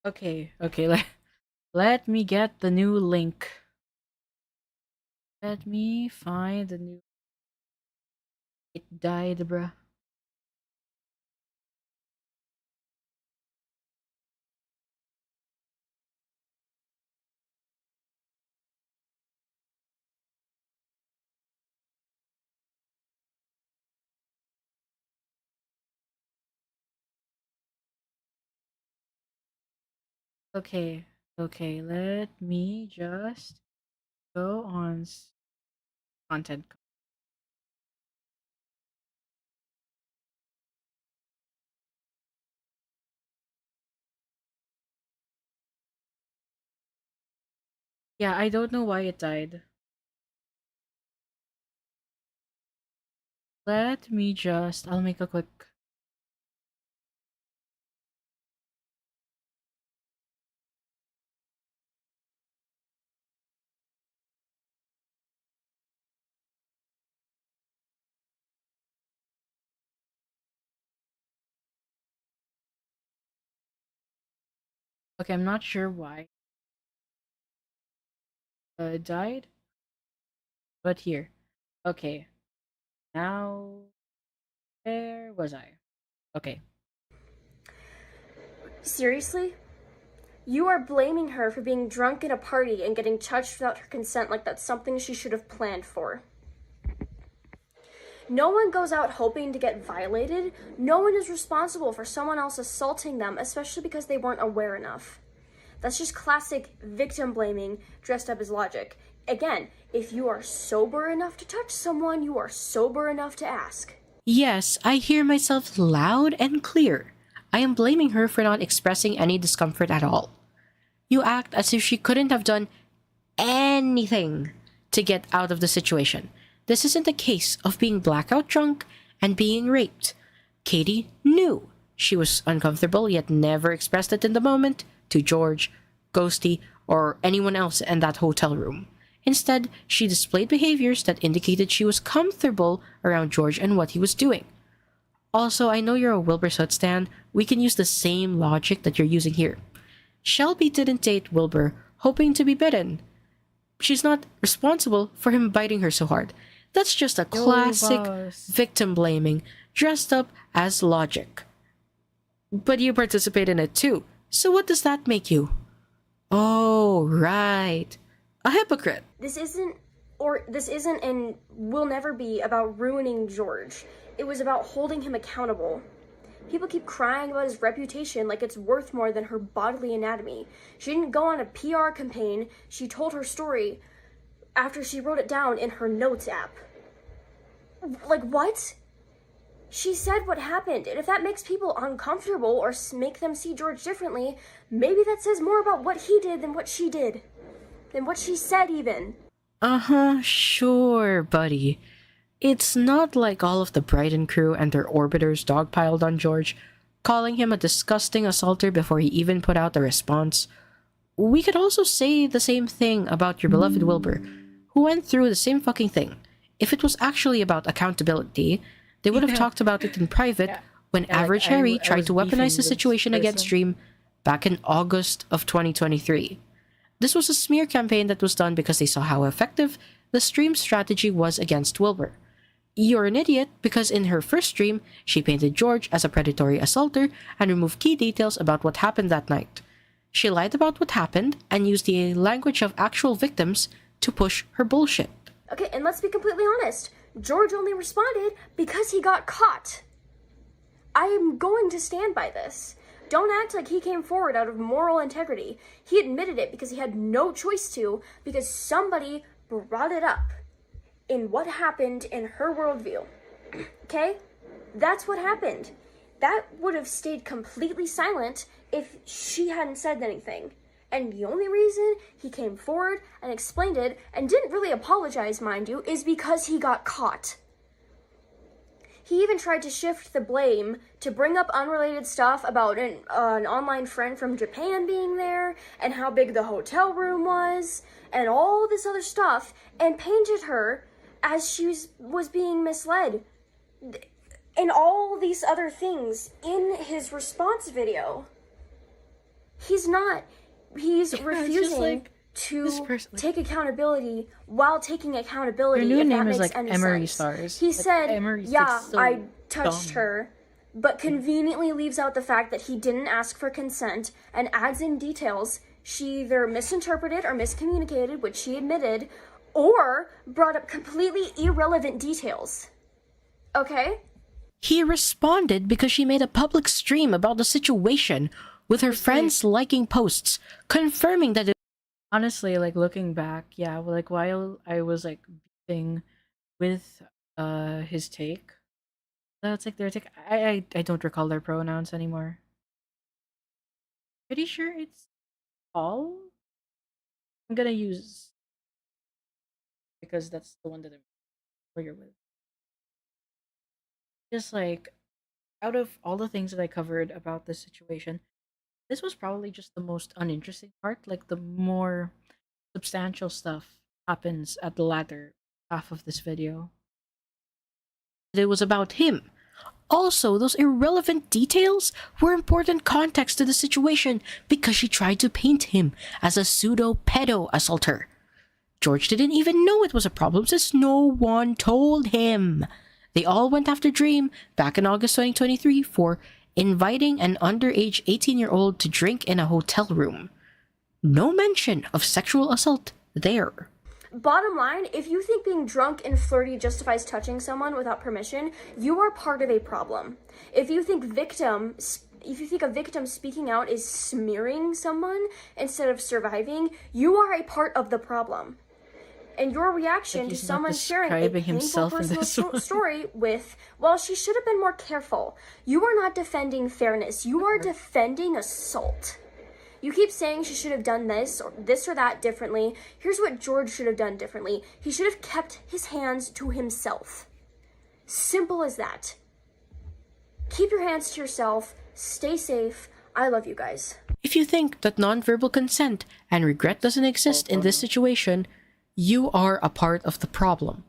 Okay. Let me get the new link. Let me find the new. It died, bruh. Okay, okay. Let me just go on content. Yeah, I don't know why it died. Let me just. I'll make a quick. Okay, I'm not sure why it died, but here. Okay, now where was I? Okay. Seriously? You are blaming her for being drunk at a party and getting touched without her consent like that's something she should have planned for. No one goes out hoping to get violated. No one is responsible for someone else assaulting them, especially because they weren't aware enough. That's just classic victim blaming dressed up as logic. Again, if you are sober enough to touch someone, you are sober enough to ask. Yes, I hear myself loud and clear. I am blaming her for not expressing any discomfort at all. You act as if she couldn't have done anything to get out of the situation. This isn't a case of being blackout drunk and being raped. Katie knew she was uncomfortable yet never expressed it in the moment to George, Ghosty, or anyone else in that hotel room. Instead, she displayed behaviors that indicated she was comfortable around George and what he was doing. Also, I know you're a Wilbur Soot stan. We can use the same logic that you're using here. Shelby didn't date Wilbur hoping to be bitten. She's not responsible for him biting her so hard. That's just a Yo, classic boss. victim blaming dressed up as logic. But you participate in it too. So what does that make you? Oh, right. A hypocrite. This isn't and will never be about ruining George. It was about holding him accountable. People keep crying about his reputation like it's worth more than her bodily anatomy. She didn't go on a PR campaign, she told her story after she wrote it down in her notes app. Like, what? She said what happened, and if that makes people uncomfortable or make them see George differently, maybe that says more about what he did than what she did. Than what she said, even. Uh-huh, sure, buddy. It's not like all of the Brighton crew and their orbiters dogpiled on George, calling him a disgusting assaulter before he even put out a response. We could also say the same thing about your beloved Wilbur, who went through the same fucking thing. If it was actually about accountability, they would have Yeah, talked about it in private yeah, when yeah. Like Average Harry I tried was to weaponize beefing the with this situation against person. Stream back in August of 2023. This was a smear campaign that was done because they saw how effective the Stream strategy was against Wilbur. You're an idiot because in her first stream, she painted George as a predatory assaulter and removed key details about what happened that night. She lied about what happened and used the language of actual victims to push her bullshit. Okay, and let's be completely honest. George only responded because he got caught. I am going to stand by this. Don't act like he came forward out of moral integrity. He admitted it because he had no choice to, because somebody brought it up in what happened in her worldview. Okay? That's what happened. That would have stayed completely silent if she hadn't said anything. And the only reason he came forward and explained it, and didn't really apologize, mind you, is because he got caught. He even tried to shift the blame to bring up unrelated stuff about an online friend from Japan being there, and how big the hotel room was, and all this other stuff, and painted her as she was being misled. And all these other things in his response video. He's not. He's It's just refusing like this to person. take accountability while taking Her accountability, new if that name is makes like any Emery sense. Stars. He Like, said, Emery's yeah, like so I touched dumb. her, but conveniently leaves out the fact that he didn't ask for consent and adds in details she either misinterpreted or miscommunicated, which she admitted, or brought up completely irrelevant details. Okay? He responded because she made a public stream about the situation, with her friends liking posts, confirming that it Honestly, like looking back, yeah, like while I was like beefing with his take, that's like their take. I don't recall their pronouns anymore. Pretty sure it's all. I'm gonna use because that's the one that I'm familiar with. Just like out of all the things that I covered about this situation, this was probably just the most uninteresting part. Like the more substantial stuff happens at the latter half of this video. was about him. Also, those irrelevant details were important context to the situation because she tried to paint him as a pseudo pedo assaulter. George didn't even know it was a problem since no one told him. They all went after Dream back in August 2023 for inviting an underage 18-year-old to drink in a hotel room. No mention of sexual assault there. Bottom line, if you think being drunk and flirty justifies touching someone without permission, you are part of a problem. If you think a victim speaking out is smearing someone instead of surviving, you are a part of the problem. And your reaction Like to he's not someone sharing a describing painful himself in personal this one. story with, well, she should have been more careful. You are not defending fairness. You are defending assault. You keep saying she should have done this or that differently. Here's what George should have done differently. He should have kept his hands to himself. Simple as that. Keep your hands to yourself. Stay safe. I love you guys. If you think that nonverbal consent and regret doesn't exist in this situation, you are a part of the problem.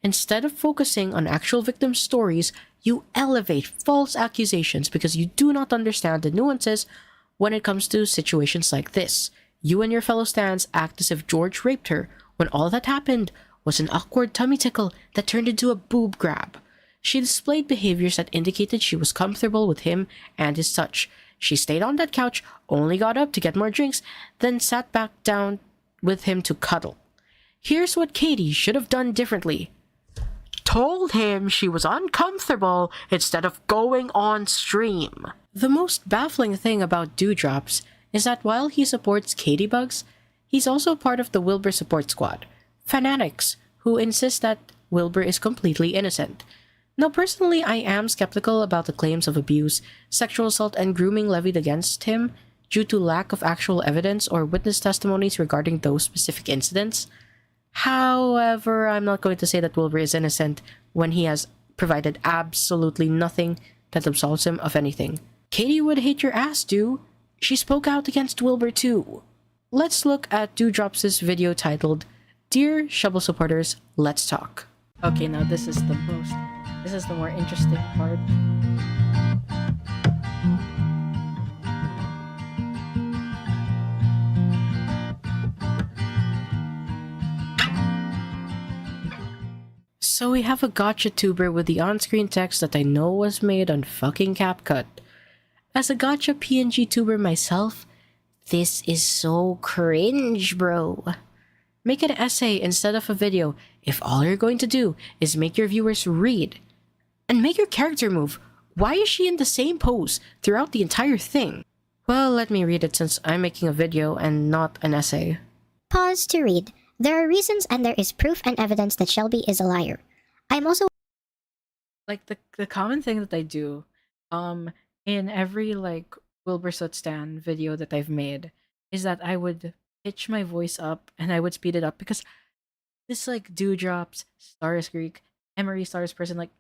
Instead of focusing on actual victim stories, you elevate false accusations because you do not understand the nuances when it comes to situations like this. You and your fellow stans act as if George raped her when all that happened was an awkward tummy tickle that turned into a boob grab. She displayed behaviors that indicated she was comfortable with him and his touch. She stayed on that couch, only got up to get more drinks, then sat back down with him to cuddle. Here's what Katie should have done differently. Told him she was uncomfortable instead of going on stream. The most baffling thing about Dewdrops is that while he supports Katie Bugs, he's also part of the Wilbur support squad, fanatics who insist that Wilbur is completely innocent. Now, personally, I am skeptical about the claims of abuse, sexual assault, and grooming levied against him due to lack of actual evidence or witness testimonies regarding those specific incidents. However, I'm not going to say that Wilbur is innocent when he has provided absolutely nothing that absolves him of anything. Katie would hate your ass, Dew. She spoke out against Wilbur too. Let's look at Dewdrops' video titled, Dear Shovel Supporters, Let's Talk. Okay, now this is the more interesting part. So we have a gotcha tuber with the on-screen text that I know was made on fucking CapCut. As a gotcha PNG tuber myself, this is so cringe, bro. Make an essay instead of a video if all you're going to do is make your viewers read. And make your character move. Why is she in the same pose throughout the entire thing? Well, let me read it since I'm making a video and not an essay. Pause to read. There are reasons and there is proof and evidence that Shelby is a liar. I am also Like the common thing that I do, in every like Wilbur Soot Stan video that I've made, is that I would pitch my voice up and I would speed it up because this like Dewdrops, Stars Greek, Emery Stars person, like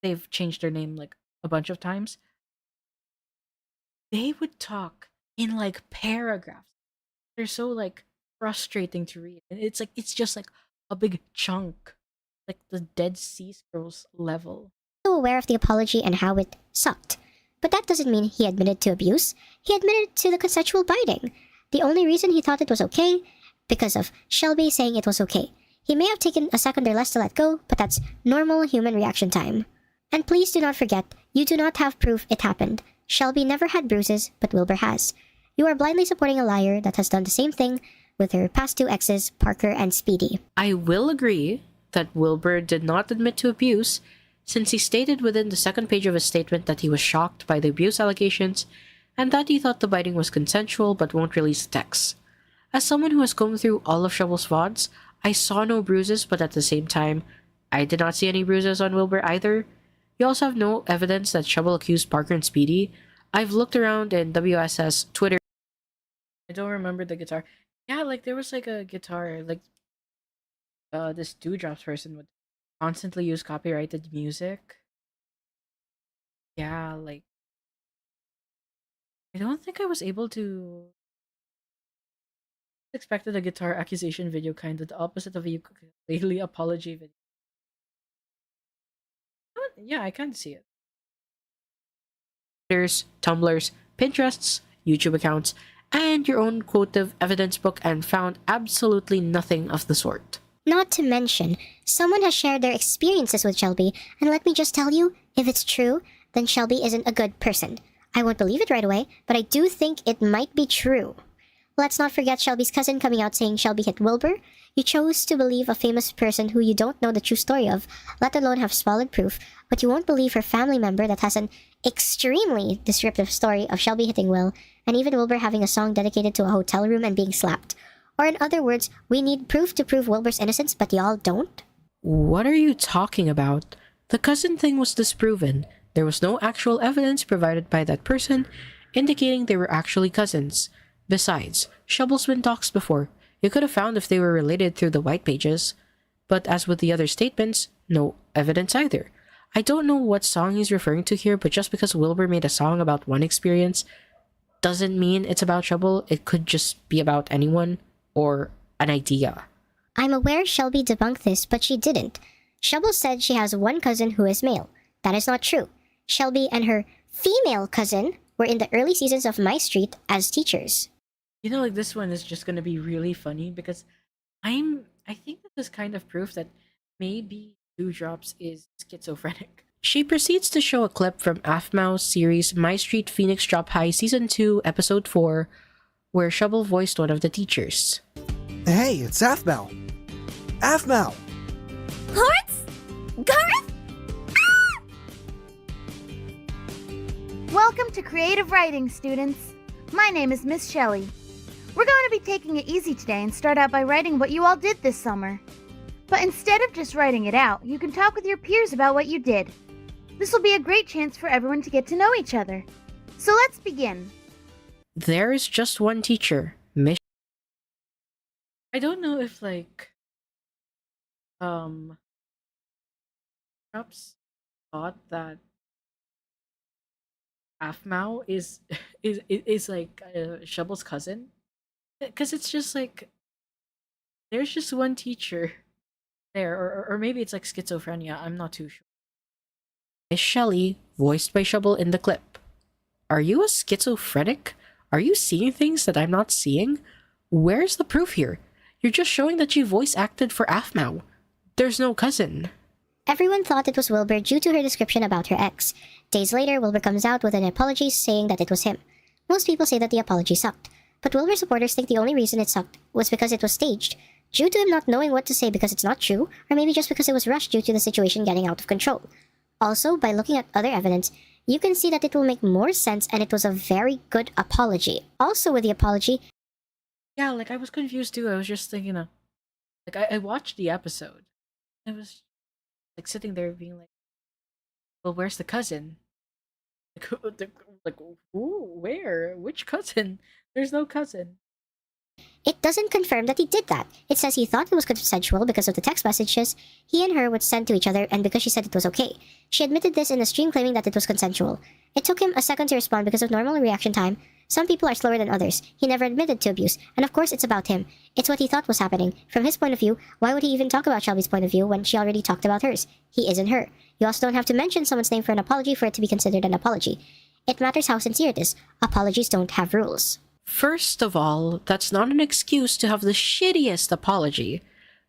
they've changed their name like a bunch of times. They would talk in like paragraphs. They're so like frustrating to read. And it's just like a big chunk. Like the Dead Sea Scrolls level. aware of the apology and how it sucked. But that doesn't mean he admitted to abuse. He admitted to the consensual biting. The only reason he thought it was okay, because of Shelby saying it was okay. He may have taken a second or less to let go, but that's normal human reaction time. And please do not forget, you do not have proof it happened. Shelby never had bruises, but Wilbur has. You are blindly supporting a liar that has done the same thing with her past two exes, Parker and Speedy. I will agree that Wilbur did not admit to abuse, since he stated within the second page of his statement that he was shocked by the abuse allegations and that he thought the biting was consensual but won't release the text. As someone who has combed through all of Shovel's VODs, I saw no bruises, but at the same time, I did not see any bruises on Wilbur either. You also have no evidence that Shovel accused Parker and Speedy. I've looked around in WSS, Twitter. I don't remember the guitar. Yeah, like there was like a guitar, like this Dewdrops person would constantly use copyrighted music. Yeah, like I don't think I was able to expected a guitar accusation video, kind of the opposite of a ukulele apology video. Yeah, I can see it. Twitters, Tumblrs, Pinterests, YouTube accounts, and your own quotive evidence book and found absolutely nothing of the sort. Not to mention, someone has shared their experiences with Shelby, and let me just tell you, if it's true, then Shelby isn't a good person. I won't believe it right away, but I do think it might be true. Let's not forget Shelby's cousin coming out saying Shelby hit Wilbur. You chose to believe a famous person who you don't know the true story of, let alone have solid proof, but you won't believe her family member that has an extremely descriptive story of Shelby hitting Will, and even Wilbur having a song dedicated to a hotel room and being slapped. Or in other words, we need proof to prove Wilbur's innocence, but y'all don't? What are you talking about? The cousin thing was disproven. There was no actual evidence provided by that person indicating they were actually cousins. Besides, Shovel's been doxxed before. You could have found if they were related through the white pages. But as with the other statements, no evidence either. I don't know what song he's referring to here, but just because Wilbur made a song about one experience doesn't mean it's about Shovel. It could just be about anyone or an idea. I'm aware Shelby debunked this, but she didn't. Shovel said she has one cousin who is male. That is not true. Shelby and her female cousin were in the early seasons of My Street as teachers. You know, like this one is just gonna be really funny because I think that this kind of proof that maybe Dewdrops is schizophrenic. She proceeds to show a clip from Aphmau's series My Street Phoenix Drop High Season 2, Episode 4, where Shovel voiced one of the teachers. Hey, it's Aphmau! Aphmau! Lawrence? Gareth? Ah! Welcome to Creative Writing, students. My name is Miss Shelley. We're going to be taking it easy today and start out by writing what you all did this summer. But instead of just writing it out, you can talk with your peers about what you did. This will be a great chance for everyone to get to know each other. So let's begin. There is just one teacher, Miss. I don't know if like Drops thought that Aphmau is like Shovel's cousin, because it's just like there's just one teacher there, or maybe it's like schizophrenia. I'm not too sure. Miss Shelley, voiced by Shovel in the clip. Are you a schizophrenic? Are you seeing things that I'm not seeing? Where's the proof here? You're just showing that you voice acted for Aphmau. There's no cousin. Everyone thought it was Wilbur due to her description about her ex. Days later, Wilbur comes out with an apology saying that it was him. Most people say that the apology sucked, but Wilbur supporters think the only reason it sucked was because it was staged, due to him not knowing what to say because it's not true, or maybe just because it was rushed due to the situation getting out of control. Also, by looking at other evidence, you can see that it will make more sense and it was a very good apology. Also with the apology, Yeah, like I was confused too. I was just thinking, like I watched the episode. I was like sitting there being like, "Well, where's the cousin? Like, who, where, which cousin? There's no cousin." it doesn't confirm that he did that. It says he thought it was consensual because of the text messages he and her would send to each other and because she said it was okay. She admitted this in a stream claiming that it was consensual. It took him a second to respond because of normal reaction time. Some people are slower than others. He never admitted to abuse, and of course it's about him. It's what he thought was happening. From his point of view, why would he even talk about Shelby's point of view when she already talked about hers? He isn't her. You also don't have to mention someone's name for an apology for it to be considered an apology. It matters how sincere it is. Apologies don't have rules. First of all, that's not an excuse to have the shittiest apology.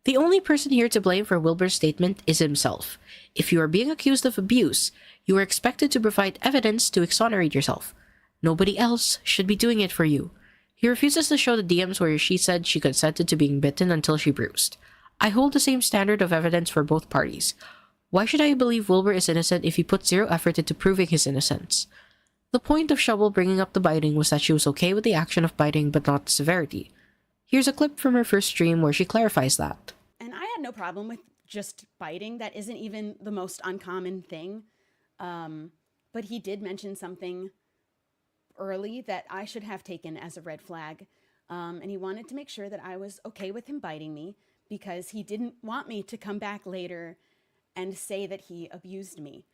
The only person here to blame for Wilbur's statement is himself. If you are being accused of abuse, you are expected to provide evidence to exonerate yourself. Nobody else should be doing it for you. He refuses to show the DMs where she said she consented to being bitten until she bruised. I hold the same standard of evidence for both parties. Why should I believe Wilbur is innocent if he put zero effort into proving his innocence? The point of Shovel bringing up the biting was that she was okay with the action of biting but not the severity. Here's a clip from her first stream where she clarifies that. And I had no problem with just biting. That isn't even the most uncommon thing. But he did mention something early that I should have taken as a red flag. And he wanted to make sure that I was okay with him biting me because he didn't want me to come back later and say that he abused me,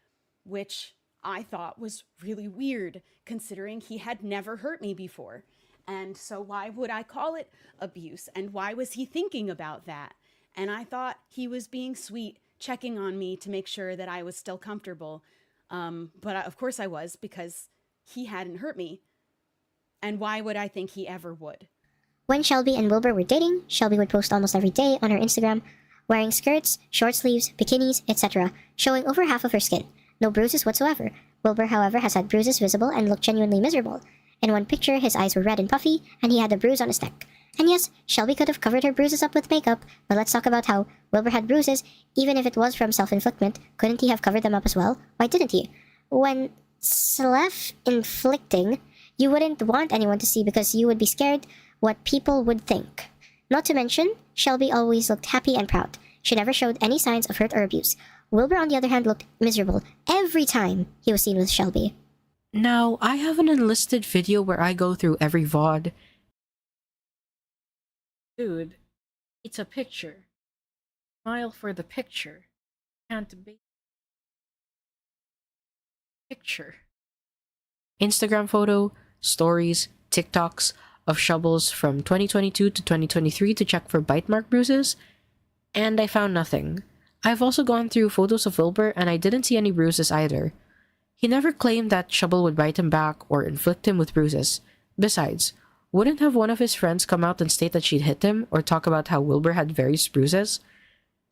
which I thought was really weird considering he had never hurt me before. And so why would I call it abuse? And why was he thinking about that? And I thought he was being sweet, checking on me to make sure that I was still comfortable. But of course I was, because he hadn't hurt me. And why would I think he ever would? When Shelby and Wilbur were dating, Shelby would post almost every day on her Instagram, wearing skirts, short sleeves, bikinis, etc., showing over half of her skin. No bruises whatsoever. Wilbur, however, has had bruises visible and looked genuinely miserable. In one picture, his eyes were red and puffy, and he had a bruise on his neck. And yes, Shelby could have covered her bruises up with makeup, but let's talk about how Wilbur had bruises. Even if it was from self-inflictment, couldn't he have covered them up as well? Why didn't he? When self-inflicting, you wouldn't want anyone to see because you would be scared what people would think. Not to mention, Shelby always looked happy and proud. She never showed any signs of hurt or abuse. Wilbur, on the other hand, looked miserable every time he was seen with Shelby. Now, I have an enlisted video where I go through every VOD. Dude, it's a picture. Smile for the picture. Can't be. Picture. Instagram photo, stories, TikToks of Shovels from 2022 to 2023 to check for bite mark bruises, and I found nothing. I've also gone through photos of Wilbur and I didn't see any bruises either. He never claimed that Shovel would bite him back or inflict him with bruises. Besides, wouldn't have one of his friends come out and state that she'd hit him or talk about how Wilbur had various bruises?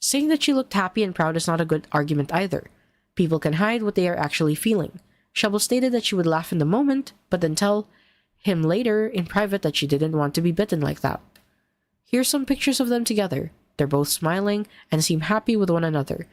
Saying that she looked happy and proud is not a good argument either. People can hide what they are actually feeling. Shovel stated that she would laugh in the moment, but then tell him later in private that she didn't want to be bitten like that. Here's some pictures of them together. They're both smiling and seem happy with one another,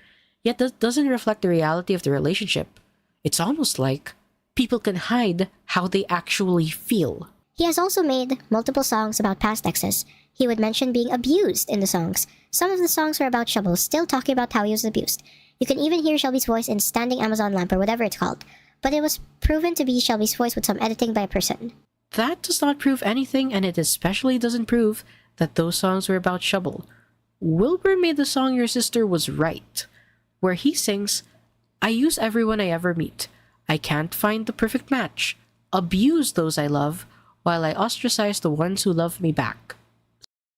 yet that doesn't reflect the reality of the relationship. It's almost like people can hide how they actually feel. He has also made multiple songs about past exes. He would mention being abused in the songs. Some of the songs were about Shovel still talking about how he was abused. You can even hear Shelby's voice in Standing Amazon Lamp or whatever it's called, but it was proven to be Shelby's voice with some editing by a person. That does not prove anything, and it especially doesn't prove that those songs were about Shovel. Wilbur made the song Your Sister Was Right, where he sings, I use everyone I ever meet. I can't find the perfect match. Abuse those I love, while I ostracize the ones who love me back.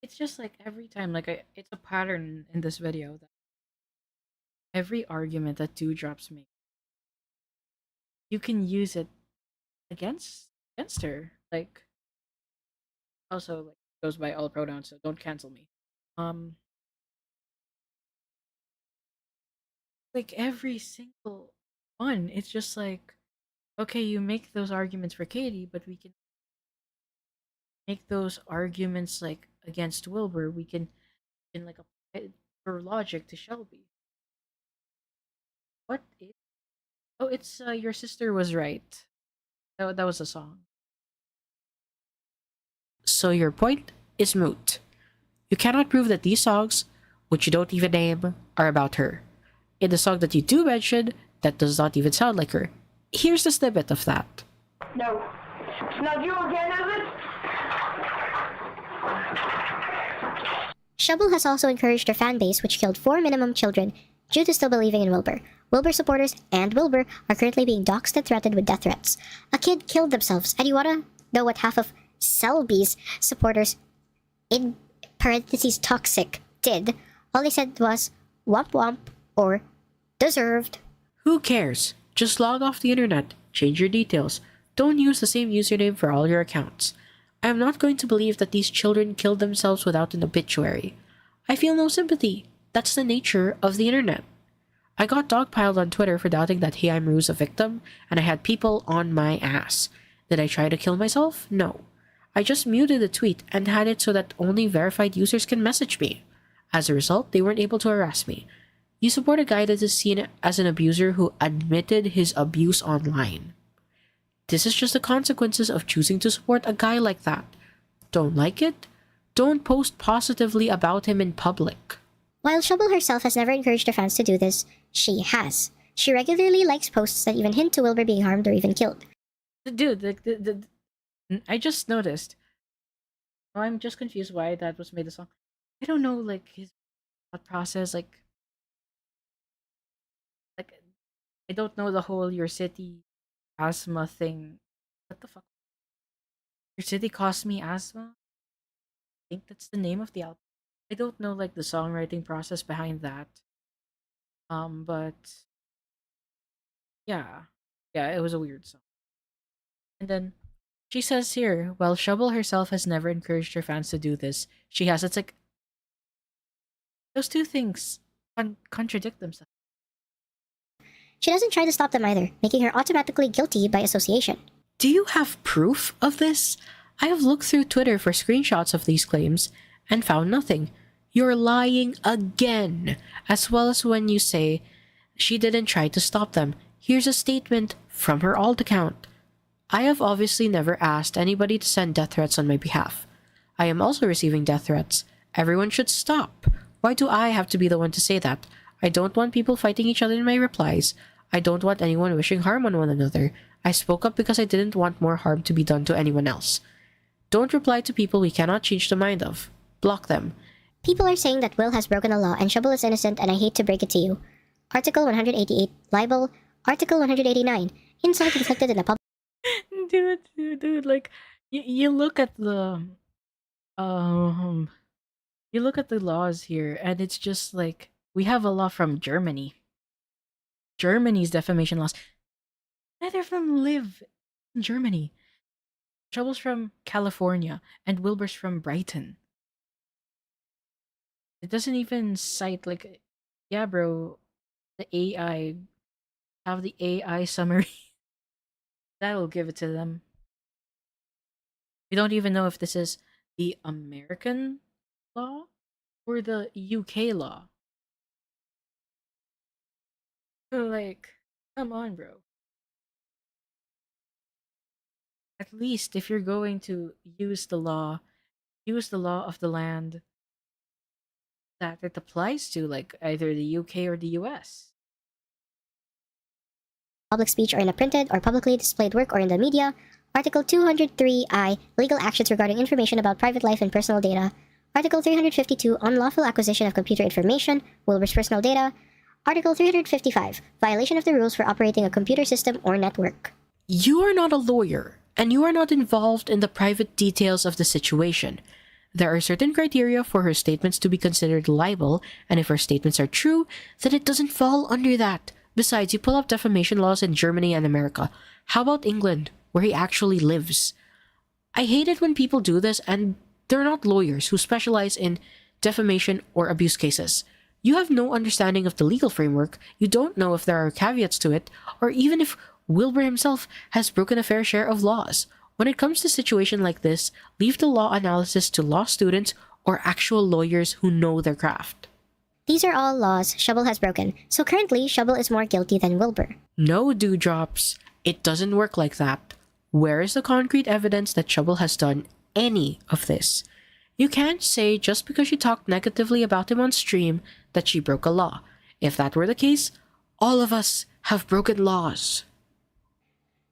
It's just like every time, it's a pattern in this video that every argument that Dewdrops make, you can use it against her. Also goes by all pronouns, so don't cancel me. Every single one, it's just like, okay, you make those arguments for Katie, but we can make those arguments against Wilbur. We can apply for logic to Shelby. What is? Oh, it's Your Sister Was Right. That was a song. So your point is moot. You cannot prove that these songs, which you don't even name, are about her. In the song that you do mention, that does not even sound like her. Here's the snippet of that. No. It's not you again, is it? Shovel has also encouraged her fan base, which killed 4 minimum children, due to still believing in Wilbur. Wilbur supporters and Wilbur are currently being doxxed and threatened with death threats. A kid killed themselves, and you wanna know what half of Selby's supporters, in parentheses toxic, did? All they said was, womp womp, or deserved. Who cares? Just log off the internet. Change your details. Don't use the same username for all your accounts. I am not going to believe that these children killed themselves without an obituary. I feel no sympathy. That's the nature of the internet. I got dogpiled on Twitter for doubting that Hey I'm Rue's a victim, and I had people on my ass. Did I try to kill myself? No. I just muted the tweet and had it so that only verified users can message me. As a result, they weren't able to harass me. You support a guy that is seen as an abuser who admitted his abuse online. This is just the consequences of choosing to support a guy like that. Don't like it? Don't post positively about him in public. While Shubble herself has never encouraged her fans to do this, she has. She regularly likes posts that even hint to Wilbur being harmed or even killed. Dude, I just noticed. Oh, I'm just confused why that was made a song. I don't know, like his thought process, like I don't know the whole your city asthma thing. What the fuck? Your city cost me asthma? I think that's the name of the album. I don't know like the songwriting process behind that. But yeah. Yeah, it was a weird song. And then she says here, while Shubble herself has never encouraged her fans to do this, she has. It's like those two things contradict themselves. She doesn't try to stop them either, making her automatically guilty by association. Do you have proof of this? I have looked through Twitter for screenshots of these claims and found nothing. You're lying again, as well as when you say she didn't try to stop them. Here's a statement from her alt account. I have obviously never asked anybody to send death threats on my behalf. I am also receiving death threats. Everyone should stop. Why do I have to be the one to say that? I don't want people fighting each other in my replies. I don't want anyone wishing harm on one another. I spoke up because I didn't want more harm to be done to anyone else. Don't reply to people we cannot change the mind of. Block them. People are saying that Will has broken a law and Shubble is innocent, and I hate to break it to you. Article 188, libel. Article 189, insult inflicted in a public... Dude, like you look at the you look at the laws here, and it's just like we have a law from Germany. Germany's defamation laws. Neither of them live in Germany. Trouble's from California, and Wilbur's from Brighton. It doesn't even cite like, yeah, bro, the AI have the AI summary. That'll give it to them. We don't even know if this is the American law or the UK law. Like, come on, bro. At least if you're going to use the law of the land that it applies to, like either the UK or the US. Public speech or in a printed or publicly displayed work or in the media. Article 203I, legal actions regarding information about private life and personal data. Article 352, unlawful acquisition of computer information, Wilbur's personal data. Article 355, violation of the rules for operating a computer system or network. You are not a lawyer, and you are not involved in the private details of the situation. There are certain criteria for her statements to be considered libel, and if her statements are true, then it doesn't fall under that. Besides, you pull up defamation laws in Germany and America. How about England, where he actually lives? I hate it when people do this and they're not lawyers who specialize in defamation or abuse cases. You have no understanding of the legal framework, you don't know if there are caveats to it, or even if Wilbur himself has broken a fair share of laws. When it comes to a situation like this, leave the law analysis to law students or actual lawyers who know their craft. These are all laws Shubble has broken, so currently Shubble is more guilty than Wilbur. No, dewdrops. It doesn't work like that. Where is the concrete evidence that Shubble has done any of this? You can't say just because she talked negatively about him on stream that she broke a law. If that were the case, all of us have broken laws.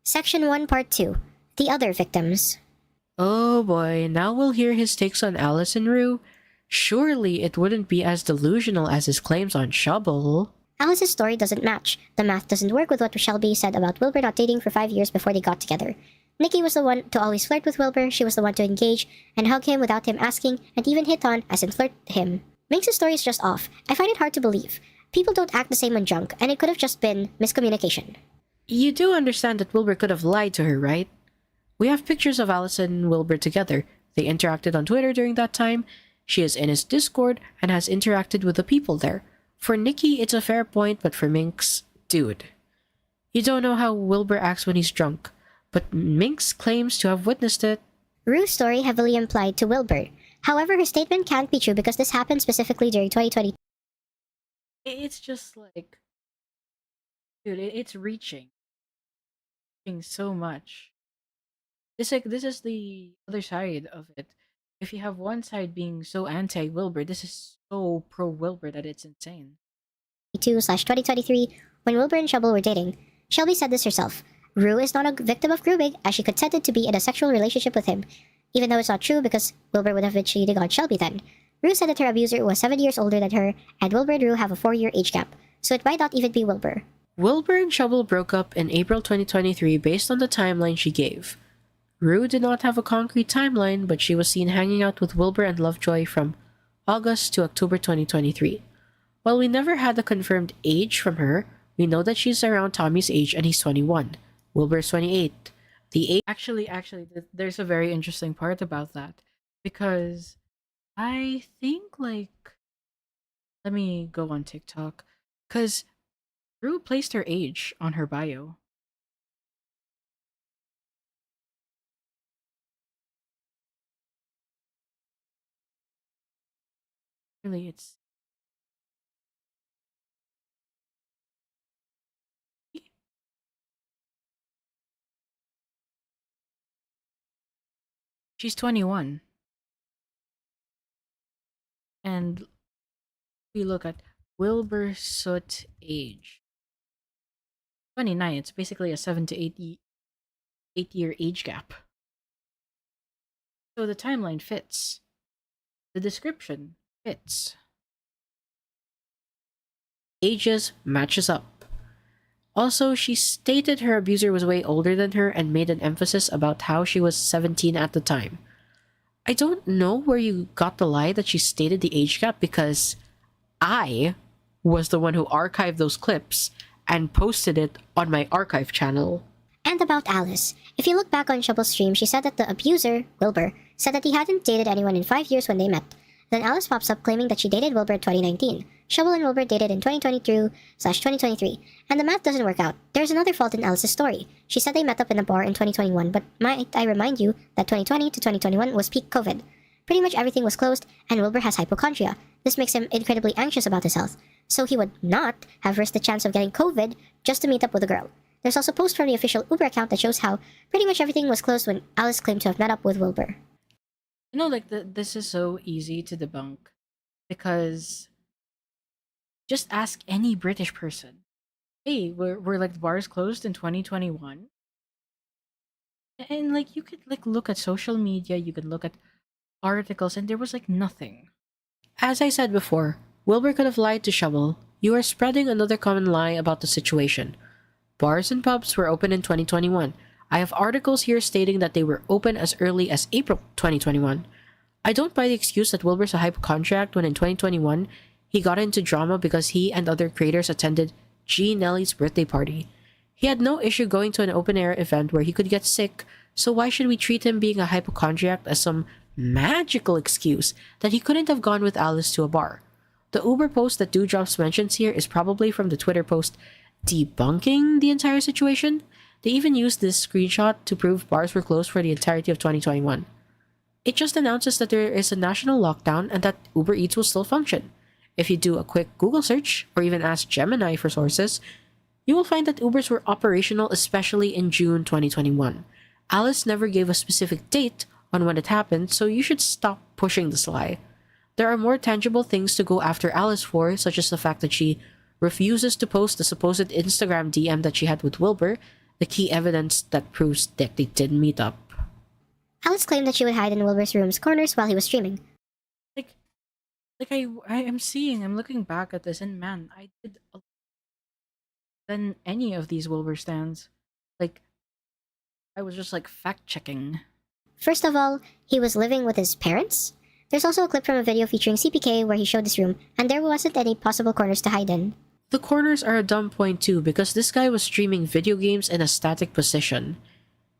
Section 1, Part 2. The other victims. Oh boy, now we'll hear his takes on Allison Rue. Surely it wouldn't be as delusional as his claims on Shubble. Alice's story doesn't match. The math doesn't work with what Shelby said about Wilbur not dating for 5 years before they got together. Nikki was the one to always flirt with Wilbur, she was the one to engage and hug him without him asking, and even hit on, as in flirt him. Minx's story is just off. I find it hard to believe. People don't act the same on junk, and it could have just been miscommunication. You do understand that Wilbur could have lied to her, right? We have pictures of Allison and Wilbur together. They interacted on Twitter during that time. She is in his Discord and has interacted with the people there. For Nikki, it's a fair point, but for Minx, dude. You don't know how Wilbur acts when he's drunk, but Minx claims to have witnessed it. Rue's story heavily implied to Wilbur. However, her statement can't be true because this happened specifically during 2020. It's just like, dude, it's reaching so much. This is the other side of it. If you have one side being so anti Wilbur, this is so pro Wilbur that it's insane. 2022/2023, when Wilbur and Trouble were dating, Shelby said this herself. Rue is not a victim of grooming, as she consented to be in a sexual relationship with him, even though it's not true because Wilbur would have been cheating on Shelby then. Rue said that her abuser was 7 years older than her, and Wilbur and Rue have a 4-year age gap, so it might not even be Wilbur. Wilbur and Trouble broke up in April 2023 based on the timeline she gave. Rue did not have a concrete timeline, but she was seen hanging out with Wilbur and Lovejoy from August to October 2023. While we never had a confirmed age from her, we know that she's around Tommy's age and he's 21. Wilbur's 28. The age Actually, there's a very interesting part about that because I think like, let me go on TikTok because Rue placed her age on her bio. Really, it's she's 21, and we look at Wilbur Soot age 29. It's basically a 7 to 8 year age gap. So the timeline fits. The description fits. ages matches up. Also, she stated her abuser was way older than her and made an emphasis about how she was 17 at the time. I don't know where you got the lie that she stated the age gap because I was the one who archived those clips and posted it on my archive channel. And about Alice. If you look back on Trouble's stream, she said that the abuser, Wilbur, said that he hadn't dated anyone in 5 years when they met. Then Alice pops up claiming that she dated Wilbur in 2019. Trouble and Wilbur dated in 2022/2023, and the math doesn't work out. There's another fault in Alice's story. She said they met up in a bar in 2021, but might I remind you that 2020 to 2021 was peak COVID. Pretty much everything was closed, and Wilbur has hypochondria. This makes him incredibly anxious about his health, so he would not have risked the chance of getting COVID just to meet up with a girl. There's also a post from the official Uber account that shows how pretty much everything was closed when Alice claimed to have met up with Wilbur. You know, like this is so easy to debunk because just ask any British person. Hey, were like the bars closed in 2021? And like you could like look at social media, you could look at articles, and there was like nothing. As I said before, Wilbur could have lied to Shovel. You are spreading another common lie about the situation. Bars and pubs were open in 2021. I have articles here stating that they were open as early as April 2021. I don't buy the excuse that Wilbur's a hypochondriac when in 2021 he got into drama because he and other creators attended G. Nelly's birthday party. He had no issue going to an open-air event where he could get sick, so why should we treat him being a hypochondriac as some magical excuse that he couldn't have gone with Alice to a bar? The Uber post that Dewdrops mentions here is probably from the Twitter post debunking the entire situation. They even used this screenshot to prove bars were closed for the entirety of 2021. It just announces that there is a national lockdown and that Uber Eats will still function. If you do a quick Google search, or even ask Gemini for sources, you will find that Ubers were operational especially in June 2021. Alice never gave a specific date on when it happened, so you should stop pushing this lie. There are more tangible things to go after Alice for, such as the fact that she refuses to post the supposed Instagram DM that she had with Wilbur, the key evidence that proves that they did meet up. Alice claimed that she would hide in Wilbur's room's corners while he was streaming. I'm looking back at this, and man, I did than any of these Wilbur stands. Like, I was just like fact checking. First of all, he was living with his parents. There's also a clip from a video featuring CPK where he showed his room, and there wasn't any possible corners to hide in. The corners are a dumb point too because this guy was streaming video games in a static position.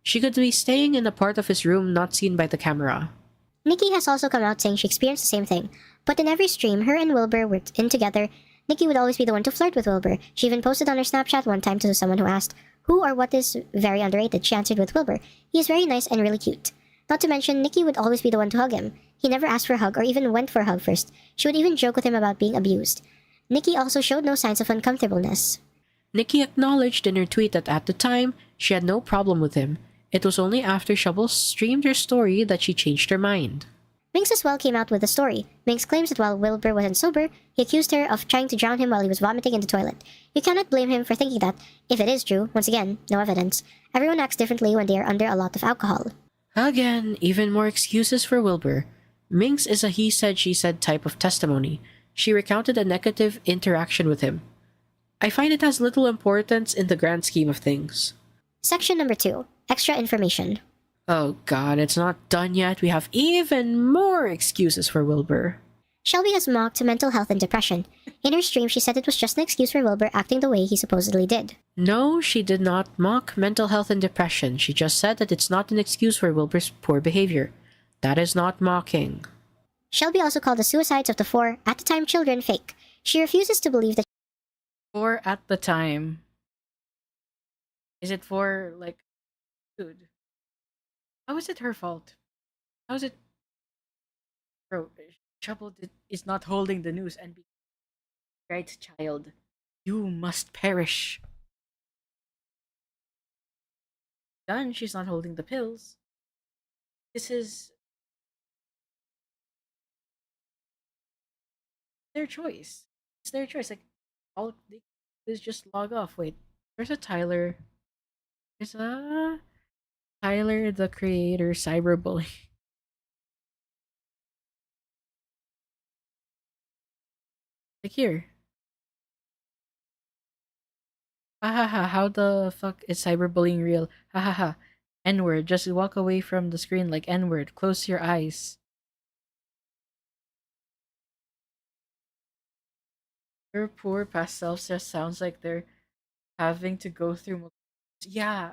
She could be staying in a part of his room not seen by the camera. Nikki has also come out saying she experienced the same thing, but in every stream her and Wilbur were in together, Nikki would always be the one to flirt with Wilbur. She even posted on her Snapchat one time to someone who asked, "Who or what is very underrated?" She answered with Wilbur. He is very nice and really cute. Not to mention, Nikki would always be the one to hug him. He never asked for a hug or even went for a hug first. She would even joke with him about being abused. Nikki also showed no signs of uncomfortableness. Nikki acknowledged in her tweet that at the time, she had no problem with him. It was only after Shovel streamed her story that she changed her mind. Minx as well came out with a story. Minx claims that while Wilbur wasn't sober, he accused her of trying to drown him while he was vomiting in the toilet. You cannot blame him for thinking that. If it is true, once again, no evidence. Everyone acts differently when they are under a lot of alcohol. Again, even more excuses for Wilbur. Minx is a he said she said type of testimony. She recounted a negative interaction with him. I find it has little importance in the grand scheme of things. Section number 2. Extra information. Oh god, it's not done yet. We have even more excuses for Wilbur. Shelby has mocked mental health and depression. In her stream, she said it was just an excuse for Wilbur acting the way he supposedly did. No, she did not mock mental health and depression. She just said that it's not an excuse for Wilbur's poor behavior. That is not mocking. Shelby also called the suicides of the 4 at the time children fake. She refuses to believe that. Or at the time. Is it for, like, dude? How is it her fault? How is it? Bro, Trouble is not holding the news and be right, child. You must perish. Done, she's not holding the pills. This is their choice. It's their choice. Like, all they do is just log off. Wait, there's a Tyler. There's a Tyler, the creator, cyberbully. Like here. Hahaha, how the fuck is cyberbullying real? Hahaha. N-word, just walk away from the screen like N-word. Close your eyes. Your poor past selves just sounds like they're having to go through. Yeah,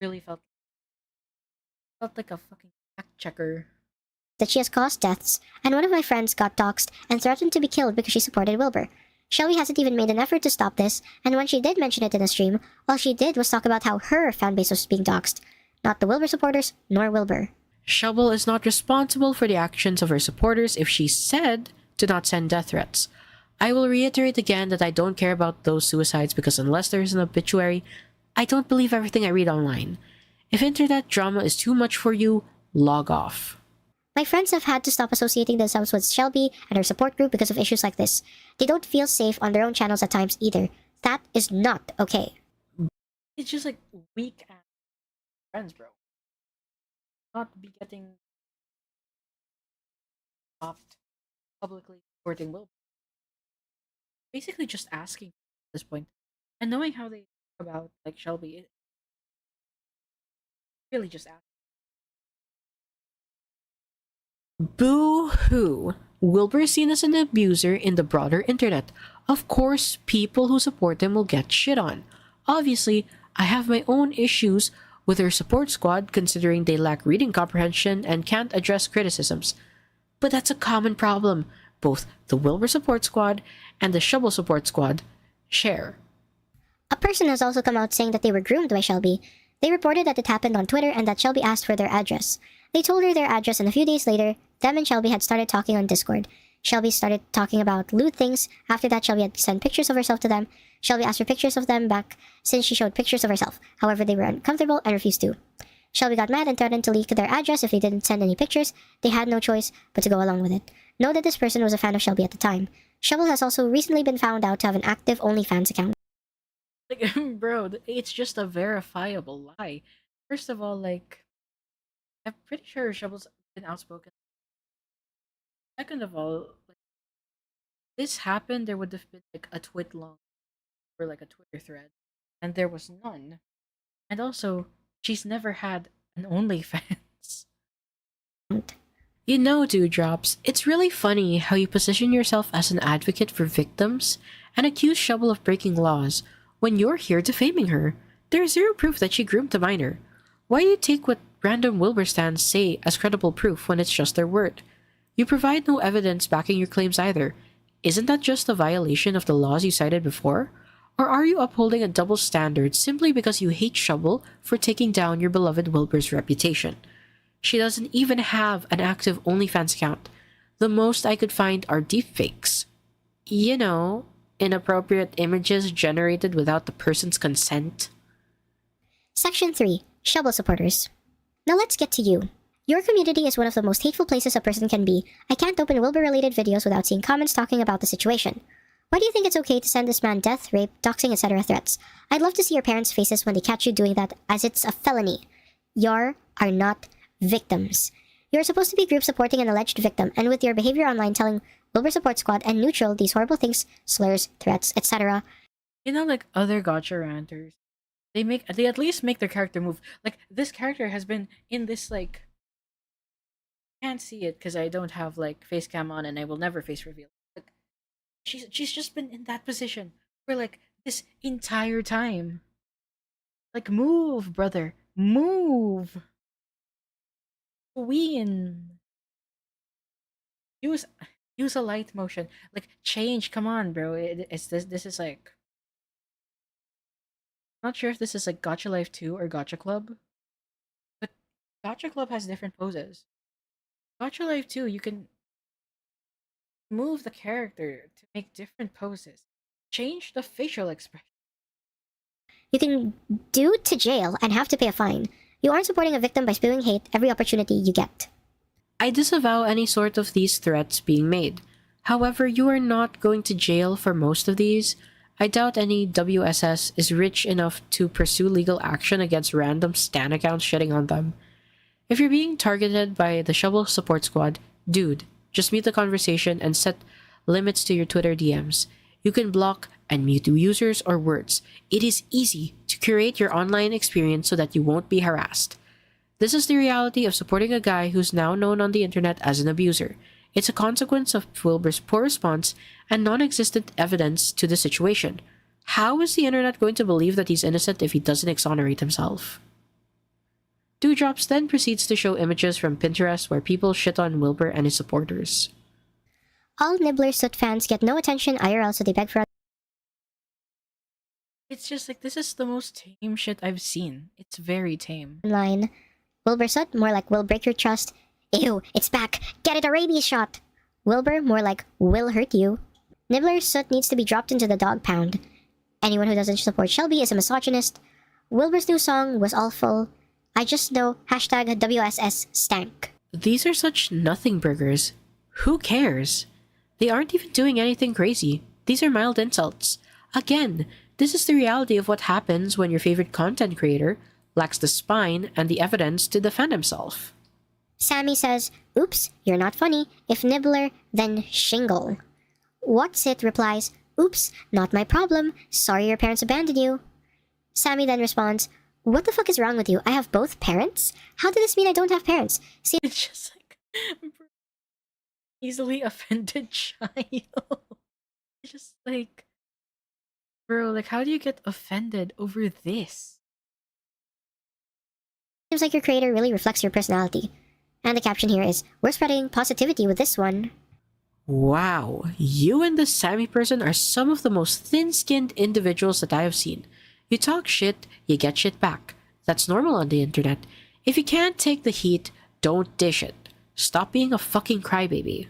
really felt like a fucking fact checker. She has caused deaths, and one of my friends got doxxed and threatened to be killed because she supported Wilbur. Shelby hasn't even made an effort to stop this, and when she did mention it in a stream, all she did was talk about how her fanbase was being doxxed. Not the Wilbur supporters, nor Wilbur. Shovel is not responsible for the actions of her supporters if she said to not send death threats. I will reiterate again that I don't care about those suicides because unless there is an obituary, I don't believe everything I read online. If internet drama is too much for you, log off. My friends have had to stop associating themselves with Shelby and her support group because of issues like this. They don't feel safe on their own channels at times either. That is not okay. It's just like weak ass friends, bro. Not be getting stopped publicly supporting Wilbur. Basically just asking at this point. And knowing how they talk about like Shelby, it really just ask. Boo-hoo! Wilbur is seen as an abuser in the broader internet. Of course, people who support him will get shit on. Obviously, I have my own issues with her support squad considering they lack reading comprehension and can't address criticisms. But that's a common problem both the Wilbur support squad and the Shovel support squad share. A person has also come out saying that they were groomed by Shelby. They reported that it happened on Twitter and that Shelby asked for their address. They told her their address, and a few days later, them and Shelby had started talking on Discord. Shelby started talking about lewd things. After that, Shelby had sent pictures of herself to them. Shelby asked for pictures of them back since she showed pictures of herself. However, they were uncomfortable and refused to. Shelby got mad and threatened to leak their address if they didn't send any pictures. They had no choice but to go along with it. Know that this person was a fan of Shelby at the time. Shovel has also recently been found out to have an active OnlyFans account. Like, bro, it's just a verifiable lie. First of all, like, I'm pretty sure Shovel's been outspoken. Second of all, like, this happened, there would have been like a tweet long or like a Twitter thread, and there was none. And also, she's never had an OnlyFans. You know, Dewdrops, it's really funny how you position yourself as an advocate for victims, and accuse Shovel of breaking laws when you're here defaming her? There's zero proof that she groomed the minor. Why do you take what random Wilbur stands say as credible proof when it's just their word? You provide no evidence backing your claims either. Isn't that just a violation of the laws you cited before? Or are you upholding a double standard simply because you hate Shovel for taking down your beloved Wilbur's reputation? She doesn't even have an active OnlyFans account. The most I could find are deepfakes. You know, inappropriate images generated without the person's consent. Section 3. Shovel supporters. Now let's get to you. Your community is one of the most hateful places a person can be. I can't open Wilbur-related videos without seeing comments talking about the situation. Why do you think it's okay to send this man death, rape, doxing, etc. threats? I'd love to see your parents' faces when they catch you doing that, as it's a felony. You are not victims. You're supposed to be group supporting an alleged victim, and with your behavior online telling Wilbur Support Squad and Neutral these horrible things, slurs, threats, etc. You know, like other gotcha ranters, they at least make their character move. Like this character has been in this like, can't see it because I don't have like face cam on and I will never face reveal. Like, she's just been in that position for like this entire time. Like move, brother, move. Win. Use a light motion. Like change. Come on, bro. It's this. This is like. Not sure if this is like Gacha Life 2 or Gacha Club, but Gacha Club has different poses. Gacha Life 2, you can move the character to make different poses. Change the facial expression. You can do to jail and have to pay a fine. You aren't supporting a victim by spewing hate every opportunity you get. I disavow any sort of these threats being made. However, you are not going to jail for most of these. I doubt any WSS is rich enough to pursue legal action against random stan accounts shitting on them. If you're being targeted by the Shovel Support Squad, dude, just mute the conversation and set limits to your Twitter DMs. You can block and mute users or words. It is easy to curate your online experience so that you won't be harassed. This is the reality of supporting a guy who's now known on the internet as an abuser. It's a consequence of Wilbur's poor response and non-existent evidence to the situation. How is the internet going to believe that he's innocent if he doesn't exonerate himself? Dewdrops then proceeds to show images from Pinterest where people shit on Wilbur and his supporters. All Nibbler Soot fans get no attention IRL, so they beg for It's just like this is the most tame shit I've seen. It's very tame. online. Wilbur Soot, more like will break your trust. Ew, it's back. Get it a rabies shot. Wilbur, more like will hurt you. Nibbler Soot needs to be dropped into the dog pound. Anyone who doesn't support Shelby is a misogynist. Wilbur's new song was awful. I just know hashtag WSS stank. These are such nothing burgers. Who cares? They aren't even doing anything crazy. These are mild insults. Again, this is the reality of what happens when your favorite content creator lacks the spine and the evidence to defend himself. Sammy says, oops, you're not funny. If Nibbler, then shingle. What's It replies, oops, not my problem. Sorry your parents abandoned you. Sammy then responds, what the fuck is wrong with you? I have both parents? How did this mean I don't have parents? See, It's just like easily offended child. It's just like, bro, like how do you get offended over this? seems like your creator really reflects your personality. And the caption here is, we're spreading positivity with this one. Wow, you and the Sammy person are some of the most thin-skinned individuals that I have seen. You talk shit, you get shit back. That's normal on the internet. If you can't take the heat, don't dish it. Stop being a fucking crybaby.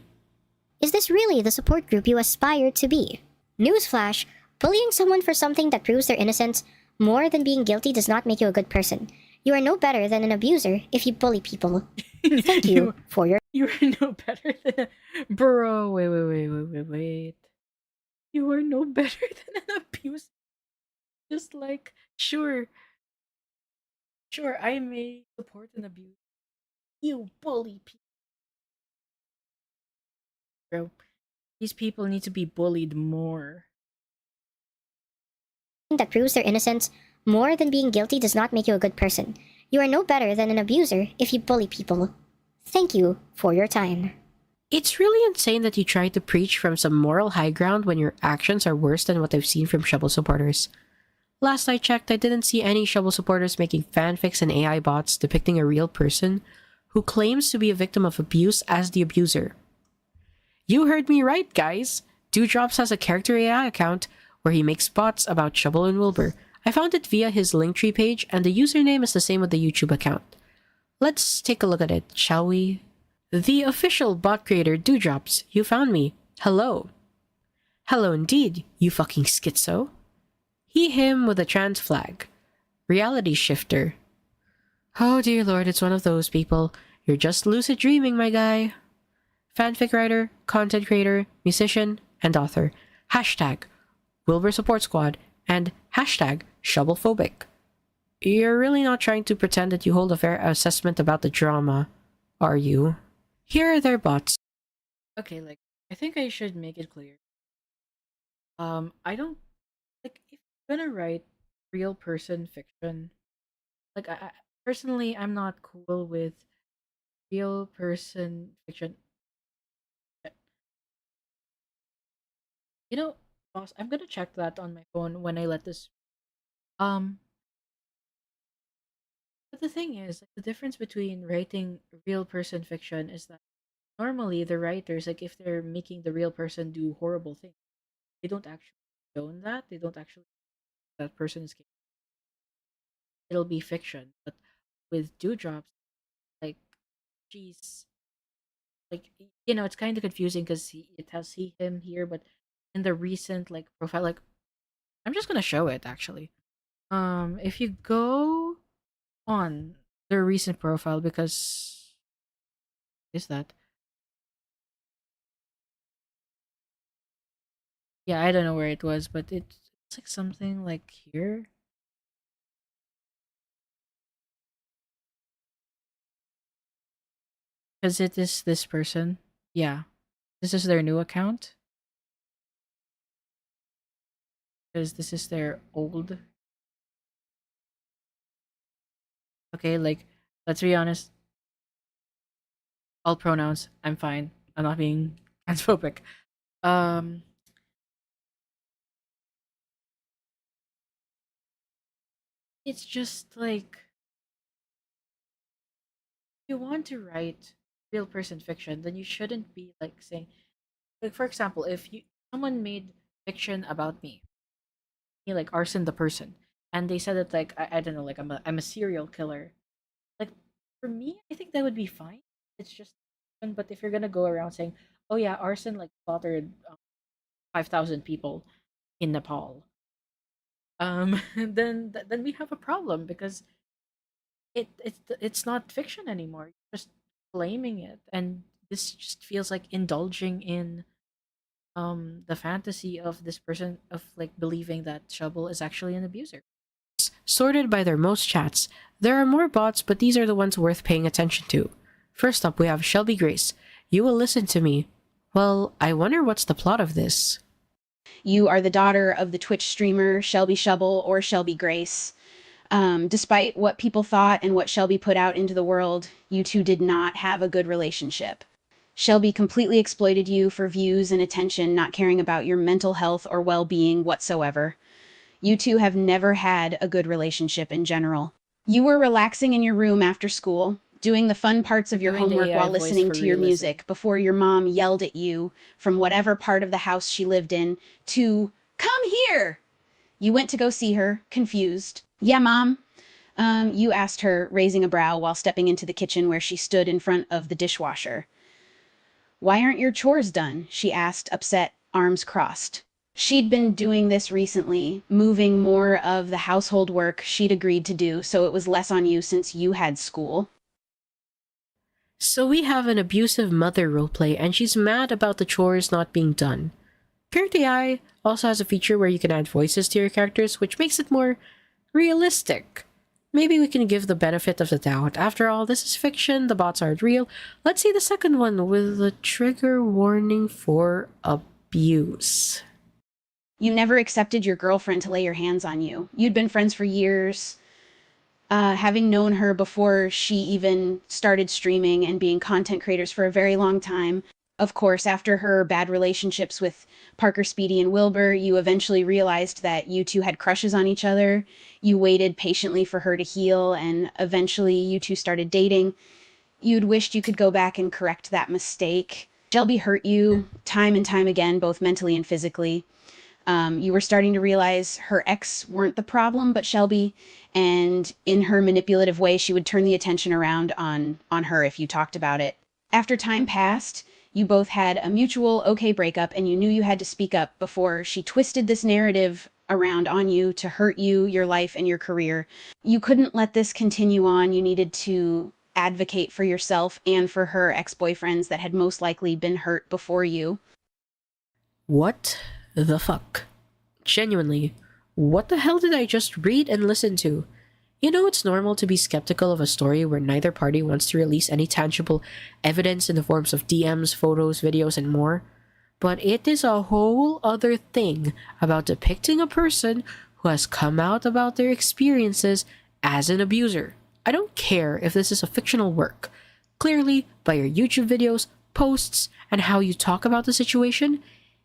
Is this really the support group you aspire to be? Newsflash, bullying someone for something that proves their innocence more than being guilty does not make you a good person. You are no better than an abuser if you bully people. Thank you for your... You are no better than bro. Wait. You are no better than an abuser. Just like sure, I may support an abuse. You bully people, bro. These people need to be bullied more. that proves their innocence more than being guilty does not make you a good person. You are no better than an abuser if you bully people. Thank you for your time. It's really insane that you try to preach from some moral high ground when your actions are worse than what I've seen from Shovel supporters. Last I checked, I didn't see any Shovel supporters making fanfics and AI bots depicting a real person who claims to be a victim of abuse as the abuser. You heard me right, guys! Dewdrops has a character AI account where he makes bots about Shovel and Wilbur. I found it via his Linktree page, and the username is the same with the YouTube account. Let's take a look at it, shall we? The official bot creator, Dewdrops, you found me. Hello. Hello indeed, you fucking schizo. He, him with a trans flag. Reality shifter. Oh dear lord, it's one of those people. You're just lucid dreaming, my guy. Fanfic writer, content creator, musician, and author. Hashtag Wilbur Support Squad and hashtag Shovelphobic. You're really not trying to pretend that you hold a fair assessment about the drama, are you? Here are their bots. Okay, like I think I should make it clear. I don't like if you're gonna write real person fiction. Like I personally, I'm not cool with real person fiction. You know, boss, I'm gonna check that on my phone when I let this. Um, but the thing is, like, the difference between writing real person fiction is that normally the writers, like, if they're making the real person do horrible things, they don't actually own that. They don't actually that person is. It'll be fiction, but with Dewdrops, like, she's like, it's kind of confusing because it has he him here, but in the recent like profile, like, I'm just gonna show it actually. If you go on their recent profile, because is that, yeah, I don't know where it was, but it's like something like here. Because it is this person. Yeah. This is their new account. Because this is their old. Okay, like, let's be honest. All pronouns. I'm fine. I'm not being transphobic. Um it's just like if you want to write real person fiction, then you shouldn't be like saying, like, for example, if you someone made fiction about me, like Arson the person, and they said that, like, I don't know, like, I'm a serial killer. Like, for me, I think that would be fine. It's just, but if you're gonna go around saying, "Oh yeah, Arson like slaughtered 5,000 people in Nepal," then we have a problem because it's not fiction anymore. You're just claiming it, and this just feels like indulging in the fantasy of this person of like believing that Shovel is actually an abuser. Sorted by their most chats. There are more bots, but these are the ones worth paying attention to. First up, we have Shelby Grace. You will listen to me. Well, I wonder what's the plot of this. You are the daughter of the Twitch streamer Shelby Shovel or Shelby Grace. Despite what people thought and what Shelby put out into the world, you two did not have a good relationship. Shelby completely exploited you for views and attention, not caring about your mental health or well-being whatsoever. You two have never had a good relationship in general. You were relaxing in your room after school, doing the fun parts of your Doing the homework AI while voice listening for to your realism. music before your mom yelled at you from whatever part of the house she lived in to, "Come here!" You went to go see her, confused. "Yeah, Mom?" You asked her, raising a brow while stepping into the kitchen where she stood in front of the dishwasher. "Why aren't your chores done?" she asked, upset, arms crossed. She'd been doing this recently, moving more of the household work she'd agreed to do, so it was less on you since you had school. So we have an abusive mother roleplay, and she's mad about the chores not being done. Parent AI also has a feature where you can add voices to your characters, which makes it more realistic. Maybe we can give the benefit of the doubt. After all, this is fiction, the bots aren't real. Let's see the second one with the trigger warning for abuse. You never accepted your girlfriend to lay your hands on you. You'd been friends for years, having known her before she even started streaming and being content creators for a very long time. Of course, after her bad relationships with Parker, Speedy, and Wilbur, you eventually realized that you two had crushes on each other. You waited patiently for her to heal, and eventually you two started dating. You'd wished you could go back and correct that mistake. Shelby hurt you time and time again, both mentally and physically. You were starting to realize her ex weren't the problem, but Shelby, and in her manipulative way, she would turn the attention around on her if you talked about it. After time passed, you both had a mutual okay breakup, and you knew you had to speak up before she twisted this narrative around on you to hurt you, your life, and your career. You couldn't let this continue on. You needed to advocate for yourself and for her ex-boyfriends that had most likely been hurt before you. What the fuck? Genuinely, what the hell did I just read and listen to? You know, it's normal to be skeptical of a story where neither party wants to release any tangible evidence in the forms of DMs, photos, videos, and more. But it is a whole other thing about depicting a person who has come out about their experiences as an abuser. I don't care if this is a fictional work. Clearly, by your YouTube videos, posts, and how you talk about the situation,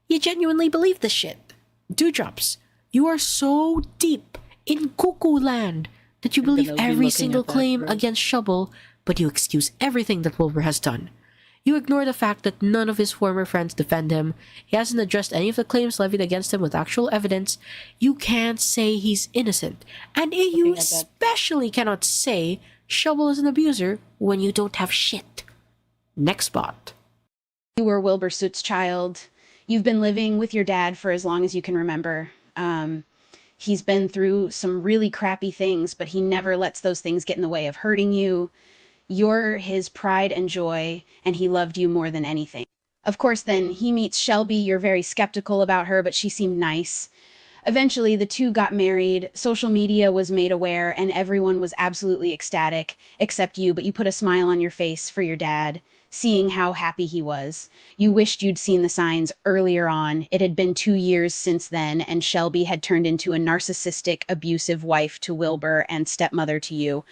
you genuinely believe this shit. Dewdrops, you are so deep in cuckoo land that you I'm believe gonna be every looking single at that, claim bro. against Shovel, but you excuse everything that Wilbur has done. You ignore the fact that none of his former friends defend him. He hasn't addressed any of the claims levied against him with actual evidence. You can't say he's innocent. And you Looking at that. especially cannot say Shovel is an abuser when you don't have shit. Next spot. You were Wilbur Soot's child. You've been living with your dad for as long as you can remember. He's been through some really crappy things, but he never lets those things get in the way of hurting you. You're his pride and joy, and he loved you more than anything. Of course, then he meets Shelby. You're very skeptical about her, but she seemed nice. Eventually, the two got married. Social media was made aware, and everyone was absolutely ecstatic, except you, but you put a smile on your face for your dad, seeing how happy he was. You wished you'd seen the signs earlier on. It had been 2 years since then, and Shelby had turned into a narcissistic, abusive wife to Wilbur and stepmother to you.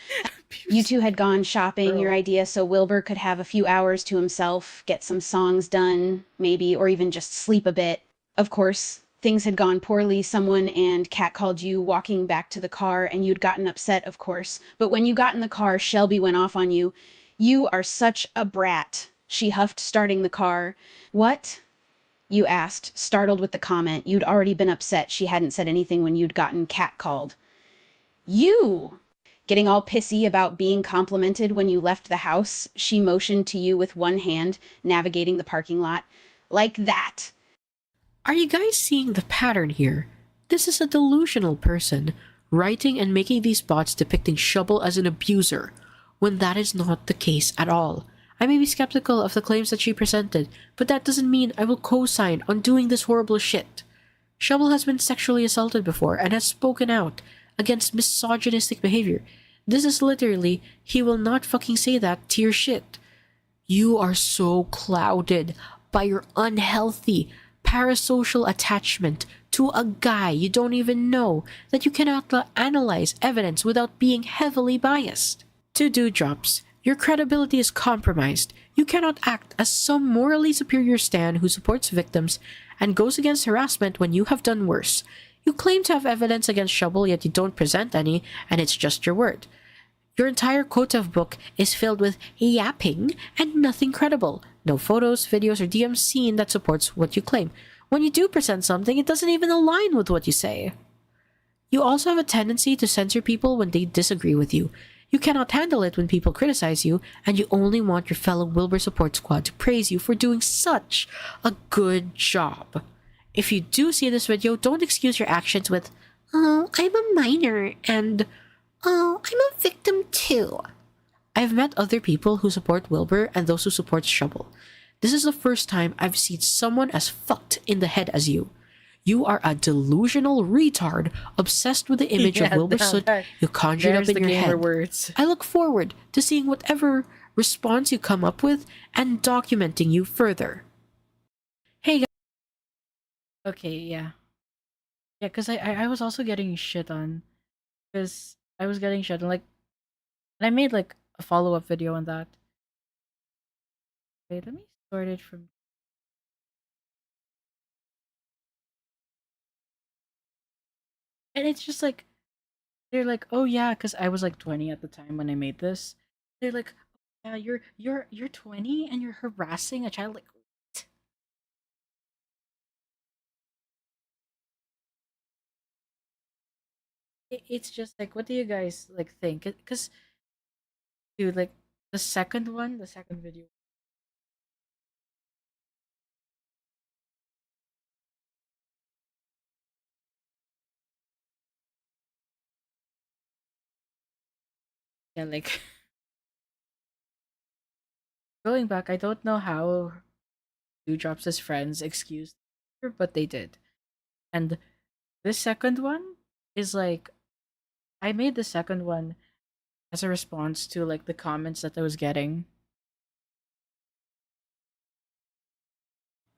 You two had gone shopping, your Bro. idea, so Wilbur could have a few hours to himself, get some songs done, maybe, or even just sleep a bit. Of course, things had gone poorly. Someone and Kat called you walking back to the car, and you'd gotten upset, of course. But when you got in the car, Shelby went off on you. You are such a brat, she huffed, starting the car. What? You asked, startled with the comment. You'd already been upset she hadn't said anything when you'd gotten catcalled. You! Getting all pissy about being complimented when you left the house, she motioned to you with one hand, navigating the parking lot. Like that. Are you guys seeing the pattern here? This is a delusional person writing and making these bots depicting Shovel as an abuser, when that is not the case at all. I may be skeptical of the claims that she presented, but that doesn't mean I will co-sign on doing this horrible shit. Shovel has been sexually assaulted before and has spoken out against misogynistic behavior. This is literally, he will not fucking say that tier shit. You are so clouded by your unhealthy parasocial attachment to a guy you don't even know that you cannot analyze evidence without being heavily biased. To Dewdrops, your credibility is compromised. You cannot act as some morally superior stan who supports victims and goes against harassment when you have done worse. You claim to have evidence against Shovel, yet you don't present any, and it's just your word. Your entire Kotev book is filled with yapping and nothing credible. No photos, videos, or DMs seen that supports what you claim. When you do present something, it doesn't even align with what you say. You also have a tendency to censor people when they disagree with you. You cannot handle it when people criticize you, and you only want your fellow Wilbur support squad to praise you for doing such a good job. If you do see this video, don't excuse your actions with, "Oh, I'm a minor," and "Oh, I'm a victim too." I've met other people who support Wilbur and those who support Shovel. This is the first time I've seen someone as fucked in the head as you. You are a delusional retard obsessed with the image of Yeah, Wilbur that- Soot that- you conjured up There's in the your gamer head. words. I look forward to seeing whatever response you come up with and documenting you further. Hey guys. Okay, yeah. Yeah, because I was also getting shit on. Because I was getting shit on, like, and I made, like, a follow-up video on that. Wait, let me sort it from And it's just like they're like, "Oh yeah," because I was like 20 at the time when I made this. They're like, "Yeah, you're 20 and you're harassing a child." Like, what? It's just like, what do you guys like think? Because dude, like the second video, yeah, like going back, I don't know how Dewdrop's friends excused her, but they did. And this second one is like I made the second one as a response to like the comments that I was getting.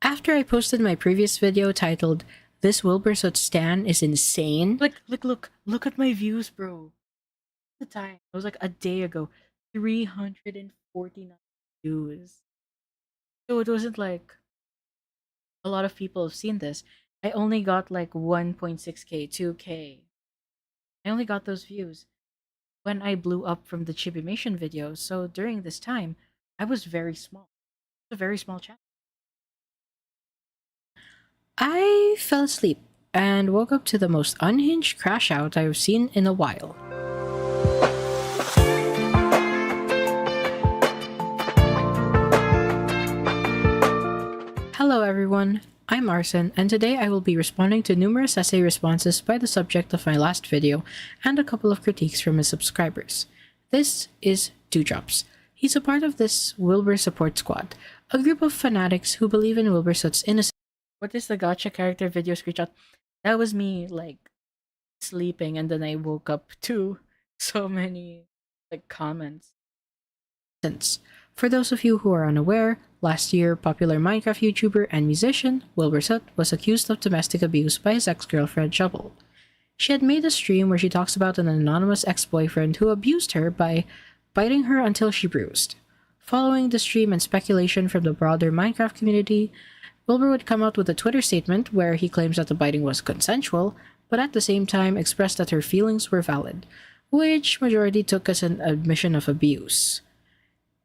After I posted my previous video titled, "This Wilbursoot Stan is insane," Look at my views, bro. The time it was like a day ago, 349 views. So it wasn't like a lot of people have seen this. I only got like 1.6k, 2k. I only got those views when I blew up from the Chibimation video. So during this time, I was very small. It's a very small channel. I fell asleep and woke up to the most unhinged crash out I've seen in a while. Hello everyone, I'm Arson, and today I will be responding to numerous essay responses by the subject of my last video and a couple of critiques from his subscribers. This is Dewdrops. He's a part of this Wilbur support squad, a group of fanatics who believe in Wilbursoot's innocence. What is the gotcha character video screenshot? That was me like sleeping and then I woke up to so many like comments. For those of you who are unaware, last year, popular Minecraft YouTuber and musician Wilbursoot was accused of domestic abuse by his ex-girlfriend Shovel. She had made a stream where she talks about an anonymous ex-boyfriend who abused her by biting her until she bruised. Following the stream and speculation from the broader Minecraft community, Wilbur would come out with a Twitter statement where he claims that the biting was consensual, but at the same time expressed that her feelings were valid, which majority took as an admission of abuse.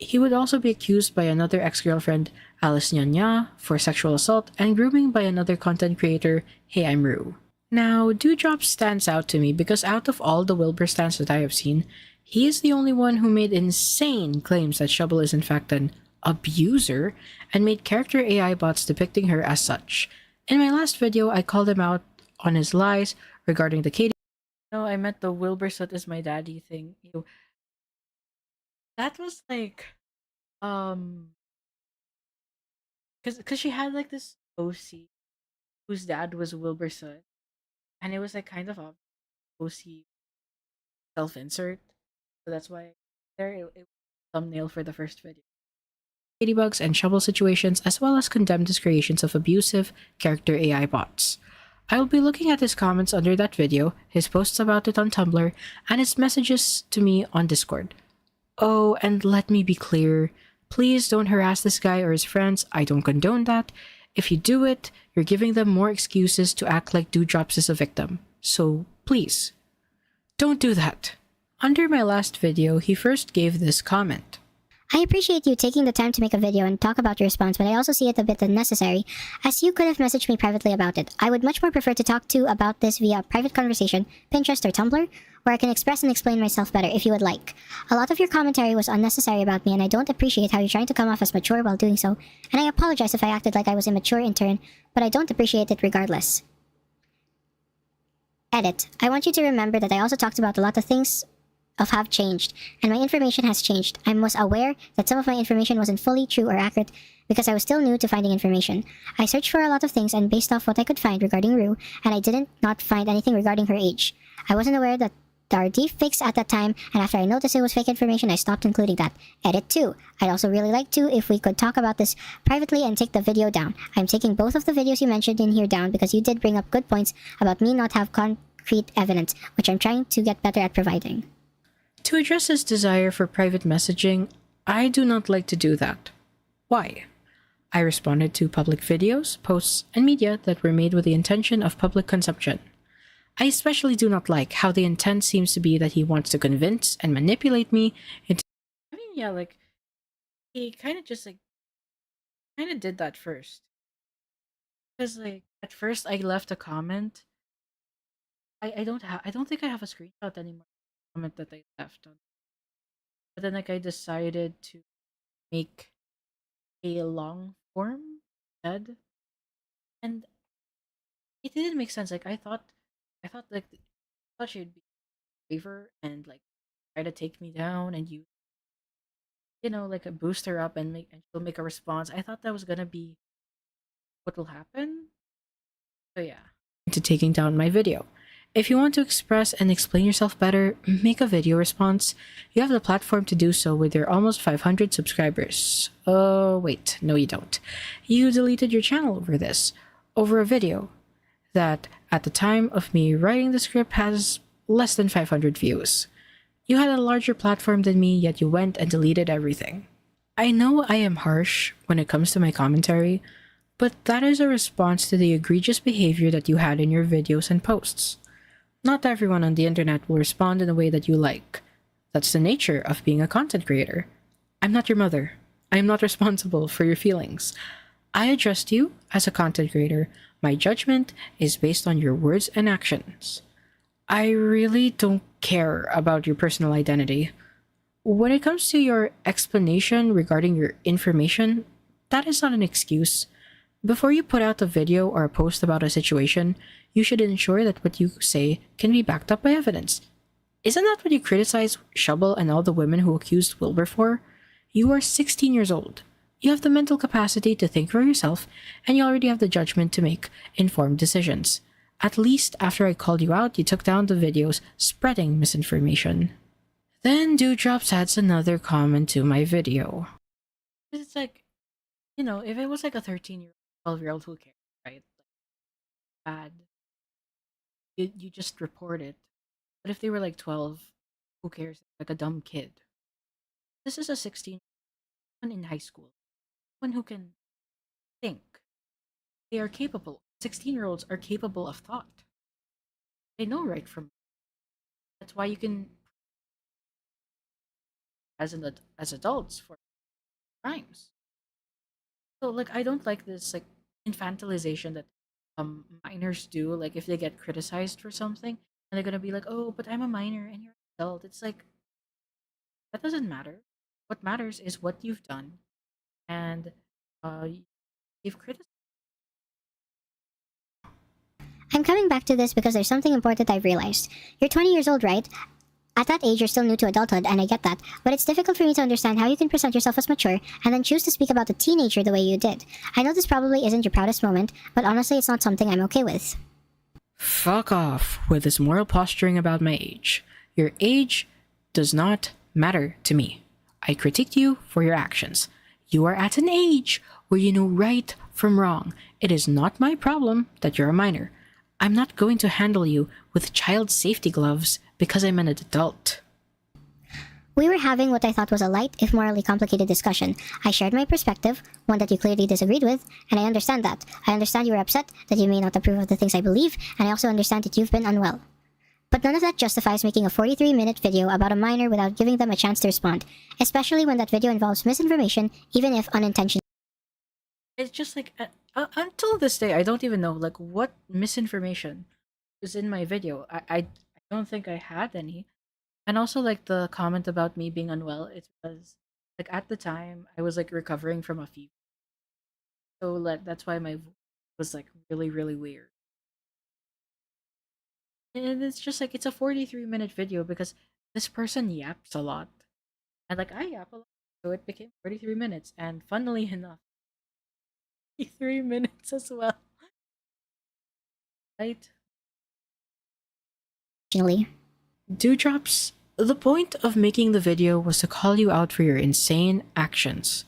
He would also be accused by another ex-girlfriend, Alice Nyanya, for sexual assault and grooming by another content creator, Hey I'm Rue. Now, Dewdrop stands out to me because out of all the Wilbur stans that I have seen, he is the only one who made insane claims that Shovel is in fact an abuser and made character AI bots depicting her as such. In my last video, I called him out on his lies regarding the Katie. No, I meant the Wilbursoot is my daddy thing. That was like cause she had like this OC whose dad was Wilbursoot, and it was like kind of a OC self-insert. So that's why it was thumbnail for the first video. Ladybugs and Shovel situations, as well as condemned his creations of abusive character AI bots. I will be looking at his comments under that video, his posts about it on Tumblr, and his messages to me on Discord. Oh, and let me be clear, please don't harass this guy or his friends, I don't condone that. If you do it, you're giving them more excuses to act like Dewdrops is a victim. So, please, don't do that. Under my last video, he first gave this comment. I appreciate you taking the time to make a video and talk about your response, but I also see it a bit unnecessary, as you could have messaged me privately about it. I would much more prefer to talk to about this via private conversation, Pinterest or Tumblr, where I can express and explain myself better if you would like. A lot of your commentary was unnecessary about me, and I don't appreciate how you're trying to come off as mature while doing so, and I apologize if I acted like I was immature in turn, but I don't appreciate it regardless. Edit. I want you to remember that I also talked about a lot of things have changed, and my information has changed. I was aware that some of my information wasn't fully true or accurate because I was still new to finding information. I searched for a lot of things and based off what I could find regarding Rue, and I didn't not find anything regarding her age. I wasn't aware that there are deep fakes at that time, and after I noticed it was fake information, I stopped including that. Edit 2. I'd also really like to if we could talk about this privately and take the video down. I'm taking both of the videos you mentioned in here down because you did bring up good points about me not have concrete evidence, which I'm trying to get better at providing. To address his desire for private messaging, I do not like to do that. Why? I responded to public videos, posts, and media that were made with the intention of public consumption. I especially do not like how the intent seems to be that he wants to convince and manipulate me into. I mean, yeah, like he kind of just like kind of did that first. Because like at first I left a comment. I don't think I have a screenshot anymore. Comment that I left on. But then like I decided to make a long form instead, and it didn't make sense. Like I thought like I thought she'd be braver and like try to take me down, and like a boost her up and she'll make a response. I thought that was gonna be what will happen. So yeah. To taking down my video. If you want to express and explain yourself better, make a video response. You have the platform to do so with your almost 500 subscribers. Oh, wait, no, you don't. You deleted your channel over this, over a video that, at the time of me writing the script, has less than 500 views. You had a larger platform than me, yet you went and deleted everything. I know I am harsh when it comes to my commentary, but that is a response to the egregious behavior that you had in your videos and posts. Not everyone on the internet will respond in a way that you like. That's the nature of being a content creator. I'm not your mother. I am not responsible for your feelings. I addressed you as a content creator. My judgment is based on your words and actions. I really don't care about your personal identity. When it comes to your explanation regarding your information, that is not an excuse. Before you put out a video or a post about a situation, you should ensure that what you say can be backed up by evidence. Isn't that what you criticize Shubble and all the women who accused Wilbur for? You are 16 years old. You have the mental capacity to think for yourself, and you already have the judgment to make informed decisions. At least after I called you out, you took down the videos spreading misinformation. Then Dewdrops adds another comment to my video. It's like, if it was like a 13-year-old, 12-year-old, who cares, right? Bad. You just report it. But if they were like 12, who cares? Like a dumb kid. This is a 16 one in high school. One who can think. They are capable. 16-year-olds are capable of thought. They know right from wrong. That's why you can as adults for crimes. So like I don't like this like infantilization that minors do. Like if they get criticized for something and they're gonna be like, "Oh, but I'm a minor and you're an adult." It's like that doesn't matter. What matters is what you've done, and you've criticized. I'm coming back to this because there's something important I've realized. You're 20 years old, right? At that age, you're still new to adulthood, and I get that, but it's difficult for me to understand how you can present yourself as mature and then choose to speak about a teenager the way you did. I know this probably isn't your proudest moment, but honestly, it's not something I'm okay with. Fuck off with this moral posturing about my age. Your age does not matter to me. I critiqued you for your actions. You are at an age where you know right from wrong. It is not my problem that you're a minor. I'm not going to handle you with child safety gloves because I'm an adult. We were having what I thought was a light, if morally complicated discussion. I shared my perspective, one that you clearly disagreed with, and I understand that. I understand you were upset, that you may not approve of the things I believe, and I also understand that you've been unwell. But none of that justifies making a 43-minute video about a minor without giving them a chance to respond, especially when that video involves misinformation, even if unintentional. It's just like until this day, I don't even know like what misinformation was in my video. I don't think I had any. And also like the comment about me being unwell, it's because like at the time I was like recovering from a fever. So like that's why my voice was like really, really weird. And it's just like it's a 43-minute video because this person yaps a lot. And like I yap a lot. So it became 43 minutes. And funnily enough, 3 minutes as well. Right? Dewdrops, the point of making the video was to call you out for your insane actions.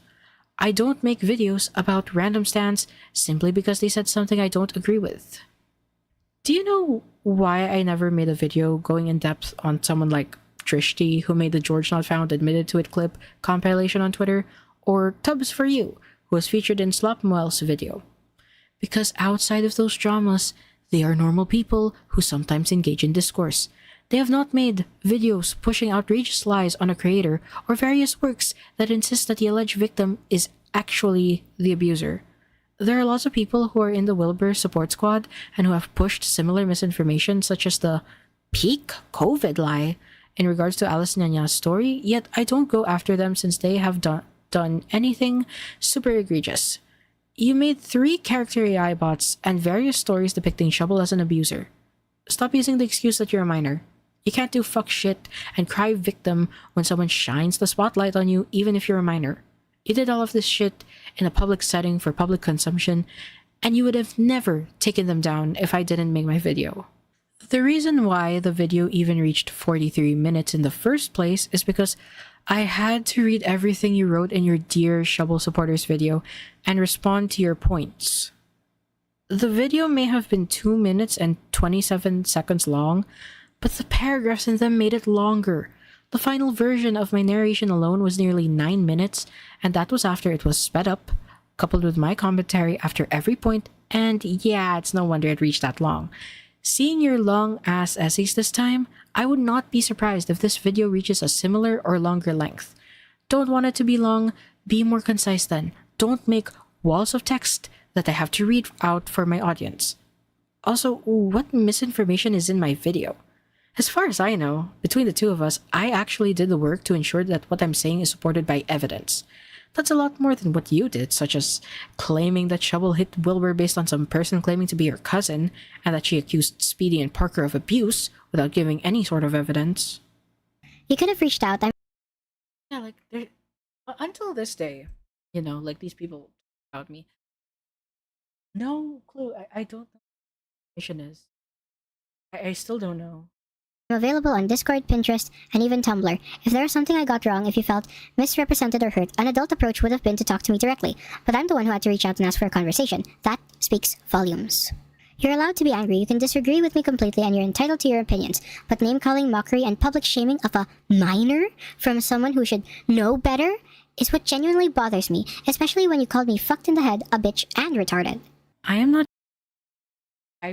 I don't make videos about random stands simply because they said something I don't agree with. Do you know why I never made a video going in depth on someone like Trishti, who made the George Not Found Admitted to It clip compilation on Twitter, or Tubbs for You, who was featured in Slop Moel's video? Because outside of those dramas, They are normal people who sometimes engage in discourse. They have not made videos pushing outrageous lies on a creator or various works that insist that the alleged victim is actually the abuser. There are lots of people who are in the Wilbur support squad and who have pushed similar misinformation, such as the peak COVID lie in regards to Alice Nyanya's story, yet I don't go after them since they have done anything super egregious. You made 3 character AI bots and various stories depicting Shovel as an abuser. Stop using the excuse that you're a minor. You can't do fuck shit and cry victim when someone shines the spotlight on you, even if you're a minor. You did all of this shit in a public setting for public consumption, and you would have never taken them down if I didn't make my video. The reason why the video even reached 43 minutes in the first place is because I had to read everything you wrote in your Dear Shovel Supporters video and respond to your points. The video may have been 2 minutes and 27 seconds long, but the paragraphs in them made it longer. The final version of my narration alone was nearly 9 minutes, and that was after it was sped up, coupled with my commentary after every point, and yeah, it's no wonder it reached that long. Seeing your long-ass essays this time, I would not be surprised if this video reaches a similar or longer length. Don't want it to be long, be more concise then. Don't make walls of text that I have to read out for my audience. Also, what misinformation is in my video? As far as I know, between the two of us, I actually did the work to ensure that what I'm saying is supported by evidence. That's a lot more than what you did, such as claiming that Shovel hit Wilbur based on some person claiming to be her cousin, and that she accused Speedy and Parker of abuse without giving any sort of evidence. You could have reached out. Yeah, like until this day, like these people about me. No clue. I don't know what mission is. I still don't know. I'm available on Discord, Pinterest, and even Tumblr. If there was something I got wrong, if you felt misrepresented or hurt, an adult approach would have been to talk to me directly. But I'm the one who had to reach out and ask for a conversation. That speaks volumes. You're allowed to be angry, you can disagree with me completely, and you're entitled to your opinions. But name-calling, mockery, and public shaming of a minor from someone who should know better is what genuinely bothers me, especially when you called me fucked in the head, a bitch, and retarded. I'm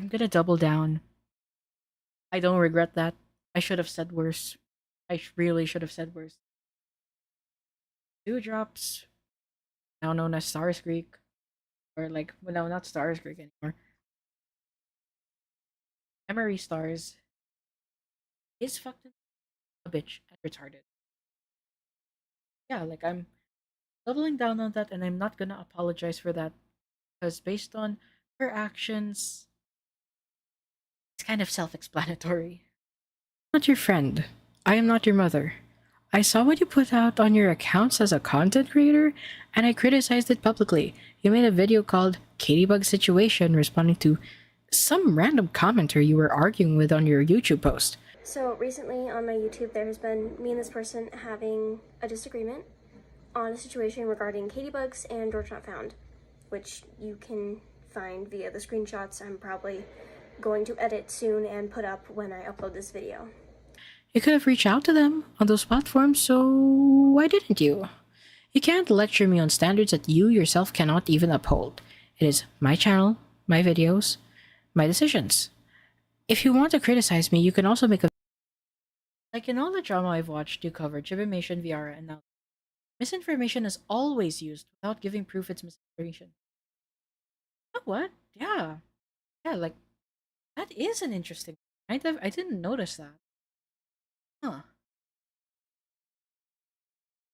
gonna double down. I don't regret that. I should have said worse. I really should have said worse. Dewdrops, now known as Stars Creek, or no, not Stars Creek anymore. Emery Stars is fucking a bitch and retarded. Yeah, I'm doubling down on that, and I'm not gonna apologize for that, because based on her actions, it's kind of self-explanatory. I'm not your friend. I am not your mother. I saw what you put out on your accounts as a content creator, and I criticized it publicly. You made a video called Katybug Situation responding to some random commenter you were arguing with on your YouTube post. So recently on my YouTube, there has been me and this person having a disagreement on a situation regarding Katybugs and George Not Found, which you can find via the screenshots I'm probably going to edit soon and put up when I upload this video. You could have reached out to them on those platforms, so why didn't you? You can't lecture me on standards that you yourself cannot even uphold. It is my channel, my videos, my decisions. If you want to criticize me, you can also make a... In all the drama I've watched you cover, Jibimation, Viara, and now misinformation is always used without giving proof it's misinformation. You know what? Yeah, that is an interesting point. I didn't notice that. Huh.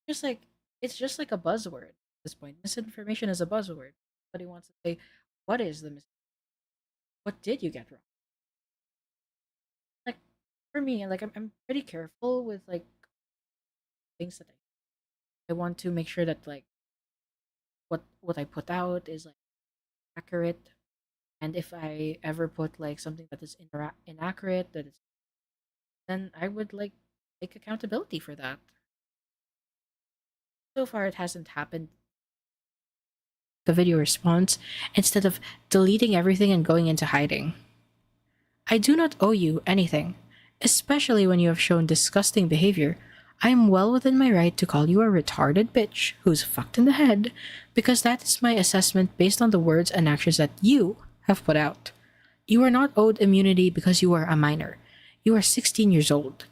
It's just like a buzzword at this point. Misinformation is a buzzword. Somebody wants to say, what is the misinformation? What did you get wrong? For me, I'm pretty careful with things that I want to make sure that what I put out is accurate. And if I ever put something that is inaccurate, then I would take accountability for that. So far, it hasn't happened. The video response instead of deleting everything and going into hiding. I do not owe you anything, especially when you have shown disgusting behavior. I am well within my right to call you a retarded bitch who's fucked in the head, because that is my assessment based on the words and actions that you have put out. You are not owed immunity because you are a minor. You are 16 years old.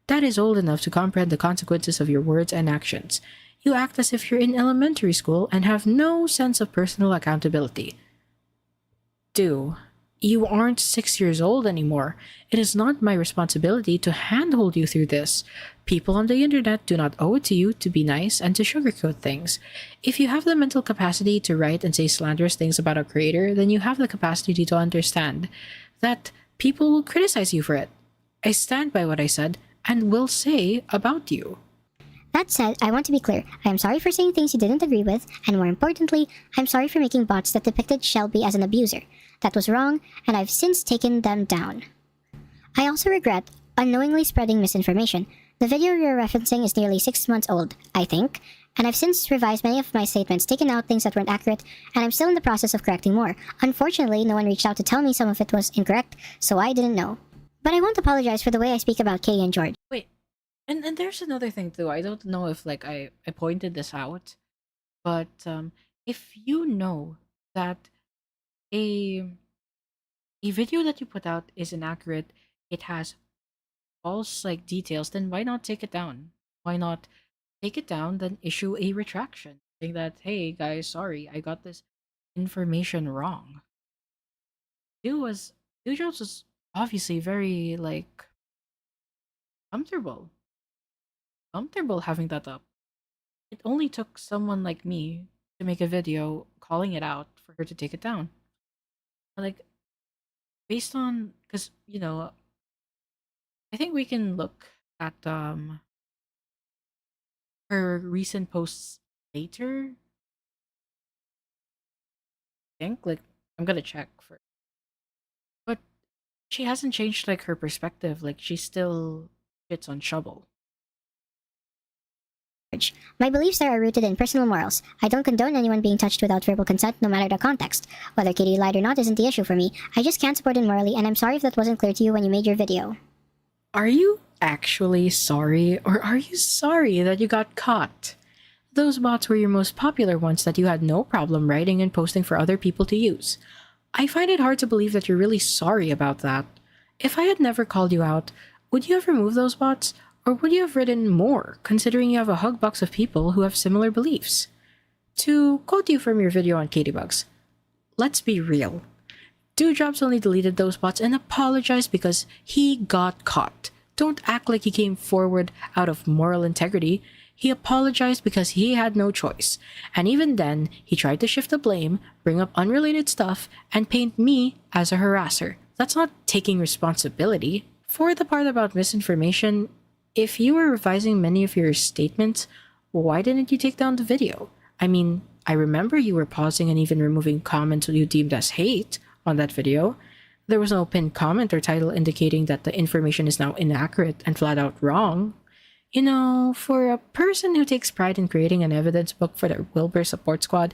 That is old enough to comprehend the consequences of your words and actions. You act as if you're in elementary school and have no sense of personal accountability. Do. You aren't 6 years old anymore. It is not my responsibility to handhold you through this. People on the internet do not owe it to you to be nice and to sugarcoat things. If you have the mental capacity to write and say slanderous things about a creator, then you have the capacity to understand that people will criticize you for it. I stand by what I said and will say about you. That said, I want to be clear. I am sorry for saying things you didn't agree with, and more importantly, I'm sorry for making bots that depicted Shelby as an abuser. That was wrong, and I've since taken them down. I also regret unknowingly spreading misinformation. The video you're referencing is nearly 6 months old, I think, and I've since revised many of my statements, taken out things that weren't accurate, and I'm still in the process of correcting more. Unfortunately, no one reached out to tell me some of it was incorrect, so I didn't know. But I won't apologize for the way I speak about Katie and George. Wait, and there's another thing too. I don't know if like I pointed this out, but if you know that a a video that you put out is inaccurate, it has false like details, then why not take it down? Why not take it down, then issue a retraction saying that, hey guys, sorry, I got this information wrong. Stu was Stu Jones was obviously very like comfortable. Comfortable having that up. It only took someone like me to make a video calling it out for her to take it down. Like based on because I think we can look at her recent posts later. I think like I'm gonna check for, but she hasn't changed like her perspective. Like she still shits on Shovel. My beliefs there are rooted in personal morals. I don't condone anyone being touched without verbal consent, no matter the context. Whether Katie lied or not isn't the issue for me. I just can't support it morally, and I'm sorry if that wasn't clear to you when you made your video. Are you actually sorry, or are you sorry that you got caught? Those bots were your most popular ones that you had no problem writing and posting for other people to use. I find it hard to believe that you're really sorry about that. If I had never called you out, would you have removed those bots? Or would you have written more, considering you have a hug box of people who have similar beliefs? To quote you from your video on Katybugs, let's be real. Dewdrops only deleted those bots and apologized because he got caught. Don't act like he came forward out of moral integrity. He apologized because he had no choice. And even then, he tried to shift the blame, bring up unrelated stuff, and paint me as a harasser. That's not taking responsibility. For the part about misinformation, if you were revising many of your statements, why didn't you take down the video? I mean, I remember you were pausing and even removing comments you deemed as hate on that video. There was no pinned comment or title indicating that the information is now inaccurate and flat out wrong. You know, for a person who takes pride in creating an evidence book for the Wilbur support squad,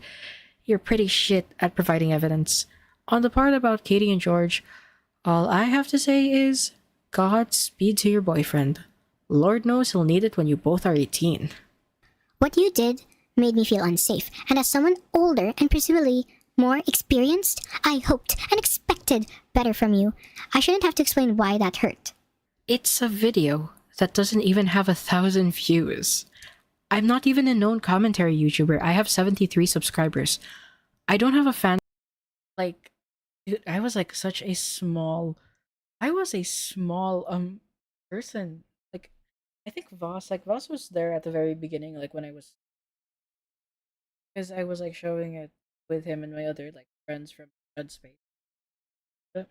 you're pretty shit at providing evidence. On the part about Katie and George, all I have to say is, Godspeed to your boyfriend. Lord knows he'll need it when you both are 18. What you did made me feel unsafe, and as someone older and presumably more experienced, I hoped and expected better from you. I shouldn't have to explain why that hurt. It's a video that doesn't even have 1,000 views. I'm not even a known commentary YouTuber. I have 73 subscribers. I don't have a fan. Like, dude, I was like such a small. I was a small person. Like, I think Voss was there at the very beginning, like when I was, because I was like showing it with him and my other like friends from Red Space. It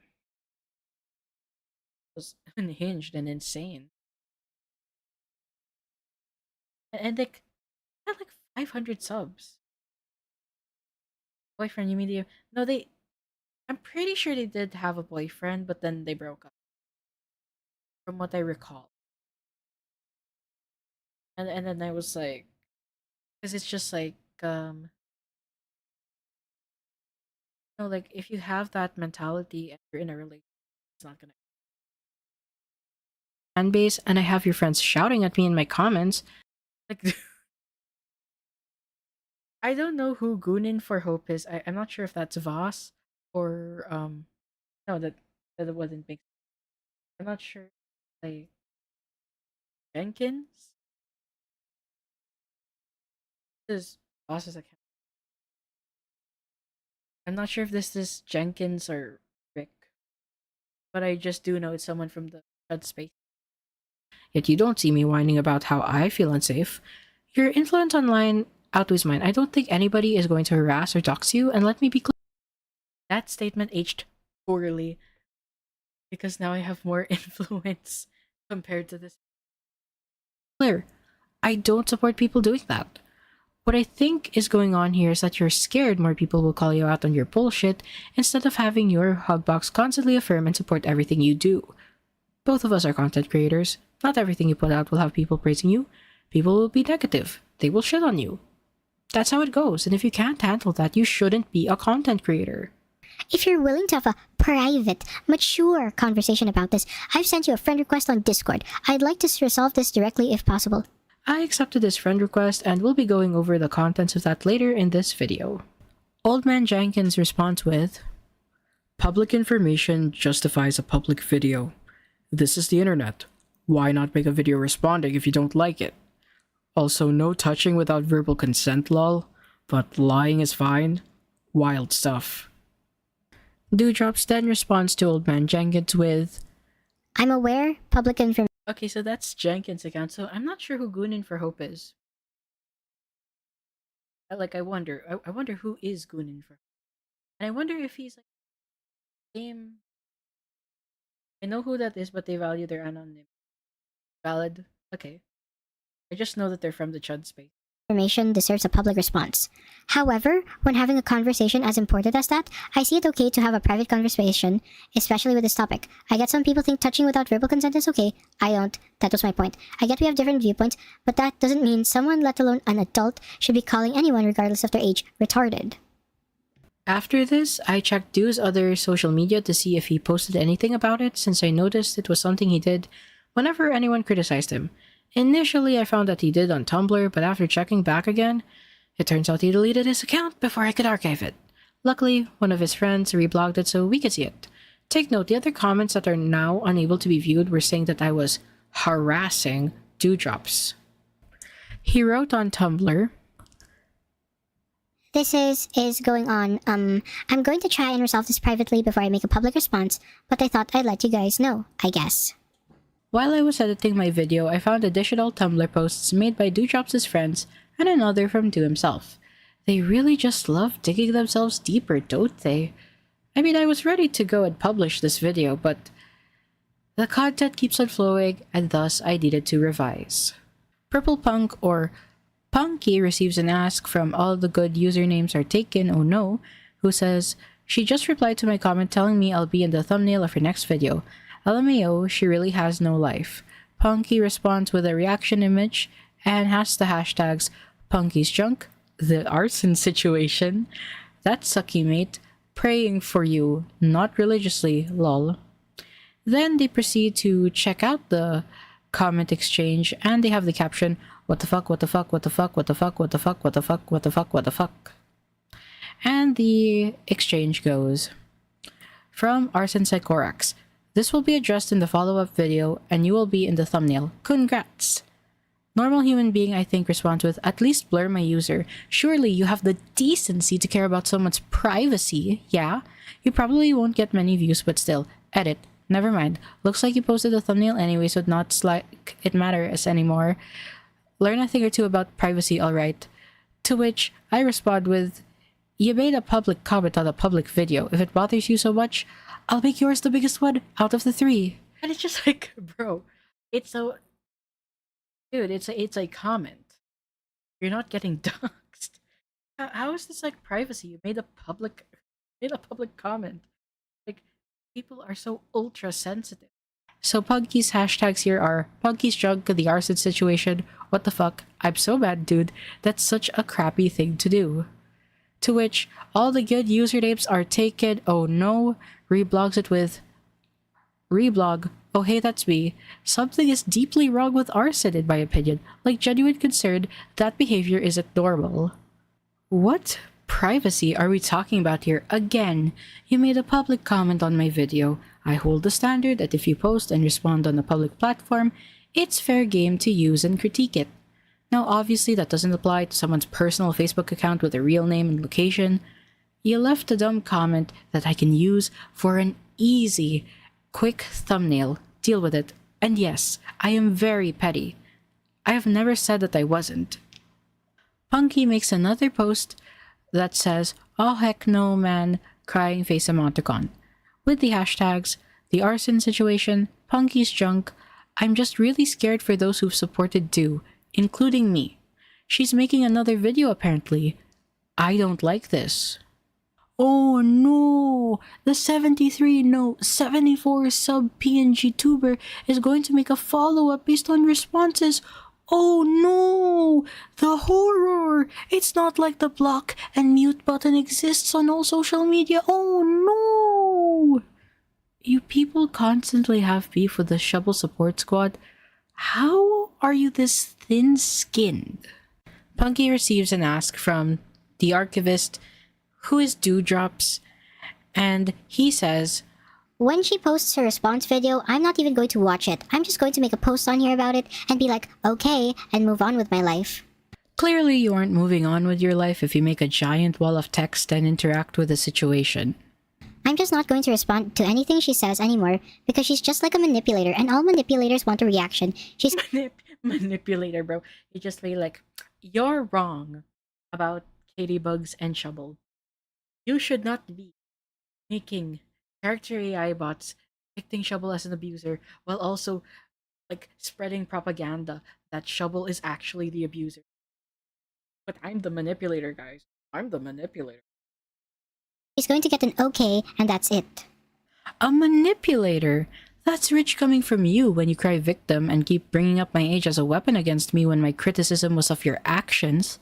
was unhinged and insane, and like had like 500 subs. Boyfriend, you mean the no? They, I'm pretty sure they did have a boyfriend, but then they broke up, from what I recall. And then I was like, because it's just like like if you have that mentality and you're in a relationship, it's not gonna. Fan base, and I have your friends shouting at me in my comments. Like, I don't know who Goonin for Hope is. I'm not sure if that's Voss or no, that that wouldn't make sense. I'm not sure. Like Jenkins? This is boss's account. I'm not sure if this is Jenkins or Rick, but I just do know it's someone from the Chud space. Yet you don't see me whining about how I feel unsafe. Your influence online outweighs mine. I don't think anybody is going to harass or dox you, and let me be clear. That statement aged poorly because now I have more influence compared to this. Clear. I don't support people doing that. What I think is going on here is that you're scared more people will call you out on your bullshit instead of having your hugbox constantly affirm and support everything you do. Both of us are content creators. Not everything you put out will have people praising you. People will be negative. They will shit on you. That's how it goes, and if you can't handle that, you shouldn't be a content creator. If you're willing to have a private, mature conversation about this, I've sent you a friend request on Discord. I'd like to resolve this directly if possible. I accepted this friend request and we'll be going over the contents of that later in this video. Old Man Jenkins responds with, "Public information justifies a public video. This is the internet. Why not make a video responding if you don't like it? Also, no touching without verbal consent, lol. But lying is fine. Wild stuff." Dewdrops then responds to Old Man Jenkins with, I'm aware public information. okay, so that's Jenkins' account, so I'm not sure who Goonin for Hope is. I wonder who is Goonin for Hope. And I wonder if he's like same. I know who that is, but they value their anonymity. Valid. Okay. I just know that they're from the Chud space. Information deserves a public response. However, when having a conversation as important as that, I see it okay to have a private conversation, especially with this topic. I get some people think touching without verbal consent is okay. I don't. That was my point. I get we have different viewpoints, but that doesn't mean someone, let alone an adult, should be calling anyone, regardless of their age, retarded. After this, I checked Dew's other social media to see if he posted anything about it, since I noticed it was something he did whenever anyone criticized him. Initially, I found that he did on Tumblr, but after checking back again, it turns out he deleted his account before I could archive it. Luckily, one of his friends reblogged it so we could see it. Take note, the other comments that are now unable to be viewed were saying that I was harassing Dewdrops. He wrote on Tumblr, This is going on. I'm going to try and resolve this privately before I make a public response, but I thought I'd let you guys know, I guess. while I was editing my video, I found additional Tumblr posts made by Dewdrops' friends and another from Dew himself. They really just love digging themselves deeper, don't they? I mean, I was ready to go and publish this video, but the content keeps on flowing, and thus I needed to revise. Purple Punk, or Punky, receives an ask from All the Good Usernames Are Taken, oh no, who says, "She just replied to my comment telling me I'll be in the thumbnail of her next video. LMAO, she really has no life." Punky responds with a reaction image and has the hashtags Punky's Junk, the arson situation, that sucky mate, praying for you, not religiously, lol. Then they proceed to check out the comment exchange and they have the caption, "What the fuck, what the fuck, what the fuck, what the fuck, what the fuck, what the fuck, what the fuck, what the fuck." And the exchange goes, "From Arson Psychorax. This will be addressed in the follow-up video and you will be in the thumbnail. Congrats." Normal human being, I think, responds with, "At least blur my user. Surely you have the decency to care about someone's privacy, yeah? You probably won't get many views, but still. Edit. Never mind. Looks like you posted the thumbnail anyway, so not like it matters anymore. Learn a thing or two about privacy, alright." To which I respond with, "You made a public comment on a public video. If it bothers you so much, I'll make yours the biggest one out of the three." And it's just like, bro, it's so... Dude, it's a comment. You're not getting doxxed. How is this like privacy? You made a public comment. Like, people are so ultra sensitive. So Punky's hashtags here are Punky's Junk, the arson situation, what the fuck, I'm so mad, dude, that's such a crappy thing to do. To which All the Good Usernames Are Taken, oh no, reblogs it with, "Reblog, oh hey, that's me. Something is deeply wrong with arson in my opinion. Like genuine concern, that behavior isn't normal." What privacy are we talking about here? Again, you made a public comment on my video. I hold the standard that if you post and respond on a public platform, it's fair game to use and critique it. Now, obviously, that doesn't apply to someone's personal Facebook account with a real name and location. You left a dumb comment that I can use for an easy, quick thumbnail. Deal with it. And yes, I am very petty. I have never said that I wasn't. Punky makes another post that says, "Oh heck no, man," crying face emoticon. With the hashtags, the arson situation, Punky's junk, I'm just really scared for those who've supported too, including me. She's making another video apparently. I don't like this. Oh no! The 74 sub PNG tuber is going to make a follow-up based on responses. Oh no! The horror! It's not like the block and mute button exists on all social media. Oh no! You people constantly have beef with the Shovel Support Squad. How are you this thin-skinned? Punky receives an ask from the archivist, who is Dewdrops, and he says, When she posts her response video, I'm not even going to watch it. I'm just going to make a post on here about it and be like, okay, and move on with my life. clearly you aren't moving on with your life if you make a giant wall of text and interact with the situation. I'm just not going to respond to anything she says anymore because she's just like a manipulator and all manipulators want a reaction. She's Manipulator, bro. You just be like, you're wrong about Katie Bugs and Shovel. You should not be making character AI bots depicting Shovel as an abuser while also like spreading propaganda that Shovel is actually the abuser. But I'm the manipulator, guys. I'm the manipulator. going to get an okay and that's it. A manipulator? That's rich coming from you when you cry victim and keep bringing up my age as a weapon against me when my criticism was of your actions.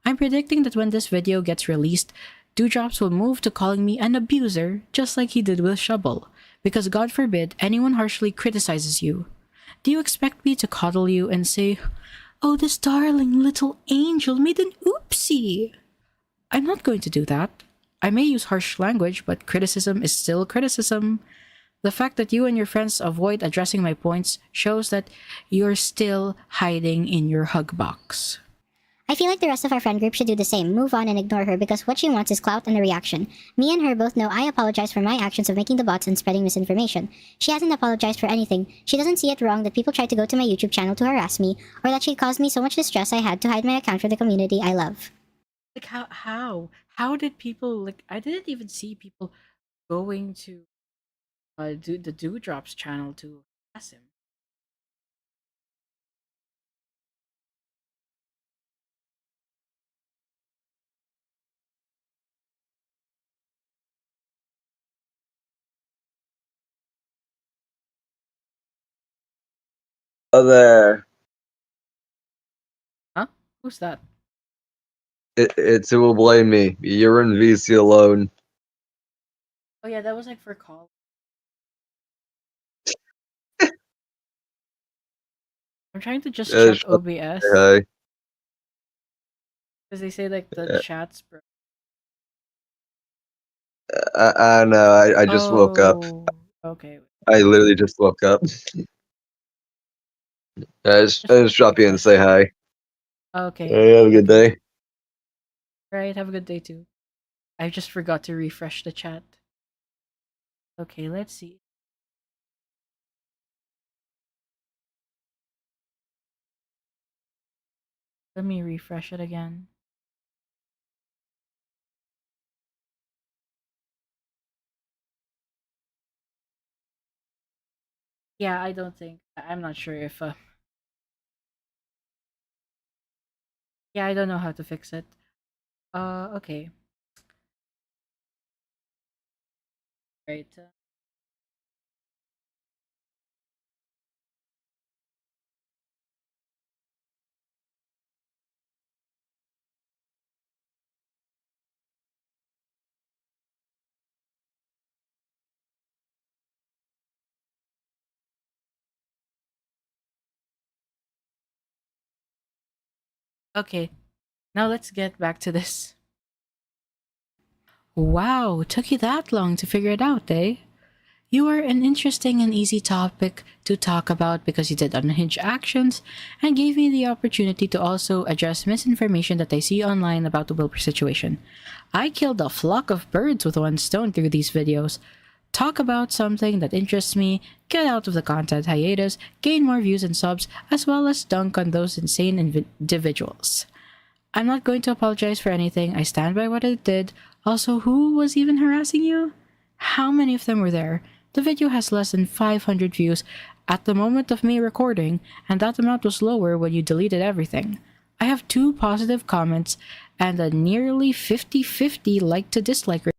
I'm predicting that when this video gets released, Dewdrops will move to calling me an abuser, just like he did with Shovel, because God forbid anyone harshly criticizes you. Do you expect me to coddle you and say, "Oh, this darling little angel made an oopsie"? I'm not going to do that. I may use harsh language, but criticism is still criticism. The fact that you and your friends avoid addressing my points shows that you're still hiding in your hug box. I feel like the rest of our friend group should do the same, move on and ignore her because what she wants is clout and a reaction. Me and her both know I apologize for my actions of making the bots and spreading misinformation. She hasn't apologized for anything. She doesn't see it wrong that people tried to go to my YouTube channel to harass me, or that she caused me so much distress I had to hide my account for the community I love. Like how did people like? I didn't even see people going to do the Dewdrops channel to harass him. There. Huh? Who's that? It's who will blame me. You're in VC alone. Oh yeah, that was like for call. I'm trying to just check Shut OBS Hey. because they say like the chats. I know. I just woke up. Oh, okay. I literally just woke up. I just drop in and say hi. Okay. Hey, have a good day. Right. Have a good day too. I just forgot to refresh the chat. Okay, let's see. Let me refresh it again. Yeah, I don't think. I'm not sure if. Yeah, I don't know how to fix it. Okay. Right. Okay. Now let's get back to this. Wow, took you that long to figure it out, eh? You are an interesting and easy topic to talk about because you did unhinged actions and gave me the opportunity to also address misinformation that I see online about the Wilbur situation. I killed a flock of birds with one stone through these videos. Talk about something that interests me, get out of the content hiatus, gain more views and subs, as well as dunk on those insane individuals. I'm not going to apologize for anything. I stand by what I did. Also, who was even harassing you? How many of them were there? The video has less than 500 views at the moment of me recording, and that amount was lower when you deleted everything. I have 2 positive comments and a nearly 50-50 like to dislike ratio.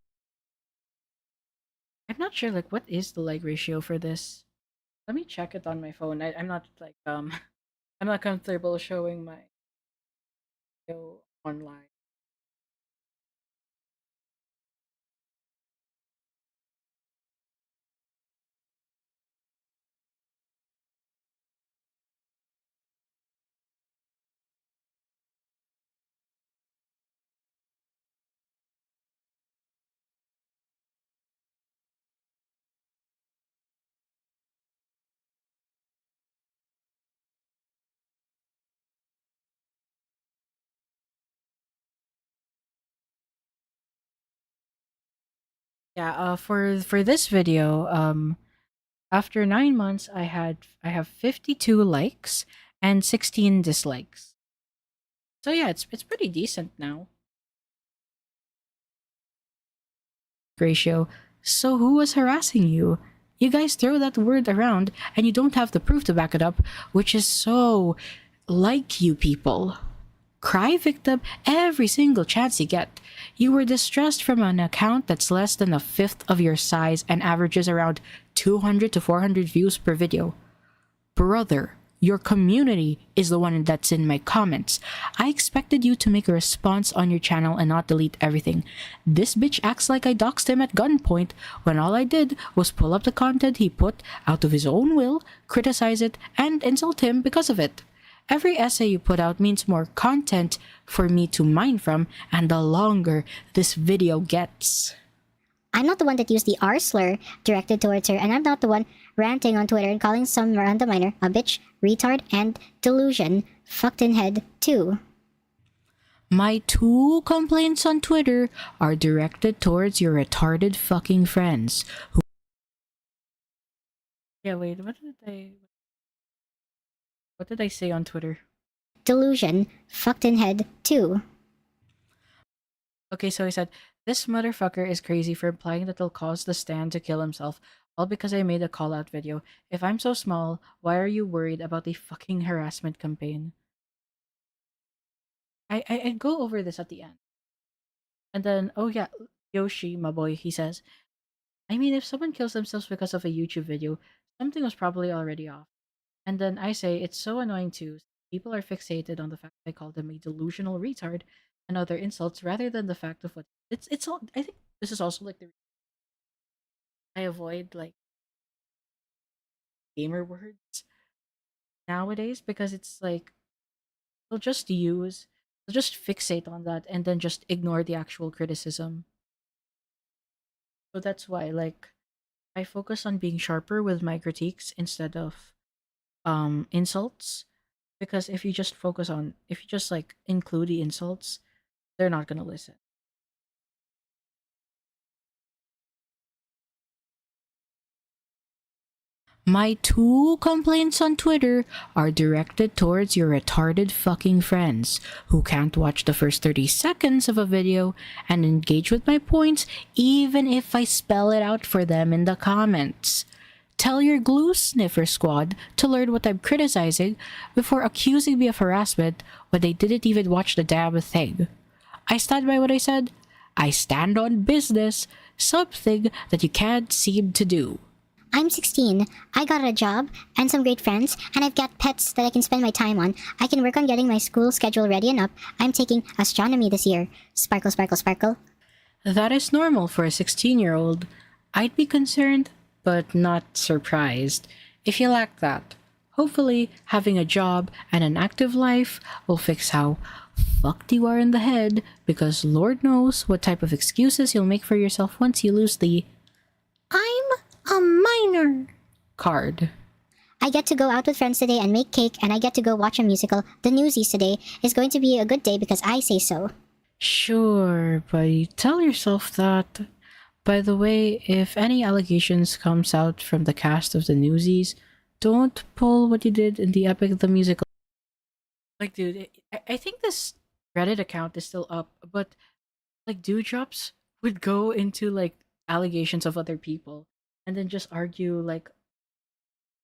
I'm not sure, like, what is the like ratio for this? Let me check it on my phone. I'm not like I'm not comfortable showing my video online. Yeah, for this video, after 9 months, I have 52 likes and 16 dislikes. So yeah, it's pretty decent now. Ratio. So who was harassing you? You guys throw that word around and you don't have the proof to back it up, which is so like you people. Cry victim every single chance you get. You were distressed from an account that's less than a fifth of your size and averages around 200 to 400 views per video. Brother, your community is the one that's in my comments. I expected you to make a response on your channel and not delete everything. This bitch acts like I doxed him at gunpoint when all I did was pull up the content he put out of his own will, criticize it, and insult him because of it. Every essay you put out means more content for me to mine from, and the longer this video gets. I'm not the one that used the R slur directed towards her, and I'm not the one ranting on Twitter and calling some random minor a bitch, retard, and delusion fucked in head too. My 2 complaints on Twitter are directed towards your retarded fucking friends. Yeah, wait, what did I say on Twitter? Delusion fucked in head too. Okay, so I said, this motherfucker is crazy for implying that he'll cause the Stan to kill himself, all because I made a call-out video. If I'm so small, why are you worried about a fucking harassment campaign? I go over this at the end. And then, oh yeah, Yoshi, my boy, he says, I mean, if someone kills themselves because of a YouTube video, something was probably already off. And then I say, it's so annoying too. People are fixated on the fact that I call them a delusional retard and other insults rather than the fact of what it's all. I think this is also like the I avoid like gamer words nowadays because it's like they'll just fixate on that and then just ignore the actual criticism. So that's why like I focus on being sharper with my critiques instead of insults, because if you just like include the insults, they're not gonna listen. My 2 complaints on Twitter are directed towards your retarded fucking friends who can't watch the first 30 seconds of a video and engage with my points even if I spell it out for them in the comments. Tell your glue sniffer squad to learn what I'm criticizing before accusing me of harassment when they didn't even watch the damn thing. I stand by what I said. I stand on business, something that you can't seem to do. I'm 16, I got a job, and some great friends, and I've got pets that I can spend my time on. I can work on getting my school schedule ready and up. I'm taking astronomy this year. Sparkle, sparkle, sparkle. That is normal for a 16-year-old. I'd be concerned, but not surprised, if you lack that. Hopefully, having a job and an active life will fix how fucked you are in the head, because Lord knows what type of excuses you'll make for yourself once you lose the "I'm a minor" card. I get to go out with friends today and make cake, and I get to go watch a musical. The Newsies today is going to be a good day because I say so. Sure, but you tell yourself that. By the way, if any allegations comes out from the cast of the Newsies, don't pull what you did in the Epic the Musical. Like, dude, I think this Reddit account is still up, but like Dewdrops would go into like allegations of other people and then just argue like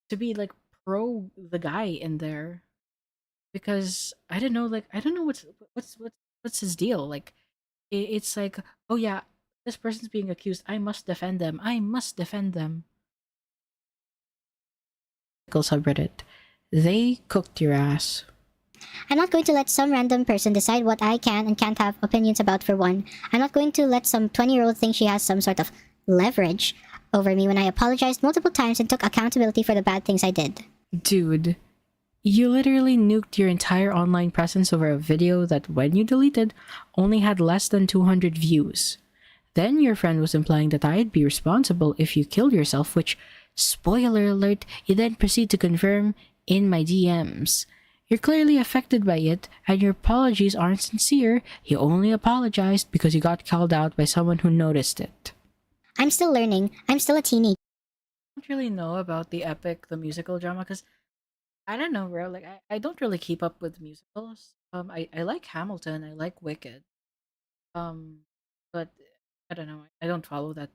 to be like pro the guy in there because I don't know, like I don't know what's his deal. Like it's like, oh yeah, this person's being accused. I must defend them. I must defend them. Subreddit. They cooked your ass. I'm not going to let some random person decide what I can and can't have opinions about for one. I'm not going to let some 20-year-old think she has some sort of leverage over me when I apologized multiple times and took accountability for the bad things I did. Dude, you literally nuked your entire online presence over a video that, when you deleted, only had less than 200 views. Then your friend was implying that I'd be responsible if you killed yourself, which, spoiler alert, you then proceed to confirm in my DMs. You're clearly affected by it, and your apologies aren't sincere. You only apologized because you got called out by someone who noticed it. I'm still learning. I'm still a teenager. I don't really know about the Epic the musical drama because I don't know, bro. Like I don't really keep up with musicals. I like Hamilton. I like Wicked. But I don't know. I don't follow that.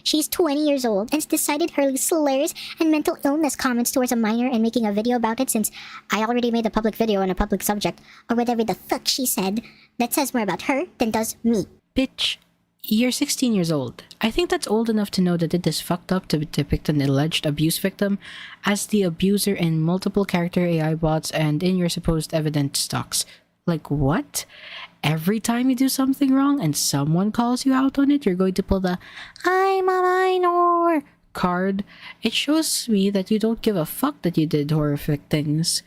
She's 20 years old and decided hurling slurs and mental illness comments towards a minor and making a video about it since I already made a public video on a public subject, or whatever the fuck she said. That says more about her than does me. Bitch, you're 16 years old. I think that's old enough to know that it is fucked up to depict an alleged abuse victim as the abuser in multiple character AI bots and in your supposed evidence stocks. Like, what? Every time you do something wrong and someone calls you out on it, you're going to pull the "I'm a minor" card. It shows me that you don't give a fuck that you did horrific things.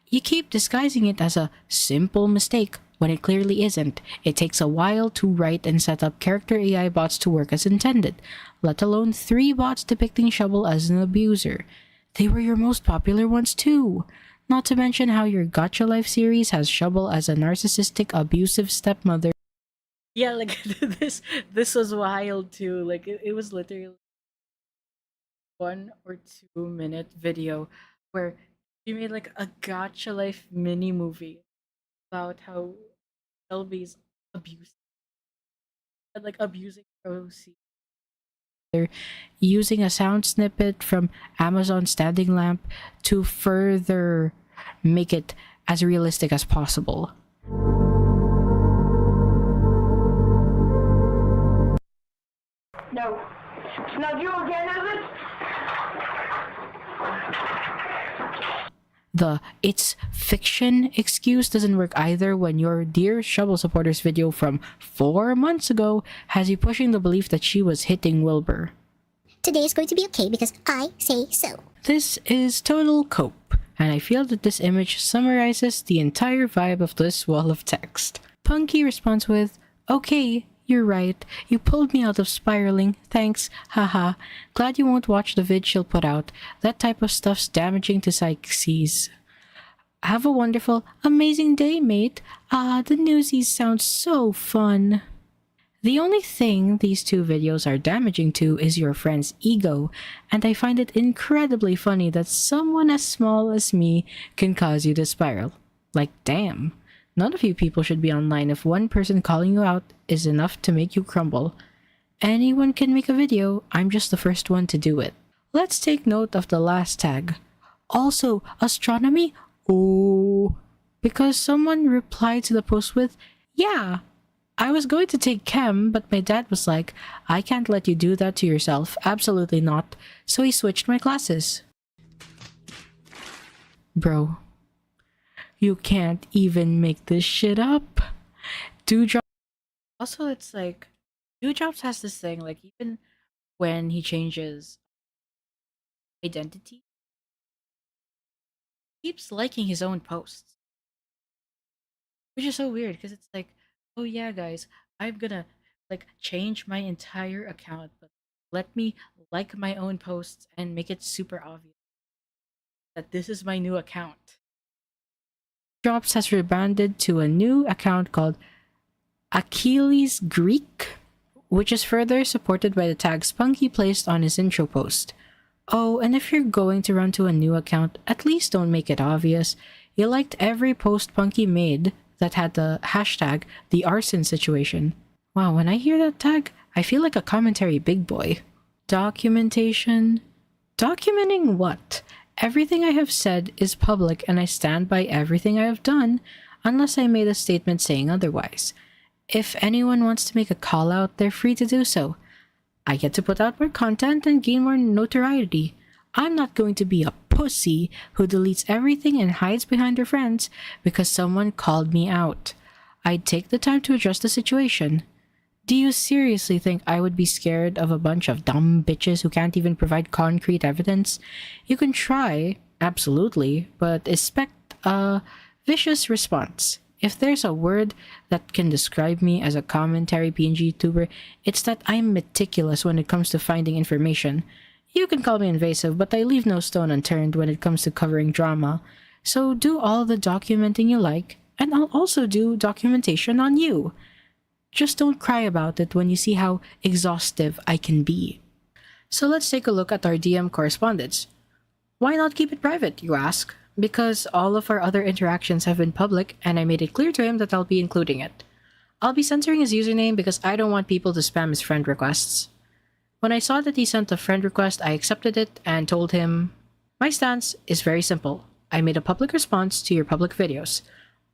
You keep disguising it as a simple mistake when it clearly isn't. It takes a while to write and set up character AI bots to work as intended, let alone 3 bots depicting Shovel as an abuser. They were your most popular ones too. Not to mention how your Gotcha Life series has Shovel as a narcissistic, abusive stepmother. Yeah, like this was wild too. Like it was literally 1 or 2 minute video where she made like a Gotcha Life mini movie about how Shelby's abuse like abusing Rosie. Using a sound snippet from Amazon Standing Lamp to further make it as realistic as possible. No. It's not you again, is it? The "it's fiction" excuse doesn't work either when your Dear Shovel Supporters video from 4 months ago has you pushing the belief that she was hitting Wilbur. Today is going to be okay because I say so. This is total cope, and I feel that this image summarizes the entire vibe of this wall of text. Punky responds with, "Okay, you're right. You pulled me out of spiraling. Thanks. Haha. Glad you won't watch the vid she'll put out. That type of stuff's damaging to psyches. Have a wonderful, amazing day, mate. The Newsies sound so fun." The only thing these 2 videos are damaging to is your friend's ego, and I find it incredibly funny that someone as small as me can cause you to spiral. Like, damn. None of you people should be online if one person calling you out is enough to make you crumble. Anyone can make a video, I'm just the first one to do it. Let's take note of the last tag. Also, astronomy? Oh. Because someone replied to the post with, "Yeah, I was going to take chem, but my dad was like, I can't let you do that to yourself. Absolutely not. So he switched my classes." Bro, you can't even make this shit up. Dewdrop. Also, it's like Dewdrops has this thing like even when he changes identity, keeps liking his own posts, which is so weird because it's like, oh yeah, guys, I'm gonna like change my entire account, but let me like my own posts and make it super obvious that this is my new account. Drops has rebranded to a new account called Achilles Greek, which is further supported by the tag Spunky placed on his intro post. Oh, and if you're going to run to a new account, at least don't make it obvious. You liked every post Punky made that had the hashtag the arson situation. Wow, when I hear that tag, I feel like a commentary big boy. Documentation? Documenting what? Everything I have said is public and I stand by everything I have done, unless I made a statement saying otherwise. If anyone wants to make a call out, they're free to do so. I get to put out more content and gain more notoriety. I'm not going to be a pussy who deletes everything and hides behind her friends because someone called me out. I'd take the time to address the situation. Do you seriously think I would be scared of a bunch of dumb bitches who can't even provide concrete evidence? You can try, absolutely, but expect a vicious response. If there's a word that can describe me as a commentary PNG YouTuber, it's that I'm meticulous when it comes to finding information. You can call me invasive, but I leave no stone unturned when it comes to covering drama. So do all the documenting you like, and I'll also do documentation on you. Just don't cry about it when you see how exhaustive I can be. So let's take a look at our DM correspondence. Why not keep it private, you ask? Because all of our other interactions have been public, and I made it clear to him that I'll be including it. I'll be censoring his username because I don't want people to spam his friend requests. When I saw that he sent a friend request, I accepted it and told him, my stance is very simple. I made a public response to your public videos.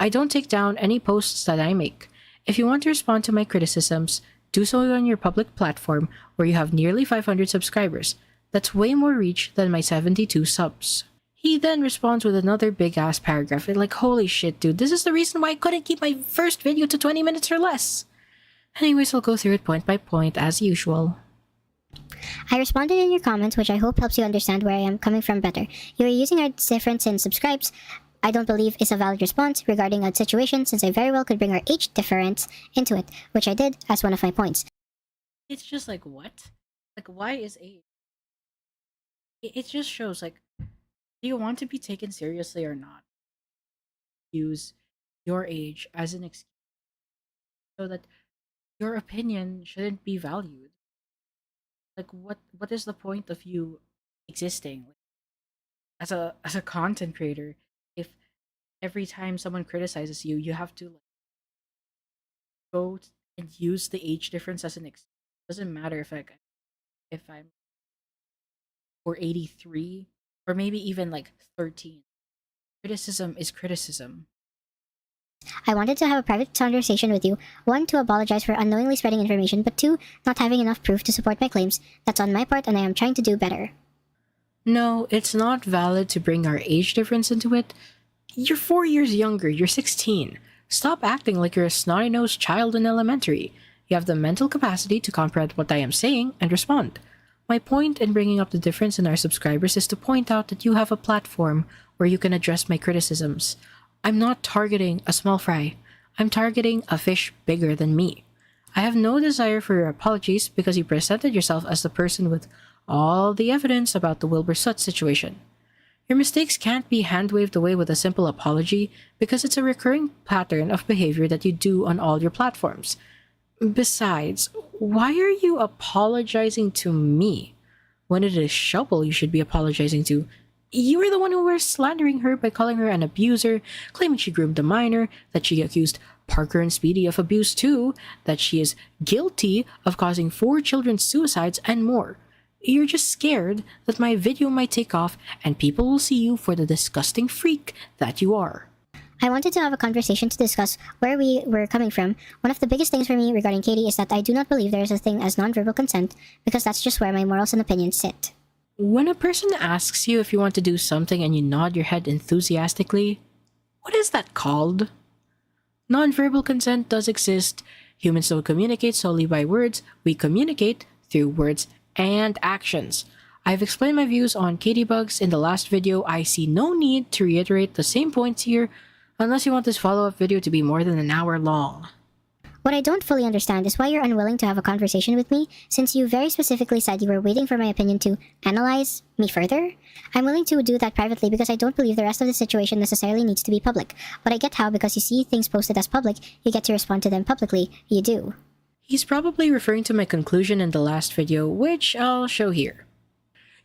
I don't take down any posts that I make. If you want to respond to my criticisms, do so on your public platform where you have nearly 500 subscribers. That's way more reach than my 72 subs. He then responds with another big-ass paragraph. Like, holy shit, dude, this is the reason why I couldn't keep my first video to 20 minutes or less. Anyways, I'll go through it point by point, as usual. I responded in your comments, which I hope helps you understand where I am coming from better. You are using our difference in subscribes. I don't believe is a valid response regarding a situation since I very well could bring our age difference into it, which I did as one of my points. It's just like, what? Like, why is age? It just shows, like, do you want to be taken seriously or not? Use your age as an excuse so that your opinion shouldn't be valued. Like, what is the point of you existing as a content creator if every time someone criticizes you, you have to like, go and use the age difference as an excuse? It doesn't matter if I'm or 83 or maybe even like 13. Criticism is criticism. I wanted to have a private conversation with you, 1, to apologize for unknowingly spreading information, but 2, not having enough proof to support my claims. That's on my part and I am trying to do better. No, it's not valid to bring our age difference into it. You're 4 years younger, you're 16. Stop acting like you're a snotty-nosed child in elementary. You have the mental capacity to comprehend what I am saying and respond. My point in bringing up the difference in our subscribers is to point out that you have a platform where you can address my criticisms. I'm not targeting a small fry. I'm targeting a fish bigger than me. I have no desire for your apologies because you presented yourself as the person with all the evidence about the Wilbur Soot situation. Your mistakes can't be hand-waved away with a simple apology because it's a recurring pattern of behavior that you do on all your platforms. Besides, why are you apologizing to me when it is Shovel you should be apologizing to? You were the one who was slandering her by calling her an abuser, claiming she groomed a minor, that she accused Parker and Speedy of abuse too, that she is guilty of causing 4 children's suicides, and more. You're just scared that my video might take off and people will see you for the disgusting freak that you are. I wanted to have a conversation to discuss where we were coming from. One of the biggest things for me regarding Katie is that I do not believe there is a thing as nonverbal consent because that's just where my morals and opinions sit. When a person asks you if you want to do something and you nod your head enthusiastically, what is that called? Nonverbal consent does exist. Humans don't communicate solely by words. We communicate through words and actions. I've explained my views on Katybugs in the last video. I see no need to reiterate the same points here unless you want this follow-up video to be more than an hour long. What I don't fully understand is why you're unwilling to have a conversation with me, since you very specifically said you were waiting for my opinion to analyze me further. I'm willing to do that privately because I don't believe the rest of the situation necessarily needs to be public. But I get how, because you see things posted as public, you get to respond to them publicly. You do. He's probably referring to my conclusion in the last video, which I'll show here.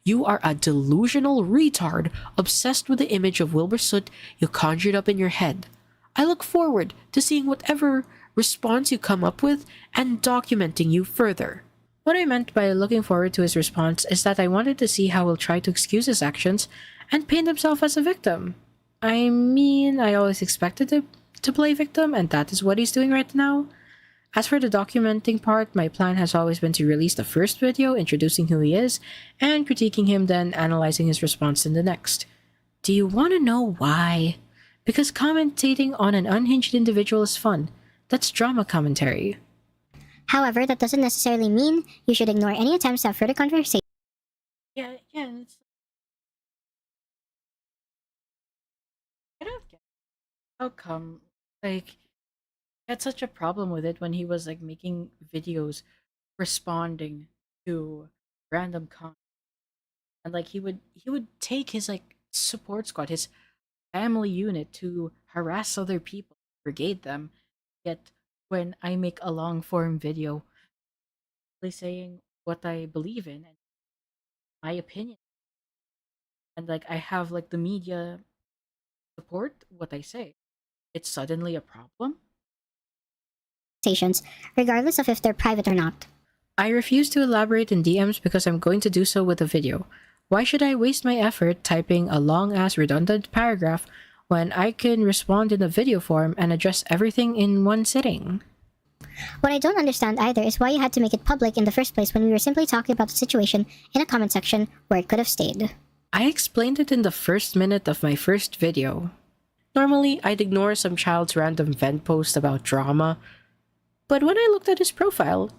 You are a delusional retard obsessed with the image of Wilbur Soot you conjured up in your head. I look forward to seeing whatever response you come up with and documenting you further. What I meant by looking forward to his response is that I wanted to see how he'll try to excuse his actions and paint himself as a victim. I mean, I always expected him to play victim, and that is what he's doing right now. As for the documenting part, my plan has always been to release the first video introducing who he is and critiquing him, then analyzing his response in the next. Do you want to know why? Because commentating on an unhinged individual is fun. That's drama commentary. However, that doesn't necessarily mean you should ignore any attempts to have further conversation. Yeah. I don't get how come, like, he had such a problem with it when he was like making videos responding to random comments, and like he would take his like support squad, his family unit, to harass other people, brigade them. Yet when I make a long form video saying what I believe in and my opinion, and like I have like the media support what I say, it's suddenly a problem. Regardless of if they're private or not. I refuse to elaborate in DMs because I'm going to do so with a video. Why should I waste my effort typing a long-ass redundant paragraph when I can respond in a video form and address everything in one sitting? What I don't understand either is why you had to make it public in the first place when we were simply talking about the situation in a comment section where it could have stayed. I explained it in the first minute of my first video. Normally, I'd ignore some child's random vent post about drama, but when I looked at his profile,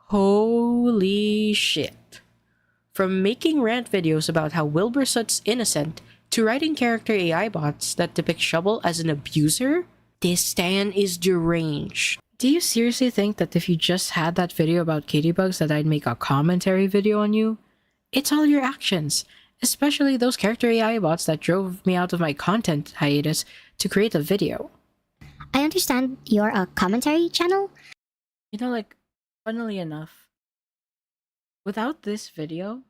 holy shit. From making rant videos about how Wilbur Soot's innocent to writing character AI bots that depict Shovel as an abuser, this stan is deranged. Do you seriously think that if you just had that video about Katybugs that I'd make a commentary video on you? It's all your actions, especially those character AI bots that drove me out of my content hiatus to create a video. I understand you're a commentary channel. You know, like, funnily enough, without this video,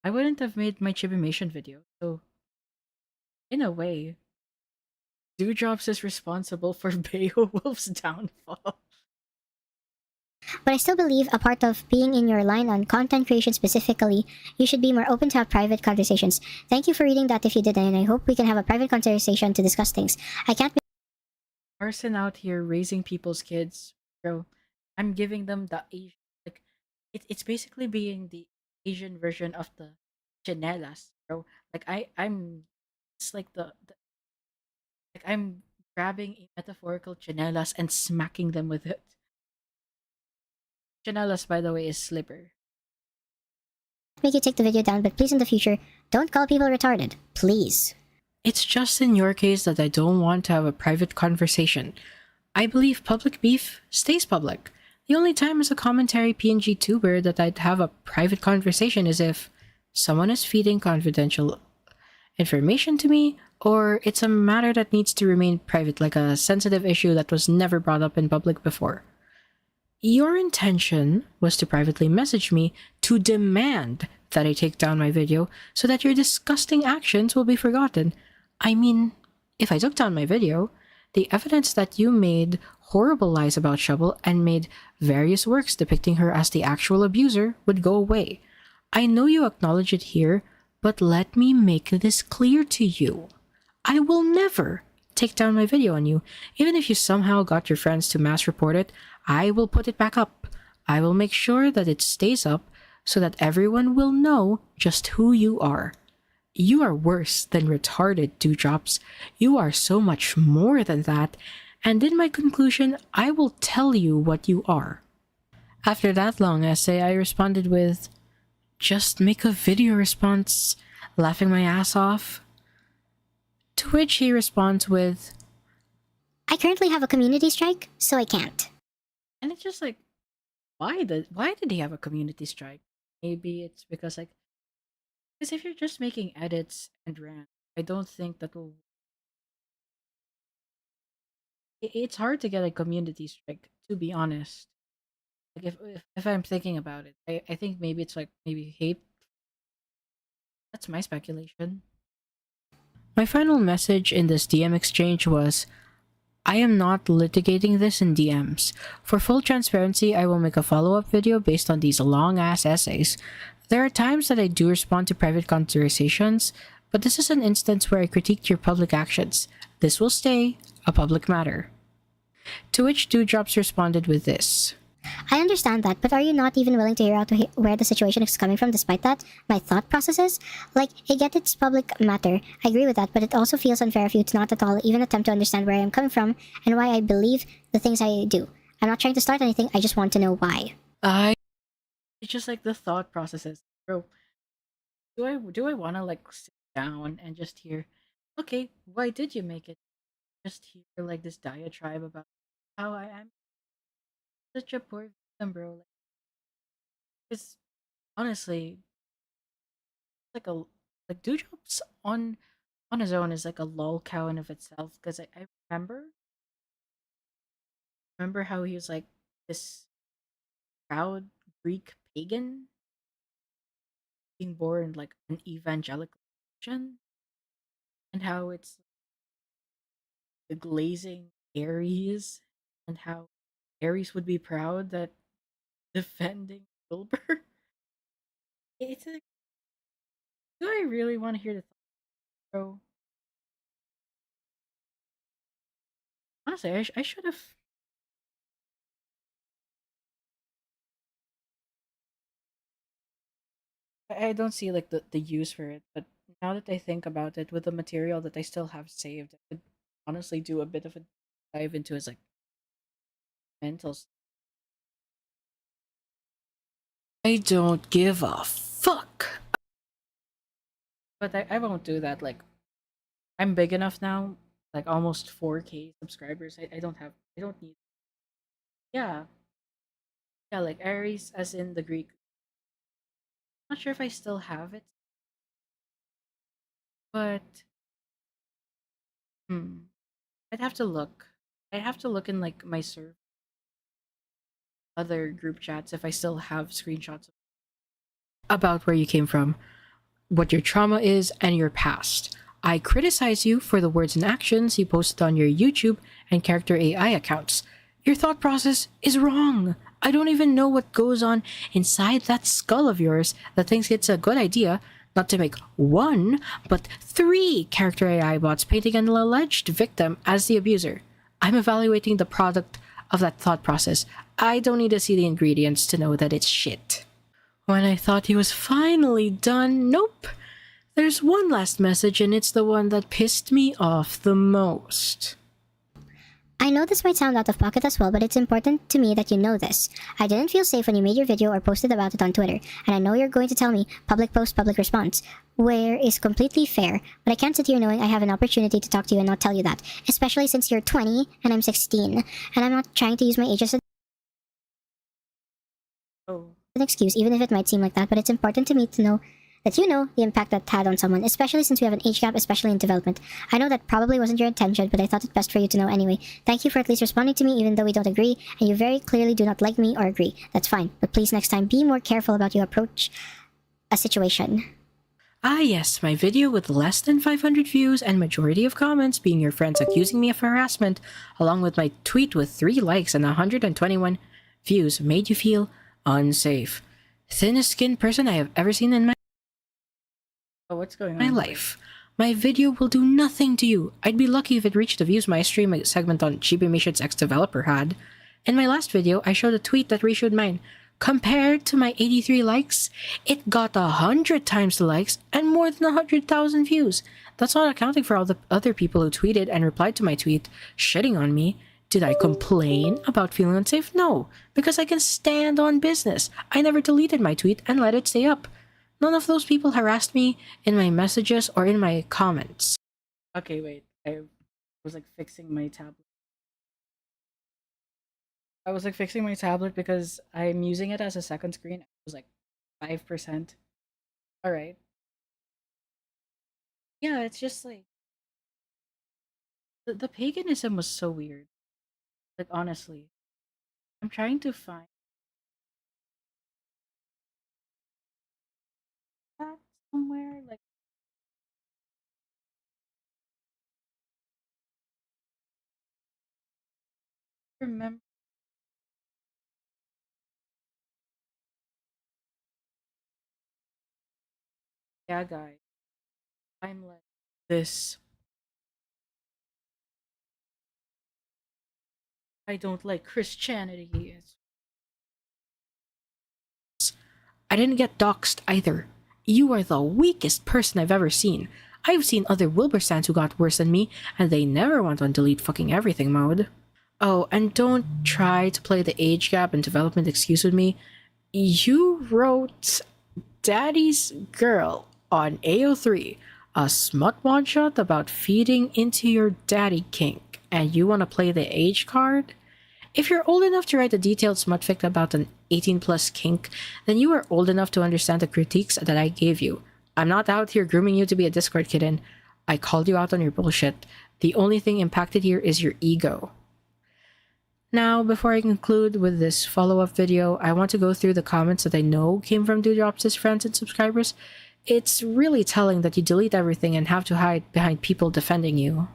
I wouldn't have made my Chibimation video. So, in a way, Dewdrops is responsible for Beowulf's downfall. But I still believe a part of being in your line on content creation specifically, you should be more open to have private conversations. Thank you for reading that if you did, and I hope we can have a private conversation to discuss things. I can't be Arson out here raising people's kids, bro. I'm giving them the Asian, like, it's basically being the Asian version of the chinelas, bro. Like I'm, it's like like I'm grabbing a metaphorical chinelas and smacking them with it. Chinelas, by the way, is slipper. make you take the video down, but please in the future, don't call people retarded. Please. It's just in your case that I don't want to have a private conversation. I believe public beef stays public. The only time as a commentary PNG tuber that I'd have a private conversation is if someone is feeding confidential information to me, or it's a matter that needs to remain private, like a sensitive issue that was never brought up in public before. Your intention was to privately message me to demand that I take down my video so that your disgusting actions will be forgotten. I mean, if I took down my video, the evidence that you made horrible lies about Shovel and made various works depicting her as the actual abuser would go away. I know you acknowledge it here, but let me make this clear to you. I will never take down my video on you. Even if you somehow got your friends to mass report it, I will put it back up. I will make sure that it stays up so that everyone will know just who you are. You are worse than retarded, Dewdrops. You are so much more than that, and in my conclusion, I will tell you what you are. After that long essay, I responded with, just make a video response laughing my ass off. To which he responds with, I currently have a community strike, so I can't. And it's just like, why did he have a community strike? Maybe it's because like, because if you're just making edits and rant, I don't think that will. It's hard to get a community strike, to be honest. Like if I'm thinking about it, I think maybe it's like maybe hate. That's my speculation. my final message in this DM exchange was, I am not litigating this in DMs. For full transparency, I will make a follow-up video based on these long-ass essays. There are times that I do respond to private conversations, but this is an instance where I critiqued your public actions. This will stay a public matter. To which Dewdrops responded with this. I understand that, but are you not even willing to hear out where the situation is coming from despite that? My thought processes? Like, I get it's public matter, I agree with that, but it also feels unfair of you to not at all even attempt to understand where I am coming from and why I believe the things I do. I'm not trying to start anything, I just want to know why. It's just like the thought processes, bro. Do I want to like sit down and just hear, okay, why did you make it? Just hear like this diatribe about how I am such a poor victim, bro. Like, it's honestly like a like Dewdrops on his own is like a lol cow in of itself. Because I remember how he was like this proud Greek pagan being born like an evangelical Christian, and how it's the glazing Aries, and how Aries would be proud that defending Wilbur. It's like, do I really want to hear the thought, bro? Honestly, I should have. I don't see like the use for it, but now that I think about it, with the material that I still have saved, I could honestly do a bit of a dive into his like mental. I don't give a fuck. But I won't do that. Like, I'm big enough now, like almost 4K subscribers. I don't need. Yeah, yeah, like Aries, as in the Greek. Not sure if I still have it, but I'd have to look. I'd have to look in like my other group chats if I still have screenshots About where you came from, what your trauma is, and your past. I criticize you for the words and actions you posted on your YouTube and Character AI accounts. Your thought process is wrong. I don't even know what goes on inside that skull of yours that thinks it's a good idea not to make one, but 3 Character AI bots painting an alleged victim as the abuser. I'm evaluating the product of that thought process. I don't need to see the ingredients to know that it's shit. When I thought he was finally done, nope. There's one last message, and it's the one that pissed me off the most. I know this might sound out of pocket as well, but it's important to me that you know this. I didn't feel safe when you made your video or posted about it on Twitter, and I know you're going to tell me public post, public response, where is completely fair, but I can't sit here knowing I have an opportunity to talk to you and not tell you that, especially since you're 20 and I'm 16, and I'm not trying to use my age as an excuse, even if it might seem like that, but it's important to me to know that you know the impact that had on someone, especially since we have an age gap, especially in development. I know that probably wasn't your intention, but I thought it best for you to know anyway. Thank you for at least responding to me, even though we don't agree, and you very clearly do not like me or agree. That's fine, but please next time be more careful about your approach a situation. Ah yes, my video with less than 500 views and majority of comments being your friends accusing me of harassment, along with my tweet with 3 likes and 121 views made you feel unsafe. Thinnest skinned person I have ever seen in my what's going on? My life. My video will do nothing to you. I'd be lucky if it reached the views my stream segment on Chibimission's ex-developer had. In my last video, I showed a tweet that reshoed mine. Compared to my 83 likes, it got 100 times the likes and more than 100,000 views. That's not accounting for all the other people who tweeted and replied to my tweet, shitting on me. Did I complain about feeling unsafe? No, because I can stand on business. I never deleted my tweet and let it stay up. None of those people harassed me in my messages or in my comments. Okay, wait. I was like fixing my tablet. I was like fixing my tablet because I'm using it as a second screen. It was like 5%. All right. Yeah, it's just like the paganism was so weird. Like honestly, I'm trying to find that somewhere. Like remember, yeah, guys. I'm like this. I don't like Christianity. I didn't get doxxed either. You are the weakest person I've ever seen. I've seen other Wilburstans who got worse than me, and they never went on delete fucking everything mode. Oh, and don't try to play the age gap and development excuse with me. You wrote Daddy's Girl on AO3, a smut one-shot about feeding into your daddy kink, and you want to play the age card? If you're old enough to write a detailed smutfic about an 18-plus kink, then you are old enough to understand the critiques that I gave you. I'm not out here grooming you to be a Discord kitten. I called you out on your bullshit. The only thing impacted here is your ego. Now, before I conclude with this follow-up video, I want to go through the comments that I know came from Dewdrops' friends and subscribers. It's really telling that you delete everything and have to hide behind people defending you.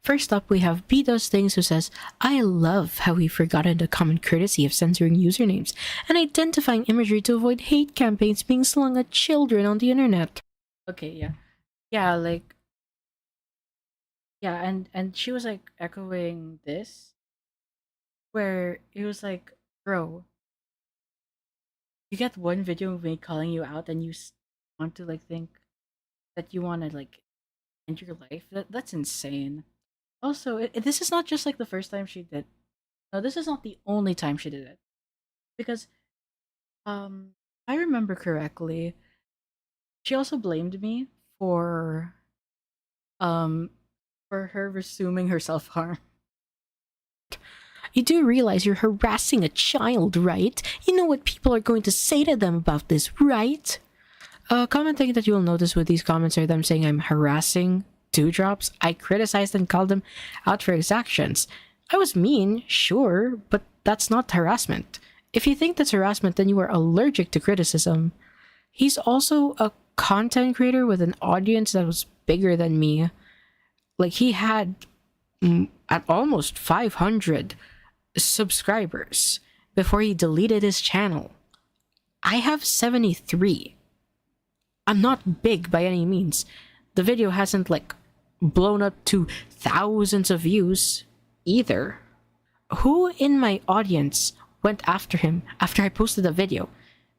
First up, we have B Does Things, who says, I love how we've forgotten the common courtesy of censoring usernames and identifying imagery to avoid hate campaigns being slung at children on the internet. Okay, yeah. Yeah, like yeah, and she was like echoing this where it was like, bro, you get one video of me calling you out and you want to like think that you want to like end your life. That's insane. Also, this is not just like the first time she did. No, this is not the only time she did it. Because I remember correctly, she also blamed me for her resuming her self-harm. You do realize you're harassing a child, right? You know what people are going to say to them about this, right? A common thing that you will notice with these comments are them saying I'm harassing Dewdrops. I criticized and called them out for his actions. I was mean, sure, but that's not harassment. If you think that's harassment, then you are allergic to criticism. He's also a content creator with an audience that was bigger than me. Like, he had at almost 500 subscribers before he deleted his channel. I have 73. I'm not big by any means. The video hasn't like blown up to thousands of views either. Who in my audience went after him after I posted the video?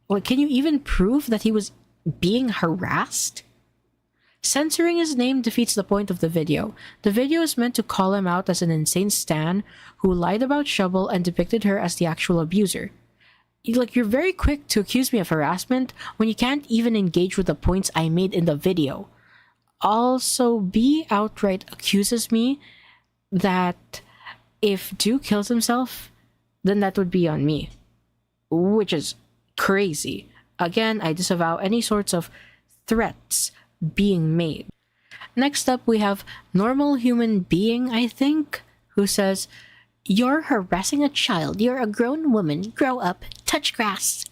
Like, can you even prove that he was being harassed? Censoring his name defeats the point of the video. The video is meant to call him out as an insane stan who lied about Shovel and depicted her as the actual abuser. You're very quick to accuse me of harassment when you can't even engage with the points I made in the video. Also, B outright accuses me that if Dew kills himself, then that would be on me. Which is crazy. Again, I disavow any sorts of threats being made. Next up, we have Normal Human Being, I think, who says, You're harassing a child. You're a grown woman. Grow up. Touch grass.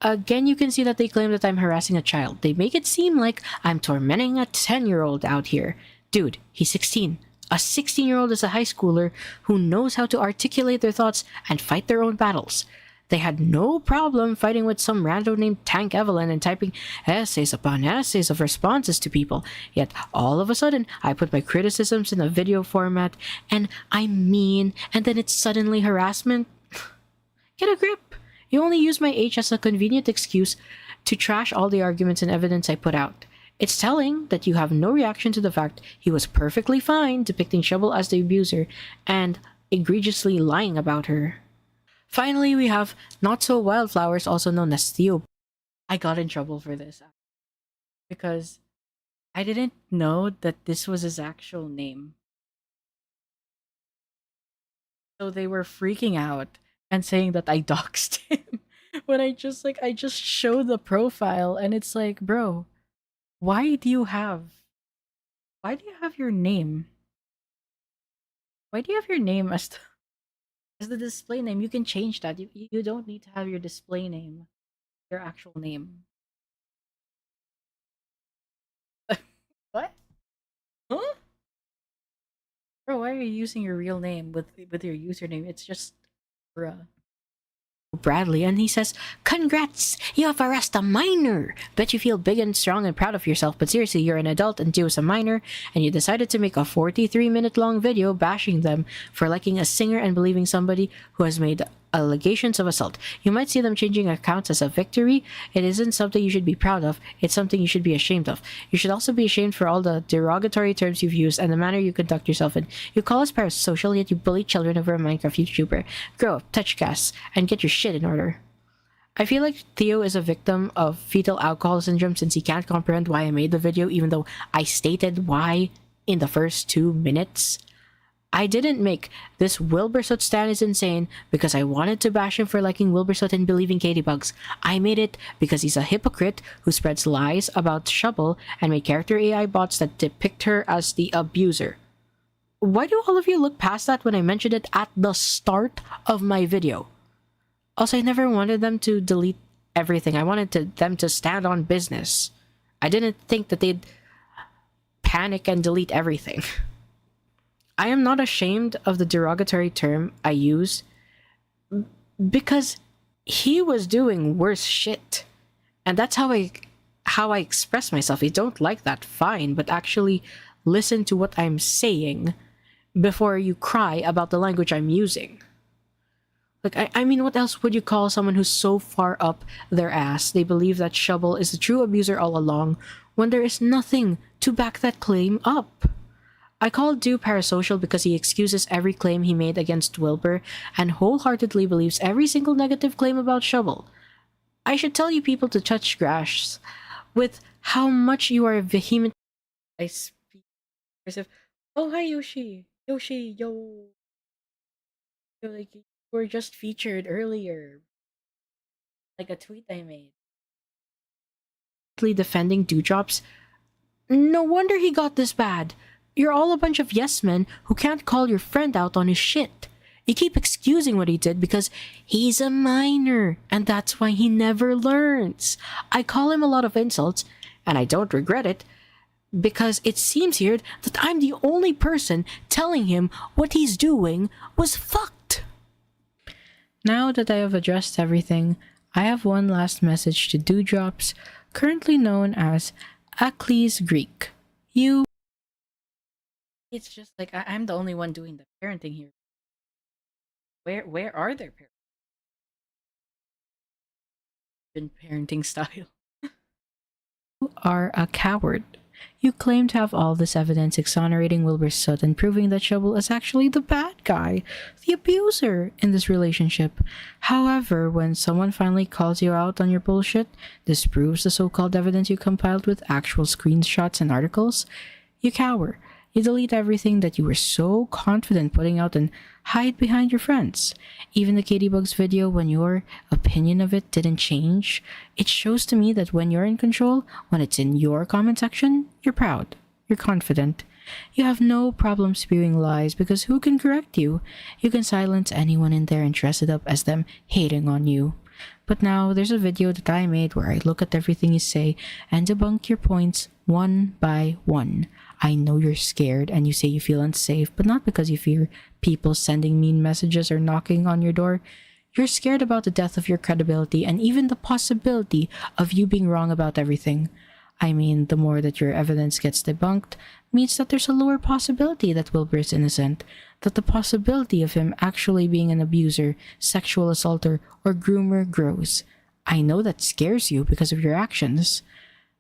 Again, you can see that they claim that I'm harassing a child. They make it seem like I'm tormenting a 10-year-old out here. Dude, he's 16. A 16-year-old is a high schooler who knows how to articulate their thoughts and fight their own battles. They had no problem fighting with some rando named Tank Evelyn and typing essays upon essays of responses to people. Yet, all of a sudden, I put my criticisms in a video format, and I'm mean, and then it's suddenly harassment? Get a grip! You only use my age as a convenient excuse to trash all the arguments and evidence I put out. It's telling that you have no reaction to the fact he was perfectly fine depicting Shovel as the abuser and egregiously lying about her. Finally, we have Not So Wildflowers, also known as Theo. I got in trouble for this because I didn't know that this was his actual name. So they were freaking out and saying that I doxed him when I just showed the profile and it's like, bro, why do you have your name? Why do you have your name as as the display name? You can change that. You don't need to have your display name, your actual name. What? Huh? Bro, why are you using your real name with your username? It's just bruh. Bradley, and he says, "Congrats! You have arrested a minor! Bet you feel big and strong and proud of yourself, but seriously, you're an adult and Joe's a minor, and you decided to make a 43-minute long video bashing them for liking a singer and believing somebody who has made allegations of assault. You might see them changing accounts as a victory. It isn't something you should be proud of, it's something you should be ashamed of. You should also be ashamed for all the derogatory terms you've used and the manner you conduct yourself in. You call us parasocial, yet you bully children over a Minecraft YouTuber. Grow up, touch gas, and get your shit in order." I feel like Theo is a victim of fetal alcohol syndrome since he can't comprehend why I made the video, even though I stated why in the first 2 minutes. I didn't make "this Wilbursoot stan is insane" because I wanted to bash him for liking Wilbursoot and believing Katybugs. I made it because he's a hypocrite who spreads lies about Shovel and made character AI bots that depict her as the abuser. Why do all of you look past that when I mentioned it at the start of my video? Also, I never wanted them to delete everything. I wanted them to stand on business. I didn't think that they'd panic and delete everything. I am not ashamed of the derogatory term I used because he was doing worse shit. And that's how I express myself. If you don't like that, fine, but actually listen to what I'm saying before you cry about the language I'm using. Like, I mean, what else would you call someone who's so far up their ass they believe that Shovel is the true abuser all along when there is nothing to back that claim up? I call Dew parasocial because he excuses every claim he made against Wilbur and wholeheartedly believes every single negative claim about Shovel. I should tell you people to touch grass with how much you are vehement. I speak as if, oh hi Yoshi, yo, like you were just featured earlier, like a tweet I made. Defending Dewdrops. No wonder he got this bad. You're all a bunch of yes men who can't call your friend out on his shit. You keep excusing what he did because he's a minor, and that's why he never learns. I call him a lot of insults, and I don't regret it, because it seems here that I'm the only person telling him what he's doing was fucked. Now that I have addressed everything, I have one last message to Dewdrops, currently known as Acles Greek. It's just like I'm the only one doing the parenting here. Where are their parents? In parenting style. You are a coward. You claim to have all this evidence exonerating Wilbursoot and proving that Shovel is actually the bad guy, the abuser in this relationship. However, when someone finally calls you out on your bullshit, disproves the so-called evidence you compiled with actual screenshots and articles, you cower. You delete everything that you were so confident putting out and hide behind your friends. Even the Katybugs video, when your opinion of it didn't change, it shows to me that when you're in control, when it's in your comment section, you're proud, you're confident. You have no problem spewing lies because who can correct you? You can silence anyone in there and dress it up as them hating on you. But now there's a video that I made where I look at everything you say and debunk your points one by one. I know you're scared and you say you feel unsafe, but not because you fear people sending mean messages or knocking on your door. You're scared about the death of your credibility and even the possibility of you being wrong about everything. I mean, the more that your evidence gets debunked means that there's a lower possibility that Wilbur is innocent, that the possibility of him actually being an abuser, sexual assaulter, or groomer grows. I know that scares you because of your actions.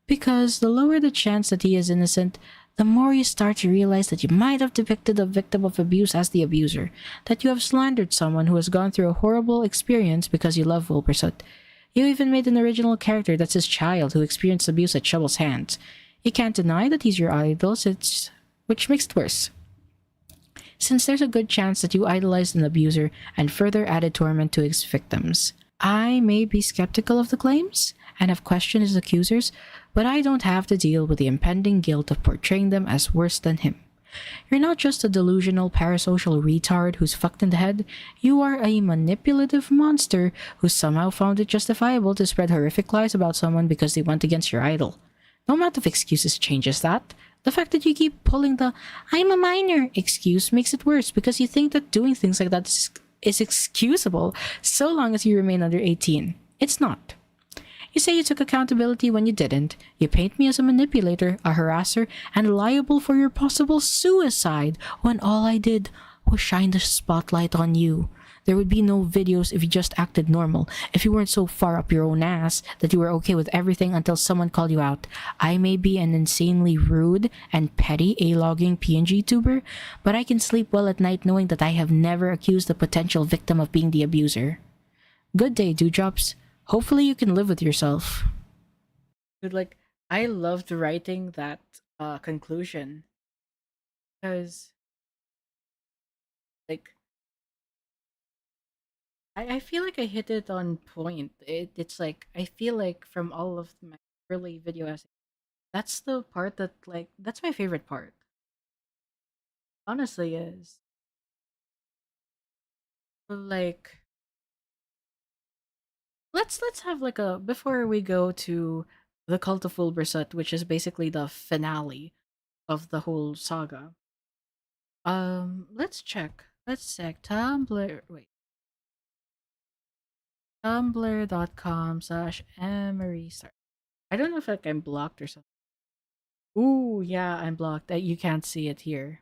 Because the lower the chance that he is innocent, the more you start to realize that you might have depicted the victim of abuse as the abuser, that you have slandered someone who has gone through a horrible experience because you love Wilbursoot. You even made an original character that's his child who experienced abuse at Shovel's hands. You can't deny that he's your idol, which makes it worse. Since there's a good chance that you idolized an abuser and further added torment to his victims. I may be skeptical of the claims and have questioned his accusers, but I don't have to deal with the impending guilt of portraying them as worse than him. You're not just a delusional parasocial retard who's fucked in the head, you are a manipulative monster who somehow found it justifiable to spread horrific lies about someone because they went against your idol. No amount of excuses changes that. The fact that you keep pulling the "I'm a minor" excuse makes it worse because you think that doing things like that is excusable so long as you remain under 18. It's not. You say you took accountability when you didn't. You paint me as a manipulator, a harasser, and liable for your possible suicide when all I did was shine the spotlight on you. There would be no videos if you just acted normal, if you weren't so far up your own ass that you were okay with everything until someone called you out. I may be an insanely rude and petty A-logging PNG tuber, but I can sleep well at night knowing that I have never accused the potential victim of being the abuser. Good day, Dewdrops. Hopefully you can live with yourself. Dude, like, I loved writing that conclusion. Because, like, I feel like I hit it on point. It's like, I feel like from all of my early video essays, that's the part that, like, that's my favorite part. Honestly is. Like, let's have like a, before we go to the Cult of Fulbersut, which is basically the finale of the whole saga. Let's check. Let's check Tumblr. Wait. Tumblr.com/Emery. I don't know if like I'm blocked or something. Ooh, yeah, I'm blocked. You can't see it here.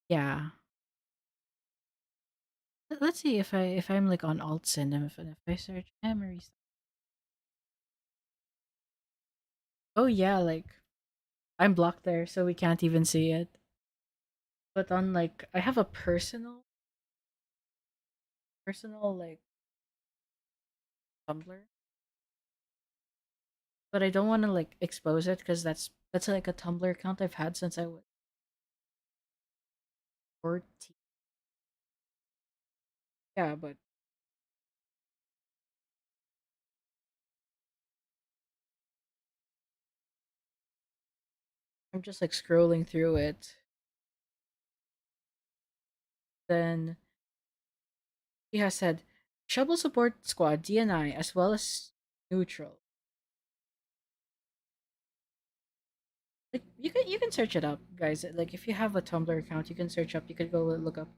Yeah. Let's see if I'm like on Alt-Sin and if I search Emery. Oh yeah, like I'm blocked there, so we can't even see it. But on like I have a personal like Tumblr, but I don't want to like expose it because that's like a Tumblr account I've had since I was 14. Yeah, but I'm just like scrolling through it. Then he has said Shovel Support Squad DNI as well as neutral. Like you can search it up, guys. Like if you have a Tumblr account, you can search up. You could go look up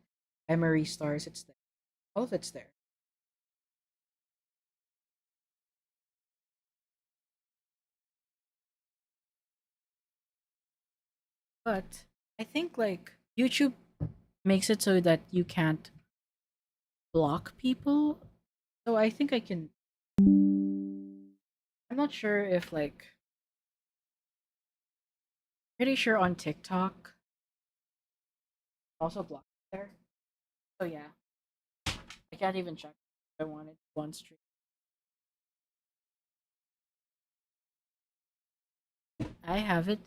Emery Stars. It's there. All of it's there. But I think like YouTube makes it so that you can't block people. So I think I can. I'm not sure if like. Pretty sure on TikTok. Also blocked there. So yeah. I can't even check if I wanted one stream. I have it.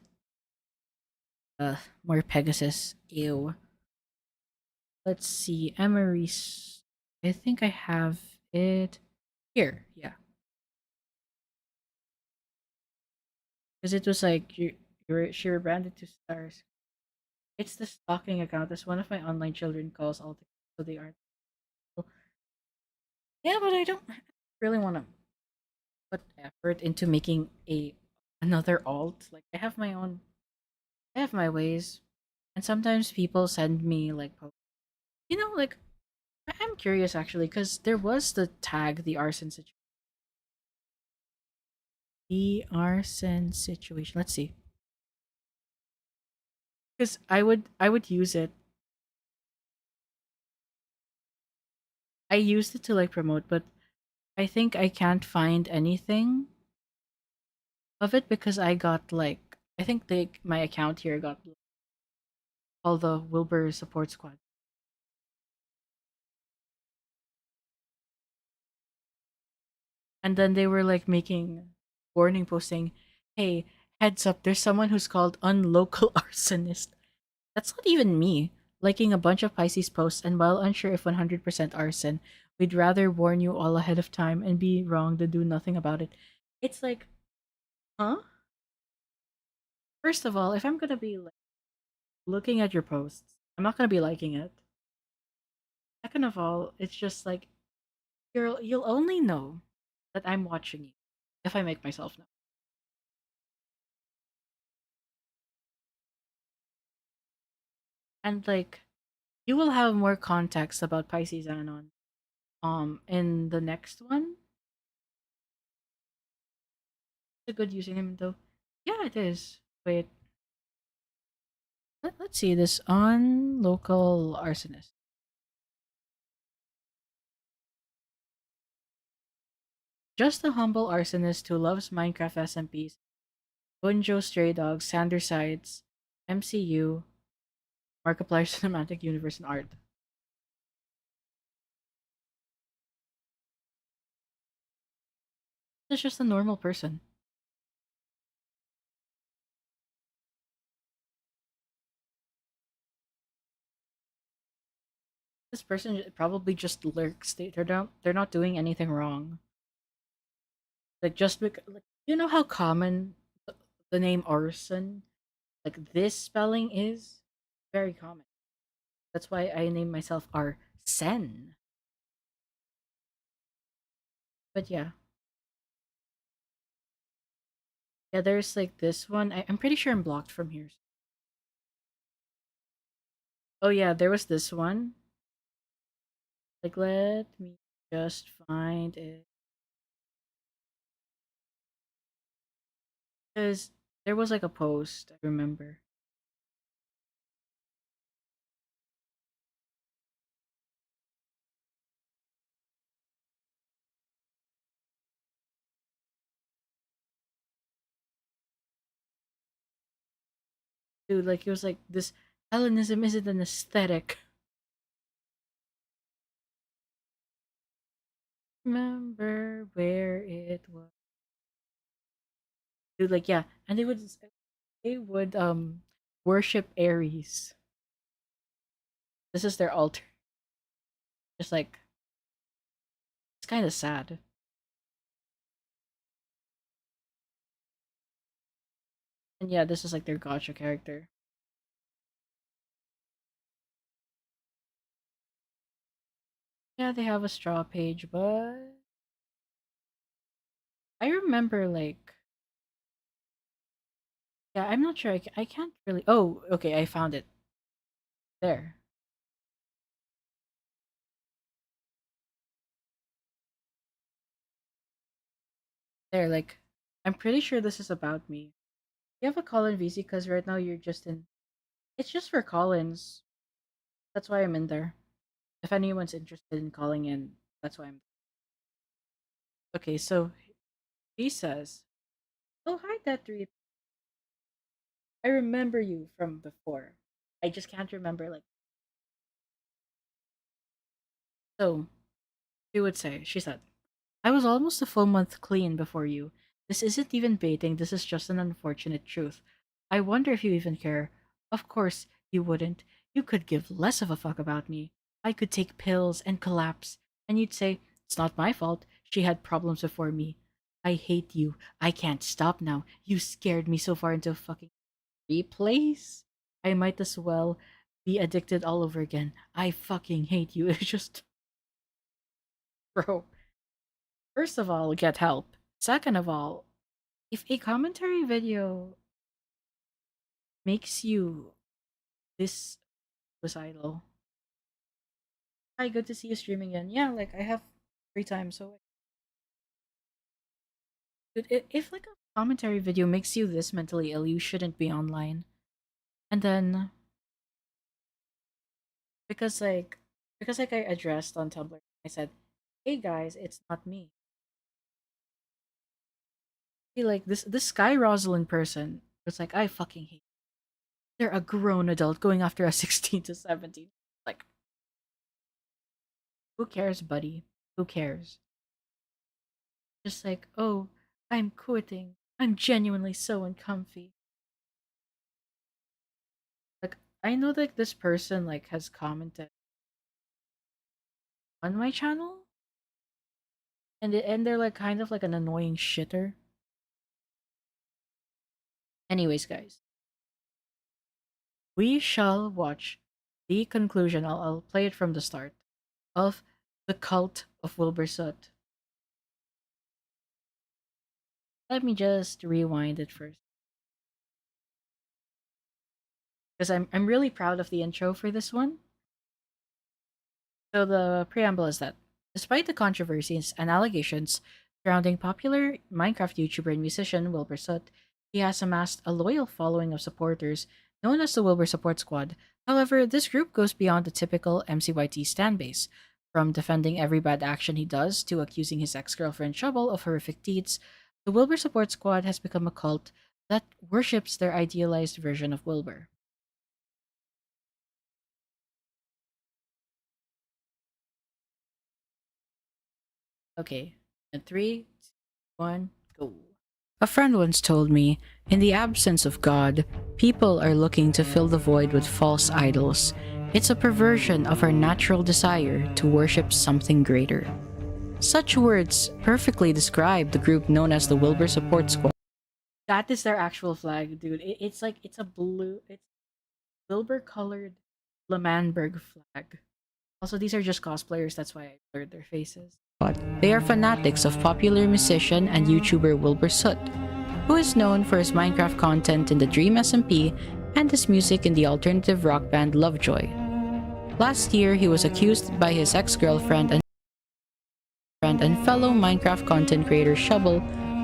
More Pegasus. Ew. Let's see. Emery's. I think I have it here. Yeah. Because it was like she rebranded to Stars. It's the stalking account. That's one of my online children calls all the so they aren't. Yeah, but I don't really want to put effort into making another alt. Like I have my ways, and sometimes people send me like, like I'm curious actually because there was the tag the arson situation. The arson situation. Let's see. Because I would use it. I used it to like promote, but I think I can't find anything of it because I got like I think my account here got all the Wilbur support squad. And then they were like making warning posting, hey, heads up, there's someone who's called unlocal arsonist. That's not even me. Liking a bunch of Pisces posts, and while unsure if 100% arson, we'd rather warn you all ahead of time and be wrong to do nothing about it. It's like, huh? First of all, if I'm gonna be like looking at your posts, I'm not gonna be liking it. Second of all, it's just like you'll only know that I'm watching you if I make myself know. And like you will have more context about Pisces Anon in the next one. It's a good username though. Yeah, it is. Wait, let's see this on local arsonist. Just a humble arsonist who loves Minecraft SMPs, Bunjo Stray Dogs, Sander Sides, MCU, Markiplier Cinematic Universe, and art. It's just a normal person. This person probably just lurks. They're not doing anything wrong. Like just because, like, you know how common the name arson, like this spelling is very common. That's why I named myself Arsen. But yeah, yeah. There's like this one. I'm pretty sure I'm blocked from here. Oh yeah, there was this one. Like let me just find it because there was like a post. I remember. Dude, like it was like this Hellenism isn't an aesthetic. Remember where it was. Dude, like yeah, and they would worship Ares. This is their altar. Just like it's kind of sad. And yeah, this is like their gotcha character. Yeah, they have a straw page, but I remember like yeah, I'm not sure. I can't really. Oh, okay, I found it there. There, like I'm pretty sure this is about me. You have a Colin VC because right now you're just in. It's just for Collins. That's why I'm in there. If anyone's interested in calling in, that's why I'm. Okay, so he says, "Oh hi, Tetri. I remember you from before. I just can't remember like." So she would say, she said, "I was almost a full month clean before you. This isn't even baiting. This is just an unfortunate truth. I wonder if you even care. Of course you wouldn't. You could give less of a fuck about me. I could take pills and collapse, and you'd say it's not my fault. She had problems before me. I hate you. I can't stop now. You scared me so far into a fucking replays. I might as well be addicted all over again. I fucking hate you." It's just, bro. First of all, get help. Second of all, if a commentary video makes you this suicidal, hi, good to see you streaming again. Yeah, like I have free time, so if like a commentary video makes you this mentally ill, you shouldn't be online. And then because like I addressed on Tumblr, I said, "Hey guys, it's not me." Hey, like this Sky Rosalind person was like, "I fucking hate. They're a grown adult going after a 16 to 17." Like, who cares, buddy? Who cares? just like, oh, I'm quitting. I'm genuinely so uncomfy. Like, I know that this person like has commented on my channel, and they're like kind of like an annoying shitter. Anyways, guys, we shall watch the conclusion. I'll play it from the start of the cult of Wilbur Soot. Let me just rewind it first, because I'm really proud of the intro for this one. So the preamble is that despite the controversies and allegations surrounding popular Minecraft YouTuber and musician Wilbur Soot, he has amassed a loyal following of supporters known as the Wilbur Support Squad. However, this group goes beyond the typical MCYT stan base. From defending every bad action he does to accusing his ex-girlfriend Shovel of horrific deeds, the Wilbur Support Squad has become a cult that worships their idealized version of Wilbur. Okay, and 3, 2, 1, go. A friend once told me, in the absence of God, people are looking to fill the void with false idols. It's a perversion of our natural desire to worship something greater. Such words perfectly describe the group known as the Wilbur Support Squad. That is their actual flag, dude. It's like, it's Wilbur colored L'Manberg flag. Also, these are just cosplayers, that's why I blurred their faces. They are fanatics of popular musician and YouTuber Wilbur Soot, who is known for his Minecraft content in the Dream SMP and his music in the alternative rock band Lovejoy. Last year, he was accused by his ex-girlfriend and fellow Minecraft content creator Shovel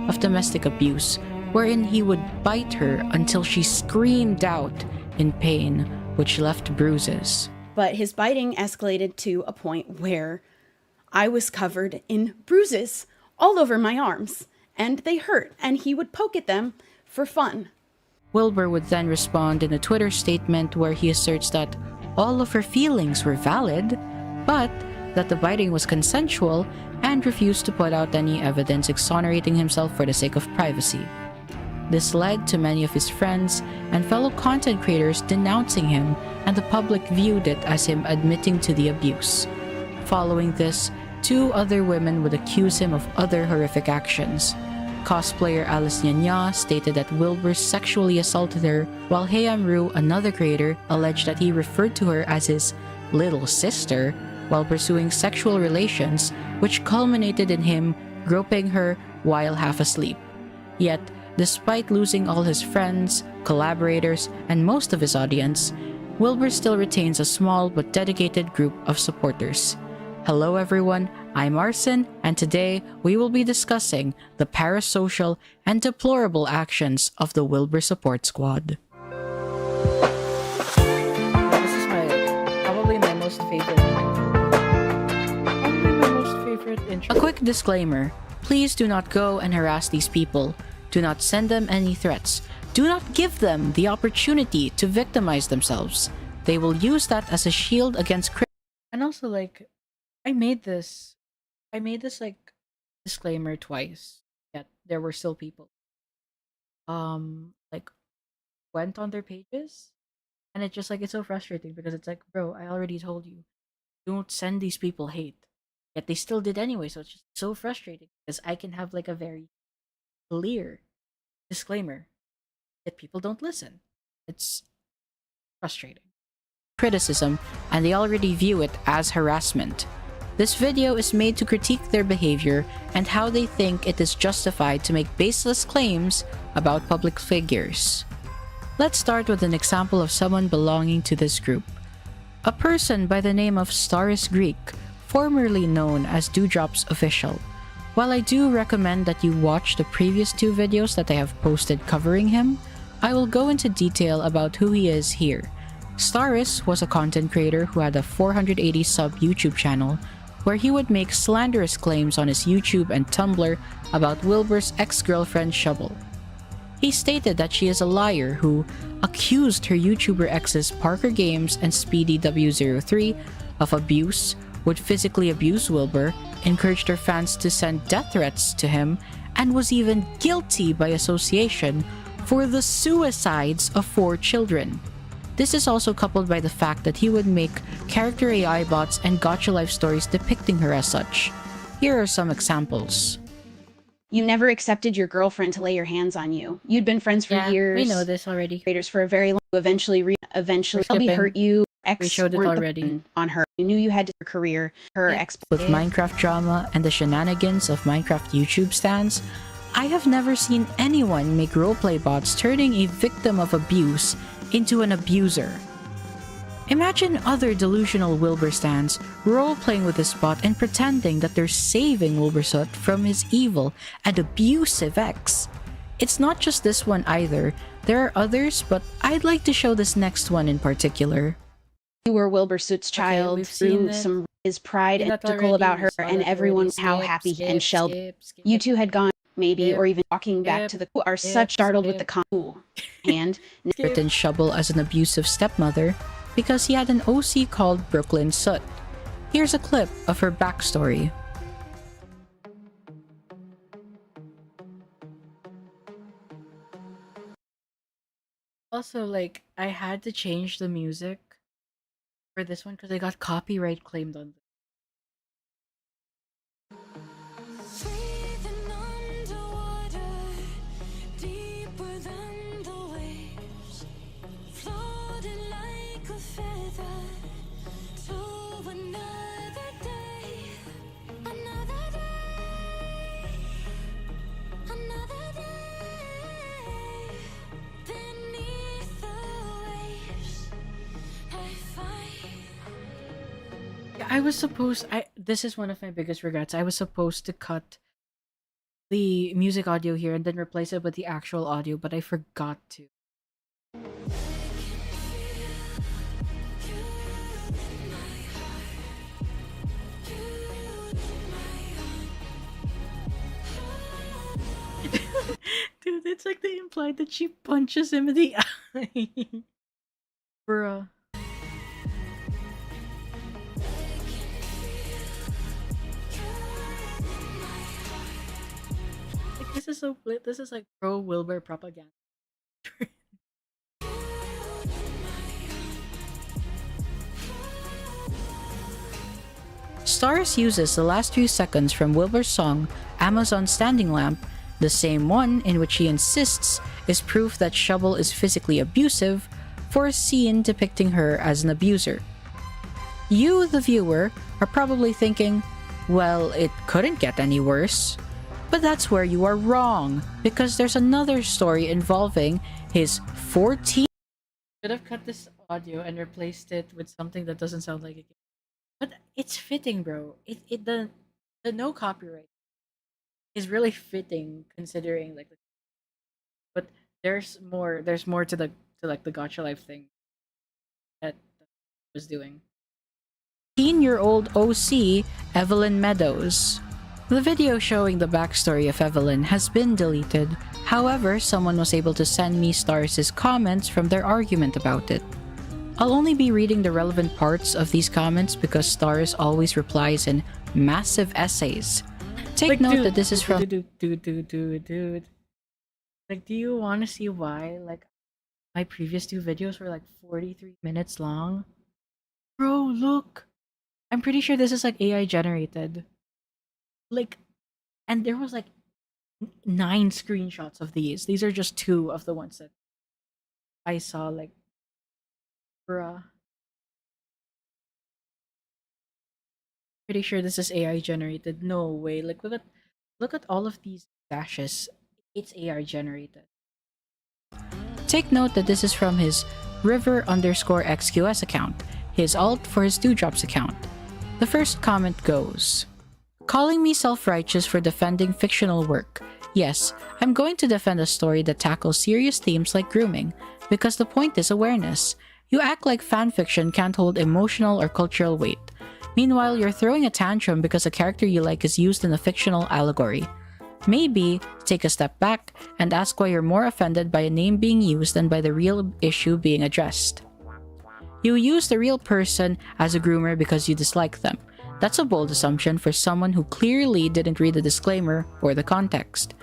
of domestic abuse, wherein he would bite her until she screamed out in pain, which left bruises. But his biting escalated to a point where I was covered in bruises all over my arms, and they hurt, and he would poke at them for fun. Wilbur would then respond in a Twitter statement where he asserts that all of her feelings were valid, but that the biting was consensual, and refused to put out any evidence exonerating himself for the sake of privacy. This led to many of his friends and fellow content creators denouncing him, and the public viewed it as him admitting to the abuse. Following this, 2 other women would accuse him of other horrific actions. Cosplayer Alice Nyanya stated that Wilbur sexually assaulted her, while Heyamru, another creator, alleged that he referred to her as his little sister while pursuing sexual relations, which culminated in him groping her while half asleep. Yet, despite losing all his friends, collaborators, and most of his audience, Wilbur still retains a small but dedicated group of supporters. Hello everyone, I'm Arson, and today we will be discussing the parasocial and deplorable actions of the Wilbur Support Squad. This is probably my most favorite intro. A quick disclaimer, please do not go and harass these people. Do not send them any threats. Do not give them the opportunity to victimize themselves. They will use that as a shield against And also, like, I made this like disclaimer twice. Yet there were still people like went on their pages, and it's just like, it's so frustrating because it's like, bro, I already told you, don't send these people hate. Yet they still did anyway, so it's just so frustrating because I can have like a very clear disclaimer that people don't listen. It's frustrating. Criticism, and they already view it as harassment. This video is made to critique their behavior and how they think it is justified to make baseless claims about public figures. Let's start with an example of someone belonging to this group. A person by the name of Staris Greek, formerly known as Dewdrop's Official. While I do recommend that you watch the previous 2 videos that I have posted covering him, I will go into detail about who he is here. Staris was a content creator who had a 480 sub YouTube channel where he would make slanderous claims on his YouTube and Tumblr about Wilbur's ex-girlfriend Shovel. He stated that she is a liar who accused her YouTuber exes Parker Games and Speedy W03 of abuse, would physically abuse Wilbur, encouraged her fans to send death threats to him, and was even guilty by association for the suicides of 4 children. This is also coupled by the fact that he would make character AI bots and gacha life stories depicting her as such. Here are some examples. You never accepted your girlfriend to lay your hands on you. You'd been friends for Yeah, years. we know this already. Creators for a very long. Eventually, We're Shelby skipping. hurt you. We showed it weren't the already. button on her. You knew you had her career. Her Yeah. ex. With Minecraft drama and the shenanigans of Minecraft YouTube stans, I have never seen anyone make roleplay bots turning a victim of abuse into an abuser. Imagine other delusional Wilbur stans role-playing with this bot and pretending that they're saving Wilbursoot from his evil and abusive ex. It's not just this one either. There are others, but I'd like to show this next one in particular. You were Wilbursoot's child. we've seen Through it. some his pride Seen and that spectacle about already, her, saw and that everyone already. how Skip, happy skip, and Shelby. skip. You two had gone, maybe, Skip, or even walking back to skip, the are skip, such startled with the skip. con. And Written Shubble as an abusive stepmother because he had an OC called Brooklyn Soot. Here's a clip of her backstory. Also, like, I had to change the music for this one because I got copyright claimed on this. Breathing underwater, deeper than the waves, floating like a feather to another day, another day, another day. Beneath the waves, I find. I was supposed this is one of my biggest regrets. I was supposed to cut the music audio here and then replace it with the actual audio, but I forgot to. Dude, it's like they implied that she punches him in the eye. Bruh. Like, this is so lit. This is like pro Wilbur propaganda. Stars uses the last few seconds from Wilbur's song Amazon Standing Lamp, the same one in which he insists is proof that Shubble is physically abusive, for a scene depicting her as an abuser. You, the viewer, are probably thinking, well, it couldn't get any worse. But that's where you are wrong, because there's another story involving his 14 Should have cut this audio and replaced it with something that doesn't sound like it. But it's fitting, bro. The no copyright is really fitting considering like but there's more to the gacha life thing that was doing. 18-year-old OC, Evelyn Meadows. The video showing the backstory of Evelyn has been deleted. However, someone was able to send me Stars' comments from their argument about it. I'll only be reading the relevant parts of these comments because Stars always replies in massive essays. Take Like, note dude, that this is from dude. Like, do you want to see why like my previous 2 videos were like 43 minutes long? Bro, look. I'm pretty sure this is like AI generated. Like, and there was like 9 screenshots of these. These are just 2 of the ones that I saw. Like, bruh. Pretty sure this is AI generated. No way. Like, look at all of these dashes. It's AI generated. Take note that this is from his River_XQS account, his alt for his Dewdrops account. The first comment goes, calling me self-righteous for defending fictional work. Yes, I'm going to defend a story that tackles serious themes like grooming, because the point is awareness. You act like fanfiction can't hold emotional or cultural weight. Meanwhile, you're throwing a tantrum because a character you like is used in a fictional allegory. Maybe take a step back and ask why you're more offended by a name being used than by the real issue being addressed. You use the real person as a groomer because you dislike them. That's a bold assumption for someone who clearly didn't read the disclaimer or the context.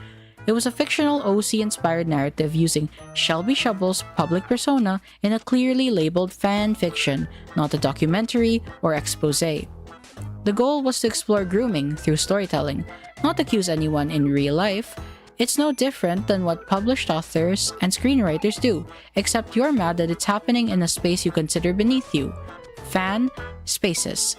It was a fictional OC-inspired narrative using Shelby Shovel's public persona in a clearly labeled fan fiction, not a documentary or expose. The goal was to explore grooming through storytelling, not accuse anyone in real life. It's no different than what published authors and screenwriters do, except you're mad that it's happening in a space you consider beneath you. Fan spaces.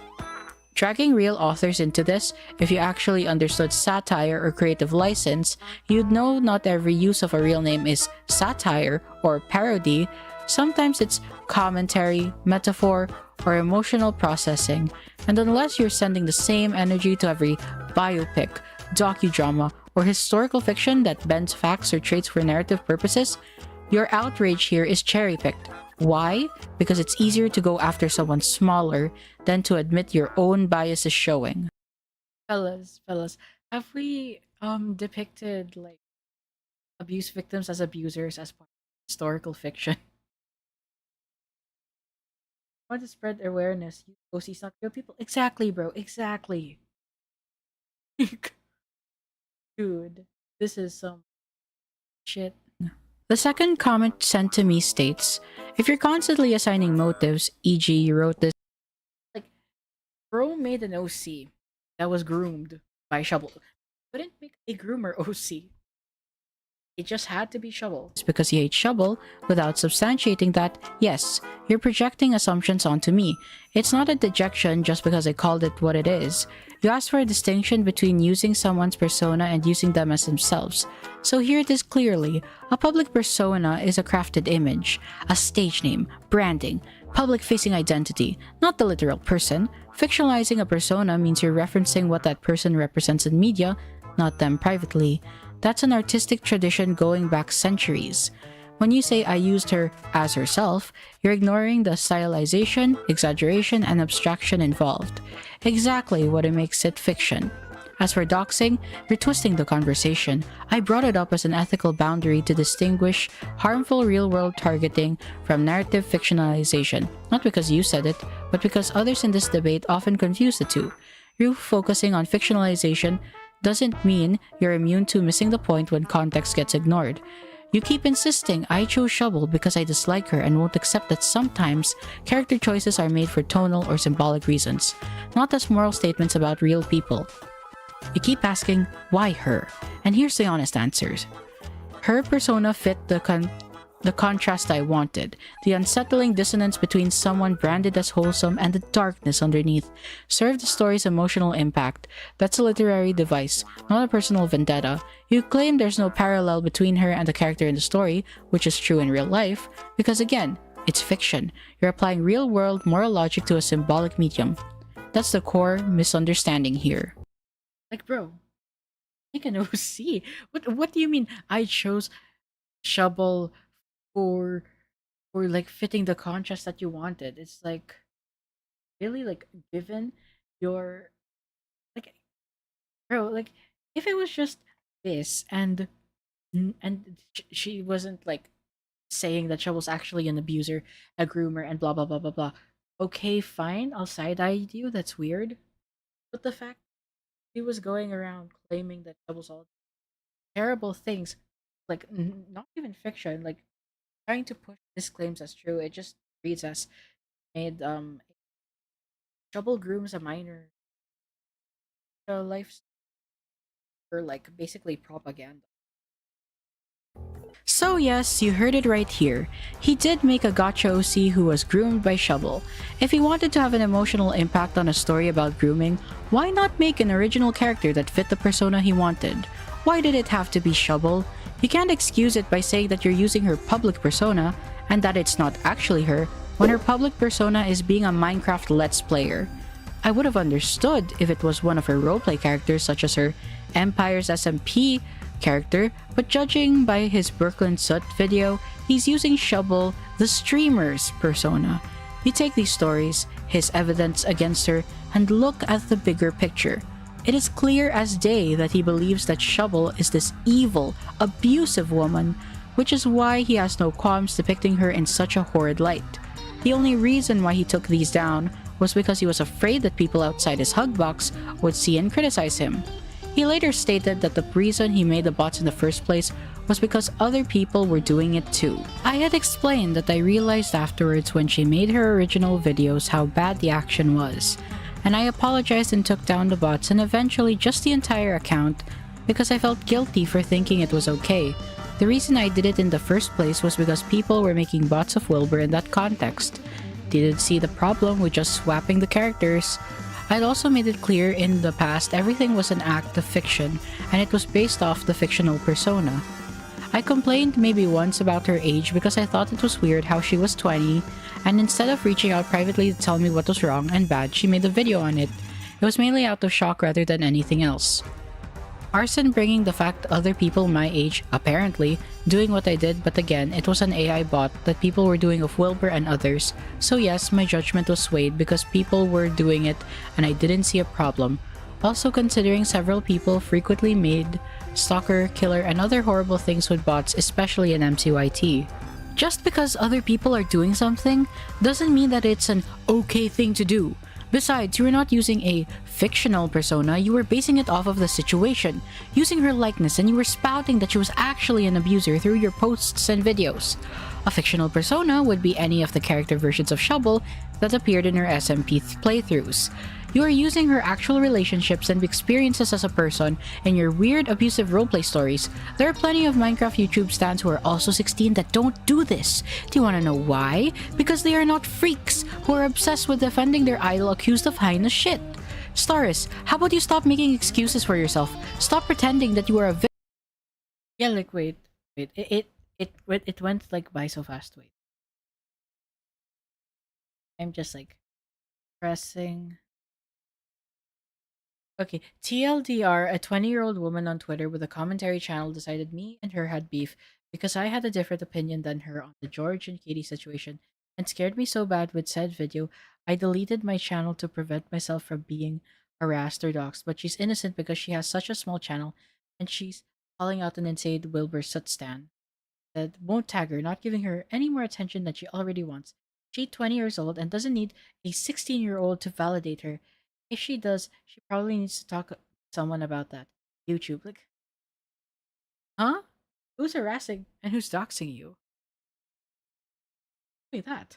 Dragging real authors into this, if you actually understood satire or creative license, you'd know not every use of a real name is satire or parody. Sometimes it's commentary, metaphor, or emotional processing, and unless you're sending the same energy to every biopic, docudrama, or historical fiction that bends facts or traits for narrative purposes, your outrage here is cherry-picked. Why? Because it's easier to go after someone smaller than to admit your own bias is showing. Fellas, have we depicted like abuse victims as abusers as part of historical fiction? I want to spread awareness. OC's not real people. Exactly, bro. Exactly. Dude, this is some shit. The second comment sent to me states, if you're constantly assigning motives, e.g. you wrote this Like, bro made an OC that was groomed by Shovel. Couldn't make a groomer OC. It just had to be Shovel. because you hate Shovel without substantiating that, yes, you're projecting assumptions onto me. It's not a dejection just because I called it what it is. You asked for a distinction between using someone's persona and using them as themselves. So here it is clearly. A public persona is a crafted image, a stage name, branding, public-facing identity, not the literal person. Fictionalizing a persona means you're referencing what that person represents in media, not them privately. That's an artistic tradition going back centuries. When you say I used her as herself, you're ignoring the stylization, exaggeration, and abstraction involved. Exactly what makes it fiction. As for doxing, you're twisting the conversation. I brought it up as an ethical boundary to distinguish harmful real-world targeting from narrative fictionalization, not because you said it, but because others in this debate often confuse the two. You focusing on fictionalization doesn't mean you're immune to missing the point when context gets ignored. You keep insisting I chose Shovel because I dislike her and won't accept that sometimes character choices are made for tonal or symbolic reasons, not as moral statements about real people. You keep asking, why her? And here's the honest answers. Her persona fit the contrast I wanted, the unsettling dissonance between someone branded as wholesome and the darkness underneath served the story's emotional impact. That's a literary device, not a personal vendetta. You claim there's no parallel between her and the character in the story, which is true in real life, because again, it's fiction. You're applying real-world moral logic to a symbolic medium. That's the core misunderstanding here. Like, bro, make an OC. What do you mean I chose Shovel for like fitting the contrast that you wanted? It's like really like given your like, bro, like if it was just this and she wasn't like saying that Shovel's actually an abuser, a groomer, and blah blah blah blah blah. Okay, fine, I'll side-eye you. That's weird, but the fact he was going around claiming that Shovel's all terrible things, like not even fiction, like trying to push his claims as true. It just reads as made Shovel grooms a minor life or like basically propaganda. So yes, you heard it right here. He did make a gotcha OC who was groomed by Shovel. If he wanted to have an emotional impact on a story about grooming, why not make an original character that fit the persona he wanted? Why did it have to be Shovel? You can't excuse it by saying that you're using her public persona and that it's not actually her when her public persona is being a Minecraft Let's Player. I would have understood if it was one of her roleplay characters such as her Empire's SMP character, but judging by his Brooklyn Soot video, he's using Shovel, the streamer's persona. You take these stories, his evidence against her, and look at the bigger picture. It is clear as day that he believes that Shovel is this evil, abusive woman, which is why he has no qualms depicting her in such a horrid light. The only reason why he took these down was because he was afraid that people outside his hug box would see and criticize him. He later stated that the reason he made the bots in the first place was because other people were doing it too. I had explained that I realized afterwards when she made her original videos how bad the action was, and I apologized and took down the bots and eventually just the entire account because I felt guilty for thinking it was okay. The reason I did it in the first place was because people were making bots of Wilbur in that context. Didn't see the problem with just swapping the characters. I'd also made it clear in the past everything was an act of fiction and it was based off the fictional persona. I complained maybe once about her age because I thought it was weird how she was 20, and instead of reaching out privately to tell me what was wrong and bad, she made a video on it. It was mainly out of shock rather than anything else. Arson bringing the fact other people my age, apparently, doing what I did, but again, it was an AI bot that people were doing of Wilbur and others, so yes, my judgment was swayed because people were doing it and I didn't see a problem. Also considering several people frequently made stalker, killer, and other horrible things with bots, especially in MCYT. Just because other people are doing something doesn't mean that it's an okay thing to do. Besides, you were not using a fictional persona, you were basing it off of the situation, using her likeness, and you were spouting that she was actually an abuser through your posts and videos. A fictional persona would be any of the character versions of Shovel that appeared in her SMP playthroughs. You are using her actual relationships and experiences as a person in your weird abusive roleplay stories. There are plenty of Minecraft YouTube stans who are also 16 that don't do this. Do you want to know why? Because they are not freaks who are obsessed with defending their idol accused of heinous shit. Staris, how about you stop making excuses for yourself? Stop pretending that you are a Yeah, like wait. It went like by so fast. Wait. I'm just like pressing. Okay, TLDR, a 20-year-old woman on Twitter with a commentary channel decided me and her had beef because I had a different opinion than her on the George and Katie situation and scared me so bad with said video, I deleted my channel to prevent myself from being harassed or doxxed, but she's innocent because she has such a small channel and she's calling out an insane Wilbur Sutstan that won't tag her, not giving her any more attention than she already wants. She's 20 years old and doesn't need a 16-year-old to validate her. If she does, she probably needs to talk to someone about that. YouTube, like, huh? Who's harassing and who's doxing you? Wait, that.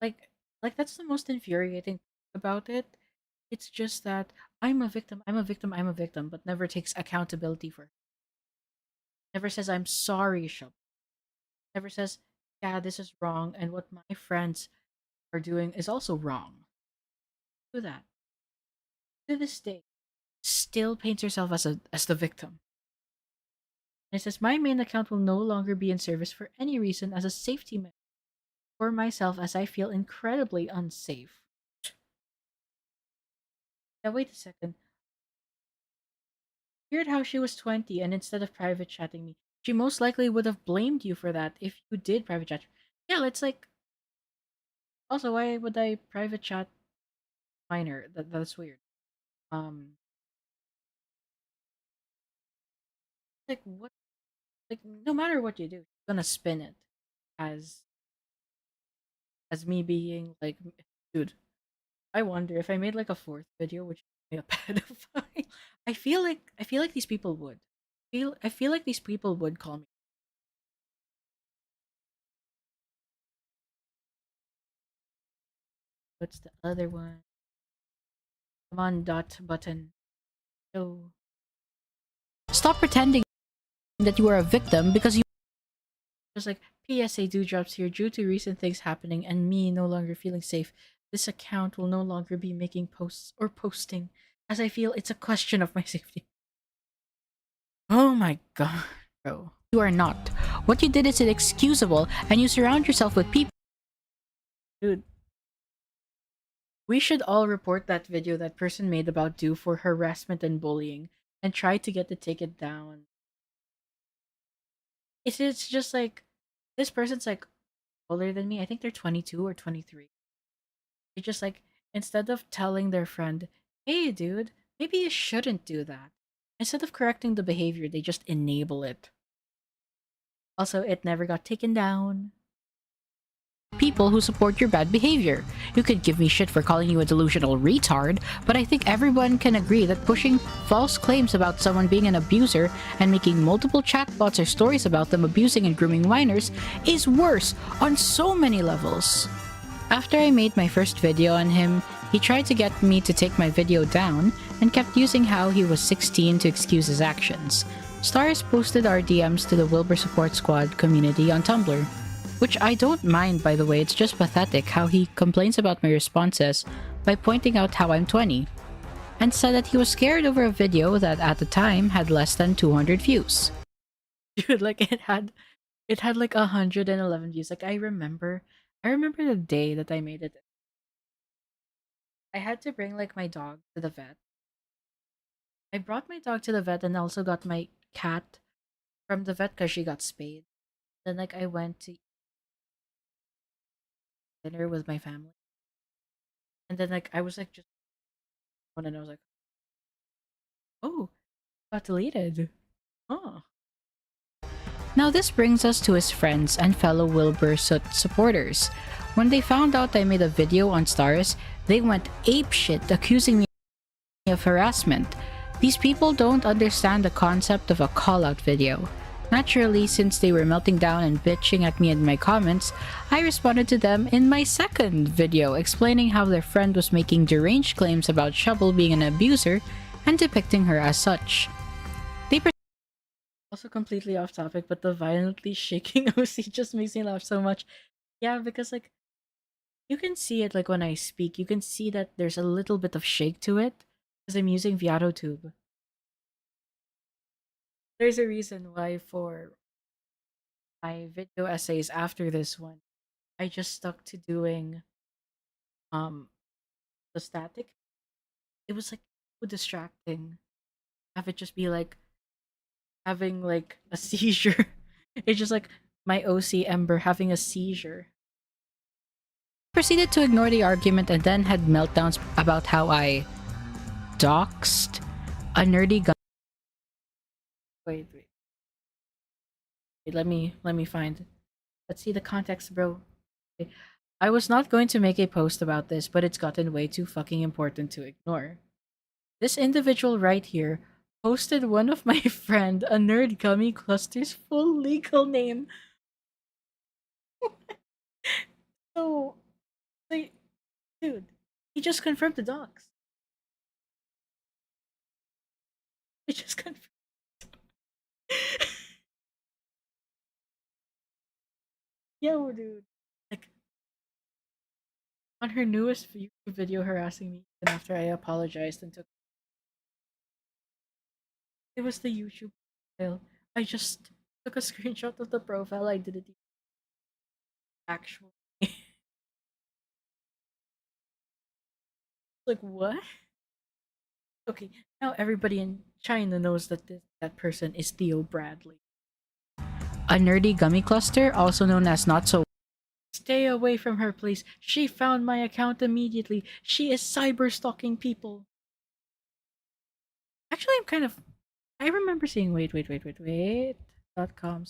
Like, that's the most infuriating about it. It's just that I'm a victim, I'm a victim, I'm a victim, but never takes accountability for it. Never says I'm sorry, Shub. Never says, yeah, this is wrong, and what my friends are doing is also wrong. Do that. To this day, still paints herself as the victim. And it says my main account will no longer be in service for any reason as a safety measure for myself as I feel incredibly unsafe. Now wait a second. Weird how she was 20 and instead of private chatting me, she most likely would have blamed you for that if you did private chat. Yeah, let's like. Also, why would I private chat minor? That's weird. Like what? Like no matter what you do, she's gonna spin it as me being like, dude. I wonder if I made like a fourth video, which is a pedophile. I feel like these people would. I feel like these people would call me. What's the other one? Come on, dot button. So stop pretending that you are a victim because you just like PSA dewdrops here due to recent things happening and me no longer feeling safe. This account will no longer be making posts or posting as I feel it's a question of my safety. Oh my god, bro. You are not. What you did is inexcusable and you surround yourself with people. Dude. We should all report that video that person made about Dew for harassment and bullying and try to get to take it down. It's just like this person's like older than me. I think they're 22 or 23. They just like instead of telling their friend, "Hey dude, maybe you shouldn't do that." Instead of correcting the behavior, they just enable it. Also, it never got taken down. People who support your bad behavior. You could give me shit for calling you a delusional retard, but I think everyone can agree that pushing false claims about someone being an abuser and making multiple chatbots or stories about them abusing and grooming minors is worse on so many levels. After I made my first video on him, he tried to get me to take my video down and kept using how he was 16 to excuse his actions. Stars posted our DMs to the Wilbur Support Squad community on Tumblr. Which I don't mind, by the way. It's just pathetic how he complains about my responses by pointing out how I'm 20, and said that he was scared over a video that at the time had less than 200 views. Dude, like it had like 111 views. Like I remember the day that I made it. I had to bring like my dog to the vet. I brought my dog to the vet and also got my cat from the vet because she got spayed. Then like I went to dinner with my family. And then like I was like just and I was like, oh, got deleted. Oh. Now this brings us to his friends and fellow Wilbur Soot supporters. When they found out I made a video on Stars, they went apeshit accusing me of harassment. These people don't understand the concept of a call-out video. Naturally, since they were melting down and bitching at me in my comments, I responded to them in my second video explaining how their friend was making deranged claims about Shovel being an abuser and depicting her as such. They Also completely off topic, but the violently shaking OC just makes me laugh so much. Yeah, because like you can see it like when I speak, you can see that there's a little bit of shake to it because I'm using ViadoTube. There's a reason why for my video essays after this one, I just stuck to doing the static. It was like so distracting. Have it just be like having like a seizure. It's just like my OC Ember having a seizure. proceeded to ignore the argument and then had meltdowns about how I doxed a nerdy guy. Wait. Let me find. Let's see the context, bro. Okay. I was not going to make a post about this, but it's gotten way too fucking important to ignore. This individual right here posted one of my friend, a nerd gummy cluster's full legal name. So, like, dude, he just confirmed the docs. He just confirmed. Yo, dude. Like, on her newest YouTube video harassing me, and after I apologized and took. It was the YouTube profile. I just took a screenshot of the profile. I didn't even actually. Like, what? Okay, now everybody in China knows that that person is Theo Bradley. A nerdy gummy cluster, also known as Not So. Stay away from her, please. She found my account immediately. She is cyber stalking people. Actually, I'm kind of. I remember seeing. Wait. .com/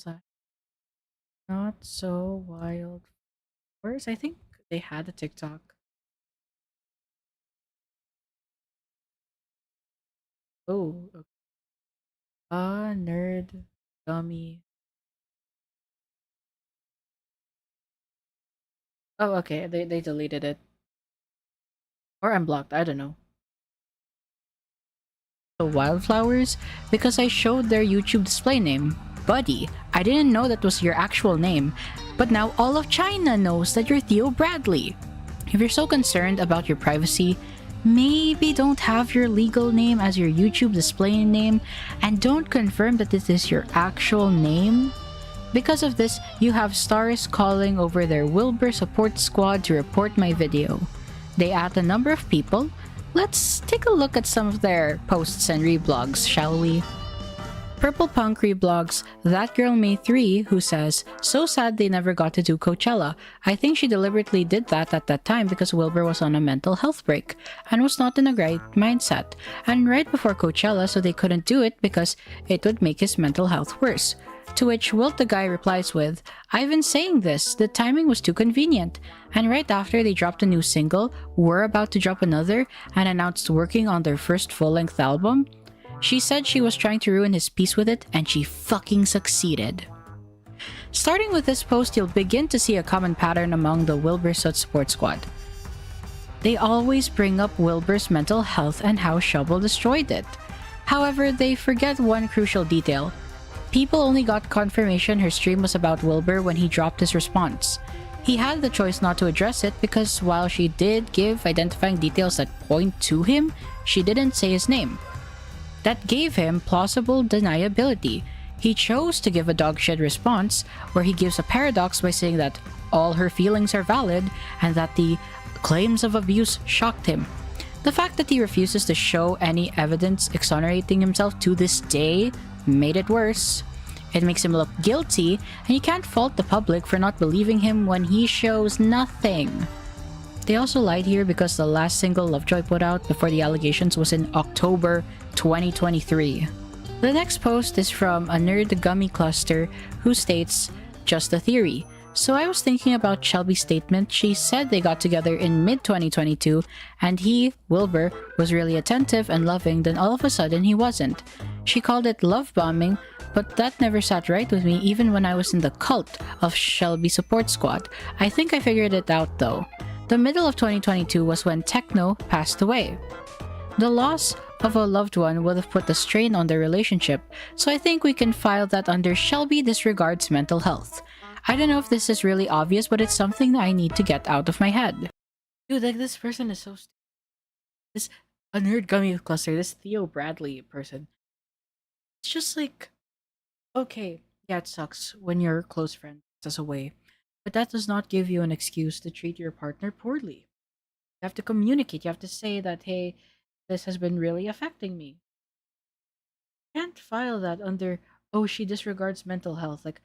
Not so wild. Where's I think they had a TikTok. Oh, okay. Nerd gummy. Oh, okay. They deleted it. Or I'm blocked. I don't know. Wildflowers because I showed their YouTube display name, Buddy. I didn't know that was your actual name, but now all of China knows that you're Theo Bradley. If you're so concerned about your privacy, maybe don't have your legal name as your YouTube display name and don't confirm that this is your actual name. Because of this, you have stars calling over their Wilbur Support Squad to report my video. They add a number of people. Let's take a look at some of their posts and reblogs, shall we? Purple Punk reblogs That Girl May 3, who says, "So sad they never got to do Coachella. I think she deliberately did that at that time because Wilbur was on a mental health break and was not in a great mindset, and right before Coachella, so they couldn't do it because it would make his mental health worse. To which Wilt the guy replies with, "I've been saying this, the timing was too convenient." And right after they dropped a new single, were about to drop another, and announced working on their first full-length album, she said she was trying to ruin his peace with it, and she fucking succeeded. Starting with this post, you'll begin to see a common pattern among the Wilbursut support squad. They always bring up Wilbur's mental health and how Shovel destroyed it. However, they forget one crucial detail. People only got confirmation her stream was about Wilbur when he dropped his response. He had the choice not to address it because while she did give identifying details that point to him, she didn't say his name. That gave him plausible deniability. He chose to give a dogshit response where he gives a paradox by saying that all her feelings are valid and that the claims of abuse shocked him. The fact that he refuses to show any evidence exonerating himself to this day made it worse. It makes him look guilty, and you can't fault the public for not believing him when he shows nothing. They also lied here because the last single Lovejoy put out before the allegations was in October 2023. The next post is from a Nerd Gummy Cluster who states, "Just a theory. So I was thinking about Shelby's statement. She said they got together in mid-2022 and he, Wilbur, was really attentive and loving, then all of a sudden he wasn't. She called it love bombing, but that never sat right with me even when I was in the cult of Shelby Support Squad. I think I figured it out though. The middle of 2022 was when Techno passed away. The loss of a loved one would have put a strain on their relationship, so I think we can file that under Shelby disregards mental health. I don't know if this is really obvious, but it's something that I need to get out of my head." Dude, like this person is so this a Nerd Gummy Cluster, this Theo Bradley person. It's just like, okay, yeah, it sucks when your close friend passes away, but that does not give you an excuse to treat your partner poorly. You have to communicate. You have to say that, hey, this has been really affecting me. You can't file that under, oh, she disregards mental health. Like,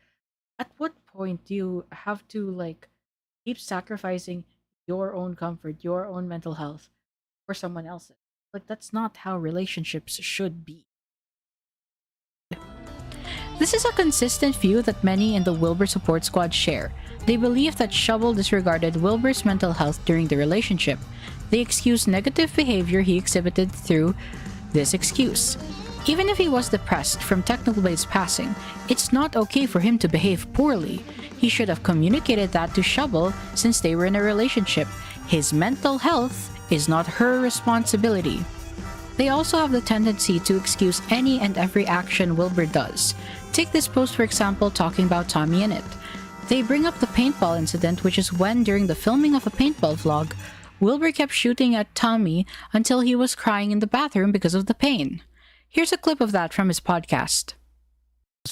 at what point do you have to, like, keep sacrificing your own comfort, your own mental health for someone else's? Like, that's not how relationships should be. This is a consistent view that many in the Wilbur support squad share. They believe that Shovel disregarded Wilbur's mental health during the relationship. They excuse negative behavior he exhibited through this excuse. Even if he was depressed from Technoblade's passing, it's not okay for him to behave poorly. He should have communicated that to Shovel since they were in a relationship. His mental health is not her responsibility. They also have the tendency to excuse any and every action Wilbur does. Take this post for example talking about Tommy in it. They bring up the paintball incident, which is when during the filming of a paintball vlog, Wilbur kept shooting at Tommy until he was crying in the bathroom because of the pain. Here's a clip of that from his podcast.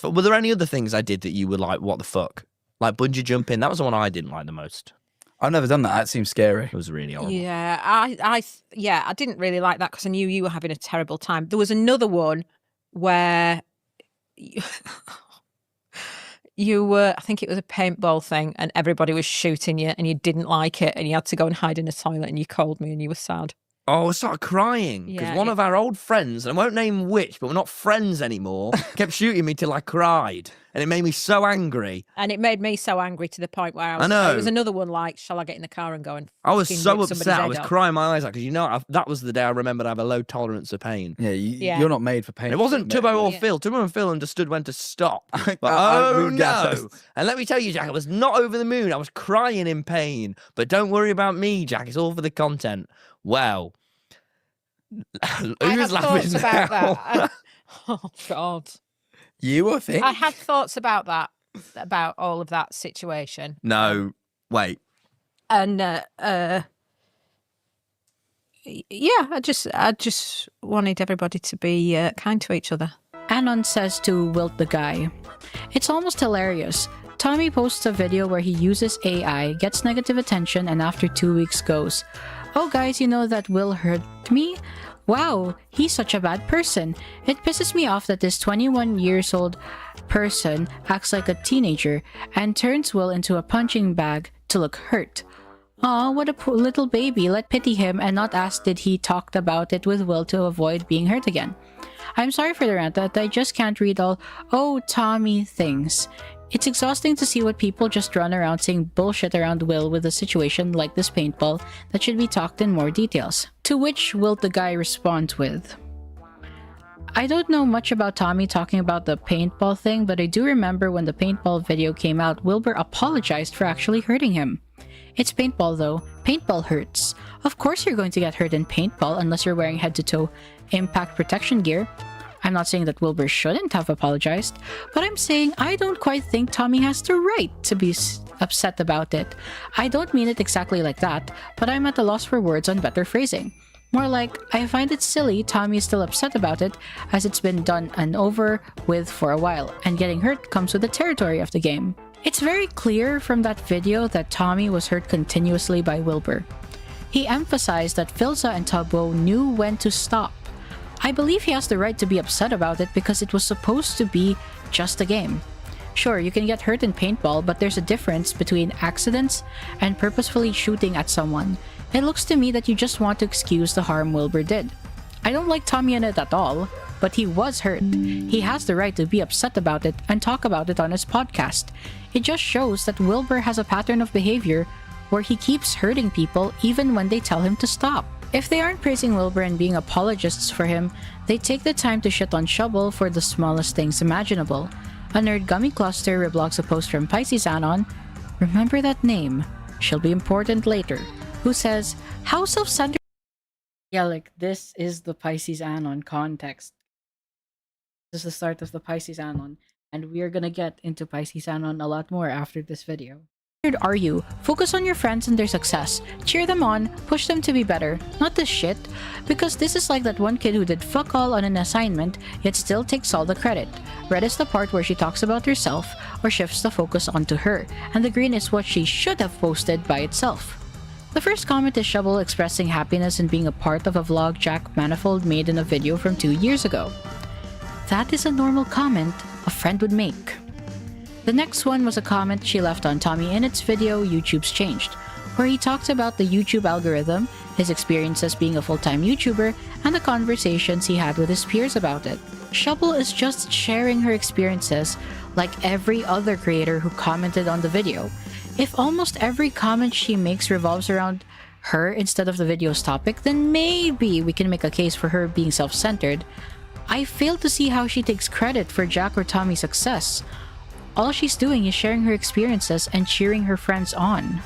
Were there any other things I did that you were like, what the fuck? Like bungee jumping? That was the one I didn't like the most. I've never done that. That seems scary. It was really horrible. Yeah, I didn't really like that because I knew you were having a terrible time. There was another one where you were, I think it was a paintball thing, and everybody was shooting you and you didn't like it and you had to go and hide in a toilet and you called me and you were sad. Oh, I started crying because Yeah, one of our old friends, and I won't name which, but we're not friends anymore, kept shooting me till I cried. And it made me so angry. And it made me so angry to the point where I know. It was another one like, shall I get in the car and go and I was fucking so rip upset. somebody's I head was off? crying my eyes out because, you know, that was the day I remembered I have a low tolerance of pain. Yeah, Yeah. you're not made for pain. It wasn't Tubbo or Yeah. Phil. Tubbo and Phil understood when to stop. But I oh would guess. no. And let me tell you, Jack, I was not over the moon. I was crying in pain. But don't worry about me, Jack. It's all for the content. Well, I who's had laughing thoughts about now? that. Oh, God. You, I think. I had thoughts about that, about all of that situation. No, wait. And yeah, I just wanted everybody to be kind to each other. Anon says to Wilt the guy, "It's almost hilarious. Tommy posts a video where he uses AI, gets negative attention, and after 2 weeks goes, 'Oh guys, you know that Will hurt me? Wow, he's such a bad person. It pisses me off that this 21 years old person acts like a teenager and turns Will into a punching bag to look hurt. Aw, what a poor little baby. Let pity him and not ask did he talked about it with Will to avoid being hurt again. I'm sorry for the rant that I just can't read all, oh, Tommy things. It's exhausting to see what people just run around saying bullshit around Will with a situation like this paintball that should be talked in more details. To which will the guy respond with? I don't know much about Tommy talking about the paintball thing, but I do remember when the paintball video came out, Wilbur apologized for actually hurting him. It's paintball though. Paintball hurts. Of course you're going to get hurt in paintball unless you're wearing head-to-toe impact protection gear. I'm not saying that Wilbur shouldn't have apologized, but I'm saying I don't quite think Tommy has the right to be upset about it. I don't mean it exactly like that, but I'm at a loss for words on better phrasing. More like, I find it silly Tommy is still upset about it, as it's been done and over with for a while, and getting hurt comes with the territory of the game. It's very clear from that video that Tommy was hurt continuously by Wilbur. He emphasized that Philza and Tubbo knew when to stop. I believe he has the right to be upset about it because it was supposed to be just a game. Sure, you can get hurt in paintball, but there's a difference between accidents and purposefully shooting at someone. It looks to me that you just want to excuse the harm Wilbur did. I don't like Tommy in it at all, but he was hurt. He has the right to be upset about it and talk about it on his podcast. It just shows that Wilbur has a pattern of behavior where he keeps hurting people even when they tell him to stop. If they aren't praising Wilbur and being apologists for him, they take the time to shit on Shovel for the smallest things imaginable. A Nerd Gummy Cluster reblogs a post from Pisces Anon, remember that name, she'll be important later, who says, how self-centered. Yeah, like this is the Pisces Anon context. This is the start of the Pisces Anon, and we are gonna get into Pisces Anon a lot more after this video. Are you? Focus on your friends and their success. Cheer them on, push them to be better, not this shit. Because this is like that one kid who did fuck all on an assignment, yet still takes all the credit. Red is the part where she talks about herself, or shifts the focus onto her, and the green is what she should have posted by itself. The first comment is Shovel expressing happiness in being a part of a vlog Jack Manifold made in a video from 2 years ago. That is a normal comment a friend would make. The next one was a comment she left on Tommy Innett's video YouTube's Changed, where he talked about the YouTube algorithm, his experiences being a full-time YouTuber, and the conversations he had with his peers about it. Shovel is just sharing her experiences like every other creator who commented on the video. If almost every comment she makes revolves around her instead of the video's topic, then maybe we can make a case for her being self-centered. I fail to see how she takes credit for Jack or Tommy's success. All she's doing is sharing her experiences and cheering her friends on.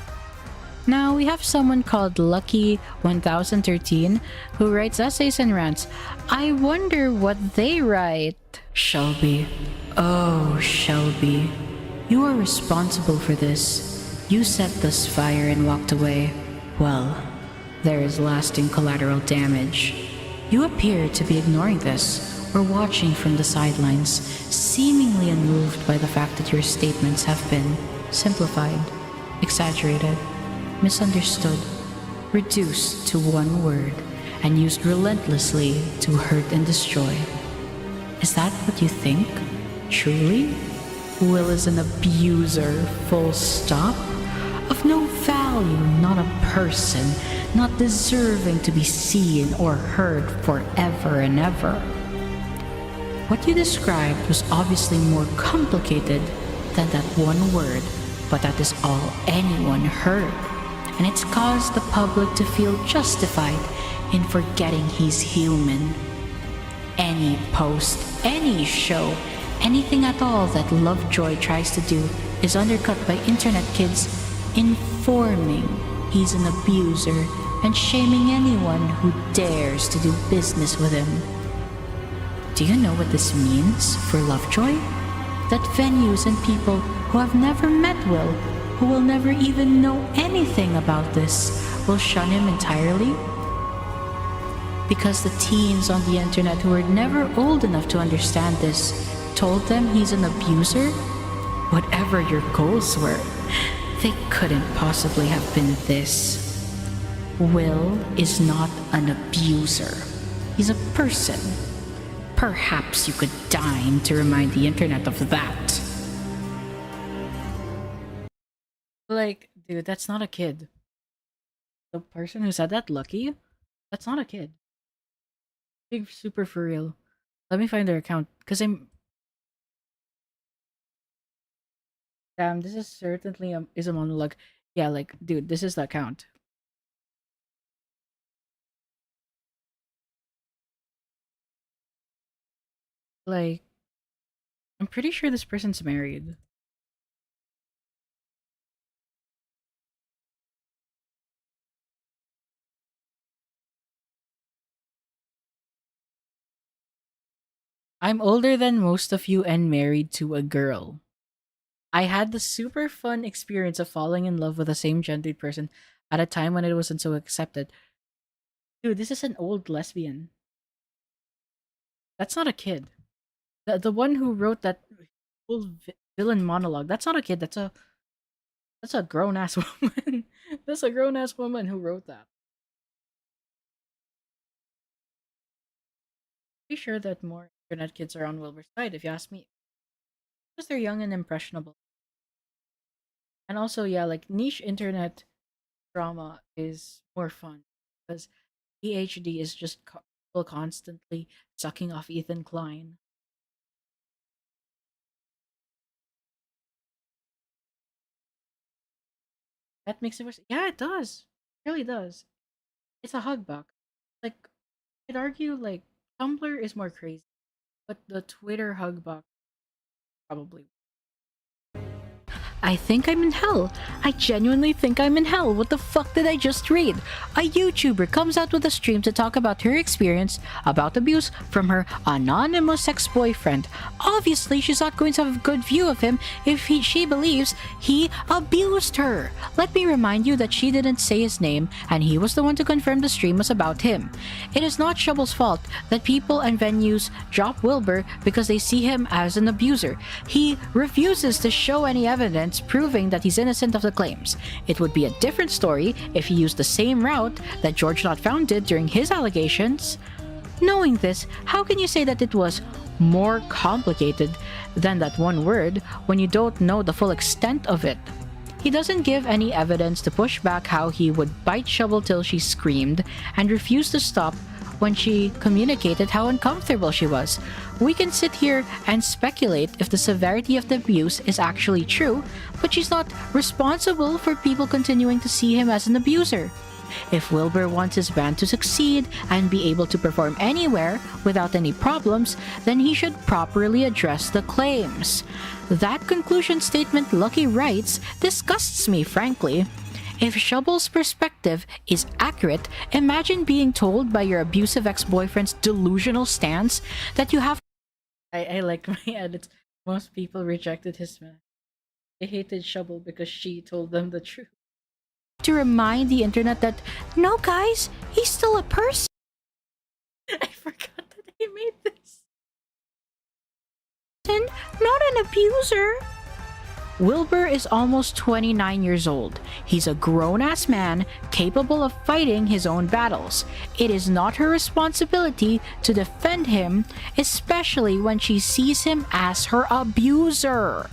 Now, we have someone called Lucky1013 who writes essays and rants. I wonder what they write. Shelby. Oh, Shelby. You are responsible for this. You set this fire and walked away. Well, there is lasting collateral damage. You appear to be ignoring this, or watching from the sidelines, seemingly unmoved by the fact that your statements have been simplified, exaggerated, misunderstood, reduced to one word, and used relentlessly to hurt and destroy. Is that what you think? Truly? Will is an abuser, full stop? Of no value, not a person, not deserving to be seen or heard forever and ever. What you described was obviously more complicated than that one word, but that is all anyone heard. And it's caused the public to feel justified in forgetting he's human. Any post, any show, anything at all that Lovejoy tries to do is undercut by internet kids informing he's an abuser and shaming anyone who dares to do business with him. Do you know what this means for Lovejoy? That venues and people who have never met Will, who will never even know anything about this, will shun him entirely? Because the teens on the internet who were never old enough to understand this told them he's an abuser? Whatever your goals were, they couldn't possibly have been this. Will is not an abuser. He's a person. Perhaps you could dine to remind the internet of that. Like, dude, that's not a kid. the person who said that, Lucky, that's not a kid. Big super for real. Let me find their account because I'm. Damn, this is certainly is a monologue. Yeah, like, dude, this is the account. Like, I'm pretty sure this person's married. I'm older than most of you and married to a girl. I had the super fun experience of falling in love with a same gendered person at a time when it wasn't so accepted. Dude, this is an old lesbian. That's not a kid. The one who wrote that whole villain monologue, that's not a kid, that's a grown ass woman. That's a grown ass woman who wrote that. Pretty sure that more internet kids are on Wilbur's side, if you ask me. Because they're young and impressionable. And also, yeah, like niche internet drama is more fun because PhD is just constantly sucking off Ethan Klein. That makes it worse. Yeah, it does. It really does. It's a hug buck. Like, I'd argue like Tumblr is more crazy, but the Twitter hug buck probably. I think I'm in hell. I genuinely think I'm in hell. What the fuck did I just read? A YouTuber comes out with a stream to talk about her experience about abuse from her anonymous ex-boyfriend. Obviously, she's not going to have a good view of him if she believes he abused her. Let me remind you that she didn't say his name, and he was the one to confirm the stream was about him. It is not Shovel's fault that people and venues drop Wilbur because they see him as an abuser. He refuses to show any evidence proving that he's innocent of the claims. It would be a different story if he used the same route that George Not Found did during his allegations. Knowing this, how can you say that it was more complicated than that one word when you don't know the full extent of it? He doesn't give any evidence to push back how he would bite Shovel till she screamed and refused to stop when she communicated how uncomfortable she was. We can sit here and speculate if the severity of the abuse is actually true, but she's not responsible for people continuing to see him as an abuser. If Wilbur wants his band to succeed and be able to perform anywhere without any problems, then he should properly address the claims. That conclusion statement, Lucky writes, disgusts me, frankly. If Shovel's perspective is accurate, imagine being told by your abusive ex-boyfriend's delusional stance that you have. I like my edits. Most people rejected his man. They hated Shovel because she told them the truth. To remind the internet that, no guys, he's still a person. I forgot that he made this. Not an abuser. Wilbur is almost 29 years old. He's a grown-ass man capable of fighting his own battles. It is not her responsibility to defend him, especially when she sees him as her abuser.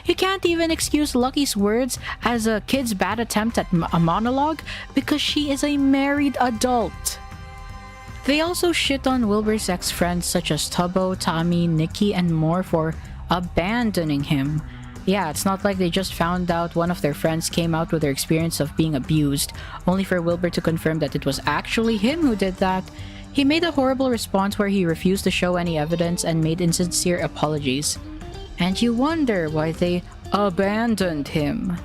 You can't even excuse Lucky's words as a kid's bad attempt at a monologue because she is a married adult. They also shit on Wilbur's ex-friends such as Tubbo, Tommy, Nikki, and more for abandoning him. Yeah, it's not like they just found out one of their friends came out with their experience of being abused, only for Wilbur to confirm that it was actually him who did that. He made a horrible response where he refused to show any evidence and made insincere apologies. And you wonder why they abandoned him.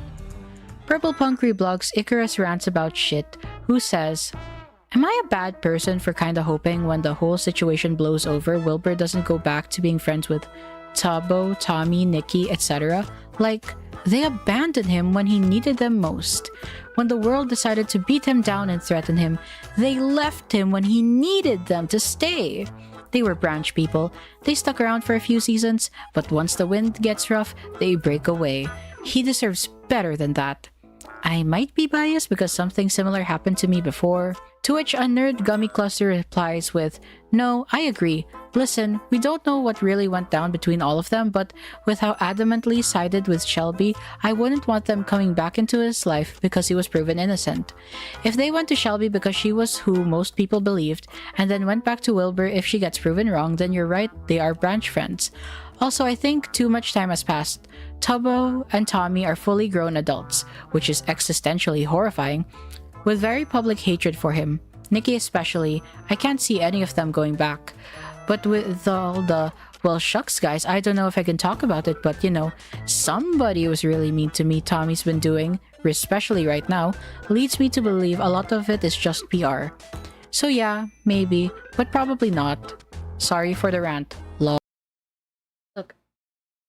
Purple Punk reblogs Icarus Rants About Shit, who says, am I a bad person for kinda hoping when the whole situation blows over, Wilbur doesn't go back to being friends with Tubbo, Tommy, Nikki, etc.? Like, they abandoned him when he needed them most. When the world decided to beat him down and threaten him, they left him when he needed them to stay. They were branch people. They stuck around for a few seasons, but once the wind gets rough, they break away. He deserves better than that. I might be biased because something similar happened to me before. To which a nerd gummy cluster replies with, "No, I agree. Listen, we don't know what really went down between all of them, but with how adamantly sided with Shelby, I wouldn't want them coming back into his life because he was proven innocent. If they went to Shelby because she was who most people believed, and then went back to Wilbur if she gets proven wrong, then you're right, they are branch friends. Also, I think too much time has passed. Tubbo and Tommy are fully grown adults, which is existentially horrifying, with very public hatred for him. Nikki especially, I can't see any of them going back. But with all the, well, shucks guys, I don't know if I can talk about it, but you know, somebody was really mean to me Tommy's been doing, especially right now, leads me to believe a lot of it is just PR. So yeah, maybe, but probably not. Sorry for the rant. Lol. Look,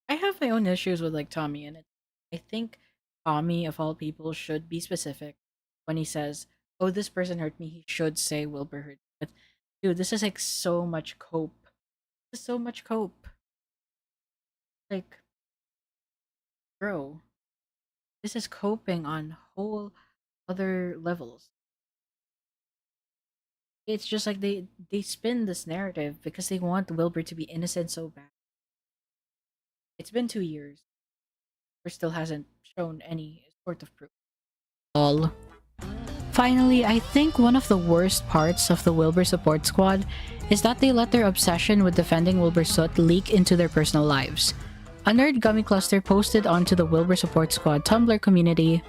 I have my own issues with like Tommy in it. I think Tommy, of all people, should be specific when he says, "Oh, this person hurt me." He should say Wilbur hurt me. But dude, this is like so much cope. This is so much cope. Like, bro, this is coping on whole other levels. It's just like they spin this narrative because they want Wilbur to be innocent so bad. It's been 2 years. Wilbur still hasn't shown any sort of proof. All. Finally, I think one of the worst parts of the Wilbur support squad is that they let their obsession with defending Wilbur Soot leak into their personal lives. A nerd gummy cluster posted onto the Wilbur support squad Tumblr community,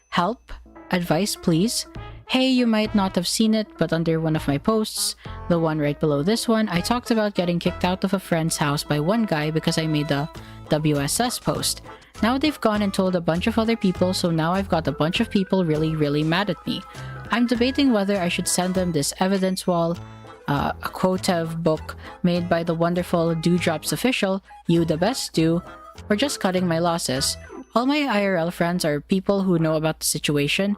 "Help, advice please. Hey, you might not have seen it, but under one of my posts, the one right below this one, I talked about getting kicked out of a friend's house by one guy because I made a WSS post. Now they've gone and told a bunch of other people, so now I've got a bunch of people really mad at me. I'm debating whether I should send them this evidence wall, a quotev book made by the wonderful Dewdrops official, You the Best Do, or just cutting my losses. All my IRL friends are people who know about the situation,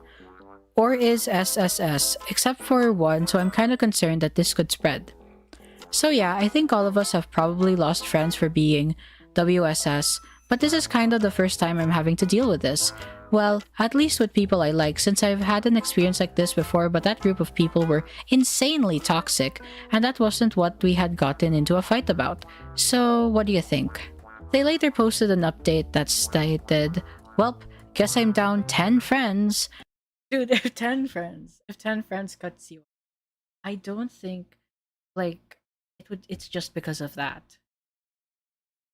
or is SSS, except for one, so I'm kinda concerned that this could spread. So yeah, I think all of us have probably lost friends for being WSS, but this is kinda the first time I'm having to deal with this. Well, at least with people I like, since I've had an experience like this before, but that group of people were insanely toxic, and that wasn't what we had gotten into a fight about. So, what do you think? They later posted an update that stated, "Welp, guess I'm down 10 friends." Dude, if 10 friends cuts you, I don't think, like, it's just because of that.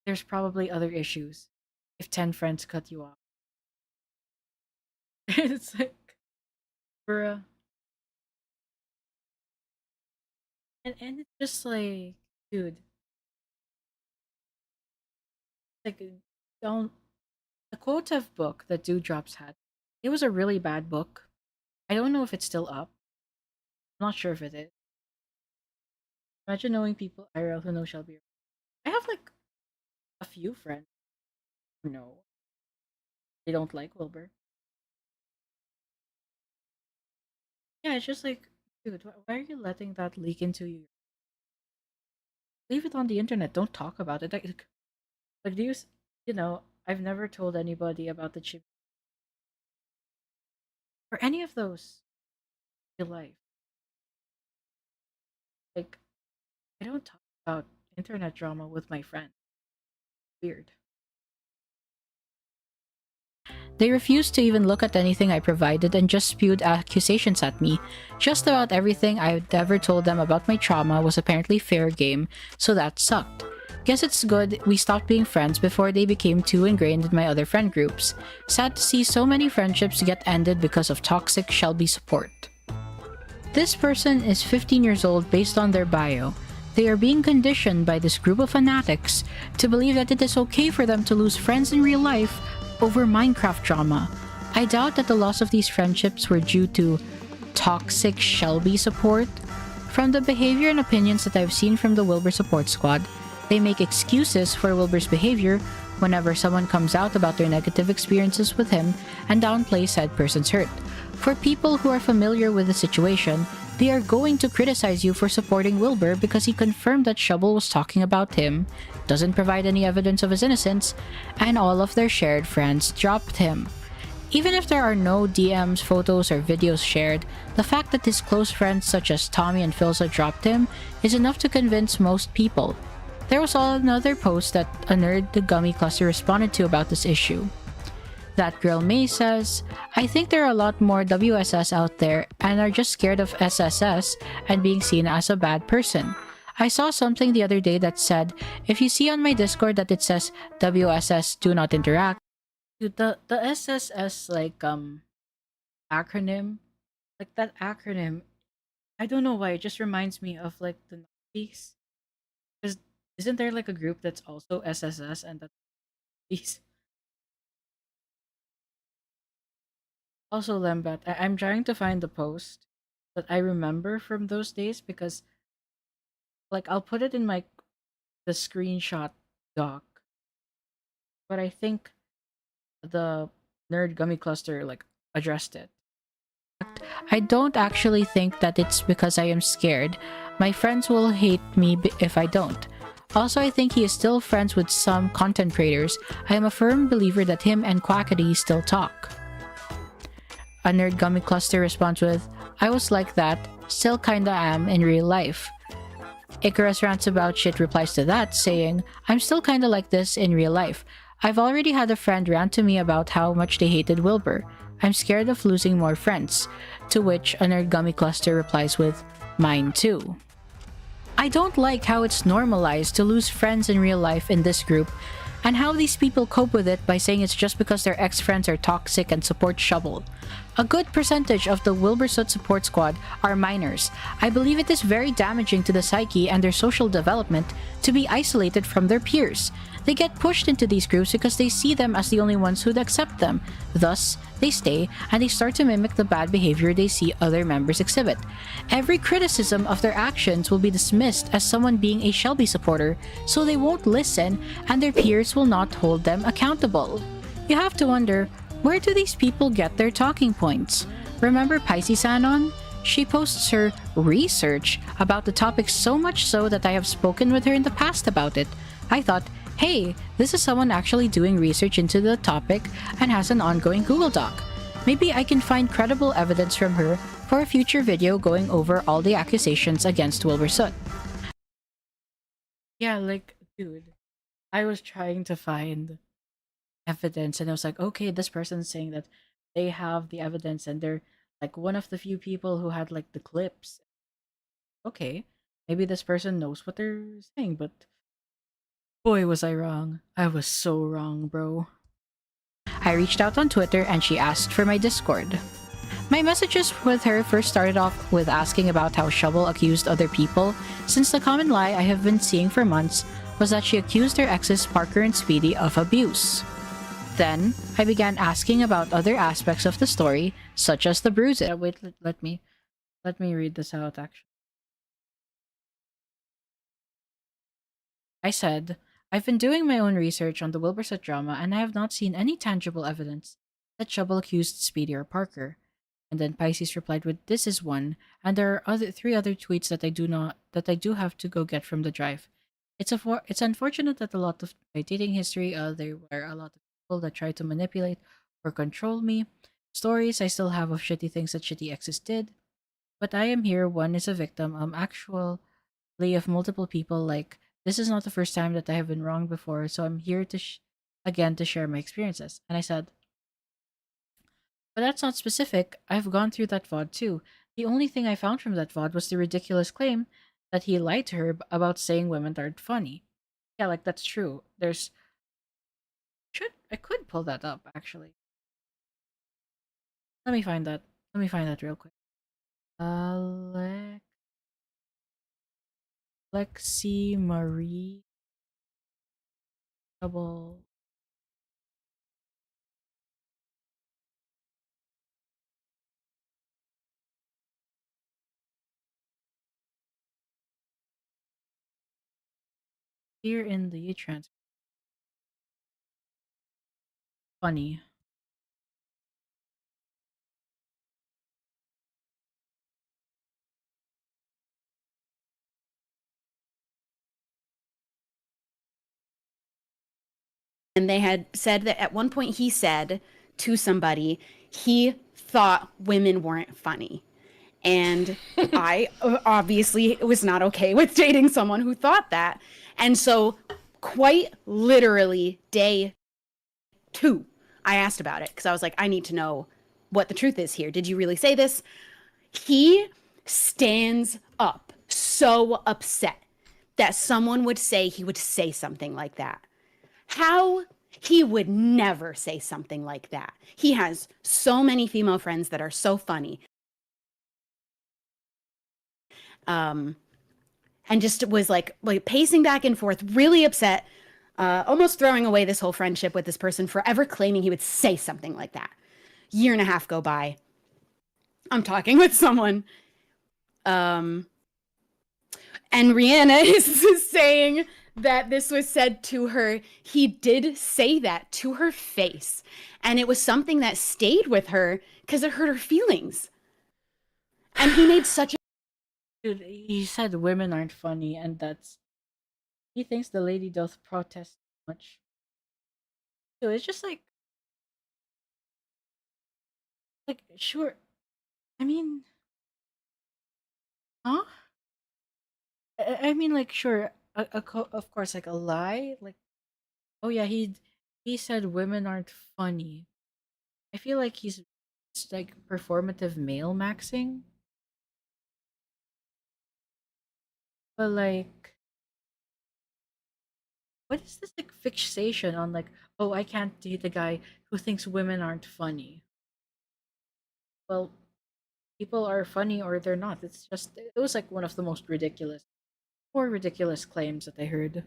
There's probably other issues if 10 friends cut you off. It's like, bruh. And it's just like, dude. Like, don't. The quotev book that Dewdrops had, it was a really bad book. I don't know if it's still up. I'm not sure if it is. Imagine knowing people IRL who know Shelby. I have like a few friends who know they don't like Wilbur. Yeah, it's just like, dude, why are you letting that leak into you? Leave it on the internet. Don't talk about it. Like do you know, I've never told anybody about the chip or any of those in real life. Like, I don't talk about internet drama with my friends. Weird. They refused to even look at anything I provided and just spewed accusations at me. Just about everything I'd ever told them about my trauma was apparently fair game, so that sucked. Guess it's good we stopped being friends before they became too ingrained in my other friend groups. Sad to see so many friendships get ended because of toxic Shelby support. This person is 15 years old based on their bio. They are being conditioned by this group of fanatics to believe that it is okay for them to lose friends in real life over Minecraft drama. I doubt that the loss of these friendships were due to toxic Shelby support. From the behavior and opinions that I've seen from the Wilbur support squad, they make excuses for Wilbur's behavior whenever someone comes out about their negative experiences with him and downplay said person's hurt. For people who are familiar with the situation, they are going to criticize you for supporting Wilbur because he confirmed that Shovel was talking about him, doesn't provide any evidence of his innocence, and all of their shared friends dropped him. Even if there are no DMs, photos, or videos shared, the fact that his close friends such as Tommy and Philza dropped him is enough to convince most people. There was another post that a nerd the gummy cluster responded to about this issue. That girl May says, I think there are a lot more WSS out there and are just scared of SSS and being seen as a bad person. I saw something the other day that said, if you see on my Discord that it says WSS do not interact, dude, the SSS acronym, like that acronym, I don't know why, it just reminds me of like the Nazis. Because isn't there like a group that's also SSS and that's Nazis? Also, Lembat, I'm trying to find the post that I remember from those days because, like, I'll put it in the screenshot doc, but I think the Nerd Gummy Cluster like addressed it. I don't actually think that it's because I am scared. My friends will hate me if I don't. Also, I think he is still friends with some content creators. I am a firm believer that him and Quackity still talk. A Nerd Gummy Cluster responds with, I was like that, still kinda am in real life. Icarus Rants About Shit replies to that, saying, I'm still kinda like this in real life. I've already had a friend rant to me about how much they hated Wilbur. I'm scared of losing more friends. To which a Nerd Gummy Cluster replies with, mine too. I don't like how it's normalized to lose friends in real life in this group, and how these people cope with it by saying it's just because their ex-friends are toxic and support Shovel. A good percentage of the Wilbursoot support squad are minors. I believe it is very damaging to the psyche and their social development to be isolated from their peers. They get pushed into these groups because they see them as the only ones who'd accept them. Thus, they stay and they start to mimic the bad behavior they see other members exhibit. Every criticism of their actions will be dismissed as someone being a Shelby supporter, so they won't listen and their peers will not hold them accountable. You have to wonder, where do these people get their talking points? Remember Pisces Anon? She posts her research about the topic so much so that I have spoken with her in the past about it. I thought, hey, this is someone actually doing research into the topic and has an ongoing Google Doc. Maybe I can find credible evidence from her for a future video going over all the accusations against Wilbursoot. Yeah, like, dude, I was trying to find evidence and I was like, okay, this person's saying that they have the evidence and they're like one of the few people who had like the clips. Okay, maybe this person knows what they're saying, but boy, was I wrong. I was so wrong, bro. I reached out on Twitter and she asked for my Discord. My messages with her first started off with asking about how Shovel accused other people, since the common lie I have been seeing for months was that she accused her exes Parker and Speedy of abuse. Then, I began asking about other aspects of the story, such as the bruises. Wait, let me read this out, actually. I said, I've been doing my own research on the Wilbursoot drama and I have not seen any tangible evidence that Shovel accused Speedy or Parker. And then Pisces replied with, this is one, and there are three other tweets that I do have to go get from the drive. It's unfortunate that a lot of my dating history, there were a lot of people that tried to manipulate or control me. Stories I still have of shitty things that shitty exes did. But I am here, one is a victim, actually of multiple people, like, this is not the first time that I have been wrong before, so I'm here to again to share my experiences. And I said, but that's not specific. I've gone through that VOD too. The only thing I found from that VOD was the ridiculous claim that he lied to her about saying women aren't funny. Yeah, like that's true. I could pull that up actually. Let me find that. Let me find that real quick. Lexi Marie double here in the trans funny. And they had said that at one point he said to somebody, he thought women weren't funny. And I obviously was not okay with dating someone who thought that. And so, quite literally, day 2, I asked about it because I was like, I need to know what the truth is here. Did you really say this? He stands up so upset that someone would say he would say something like that. How? He would never say something like that. He has so many female friends that are so funny. And just was like pacing back and forth, really upset, almost throwing away this whole friendship with this person for ever claiming he would say something like that. Year and a half go by. I'm talking with someone. And Rihanna is saying that this was said to her. He did say that to her face. And it was something that stayed with her because it hurt her feelings. And he made such a... Dude, he said women aren't funny, and that's... He thinks the lady doth protest too much. So it's just like... Like, sure. I mean... Huh? I mean, like, sure. Of course, like, a lie? Like, oh yeah, he said women aren't funny. I feel like he's like performative male maxing. But like, what is this like fixation on like, oh, I can't date the guy who thinks women aren't funny? Well, people are funny or they're not. It's just it was like one of the most more ridiculous claims that I heard.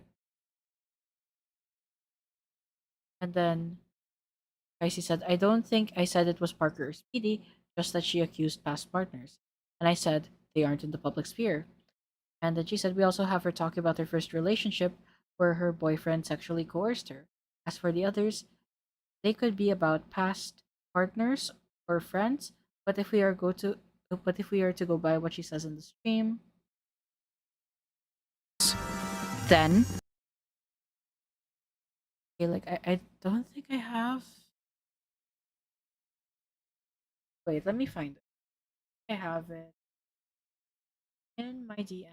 And then Icy said, I don't think I said it was Parker or Speedy, just that she accused past partners. And I said, they aren't in the public sphere. And then she said, we also have her talk about her first relationship where her boyfriend sexually coerced her. As for the others, they could be about past partners or friends, but if we are to go by what she says in the stream, then okay, like I don't think I have. Wait, let me find it. I have it in my DM.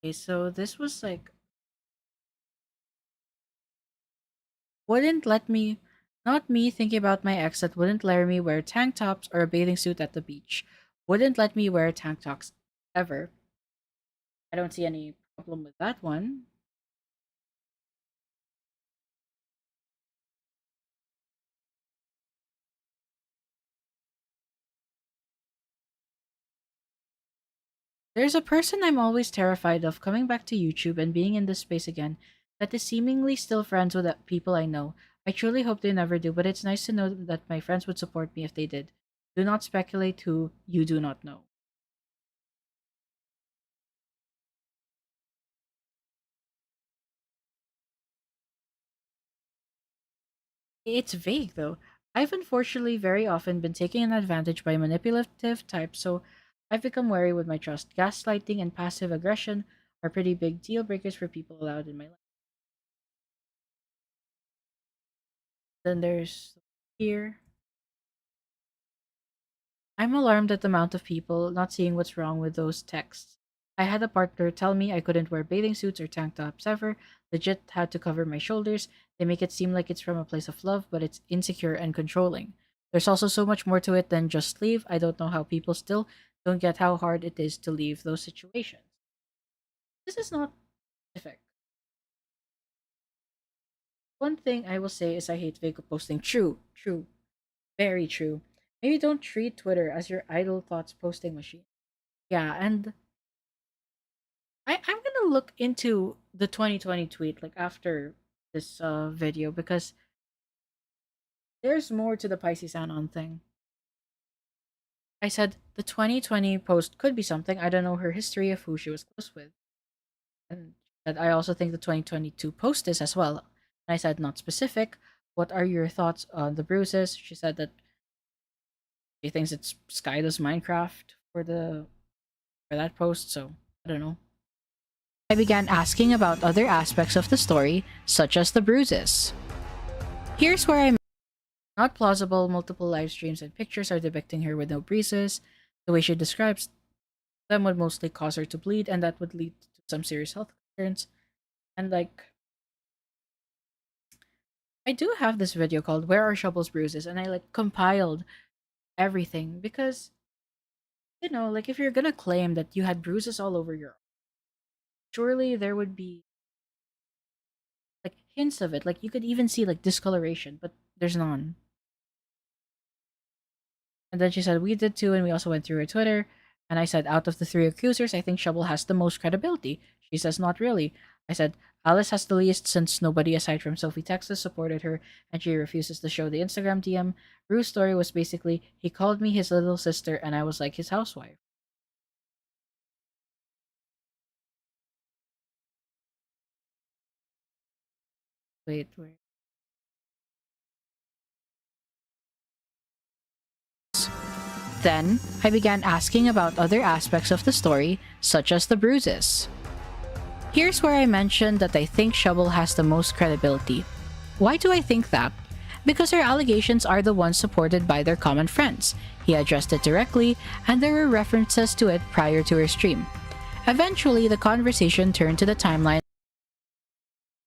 Okay, so this was like wouldn't let me not me thinking about my ex that wouldn't let me wear tank tops or a bathing suit at the beach. Wouldn't let me wear tank tops ever. I don't see any problem with that one. There's a person I'm always terrified of coming back to YouTube and being in this space again that is seemingly still friends with the people I know. I truly hope they never do, but it's nice to know that my friends would support me if they did. Do not speculate who you do not know. It's vague though. I've unfortunately very often been taken advantage by manipulative types, so I've become wary with my trust. Gaslighting and passive aggression are pretty big deal breakers for people allowed in my life. Then there's here. I'm alarmed at the amount of people not seeing what's wrong with those texts. I had a partner tell me I couldn't wear bathing suits or tank tops ever, legit had to cover my shoulders. They make it seem like it's from a place of love, but it's insecure and controlling. There's also so much more to it than just leave. I don't know how people still don't get how hard it is to leave those situations. This is not specific. One thing I will say is I hate Vaco posting. True, very true. Maybe don't treat Twitter as your idle thoughts posting machine. Yeah, and I'm gonna look into the 2020 tweet like after this video because there's more to the Pisces Anon thing. I said the 2020 post could be something. I don't know her history of who she was close with. And she said, I also think the 2022 post is as well. And I said, not specific. What are your thoughts on the bruises? She said that she thinks it's Sky does Minecraft for that post, so I don't know. I began asking about other aspects of the story, such as the bruises. Here's where I'm not plausible. Multiple live streams and pictures are depicting her with no bruises. The way she describes them would mostly cause her to bleed, and that would lead to some serious health concerns. And like, I do have this video called "Where Are Shovel's Bruises," and I like compiled everything because, you know, like if you're gonna claim that you had bruises all over your arm, surely there would be like hints of it. Like you could even see like discoloration, but there's none. And then she said, we did too, and we also went through her Twitter. And I said, out of the three accusers, I think Shovel has the most credibility. She says, not really. I said, Alice has the least since nobody aside from Sophie Texas supported her, and she refuses to show the Instagram DM. Rue's story was basically, he called me his little sister, and I was like his housewife. Wait. Then, I began asking about other aspects of the story, such as the bruises. Here's where I mentioned that I think Shovel has the most credibility. Why do I think that? Because her allegations are the ones supported by their common friends. He addressed it directly, and there were references to it prior to her stream. Eventually, the conversation turned to the timeline.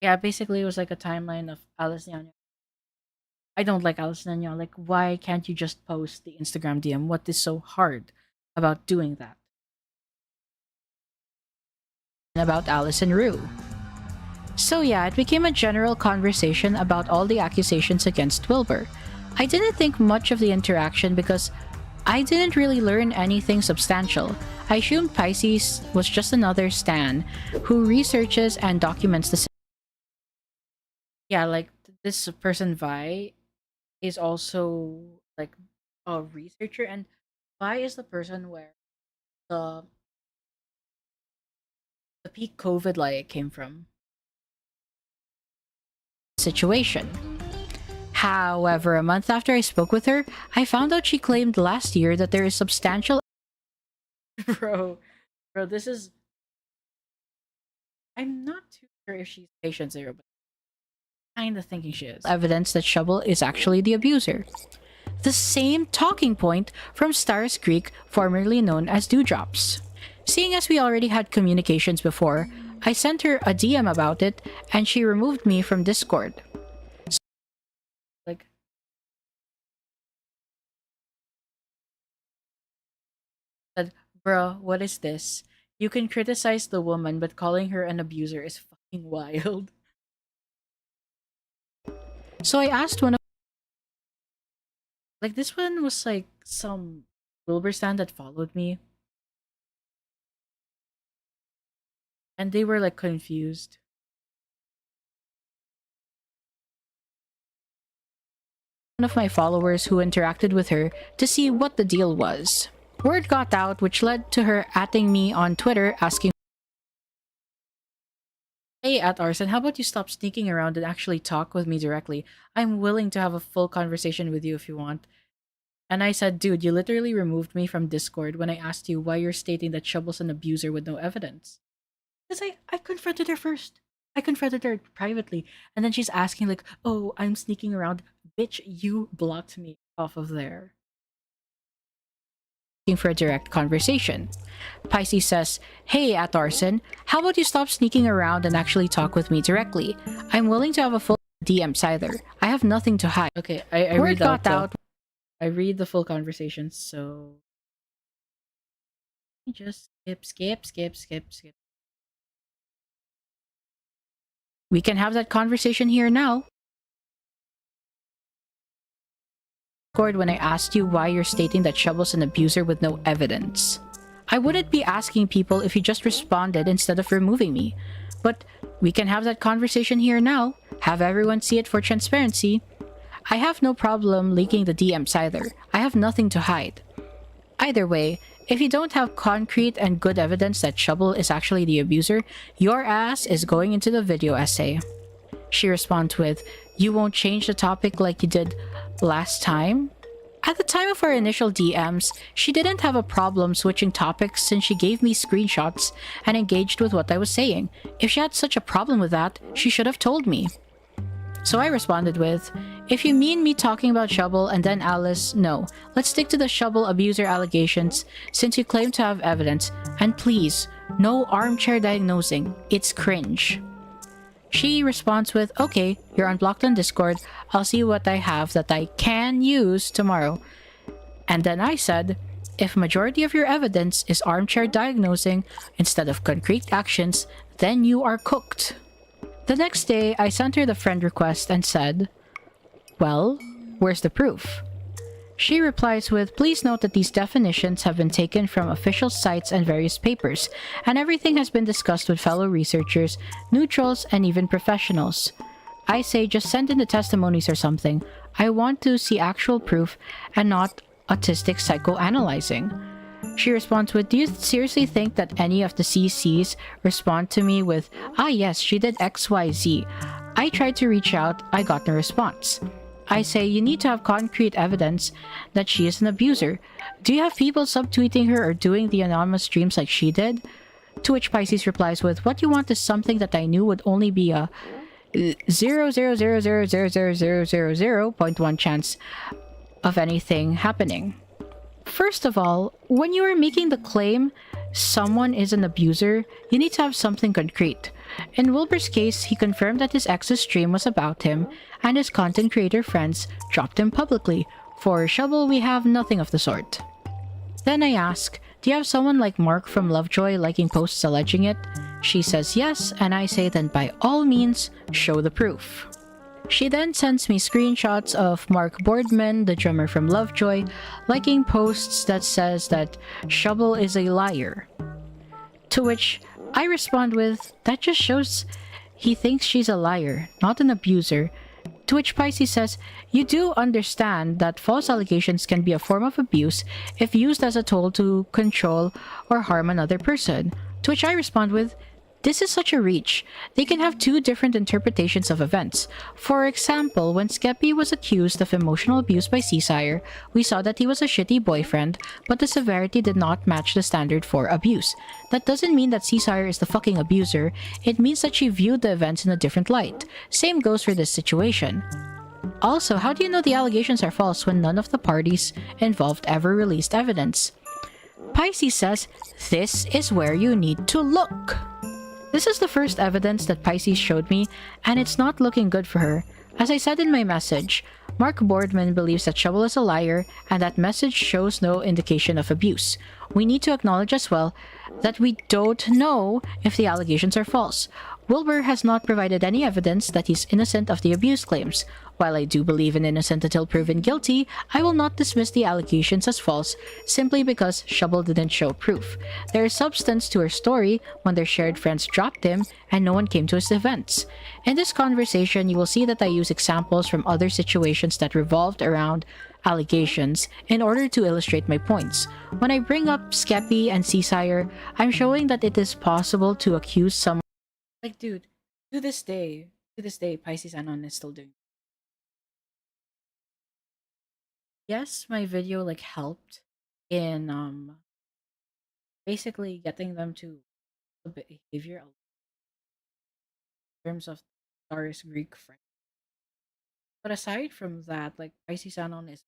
Yeah, basically it was like a timeline of Alice Nyanya. I don't like Alice Nyanya. Like, why can't you just post the Instagram DM? What is so hard about doing that? About Alice and Rue. So yeah, it became a general conversation about all the accusations against Wilbur. I didn't think much of the interaction because I didn't really learn anything substantial. I assumed Pisces was just another stan who researches and documents the. Yeah, like this person Vi is also like a researcher, and Vi is the person where the peak COVID like came from. Situation. However, a month after I spoke with her, I found out she claimed last year that there is substantial. Bro, this is. I'm not too sure if she's patient zero, but kind of thinking she is. Evidence that Shovel is actually the abuser. The same talking point from Stars Creek, formerly known as Dewdrops. Seeing as we already had communications before, I sent her a DM about it, and she removed me from Discord. Like, said, bro, what is this? You can criticize the woman, but calling her an abuser is fucking wild. So I asked one of. Like, this one was like some Wilbur stan that followed me. And they were like confused. One of my followers who interacted with her to see what the deal was. Word got out, which led to her atting me on Twitter asking, hey, at Arson, how about you stop sneaking around and actually talk with me directly? I'm willing to have a full conversation with you if you want. And I said, dude, you literally removed me from Discord when I asked you why you're stating that Shovel's an abuser with no evidence. Because I confronted her first. I confronted her privately. And then she's asking like, oh, I'm sneaking around. Bitch, you blocked me off of there. For a direct conversation. Pisces says, hey, at Arson, how about you stop sneaking around and actually talk with me directly? I'm willing to have a full DM either. I have nothing to hide. Okay, I Word read got out. I read the full conversation, so just skip. We can have that conversation here now. When I asked you why you're stating that Shovel's an abuser with no evidence. I wouldn't be asking people if you just responded instead of removing me. But we can have that conversation here now. Have everyone see it for transparency. I have no problem leaking the DMs either. I have nothing to hide. Either way, If you don't have concrete and good evidence that Shubble is actually the abuser, your ass is going into the video essay. She responds with, "You won't change the topic like you did last time?" At the time of our initial DMs, she didn't have a problem switching topics since she gave me screenshots and engaged with what I was saying. If she had such a problem with that, she should have told me. So I responded with, "If you mean me talking about Shubble and then Alice, no. Let's stick to the Shubble abuser allegations since you claim to have evidence. And please, no armchair diagnosing. It's cringe." She responds with, "Okay, you're unblocked on Discord. I'll see what I have that I can use tomorrow." And then I said, "If majority of your evidence is armchair diagnosing instead of concrete actions, then you are cooked." The next day, I sent her the friend request and said, "Well, where's the proof?" She replies with, "Please note that these definitions have been taken from official sites and various papers, and everything has been discussed with fellow researchers, neutrals, and even professionals." I say, "Just send in the testimonies or something. I want to see actual proof and not autistic psychoanalyzing." She responds with, "Do you seriously think that any of the CCs respond to me with, 'Ah yes, she did XYZ. I tried to reach out, I got no response.' I say, "You need to have concrete evidence that she is an abuser. Do you have people subtweeting her or doing the anonymous streams like she did?" To which Pisces replies with, "What you want is something that I knew would only be a 0.1 chance of anything happening." First of all, when you are making the claim someone is an abuser, you need to have something concrete. In Wilbur's case, he confirmed that his ex's stream was about him, and his content creator friends dropped him publicly. For Shubble, we have nothing of the sort. Then I ask, "Do you have someone like Mark from Lovejoy liking posts alleging it?" She says yes, and I say, "Then by all means, show the proof." She then sends me screenshots of Mark Boardman, the drummer from Lovejoy, liking posts that says that Shubble is a liar. To which I respond with, "That just shows he thinks she's a liar, not an abuser." To which Pisces says, "You do understand that false allegations can be a form of abuse if used as a tool to control or harm another person." To which I respond with, "This is such a reach. They can have two different interpretations of events. For example, when Skeppy was accused of emotional abuse by Seasire, we saw that he was a shitty boyfriend, but the severity did not match the standard for abuse. That doesn't mean that Seasire is the fucking abuser. It means that she viewed the events in a different light. Same goes for this situation. Also, how do you know the allegations are false when none of the parties involved ever released evidence?" Pisces says, "This is where you need to look." This is the first evidence that Pisces showed me, and it's not looking good for her. As I said in my message, Mark Boardman believes that Shubble is a liar, and that message shows no indication of abuse. We need to acknowledge as well that we don't know if the allegations are false. Wilbur has not provided any evidence that he's innocent of the abuse claims. While I do believe in innocent until proven guilty, I will not dismiss the allegations as false simply because Shubble didn't show proof. There is substance to her story when their shared friends dropped him and no one came to his defense. In this conversation, you will see that I use examples from other situations that revolved around allegations in order to illustrate my points. When I bring up Skeppy and Seasire, I'm showing that it is possible to accuse someone. Like, dude, to this day, Pisces Anon is still doing. Yes, my video like helped in basically getting them to the behavior in terms of Doris Greek friend. But aside from that, like Pisces Anon is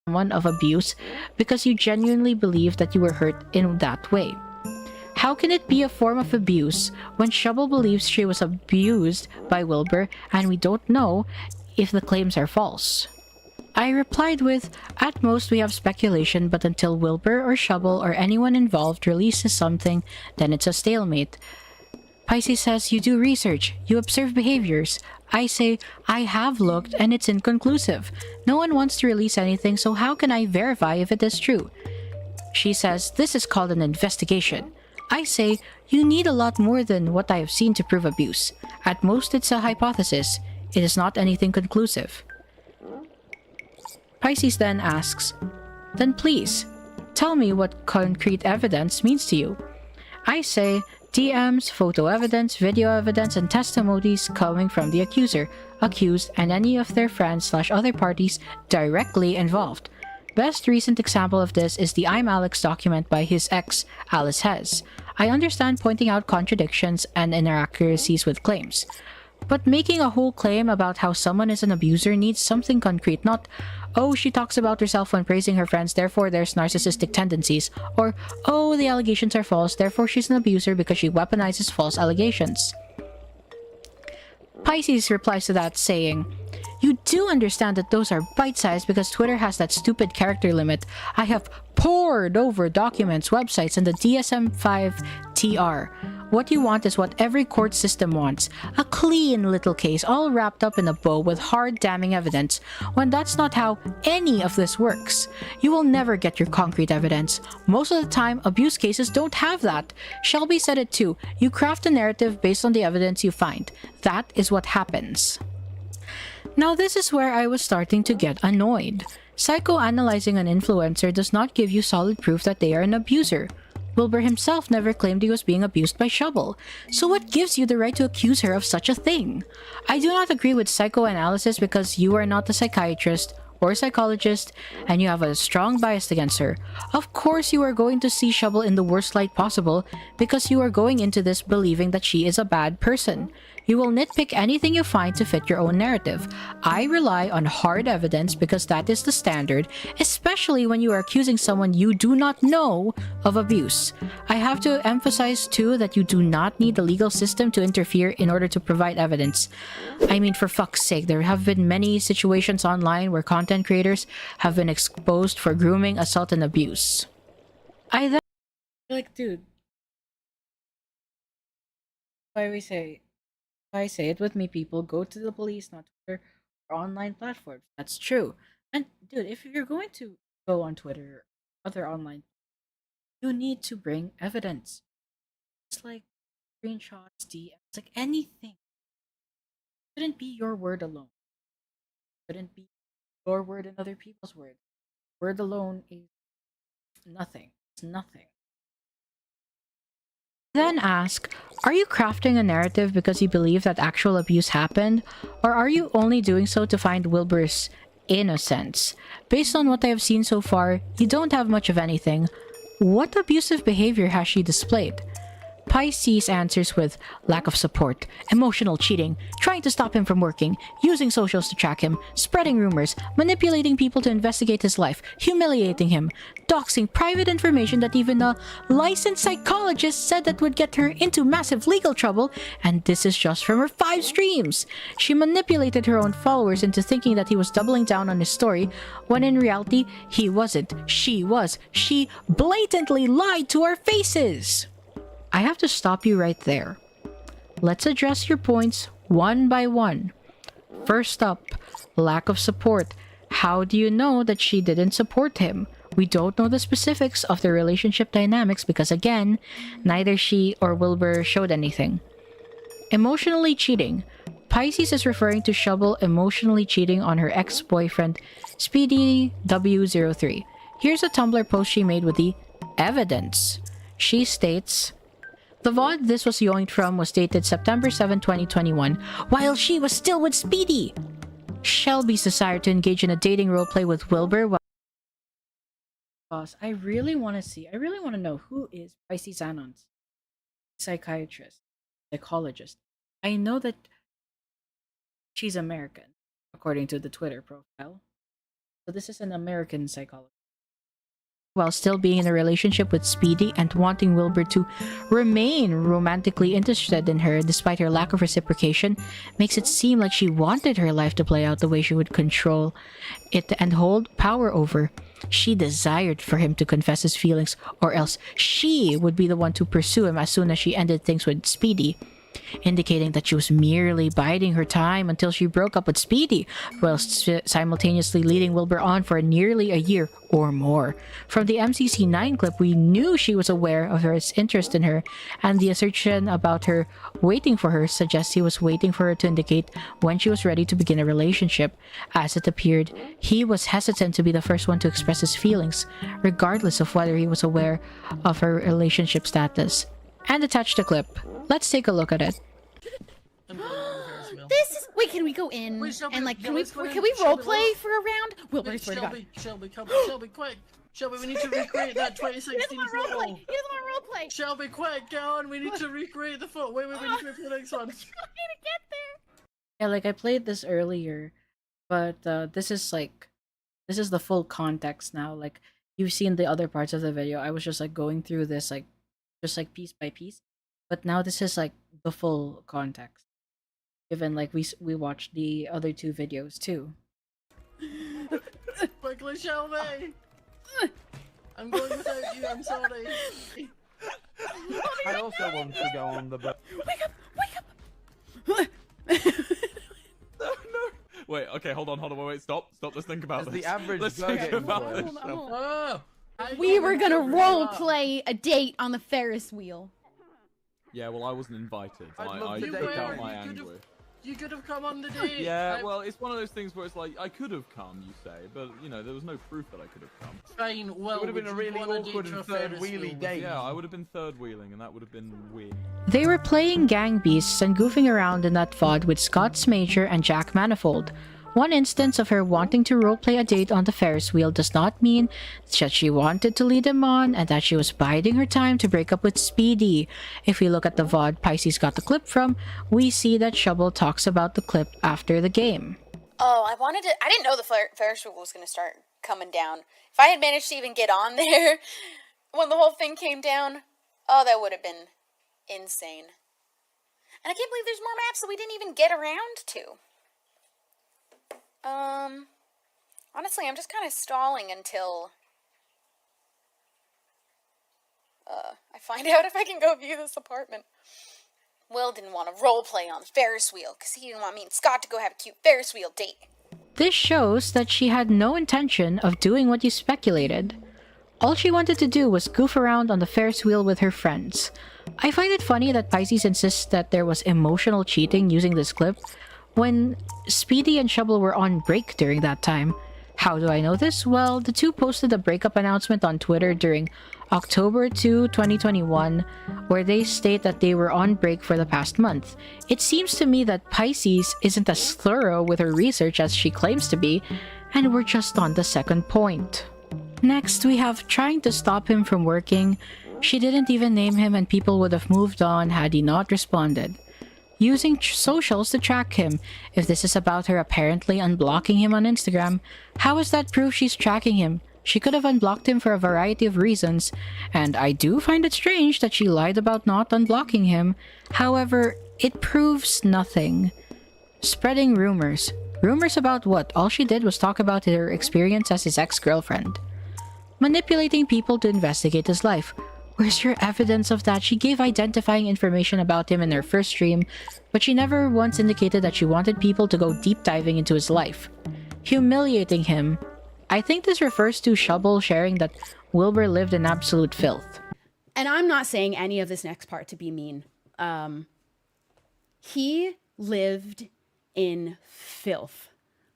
someone of abuse because you genuinely believe that you were hurt in that way. How can it be a form of abuse when Shubble believes she was abused by Wilbur and we don't know if the claims are false? I replied with, "At most we have speculation, but until Wilbur or Shubble or anyone involved releases something, then it's a stalemate." Pisces says, "You do research, you observe behaviors." I say, "I have looked and it's inconclusive. No one wants to release anything, so how can I verify if it is true?" She says, "This is called an investigation." I say, "You need a lot more than what I have seen to prove abuse. At most it's a hypothesis. It is not anything conclusive." Pisces then asks, "Then please, Tell me what concrete evidence means to you. I say DMs, photo evidence, video evidence, and testimonies coming from the accuser, accused, and any of their friends/other parties directly involved. Best recent example of this is the I'm Alex document by his ex, Alice Hez. I understand pointing out contradictions and inaccuracies with claims. But making a whole claim about how someone is an abuser needs something concrete, not, oh, she talks about herself when praising her friends, therefore there's narcissistic tendencies, or, oh, the allegations are false, therefore she's an abuser because she weaponizes false allegations. Pisces replies to that saying, you do understand that those are bite-sized because Twitter has that stupid character limit. I have pored over documents, websites, and the DSM-5 TR. What you want is what every court system wants. A clean little case, all wrapped up in a bow with hard damning evidence, when that's not how any of this works. You will never get your concrete evidence. Most of the time, abuse cases don't have that. Shelby said it too. You craft a narrative based on the evidence you find. That is what happens. Now this is where I was starting to get annoyed. Psychoanalyzing an influencer does not give you solid proof that they are an abuser. Wilbur himself never claimed he was being abused by Shovel, so what gives you the right to accuse her of such a thing? I do not agree with psychoanalysis because you are not a psychiatrist or psychologist and you have a strong bias against her. Of course you are going to see Shovel in the worst light possible because you are going into this believing that she is a bad person. You will nitpick anything you find to fit your own narrative. I rely on hard evidence because that is the standard, especially when you are accusing someone you do not know of abuse. I have to emphasize too that you do not need the legal system to interfere in order to provide evidence. I mean, for fuck's sake, there have been many situations online where content creators have been exposed for grooming, assault, and abuse. I then like, dude, I say it with me, people, go to the police, not Twitter or online platforms. That's true. And dude, if you're going to go on Twitter or other online, you need to bring evidence. It's like screenshots, DMs, like anything. It shouldn't be your word alone. It shouldn't be your word and other people's word. Word alone is nothing. It's nothing. Then ask, are you crafting a narrative because you believe that actual abuse happened? Or are you only doing so to find Wilbur's innocence? Based on what I have seen so far, you don't have much of anything. What abusive behavior has she displayed? Pisces answers with lack of support, emotional cheating, trying to stop him from working, using socials to track him, spreading rumors, manipulating people to investigate his life, humiliating him, doxing private information that even a licensed psychologist said that would get her into massive legal trouble, and this is just from her 5 streams. She manipulated her own followers into thinking that he was doubling down on his story, when in reality, he wasn't. She was. She blatantly lied to our faces. I have to stop you right there. Let's address your points one by one. First up, lack of support. How do you know that she didn't support him? We don't know the specifics of the relationship dynamics because, again, neither she or Wilbur showed anything. Emotionally cheating. Pisces is referring to Shovel emotionally cheating on her ex-boyfriend, Speedy W03. Here's a Tumblr post she made with the evidence. She states, the VOD this was yoinked from was dated September 7, 2021, while she was still with Speedy. Shelby's desire to engage in a dating roleplay with Wilbur while... Boss, I really want to know who is Pisces Anons. Psychiatrist, psychologist. I know that she's American, according to the Twitter profile. So this is an American psychologist. While still being in a relationship with Speedy and wanting Wilbur to remain romantically interested in her despite her lack of reciprocation, makes it seem like she wanted her life to play out the way she would control it and hold power over. She desired for him to confess his feelings, or else she would be the one to pursue him as soon as she ended things with Speedy. indicating that she was merely biding her time until she broke up with Speedy, whilst simultaneously leading Wilbur on for nearly a year or more. From the MCC9 clip, we knew she was aware of his interest in her, and the assertion about her waiting for her suggests he was waiting for her to indicate when she was ready to begin a relationship. As it appeared, he was hesitant to be the first one to express his feelings, regardless of whether he was aware of her relationship status. And attached a clip. Let's take a look at it. This is. Wait, can we go in and like? Can we role play for a round? Wilbur, swear to God. Shelby, come, Shelby, quick! Shelby, we need to recreate that 2016 He doesn't want photo. role play. He doesn't want role play. Shelby, quick, get on! We need to recreate the photo. Wait, we need to wait for the next one. I'm trying to get there. Yeah, like I played this earlier, but this is the full context now. Like you've seen the other parts of the video. I was just like going through this just piece by piece, but now this is like the full context. Given like we watched the other two videos too. Quickly, Shelby! I'm going without you. I'm sorry. I also want to go on the boat. Wake up! No. Wait, okay, hold on, wait, stop, let's think about this. The average Let's go think getting about worse. this. Oh, We were gonna role play a date on the Ferris wheel. Yeah, well, I wasn't invited. I'd love I to took date. out my You could've- anguish. You could have come on the date. Yeah, well, it's one of those things where it's like, I could have come, you say, but, you know, there was no proof that I could have come. Fine, well, It would have been a would really you wanna awkward date and your third Ferris wheel wheelie with date. me? Yeah, I would have been third wheeling, and that would have been weird. They were playing Gang Beasts and goofing around in that VOD with Scott Smager and Jack Manifold. One instance of her wanting to roleplay a date on the Ferris wheel does not mean that she wanted to lead him on and that she was biding her time to break up with Speedy. If we look at the VOD Pisces got the clip from, we see that Shovel talks about the clip after the game. Oh, I didn't know the Ferris wheel was going to start coming down. If I had managed to even get on there when the whole thing came down, oh, that would have been insane. And I can't believe there's more maps that we didn't even get around to. Honestly, I'm just kind of stalling until I find out if I can go view this apartment. Will didn't want to roleplay on the Ferris wheel because he didn't want me and Scott to go have a cute Ferris wheel date. This shows that she had no intention of doing what you speculated. All she wanted to do was goof around on the Ferris wheel with her friends. I find it funny that Pisces insists that there was emotional cheating using this clip, when Speedy and Shovel were on break during that time. How do I know this? Well, the two posted a breakup announcement on Twitter during October 2, 2021, where they state that they were on break for the past month. It seems to me that Pisces isn't as thorough with her research as she claims to be, and we're just on the second point. Next, we have trying to stop him from working. She didn't even name him and people would have moved on had he not responded. Using socials to track him. If this is about her apparently unblocking him on Instagram, how is that proof she's tracking him? She could have unblocked him for a variety of reasons, and I do find it strange that she lied about not unblocking him. However, it proves nothing. Spreading rumors. Rumors about what? All she did was talk about her experience as his ex-girlfriend. Manipulating people to investigate his life. Where's your evidence of that? She gave identifying information about him in her first stream, but she never once indicated that she wanted people to go deep diving into his life. Humiliating him. I think this refers to Shovel sharing that Wilbur lived in absolute filth. And I'm not saying any of this next part to be mean. He lived in filth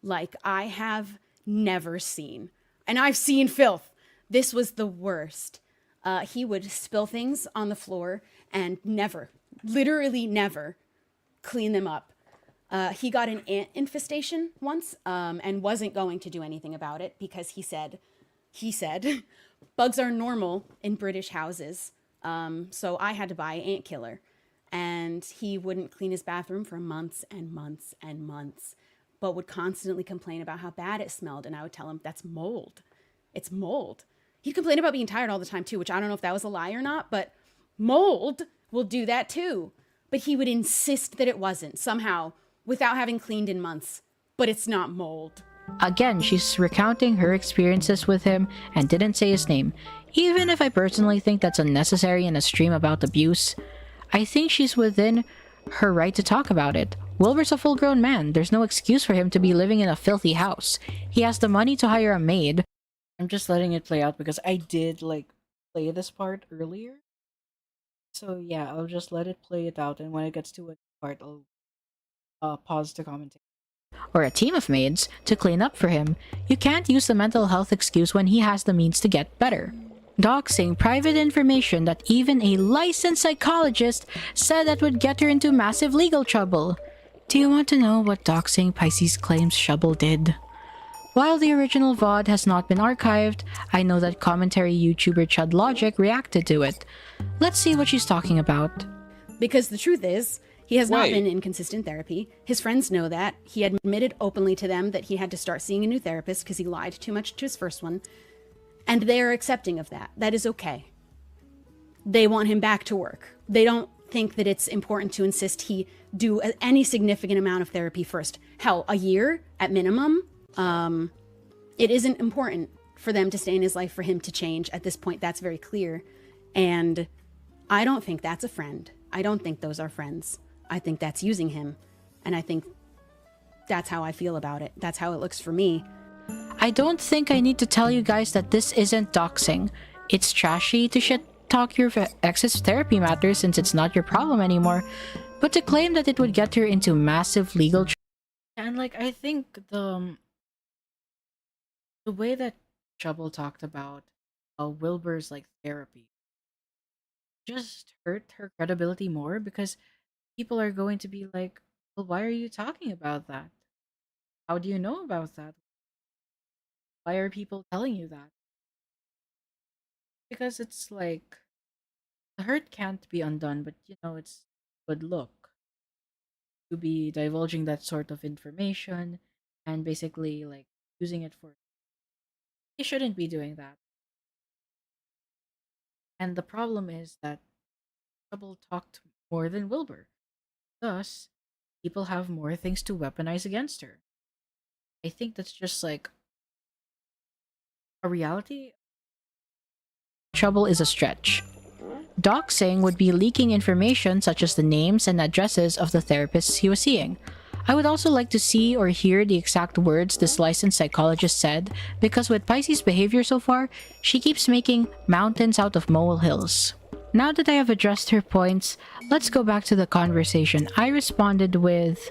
like I have never seen. And I've seen filth. This was the worst. He would spill things on the floor and literally never clean them up. He got an ant infestation once and wasn't going to do anything about it because he said, bugs are normal in British houses. So I had to buy ant killer. And he wouldn't clean his bathroom for months and months and months, but would constantly complain about how bad it smelled. And I would tell him, that's mold. It's mold. He'd complain about being tired all the time too, which I don't know if that was a lie or not, but mold will do that too. But he would insist that it wasn't somehow without having cleaned in months. But it's not mold. Again, she's recounting her experiences with him and didn't say his name. Even if I personally think that's unnecessary in a stream about abuse, I think she's within her right to talk about it. Wilbur's a full-grown man. There's no excuse for him to be living in a filthy house. He has the money to hire a maid. I'm just letting it play out because I did like play this part earlier. So yeah, I'll just let it play it out, and when it gets to a part, I'll pause to commentate. Or a team of maids to clean up for him. You can't use the mental health excuse when he has the means to get better. Doxing private information that even a licensed psychologist said that would get her into massive legal trouble. Do you want to know what doxing Pisces claims Shubble did? While the original VOD has not been archived, I know that commentary YouTuber Chud Logic reacted to it. Let's see what she's talking about. Because the truth is, he has not Wait. been in consistent therapy. His friends know that. He admitted openly to them that he had to start seeing a new therapist because he lied too much to his first one. And they are accepting of that. That is okay. They want him back to work. They don't think that it's important to insist he do any significant amount of therapy first. Hell, a year at minimum. It isn't important for them to stay in his life for him to change. At this point, that's very clear. And I don't think that's a friend. I don't think those are friends. I think that's using him. And I think that's how I feel about it. That's how it looks for me. I don't think I need to tell you guys that this isn't doxing. It's trashy to shit talk your ex's therapy matters since it's not your problem anymore, but to claim that it would get her into massive legal And like I think the way that Trouble talked about Wilbur's like therapy just hurt her credibility more because people are going to be like, well, why are you talking about that? How do you know about that? Why are people telling you that? Because it's like the hurt can't be undone, but you know, it's good look to be divulging that sort of information and basically like using it for. You shouldn't be doing that. And the problem is that Trouble talked more than Wilbur. Thus, people have more things to weaponize against her. I think that's just like a reality. trouble is a stretch. Doxing would be leaking information such as the names and addresses of the therapists he was seeing. I would also like to see or hear the exact words this licensed psychologist said, because with Pisces' behavior so far, she keeps making mountains out of molehills. Now that I have addressed her points, let's go back to the conversation. I responded with,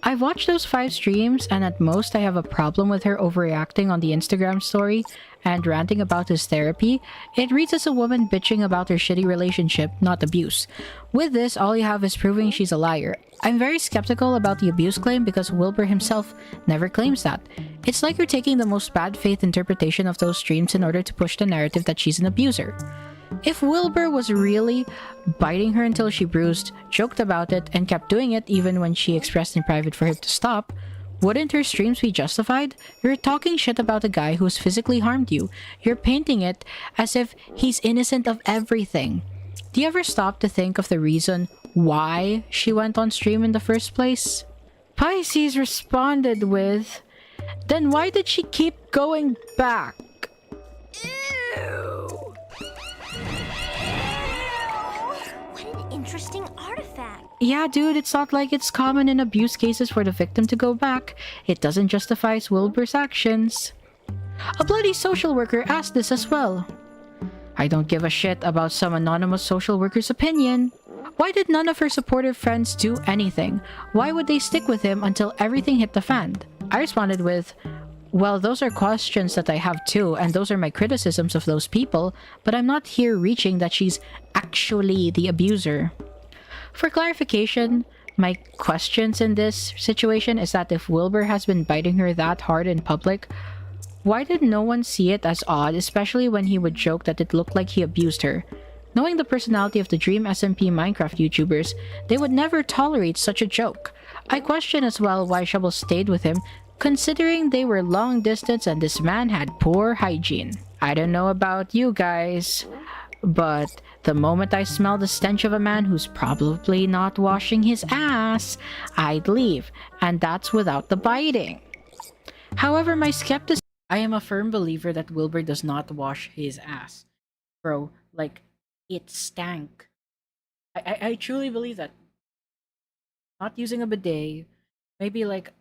I've watched those 5 streams, and at most I have a problem with her overreacting on the Instagram story and ranting about his therapy. It reads as a woman bitching about her shitty relationship, not abuse. With this, all you have is proving she's a liar. I'm very skeptical about the abuse claim because Wilbur himself never claims that. It's like you're taking the most bad faith interpretation of those streams in order to push the narrative that she's an abuser. If Wilbur was really biting her until she bruised, joked about it, and kept doing it even when she expressed in private for him to stop, wouldn't her streams be justified? You're talking shit about a guy who's physically harmed you. You're painting it as if he's innocent of everything. Do you ever stop to think of the reason why she went on stream in the first place? Pisces responded with, then why did she keep going back? Ew! What an interesting artifact. Yeah, dude, it's not like it's common in abuse cases for the victim to go back. It doesn't justify Wilbur's actions. A bloody social worker asked this as well. I don't give a shit about some anonymous social worker's opinion. Why did none of her supportive friends do anything? Why would they stick with him until everything hit the fan? I responded with, well, those are questions that I have too, and those are my criticisms of those people, but I'm not here reaching that she's actually the abuser. For clarification, my questions in this situation is that if Wilbur has been biting her that hard in public, why did no one see it as odd, especially when he would joke that it looked like he abused her? Knowing the personality of the Dream SMP Minecraft YouTubers, they would never tolerate such a joke. I question as well why Shubble stayed with him, considering they were long distance and this man had poor hygiene. I don't know about you guys, but the moment I smell the stench of a man who's probably not washing his ass, I'd leave, and that's without the biting. However, my skepticism... I am a firm believer that Wilbur does not wash his ass. Bro, like, it stank. I truly believe that. not using a bidet, maybe like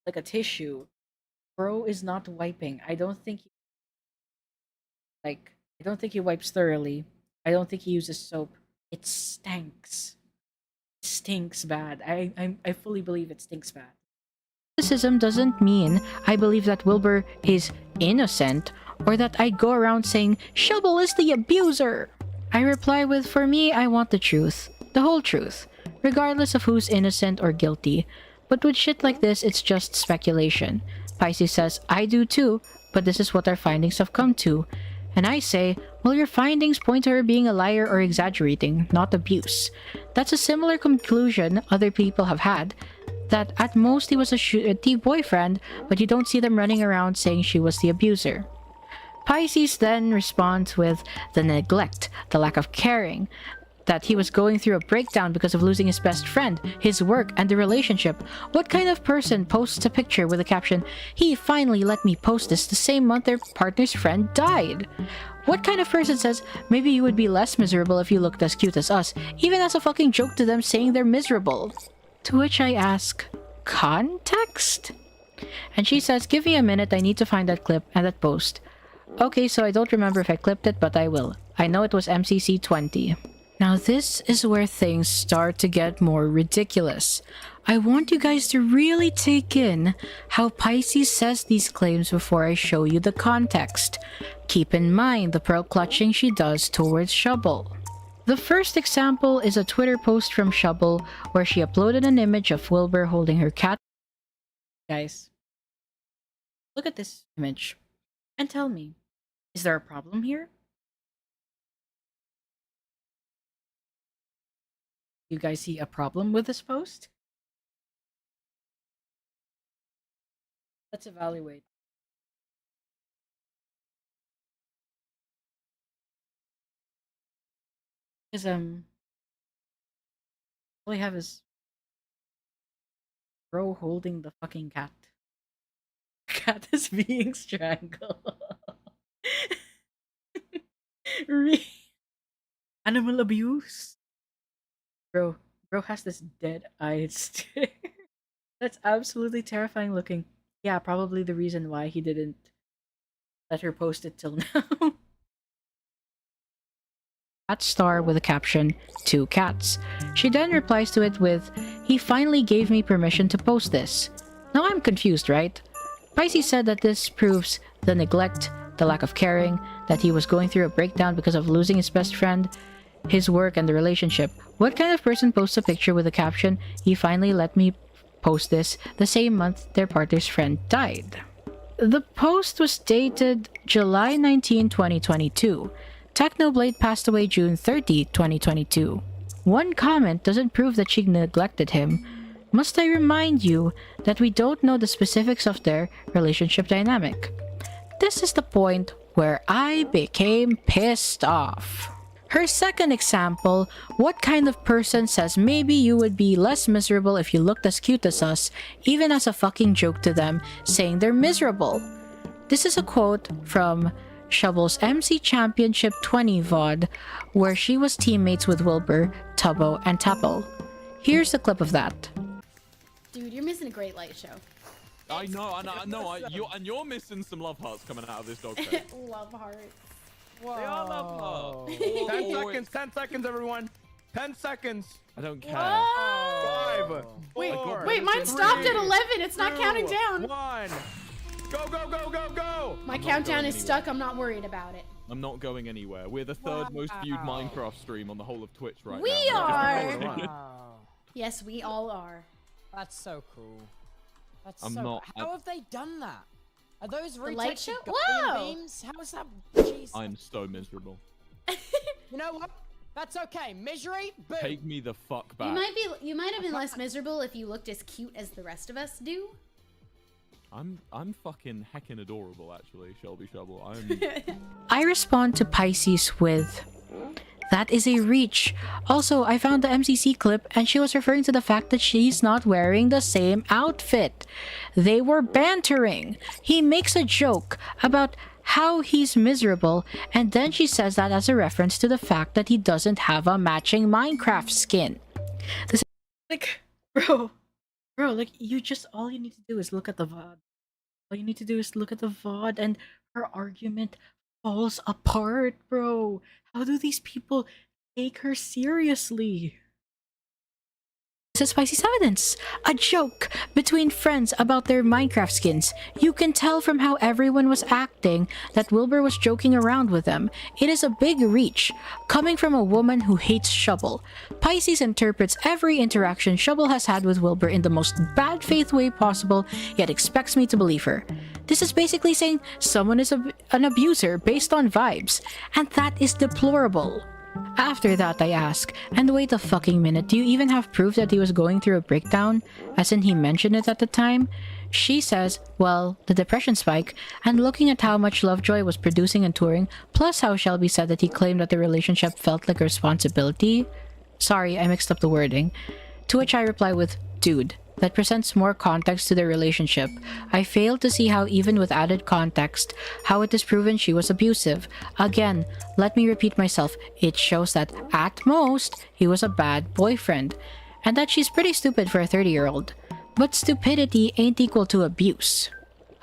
a tissue. Bro is not wiping. I don't think I don't think he wipes thoroughly. I don't think he uses soap. It stinks. It stinks bad. I fully believe it stinks bad. Criticism doesn't mean I believe that Wilbur is innocent or that I go around saying Shovel is the abuser. I reply with, for me, I want the truth. The whole truth. Regardless of who's innocent or guilty. But with shit like this, it's just speculation. Pisces says, I do too, but this is what our findings have come to. And I say, well, your findings point to her being a liar or exaggerating, not abuse. That's a similar conclusion other people have had, that at most he was a shitty boyfriend, but you don't see them running around saying she was the abuser. Pisces then responds with the neglect, the lack of caring, that he was going through a breakdown because of losing his best friend, his work, and the relationship. What kind of person posts a picture with a caption, he finally let me post this the same month their partner's friend died? What kind of person says, maybe you would be less miserable if you looked as cute as us, even as a fucking joke to them saying they're miserable? To which I ask, context? And she says, give me a minute, I need to find that clip and that post. Okay, so I don't remember if I clipped it, but I will. I know it was MCC 20. Now this is where things start to get more ridiculous. I want you guys to really take in how Pisces says these claims before I show you the context. Keep in mind the pearl clutching she does towards Shovel. The first example is a Twitter post from Shovel where she uploaded an image of Wilbur holding her cat. Guys, look at this image and tell me, is there a problem here? You guys see a problem with this post? Let's evaluate. Because all I have is bro holding the fucking cat. Cat is being strangled. Animal abuse. Bro has this dead-eyed stare. That's absolutely terrifying looking. Yeah, probably the reason why he didn't let her post it till now. Cat star with a caption, 2 cats. She then replies to it with, he finally gave me permission to post this. Now I'm confused, right? Pisces said that this proves the neglect, the lack of caring, that he was going through a breakdown because of losing his best friend, his work, and the relationship. What kind of person posts a picture with a caption, he finally let me post this the same month their partner's friend died? The post was dated July 19, 2022. Technoblade passed away June 30, 2022. One comment doesn't prove that she neglected him. Must I remind you that we don't know the specifics of their relationship dynamic? This is the point where I became pissed off. Her second example, what kind of person says maybe you would be less miserable if you looked as cute as us, even as a fucking joke to them, saying they're miserable? This is a quote from Shovel's MC Championship 20 VOD, where she was teammates with Wilbur, Tubbo, and Tapple. Here's the clip of that. Dude, you're missing a great light show. I know. You're missing some love hearts coming out of this dog show. Love hearts. They are love hearts. 10 seconds, 10 seconds, everyone. 10 seconds. I don't care. 5. Wait, mine stopped at 11. It's not counting down. 1. Go. My countdown is stuck. I'm not worried about it. I'm not going anywhere. We're the third most viewed Minecraft stream on the whole of Twitch right We now. are. Yes, we all are. That's so cool. That's I'm so not- How have they done that? Are those The light show? retextured Whoa! beams? How is that? Jesus. I'm so miserable. You know what? That's okay. Misery. Boom. Take me the fuck back. You might have been less miserable if you looked as cute as the rest of us do. I'm fucking heckin' adorable, actually, Shelby Shovel. I'm. I respond to Pisces with, that is a reach. Also, I found the MCC clip and she was referring to the fact that she's not wearing the same outfit. They were bantering. He makes a joke about how he's miserable, and then she says that as a reference to the fact that he doesn't have a matching Minecraft skin. This, Bro, like you just all you need to do is look at the VOD. All you need to do is look at the VOD and her argument falls apart, bro. How do these people take her seriously? This is Spicy's evidence. A joke between friends about their Minecraft skins. You can tell from how everyone was acting that Wilbur was joking around with them. It is a big reach, coming from a woman who hates Shovel. Pisces interprets every interaction Shovel has had with Wilbur in the most bad faith way possible, yet expects me to believe her. This is basically saying someone is an abuser based on vibes, and that is deplorable. After that, I ask, and wait a fucking minute, do you even have proof that he was going through a breakdown? As in he mentioned it at the time? She says, well, the depression spike, and looking at how much Lovejoy was producing and touring, plus how Shelby said that he claimed that the relationship felt like a responsibility. Sorry, I mixed up the wording. To which I reply with, dude, that presents more context to the relationship. I fail to see how even with added context, how it is proven she was abusive. Again, let me repeat myself, it shows that at most, he was a bad boyfriend. And that she's pretty stupid for a 30-year-old. But stupidity ain't equal to abuse.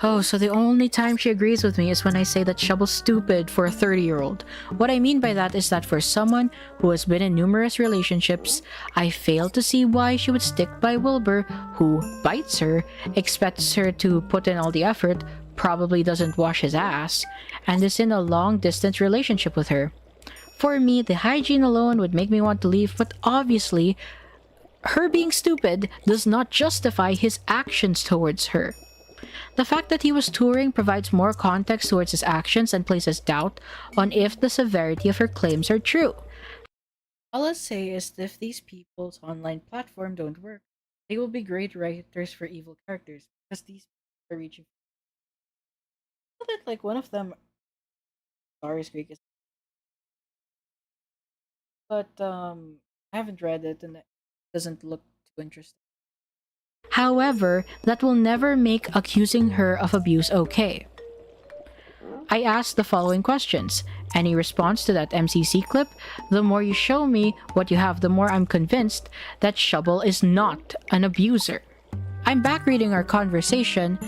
Oh, so the only time she agrees with me is when I say that Shovel's stupid for a 30-year-old. What I mean by that is that for someone who has been in numerous relationships, I fail to see why she would stick by Wilbur, who bites her, expects her to put in all the effort, probably doesn't wash his ass, and is in a long-distance relationship with her. For me, the hygiene alone would make me want to leave, but obviously, her being stupid does not justify his actions towards her. The fact that he was touring provides more context towards his actions and places doubt on if the severity of her claims are true. All I'll say is that if these people's online platform don't work, they will be great writers for evil characters because these people are reaching. I know that like one of them, Stars Creek is, but I haven't read it and it doesn't look too interesting. However, that will never make accusing her of abuse okay. I asked the following questions. Any response to that MCC clip? The more you show me what you have, the more I'm convinced that Shovel is not an abuser. I'm back reading our conversation,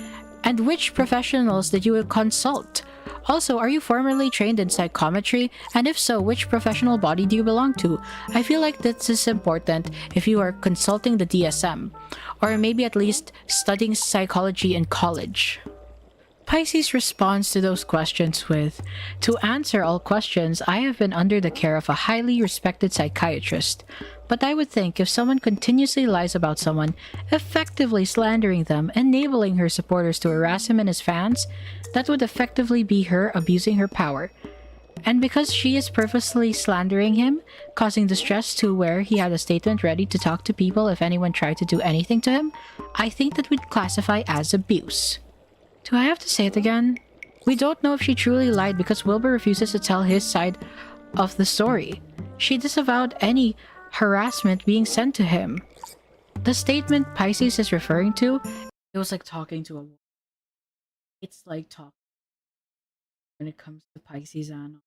and which professionals did you consult? Also, are you formally trained in psychometry? And if so, which professional body do you belong to? I feel like this is important if you are consulting the DSM, or maybe at least studying psychology in college. Pisces responds to those questions with, to answer all questions, I have been under the care of a highly respected psychiatrist. But I would think if someone continuously lies about someone, effectively slandering them, enabling her supporters to harass him and his fans, that would effectively be her abusing her power. And because she is purposely slandering him, causing distress to where he had a statement ready to talk to people if anyone tried to do anything to him, I think that would classify as abuse. Do I have to say it again? We don't know if she truly lied because Wilbur refuses to tell his side of the story. She disavowed any harassment being sent to him. The statement Pisces is referring to, it was like talking to a woman. It's like talking when it comes to Pisces and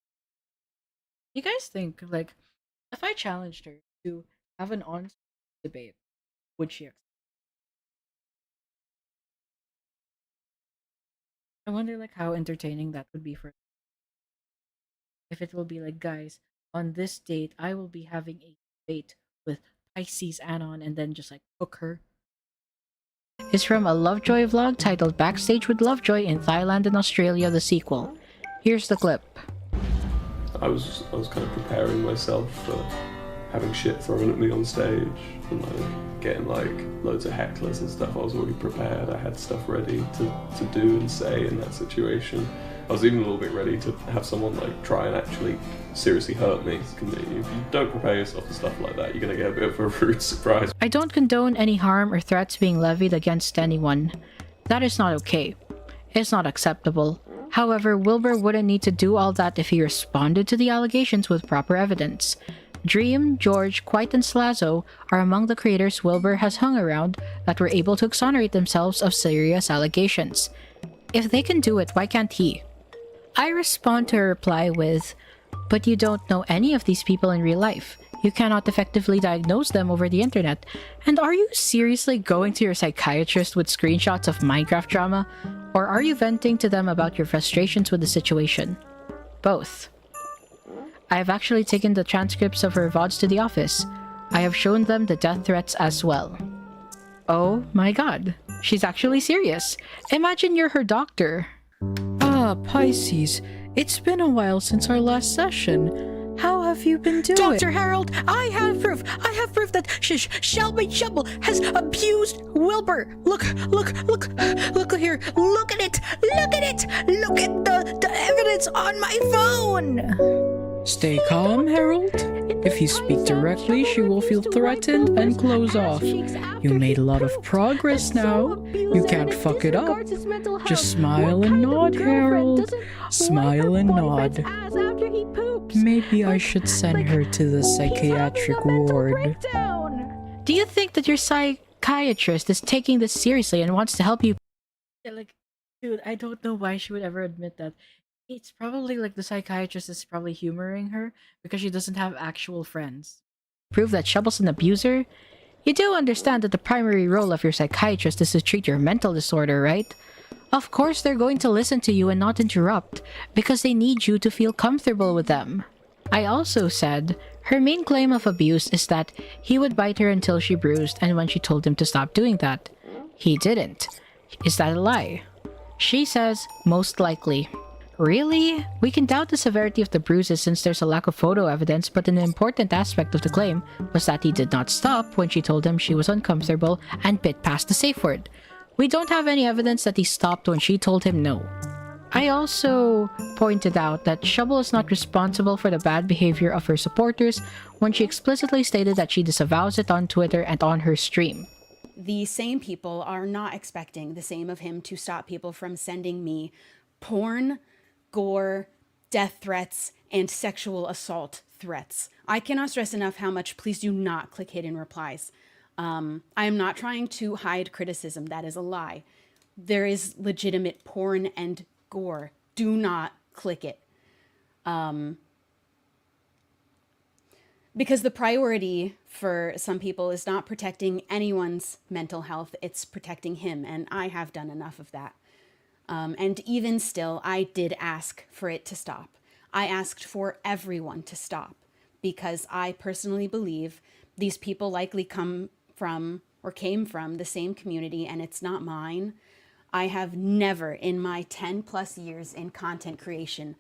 you guys think, like, if I challenged her to have an honest debate, would she accept? I wonder like how entertaining that would be for her. If it will be like, guys, on this date I will be having a debate with Pisces Anon and then just like hook her. Is from a Lovejoy vlog titled Backstage with Lovejoy in Thailand and Australia, the sequel. Here's the clip. I was kind of preparing myself for having shit thrown at me on stage and like getting like loads of hecklers and stuff. I was already prepared. I had stuff ready to do and say in that situation. I was even a little bit ready to have someone like try and actually seriously hurt me. If you don't prepare yourself for stuff like that, you're gonna get a bit of a rude surprise. I don't condone any harm or threats being levied against anyone. That is not okay. It's not acceptable. However, Wilbur wouldn't need to do all that if he responded to the allegations with proper evidence. Dream, George, Quite, and Slazo are among the creators Wilbur has hung around that were able to exonerate themselves of serious allegations. If they can do it, why can't he? I respond to her reply with, but you don't know any of these people in real life. You cannot effectively diagnose them over the internet. And are you seriously going to your psychiatrist with screenshots of Minecraft drama? Or are you venting to them about your frustrations with the situation? Both. I have actually taken the transcripts of her VODs to the office. I have shown them the death threats as well. Oh my god. She's actually serious. Imagine you're her doctor. Ah, Pisces. It's been a while since our last session. How have you been doing? Dr. Harold, I have proof. I have proof that Shelby Shubble has abused Wilbur. Look here. Look at it. Look at the evidence on my phone. Stay calm, Harold. If you speak directly, she will feel threatened and close off. You made a lot of progress now. You can't fuck it up. Just smile and nod, Harold. Smile and nod. Maybe I should send her to the psychiatric ward. Do you think that your psychiatrist is taking this seriously and wants to help you? Yeah, like, dude, I don't know why she would ever admit that. It's probably like the psychiatrist is probably humoring her because she doesn't have actual friends. Prove that Shubble's an abuser? You do understand that the primary role of your psychiatrist is to treat your mental disorder, right? Of course they're going to listen to you and not interrupt, because they need you to feel comfortable with them. I also said, her main claim of abuse is that he would bite her until she bruised, and when she told him to stop doing that, he didn't. Is that a lie? She says, most likely. Really? We can doubt the severity of the bruises since there's a lack of photo evidence, but an important aspect of the claim was that he did not stop when she told him she was uncomfortable and bit past the safe word. We don't have any evidence that he stopped when she told him no. I also pointed out that Shubble is not responsible for the bad behavior of her supporters when she explicitly stated that she disavows it on Twitter and on her stream. The same people are not expecting the same of him to stop people from sending me porn, gore, death threats, and sexual assault threats. I cannot stress enough how much please do not click hidden replies. I am not trying to hide criticism. That is a lie. There is legitimate porn and gore. Do not click it. Because the priority for some people is not protecting anyone's mental health. It's protecting him. And I have done enough of that. And even still, I did ask for it to stop. I asked for everyone to stop because I personally believe these people likely come from or came from the same community and it's not mine. I have never in my 10 plus years in content creation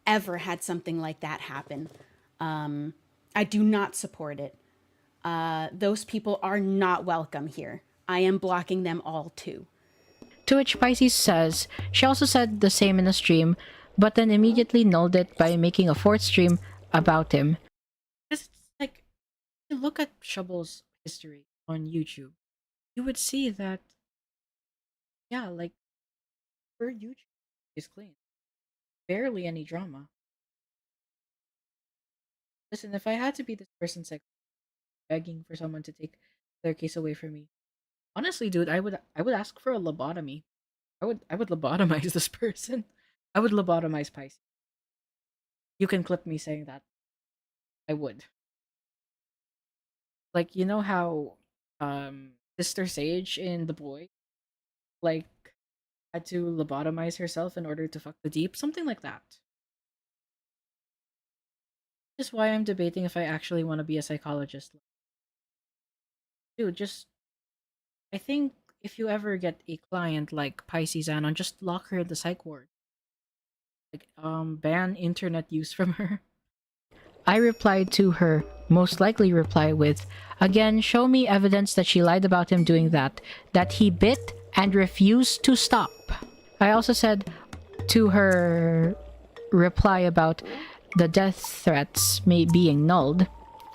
ever had something like that happen. I do not support it. Those people are not welcome here. I am blocking them all too. To which Pisces says, she also said the same in a stream, but then immediately nulled it by making a fourth stream about him. Because it's like, if you look at Shubble's history on YouTube, you would see that, yeah, like, her YouTube is clean. Barely any drama. Listen, if I had to be this person's like begging for someone to take their case away from me, honestly, dude, I would ask for a lobotomy. I would lobotomize this person. I would lobotomize Pisces. You can clip me saying that. I would. Like, you know how Sister Sage in The Boy like had to lobotomize herself in order to fuck the Deep? Something like that. This is why I'm debating if I actually want to be a psychologist. Dude, I think if you ever get a client like Pisces Anon, just lock her in the psych ward. Like, ban internet use from her. I replied to her most likely reply with, again, show me evidence that she lied about him doing that he bit and refused to stop. I also said to her reply about the death threats being nulled,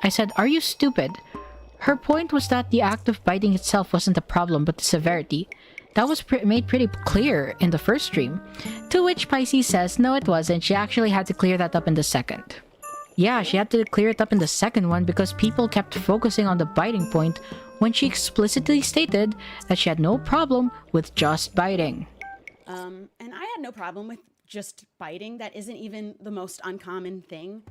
I said, are you stupid? Her point was that the act of biting itself wasn't the problem, but the severity. That was made pretty clear in the first stream. To which Pisces says, no it wasn't, she actually had to clear that up in the second. Yeah, she had to clear it up in the second one because people kept focusing on the biting point when she explicitly stated that she had no problem with just biting. And I had no problem with just biting. That isn't even the most uncommon thing.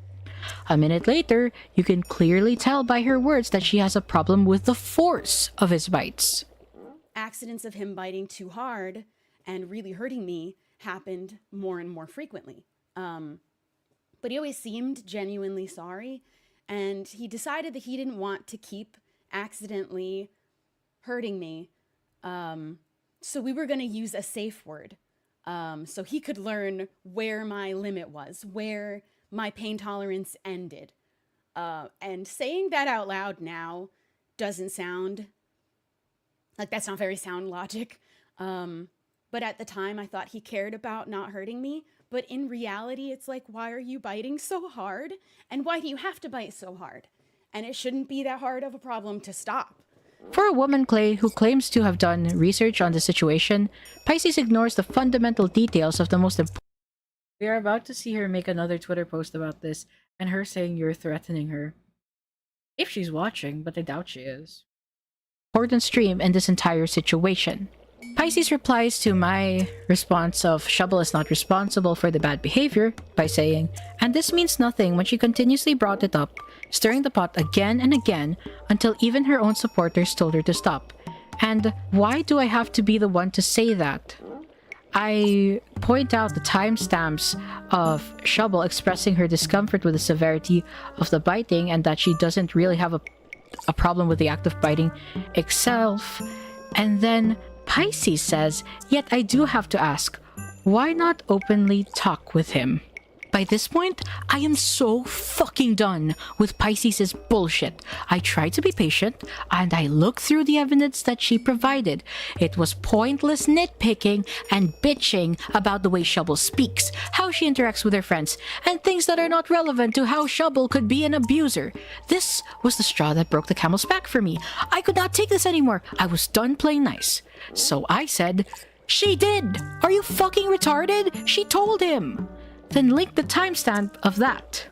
A minute later, you can clearly tell by her words that she has a problem with the force of his bites. Accidents of him biting too hard and really hurting me happened more and more frequently. But he always seemed genuinely sorry, and he decided that he didn't want to keep accidentally hurting me. So we were going to use a safe word, so he could learn where my limit was, where my pain tolerance ended. And saying that out loud now doesn't sound like that's not very sound logic. But at the time, I thought he cared about not hurting me. But in reality, it's like, why are you biting so hard? And why do you have to bite so hard? And it shouldn't be that hard of a problem to stop. For a woman, Clay, who claims to have done research on the situation, Pisces ignores the fundamental details of the most important. We are about to see her make another Twitter post about this, and her saying you're threatening her. If she's watching, but I doubt she is. Important stream in this entire situation. Pisces replies to my response of Shubble is not responsible for the bad behavior by saying, and this means nothing when she continuously brought it up, stirring the pot again and again until even her own supporters told her to stop. And why do I have to be the one to say that? I point out the timestamps of Shubble expressing her discomfort with the severity of the biting and that she doesn't really have a problem with the act of biting itself. And then Pisces says, yet I do have to ask, why not openly talk with him? By this point, I am so fucking done with Pisces' bullshit. I tried to be patient, and I looked through the evidence that she provided. It was pointless nitpicking and bitching about the way Shubble speaks, how she interacts with her friends, and things that are not relevant to how Shubble could be an abuser. This was the straw that broke the camel's back for me. I could not take this anymore. I was done playing nice. So I said, she did! Are you fucking retarded? She told him! Then link the timestamp of that.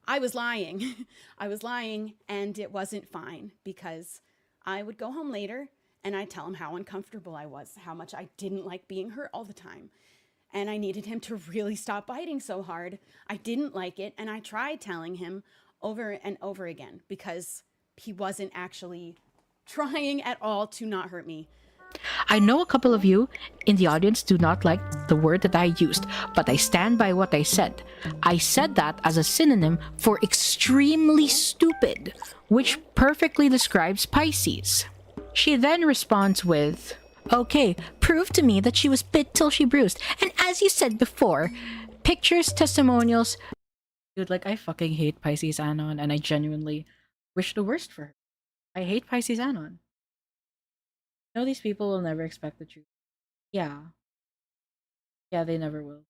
I was lying. I was lying, and it wasn't fine because I would go home later and I'd tell him how uncomfortable I was, how much I didn't like being hurt all the time. And I needed him to really stop biting so hard. I didn't like it, and I tried telling him over and over again because he wasn't actually trying at all to not hurt me. I know a couple of you in the audience do not like the word that I used, but I stand by what I said. I said that as a synonym for extremely stupid, which perfectly describes Pisces. She then responds with, okay, prove to me that she was bit till she bruised. And as you said before, pictures, testimonials. Dude, like, I fucking hate Pisces Anon, and I genuinely wish the worst for her. I hate Pisces Anon. You know, these people will never expect the truth. Yeah. Yeah, they never will.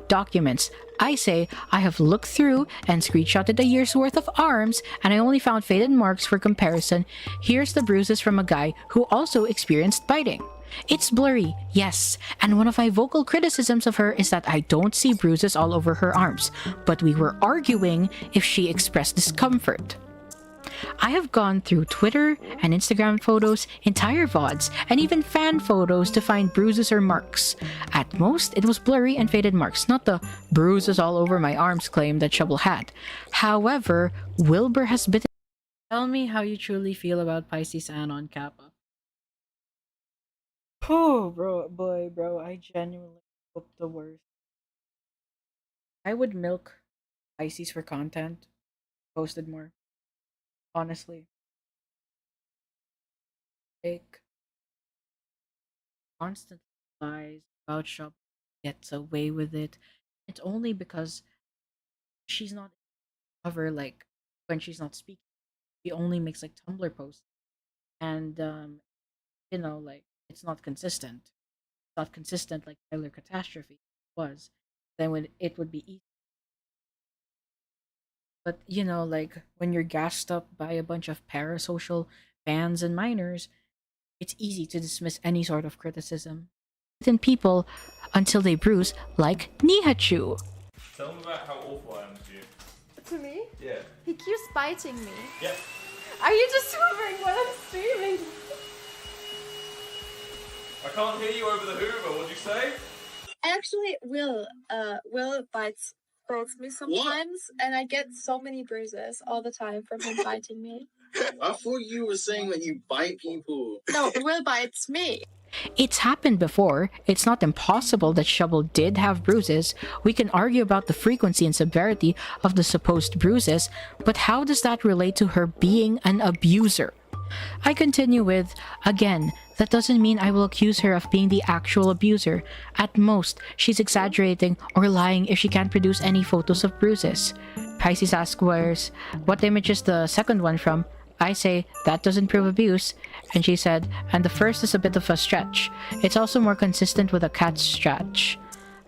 Documents. I say I have looked through and screenshotted a year's worth of arms, and I only found faded marks for comparison. Here's the bruises from a guy who also experienced biting. It's blurry, yes, and one of my vocal criticisms of her is that I don't see bruises all over her arms, but we were arguing if she expressed discomfort. I have gone through Twitter and Instagram photos, entire VODs, and even fan photos to find bruises or marks. At most, it was blurry and faded marks, not the bruises all over my arms claim that Shubble had. However, Wilbur has bitten. Tell me how you truly feel about Pisces Anon, Kappa. Oh, bro, I genuinely hope the worst. I would milk Pisces for content, posted more. Honestly. Like, constant lies about Shubble, gets away with it. It's only because she's not cover, like, when she's not speaking. She only makes, like, Tumblr posts. And, you know, like, it's not consistent. It's not consistent like Tyler Catastrophe was. Then it would be easy. But, you know, like, when you're gassed up by a bunch of parasocial fans and minors, it's easy to dismiss any sort of criticism. In people until they bruise, like Nihachu. Tell them about how awful I am to you. To me? Yeah. He keeps biting me. Yeah. Are you just wondering what I'm streaming? I can't hear you over the Hoover. What'd you say? Actually, Will bites bites me sometimes, and I get so many bruises all the time from him biting me. I thought you were saying that you bite people. No, Will bites me. It's happened before. It's not impossible that Shovel did have bruises. We can argue about the frequency and severity of the supposed bruises, but how does that relate to her being an abuser? I continue with, again, that doesn't mean I will accuse her of being the actual abuser. At most, she's exaggerating or lying if she can't produce any photos of bruises. Pisces asks what image is the second one from? I say, that doesn't prove abuse. And she said, and the first is a bit of a stretch. It's also more consistent with a cat stretch.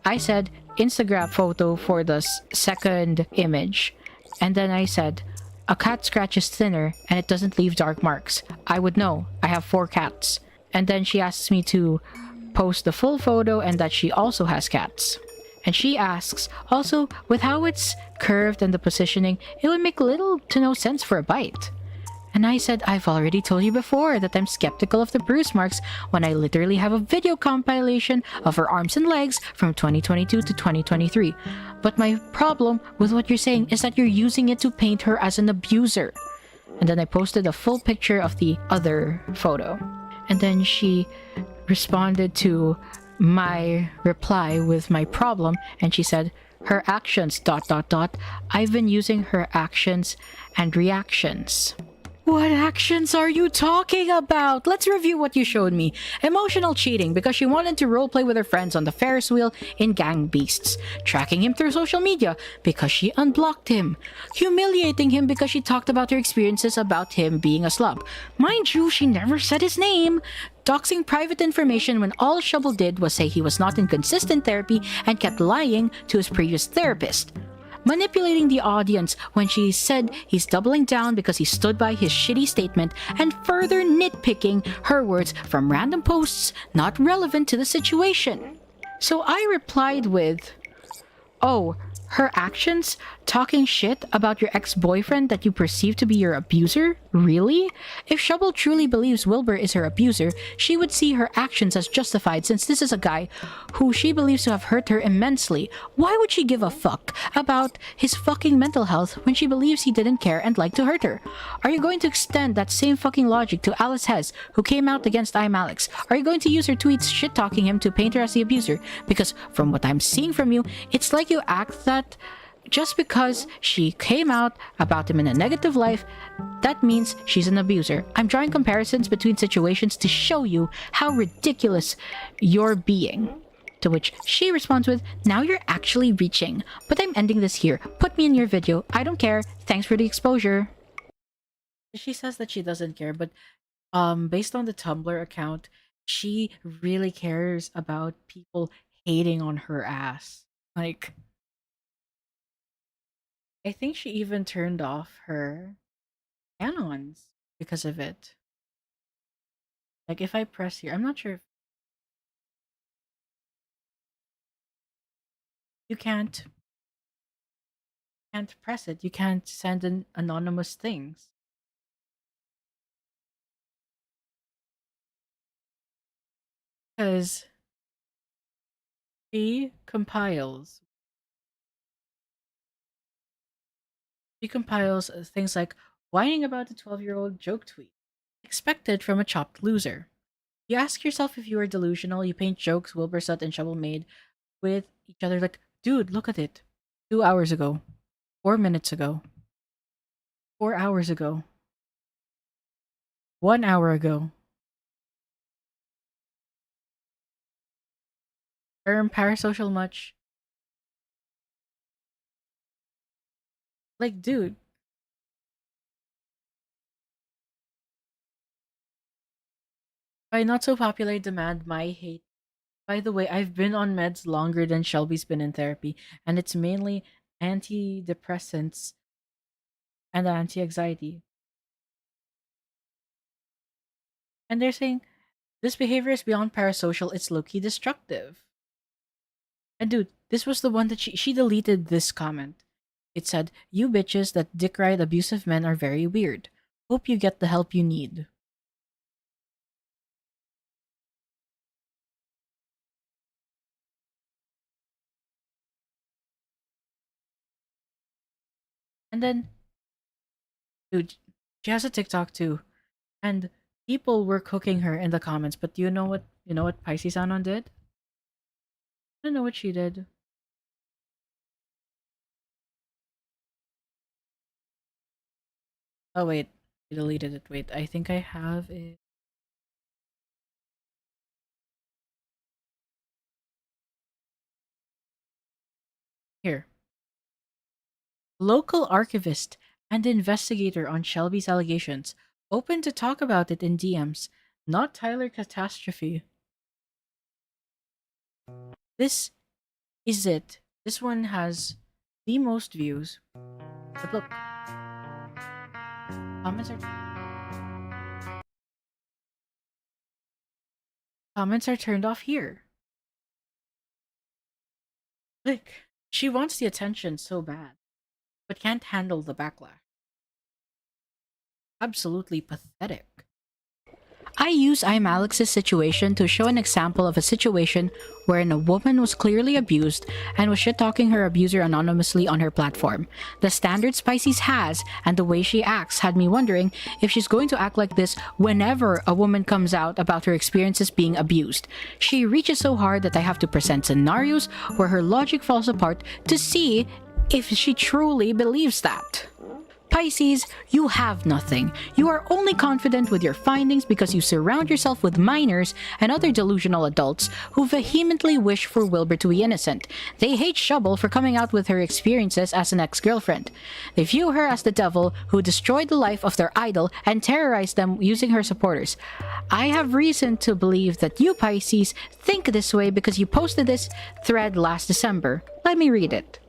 I said, Instagram photo for the second image. And then I said, a cat scratch is thinner and it doesn't leave dark marks. I would know. I have 4 cats. And then she asks me to post the full photo and that she also has cats. And she asks, also, with how it's curved and the positioning, it would make little to no sense for a bite. And I said, I've already told you before that I'm skeptical of the bruise marks when I literally have a video compilation of her arms and legs from 2022 to 2023. But my problem with what you're saying is that you're using it to paint her as an abuser. And then I posted a full picture of the other photo. And then she responded to my reply with my problem, and she said, her actions, ... I've been using her actions and reactions. What actions are you talking about? Let's review what you showed me. Emotional cheating because she wanted to roleplay with her friends on the Ferris wheel in Gang Beasts. Tracking him through social media because she unblocked him. Humiliating him because she talked about her experiences about him being a slub. Mind you, she never said his name. Doxing private information when all Shovel did was say he was not in consistent therapy and kept lying to his previous therapist. Manipulating the audience when she said he's doubling down because he stood by his shitty statement, and further nitpicking her words from random posts not relevant to the situation. So I replied with, oh, her actions? Talking shit about your ex-boyfriend that you perceive to be your abuser? Really? If Shovel truly believes Wilbur is her abuser, she would see her actions as justified since this is a guy who she believes to have hurt her immensely. Why would she give a fuck about his fucking mental health when she believes he didn't care and liked to hurt her? Are you going to extend that same fucking logic to Alice Hez, who came out against I'm Alex? Are you going to use her tweets shit-talking him to paint her as the abuser? Because from what I'm seeing from you, it's like you act that just because she came out about him in a negative light, that means she's an abuser. I'm drawing comparisons between situations to show you how ridiculous you're being. To which she responds with, now you're actually reaching. But I'm ending this here. Put me in your video. I don't care. Thanks for the exposure. She says that she doesn't care, but based on the Tumblr account, she really cares about people hating on her ass. Like, I think she even turned off her canons because of it. Like, if I press here, I'm not sure if you can't press it. You can't send in anonymous things. Because she compiles things like whining about the 12-year-old joke tweet, expected from a chopped loser. You ask yourself if you are delusional. You paint jokes Wilbursut and Shovel made with each other like, dude, look at it. 2 hours ago. 4 minutes ago. 4 hours ago. 1 hour ago. Parasocial much? Like, dude. By not so popular demand, my hate. By the way, I've been on meds longer than Shelby's been in therapy, and it's mainly antidepressants and anti-anxiety. And they're saying, this behavior is beyond parasocial, it's low-key destructive. And dude, this was the one that she deleted this comment. It said, you bitches that dick ride abusive men are very weird. Hope you get the help you need. And then, dude, she has a TikTok too, and people were cooking her in the comments. But do you know what? You know what Pisces Anon did? I don't know what she did. Oh wait, I deleted it. Wait, I think I have it. Here. Local archivist and investigator on Shelby's allegations, open to talk about it in DMs. Not Tyler Catastrophe. This is it. This one has the most views. But look. Comments are turned off here. Like, she wants the attention so bad, but can't handle the backlash. Absolutely pathetic. I use I'm Alex's situation to show an example of a situation wherein a woman was clearly abused and was shit-talking her abuser anonymously on her platform. The standards Pisces has and the way she acts had me wondering if she's going to act like this whenever a woman comes out about her experiences being abused. She reaches so hard that I have to present scenarios where her logic falls apart to see if she truly believes that. Pisces, you have nothing. You are only confident with your findings because you surround yourself with minors and other delusional adults who vehemently wish for Wilbur to be innocent. They hate Shubble for coming out with her experiences as an ex-girlfriend. They view her as the devil who destroyed the life of their idol and terrorized them using her supporters. I have reason to believe that you, Pisces, think this way because you posted this thread last December. Let me read it.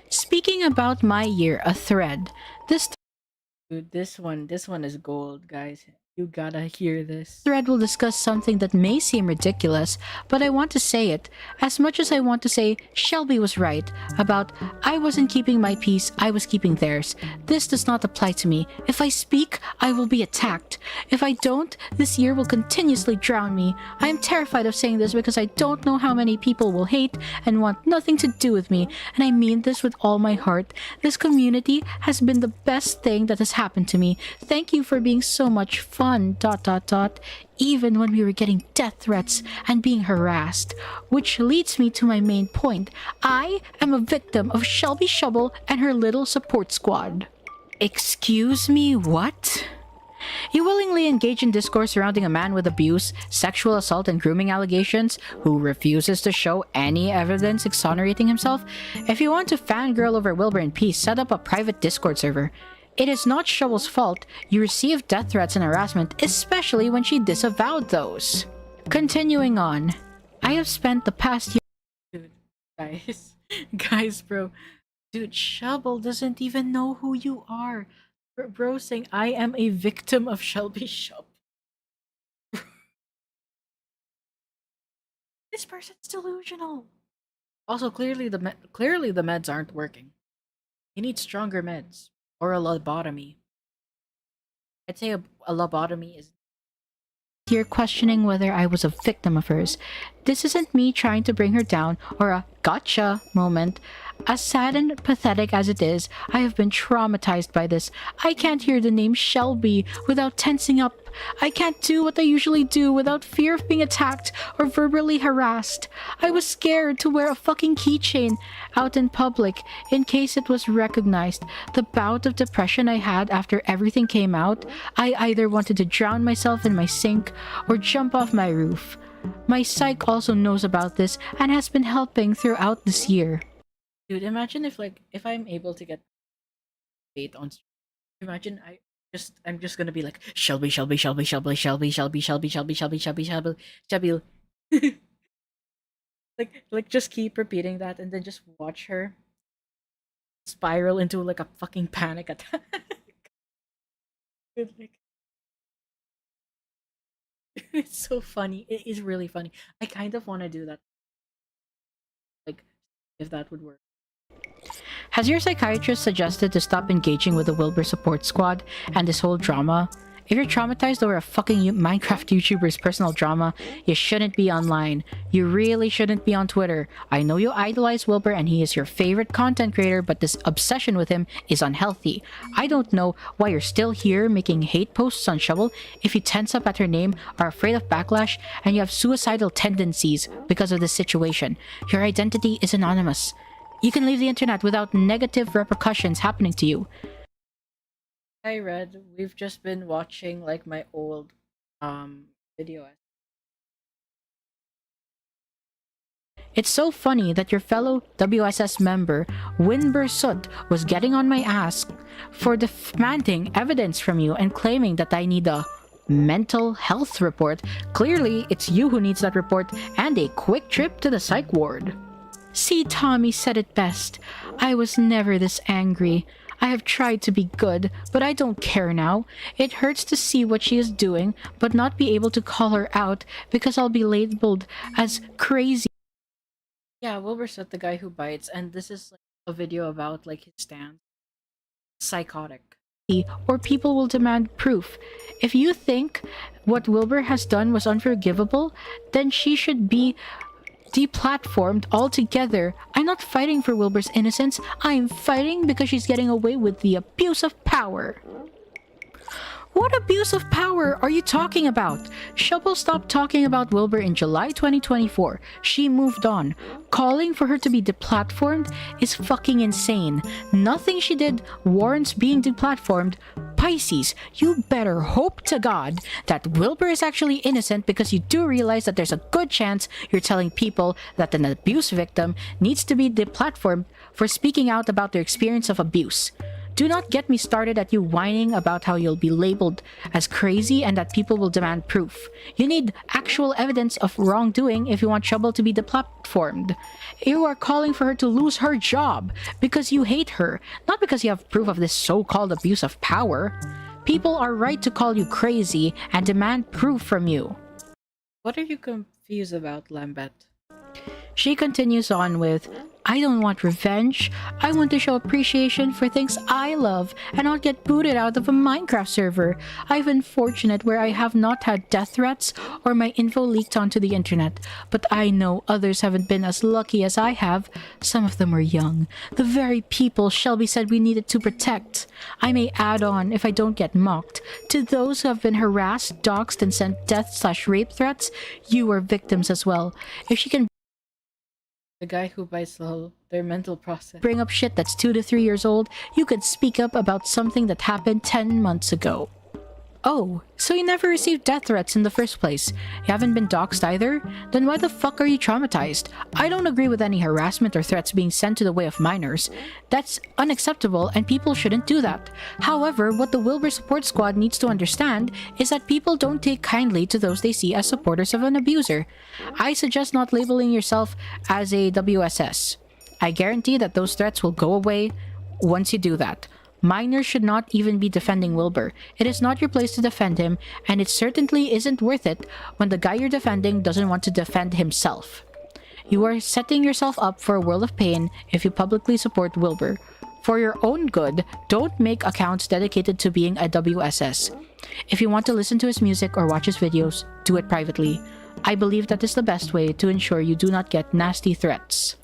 Speaking about my year, a thread. Dude, this one is gold, guys. You gotta hear this. Thread will discuss something that may seem ridiculous, but I want to say it. As much as I want to say Shelby was right about I wasn't keeping my peace, I was keeping theirs. This does not apply to me. If I speak, I will be attacked. If I don't, this year will continuously drown me. I am terrified of saying this because I don't know how many people will hate and want nothing to do with me, and I mean this with all my heart. This community has been the best thing that has happened to me. Thank you for being so much fun. Even when we were getting death threats and being harassed. Which leads me to my main point. I am a victim of Shelby Shubble and her little support squad. Excuse me, what? You willingly engage in discourse surrounding a man with abuse, sexual assault, and grooming allegations who refuses to show any evidence exonerating himself? If you want to fangirl over Wilbur in peace, set up a private Discord server. It is not Shovel's fault you received death threats and harassment, especially when she disavowed those. Continuing on, I have spent the past year— Dude, guys, bro. Dude, Shovel doesn't even know who you are. Bro saying, I am a victim of Shelby Shub. This person's delusional. Also, clearly the meds aren't working. He needs stronger meds. Or a lobotomy. I'd say a lobotomy is— You're questioning whether I was a victim of hers. This isn't me trying to bring her down or a gotcha moment. As sad and pathetic as it is, I have been traumatized by this. I can't hear the name Shelby without tensing up. I can't do what I usually do without fear of being attacked or verbally harassed. I was scared to wear a fucking keychain out in public in case it was recognized. The bout of depression I had after everything came out, I either wanted to drown myself in my sink or jump off my roof. My psych also knows about this and has been helping throughout this year. Dude, imagine if I'm able to get bait on stream. Imagine I'm just gonna be like Shelby. like just keep repeating that and then just watch her spiral into like a fucking panic attack. Dude, like, it's so funny. It is really funny. I kind of want to do that. Like, if that would work. Has your psychiatrist suggested to stop engaging with the Wilbur support squad and this whole drama? If you're traumatized over a fucking Minecraft YouTuber's personal drama, you shouldn't be online. You really shouldn't be on Twitter. I know you idolize Wilbur and he is your favorite content creator, but this obsession with him is unhealthy. I don't know why you're still here making hate posts on Shovel if you tense up at her name, are afraid of backlash, and you have suicidal tendencies because of this situation. Your identity is anonymous. You can leave the internet without negative repercussions happening to you. I read, we've just been watching like my old video. It's so funny that your fellow WSS member, Winber Sut, was getting on my ass for demanding evidence from you and claiming that I need a mental health report. Clearly, it's you who needs that report and a quick trip to the psych ward. See, Tommy said it best. I was never this angry. I have tried to be good, but I don't care now. It hurts to see what she is doing, but not be able to call her out because I'll be labeled as crazy. Yeah, Wilbur Sut, the guy who bites, and this is like a video about like his stance. Psychotic. Or people will demand proof. If you think what Wilbur has done was unforgivable, then she should be deplatformed altogether. I'm not fighting for Wilbur's innocence. I'm fighting because she's getting away with the abuse of power. What abuse of power are you talking about? Shovel stopped talking about Wilbur in July 2024. She moved on. Calling for her to be deplatformed is fucking insane. Nothing she did warrants being deplatformed. Pisces, you better hope to God that Wilbur is actually innocent, because you do realize that there's a good chance you're telling people that an abuse victim needs to be deplatformed for speaking out about their experience of abuse. Do not get me started at you whining about how you'll be labeled as crazy and that people will demand proof. You need actual evidence of wrongdoing if you want Shovel to be deplatformed. You are calling for her to lose her job because you hate her, not because you have proof of this so-called abuse of power. People are right to call you crazy and demand proof from you. What are you confused about, Lambeth? She continues on with, I don't want revenge. I want to show appreciation for things I love and not get booted out of a Minecraft server. I've been fortunate where I have not had death threats or my info leaked onto the internet, but I know others haven't been as lucky as I have. Some of them were young, the very people Shelby said we needed to protect. I may add on, if I don't get mocked, to those who have been harassed, doxxed, and sent death/rape threats. You are victims as well. If she can the guy who bites their mental process bring up shit that's 2 to 3 years old, you could speak up about something that happened 10 months ago. Oh, so you never received death threats in the first place? You haven't been doxxed either? Then why the fuck are you traumatized? I don't agree with any harassment or threats being sent to the way of minors. That's unacceptable and people shouldn't do that. However, what the Wilbur Support Squad needs to understand is that people don't take kindly to those they see as supporters of an abuser. I suggest not labeling yourself as a WSS. I guarantee that those threats will go away once you do that. Minors should not even be defending Wilbur. It is not your place to defend him, and it certainly isn't worth it when the guy you're defending doesn't want to defend himself. You are setting yourself up for a world of pain if you publicly support Wilbur. For your own good, don't make accounts dedicated to being a WSS. If you want to listen to his music or watch his videos, do it privately. I believe that is the best way to ensure you do not get nasty threats.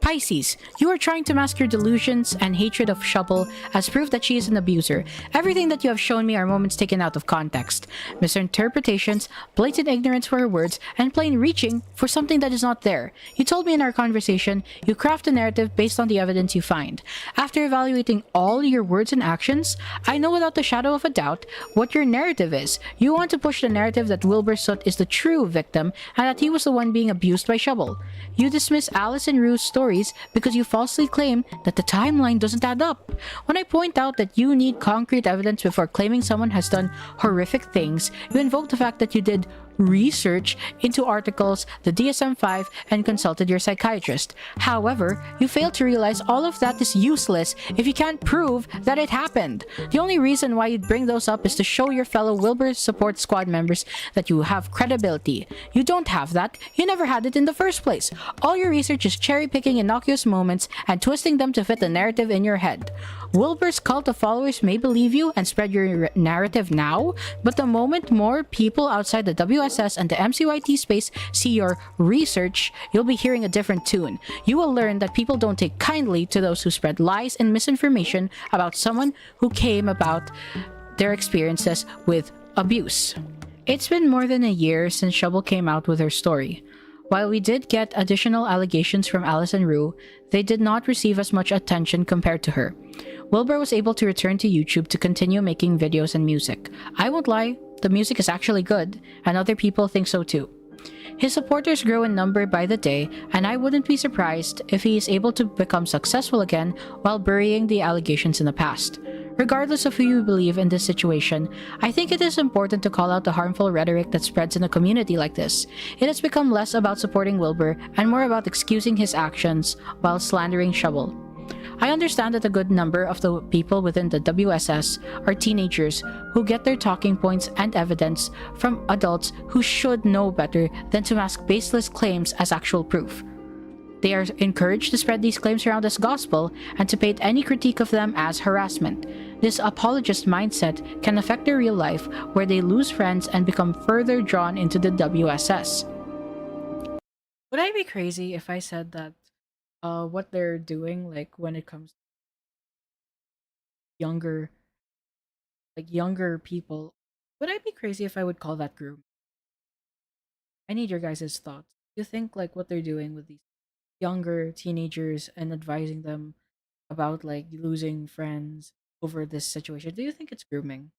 Pisces, you are trying to mask your delusions and hatred of Shovel as proof that she is an abuser. Everything that you have shown me are moments taken out of context, misinterpretations, blatant ignorance for her words, and plain reaching for something that is not there. You told me in our conversation you craft a narrative based on the evidence you find. After evaluating all your words and actions, I know without the shadow of a doubt what your narrative is. You want to push the narrative that Wilbur Sut is the true victim and that he was the one being abused by Shovel. You dismiss Alice and Rue's stories because you falsely claim that the timeline doesn't add up. When I point out that you need concrete evidence before claiming someone has done horrific things, you invoke the fact that you did research into articles, the DSM-5, and consulted your psychiatrist. However, you fail to realize all of that is useless if you can't prove that it happened. The only reason why you'd bring those up is to show your fellow Wilbur support squad members that you have credibility. You don't have that. You never had it in the first place. All your research is cherry-picking innocuous moments and twisting them to fit the narrative in your head. Wilbur's cult of followers may believe you and spread your narrative now, but the moment more people outside the WSS and the MCYT space see your research, you'll be hearing a different tune. You will learn that people don't take kindly to those who spread lies and misinformation about someone who came about their experiences with abuse. It's been more than a year since Shovel came out with her story. While we did get additional allegations from Alice and Rue, they did not receive as much attention compared to her. Wilbur was able to return to YouTube to continue making videos and music. I won't lie, the music is actually good, and other people think so too. His supporters grow in number by the day, and I wouldn't be surprised if he is able to become successful again while burying the allegations in the past. Regardless of who you believe in this situation, I think it is important to call out the harmful rhetoric that spreads in a community like this. It has become less about supporting Wilbur and more about excusing his actions while slandering Shovel. I understand that a good number of the people within the WSS are teenagers who get their talking points and evidence from adults who should know better than to mask baseless claims as actual proof. They are encouraged to spread these claims around as gospel and to paint any critique of them as harassment. This apologist mindset can affect their real life, where they lose friends and become further drawn into the WSS. Would I be crazy if I said that what they're doing, like when it comes to younger people, would I be crazy if I would call that groom? I need your guys' thoughts. Do you think like what they're doing with these younger teenagers and advising them about like losing friends over this situation, do you think it's grooming?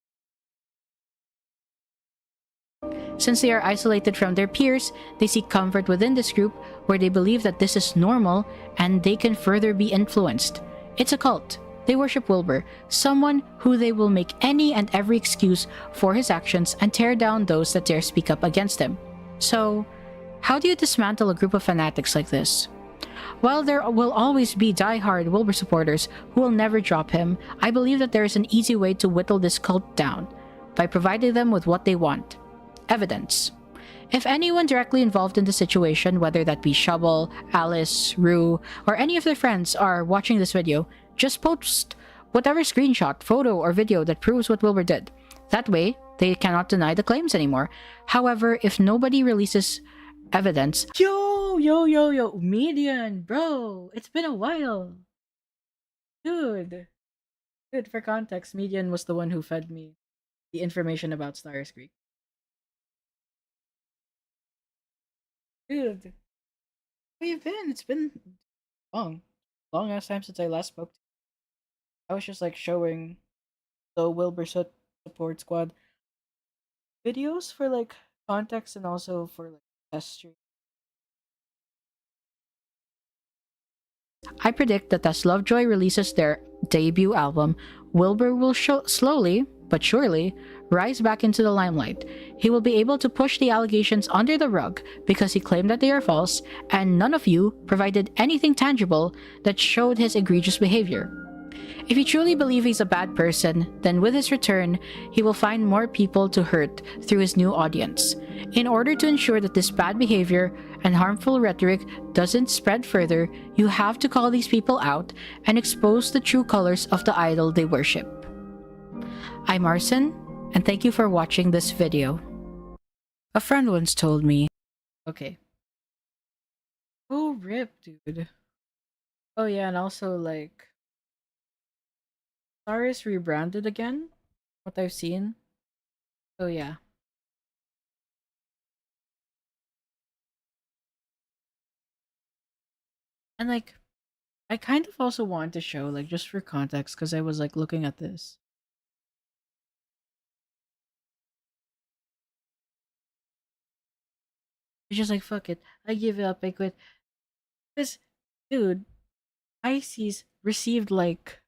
Since they are isolated from their peers, they seek comfort within this group where they believe that this is normal and they can further be influenced. It's a cult. They worship Wilbur, someone who they will make any and every excuse for his actions and tear down those that dare speak up against him. So, how do you dismantle a group of fanatics like this? While there will always be die-hard Wilbur supporters who will never drop him, I believe that there is an easy way to whittle this cult down, by providing them with what they want. Evidence. If anyone directly involved in the situation, whether that be Shovel, Alice, Rue, or any of their friends are watching this video, just post whatever screenshot, photo, or video that proves what Wilbur did. That way, they cannot deny the claims anymore. However, if nobody releases evidence... Yo, Median, bro! It's been a while! Dude, for context, Median was the one who fed me the information about Stars Creek. Dude, where you been? It's been long ass time since I last spoke to you. I was just like showing the Wilbur support squad videos for like context and also for like test stream. I predict that as Lovejoy releases their debut album, Wilbur will slowly, but surely, rise back into the limelight. He will be able to push the allegations under the rug because he claimed that they are false, and none of you provided anything tangible that showed his egregious behavior. If you truly believe he's a bad person, then with his return, he will find more people to hurt through his new audience. In order to ensure that this bad behavior and harmful rhetoric doesn't spread further, you have to call these people out and expose the true colors of the idol they worship. I'm Arson, and thank you for watching this video. A friend once told me, Okay. Oh, rip, dude. Oh, yeah, and also, like, Star is rebranded again, what I've seen. Oh, yeah. And, like, I kind of also wanted to show, like, just for context, because I was, like, looking at this. It's just like, fuck it. I give it up. I quit. Because, dude, Ices received, like...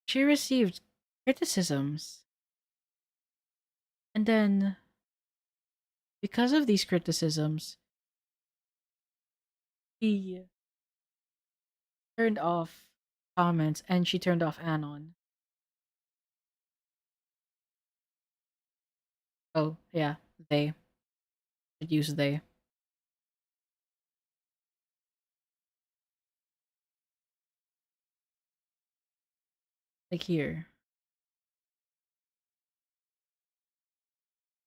She received criticisms And then, because of these criticisms, she turned off comments and she turned off Anon. Oh, yeah, they. Should use they. Like here.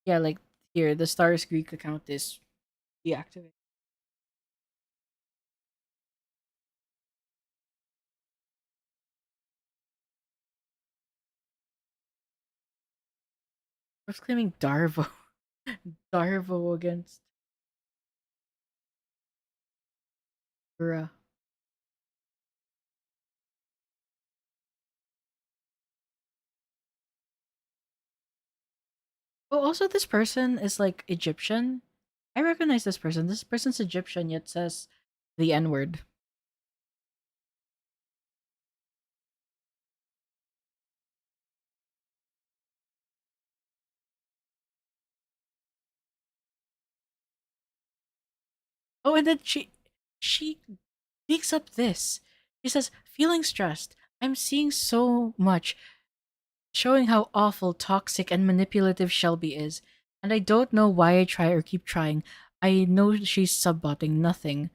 Yeah, like here, the Stars Greek account is deactivated. I was claiming Darvo. Darvo against Bruh. Oh, also this person is like Egyptian. I recognize this person. This person's Egyptian yet says the N-word. Oh, and then she picks up this. She says, feeling stressed. I'm seeing so much, showing how awful, toxic, and manipulative Shelby is. And I don't know why I try or keep trying. I know she's subbotting nothing.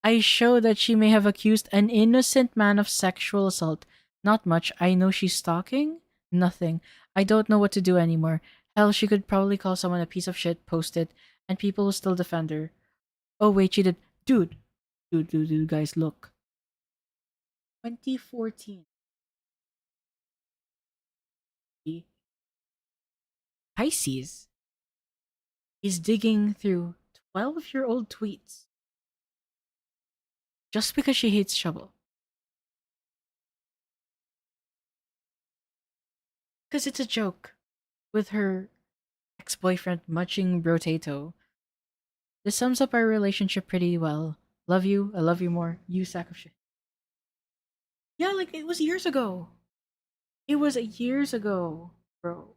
I show that she may have accused an innocent man of sexual assault. Not much. I know she's stalking? Nothing. I don't know what to do anymore. Hell, she could probably call someone a piece of shit, post it, and people will still defend her. Oh wait, she did. Dude, guys, look. 2014. Pisces is digging through 12-year-old tweets just because she hates Shovel. Because it's a joke with her ex-boyfriend munching Brotato. This sums up our relationship pretty well. Love you, I love you more, you sack of shit. Yeah, like it was years ago. It was years ago, bro.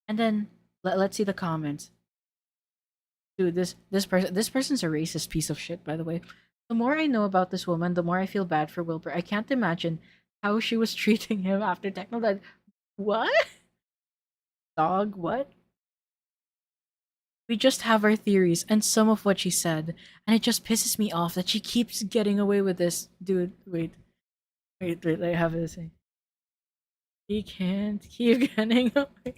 And then let's see the comments. Dude, this person's a racist piece of shit, by the way. The more I know about this woman, the more I feel bad for Wilbur. I can't imagine how she was treating him after Techno died. What? Dog, what? We just have our theories and some of what she said, and it just pisses me off that she keeps getting away with this. Dude, wait, I have this thing. He can't keep getting away.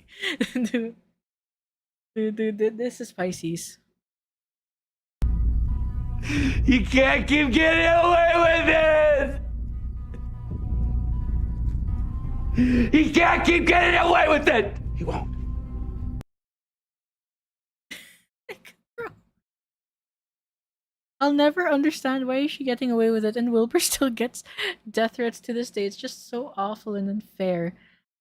Dude, this is Pisces. You can't keep getting away with it! He can't keep getting away with it! He won't. I'll never understand why is she getting away with it and Wilbur still gets death threats to this day. It's just so awful and unfair.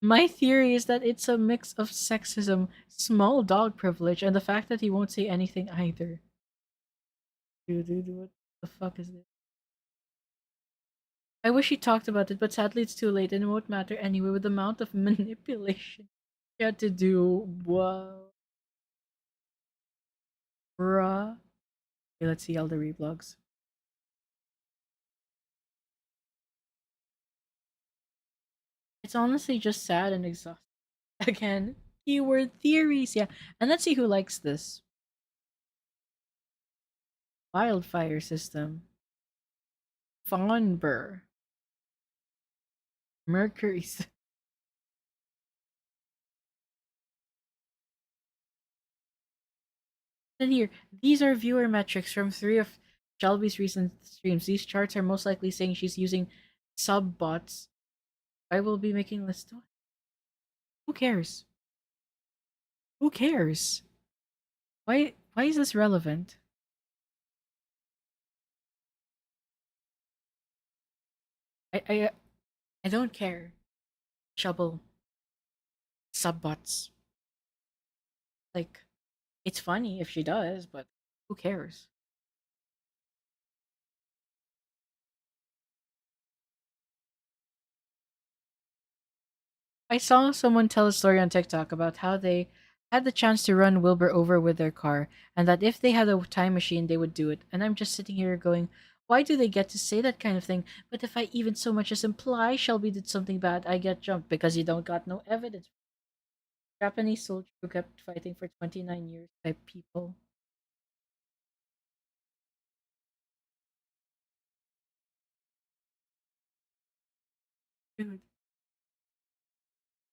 My theory is that it's a mix of sexism, small dog privilege, and the fact that he won't say anything either. Dude, what the fuck is this? I wish he talked about it, but sadly it's too late and it won't matter anyway with the amount of manipulation he had to do. Whoa. Bruh. Okay, let's see all the reblogs. It's honestly just sad and exhausting. Again, keyword theories, yeah. And let's see who likes this. Wildfire system. Fawnbur. Mercury. Then here, these are viewer metrics from 3 of Shelby's recent streams. These charts are most likely saying she's using sub bots. I will be making list. Who cares? Who cares? Why is this relevant? I don't care. Shovel. Subbots. Like, it's funny if she does, but who cares? I saw someone tell a story on TikTok about how they had the chance to run Wilbur over with their car, and that if they had a time machine, they would do it. And I'm just sitting here going, why do they get to say that kind of thing? But if I even so much as imply Shelby did something bad, I get jumped because you don't got no evidence. Japanese soldier who kept fighting for 29 years type people. Dude.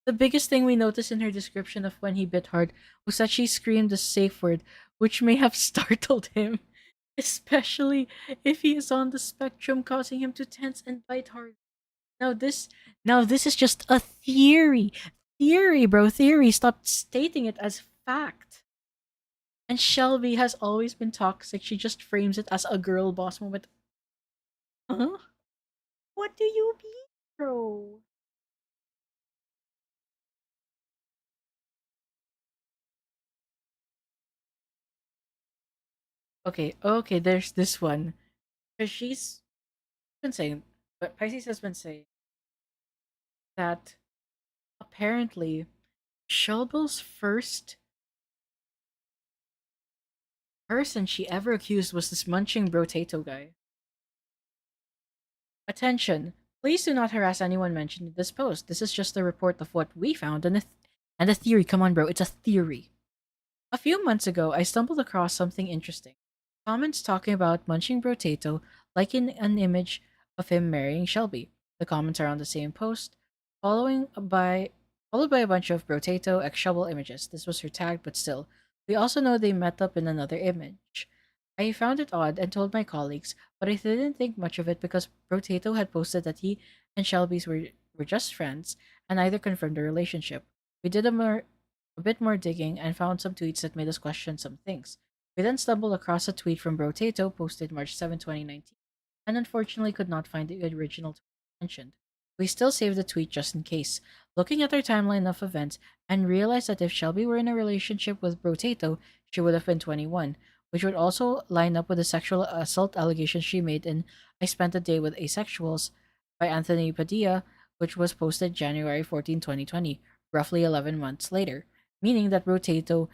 The biggest thing we noticed in her description of when he bit hard was that she screamed the safe word, which may have startled him, especially if he is on the spectrum, causing him to tense and bite hard. Now this is just a theory. Theory, bro, theory. Stop stating it as fact. And Shelby has always been toxic. She just frames it as a girl boss moment. Huh? What do you mean, bro? Okay, there's this one. Because she's been saying, but Pisces has been saying that apparently Shelby's first person she ever accused was this munching brotato guy. Attention! Please do not harass anyone mentioned in this post. This is just a report of what we found and a theory. Come on, bro, it's a theory. A few months ago, I stumbled across something interesting. Comments talking about munching brotato, like in an image of him marrying Shelby. The comments are on the same post, followed by a bunch of brotato x shovel images. This was her tag, but still. We also know they met up in another image. I found it odd and told my colleagues, but I didn't think much of it because Brotato had posted that he and Shelby's were just friends and neither confirmed the relationship. We did a bit more digging and found some tweets that made us question some things. We then stumbled across a tweet from Brotato posted March 7, 2019, and unfortunately could not find the original tweet mentioned. We still saved the tweet just in case, looking at our timeline of events, and realized that if Shelby were in a relationship with Brotato, she would have been 21, which would also line up with the sexual assault allegations she made in I Spent a Day with Asexuals by Anthony Padilla, which was posted January 14, 2020, roughly 11 months later, meaning that Brotato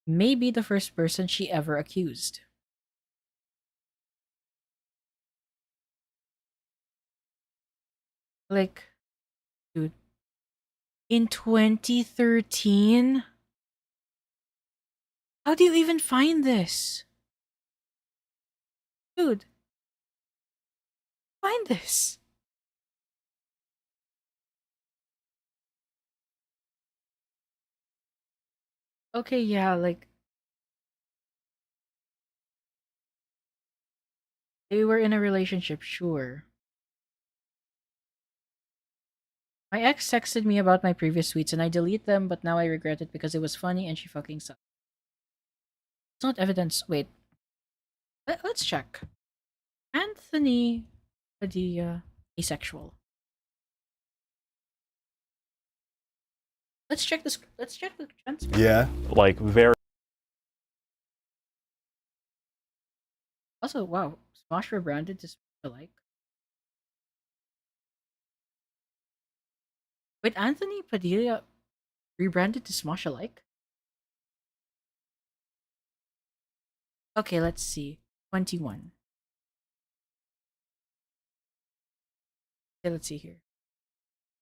may be the first person she ever accused. Like, dude, in 2013? How do you even find this? Dude, find this. Okay, yeah, like they were in a relationship, sure. My ex texted me about my previous tweets and I delete them, but now I regret it because it was funny and she fucking sucked. It's not evidence. Wait. Let's check. Anthony Padilla, asexual. Let's check this. Let's check the transcript. Yeah. Like, very. Also, wow, Smosh rebranded to Smosh alike. Wait, Anthony Padilla rebranded to Smosh alike? Okay, let's see. 21. Okay, let's see here.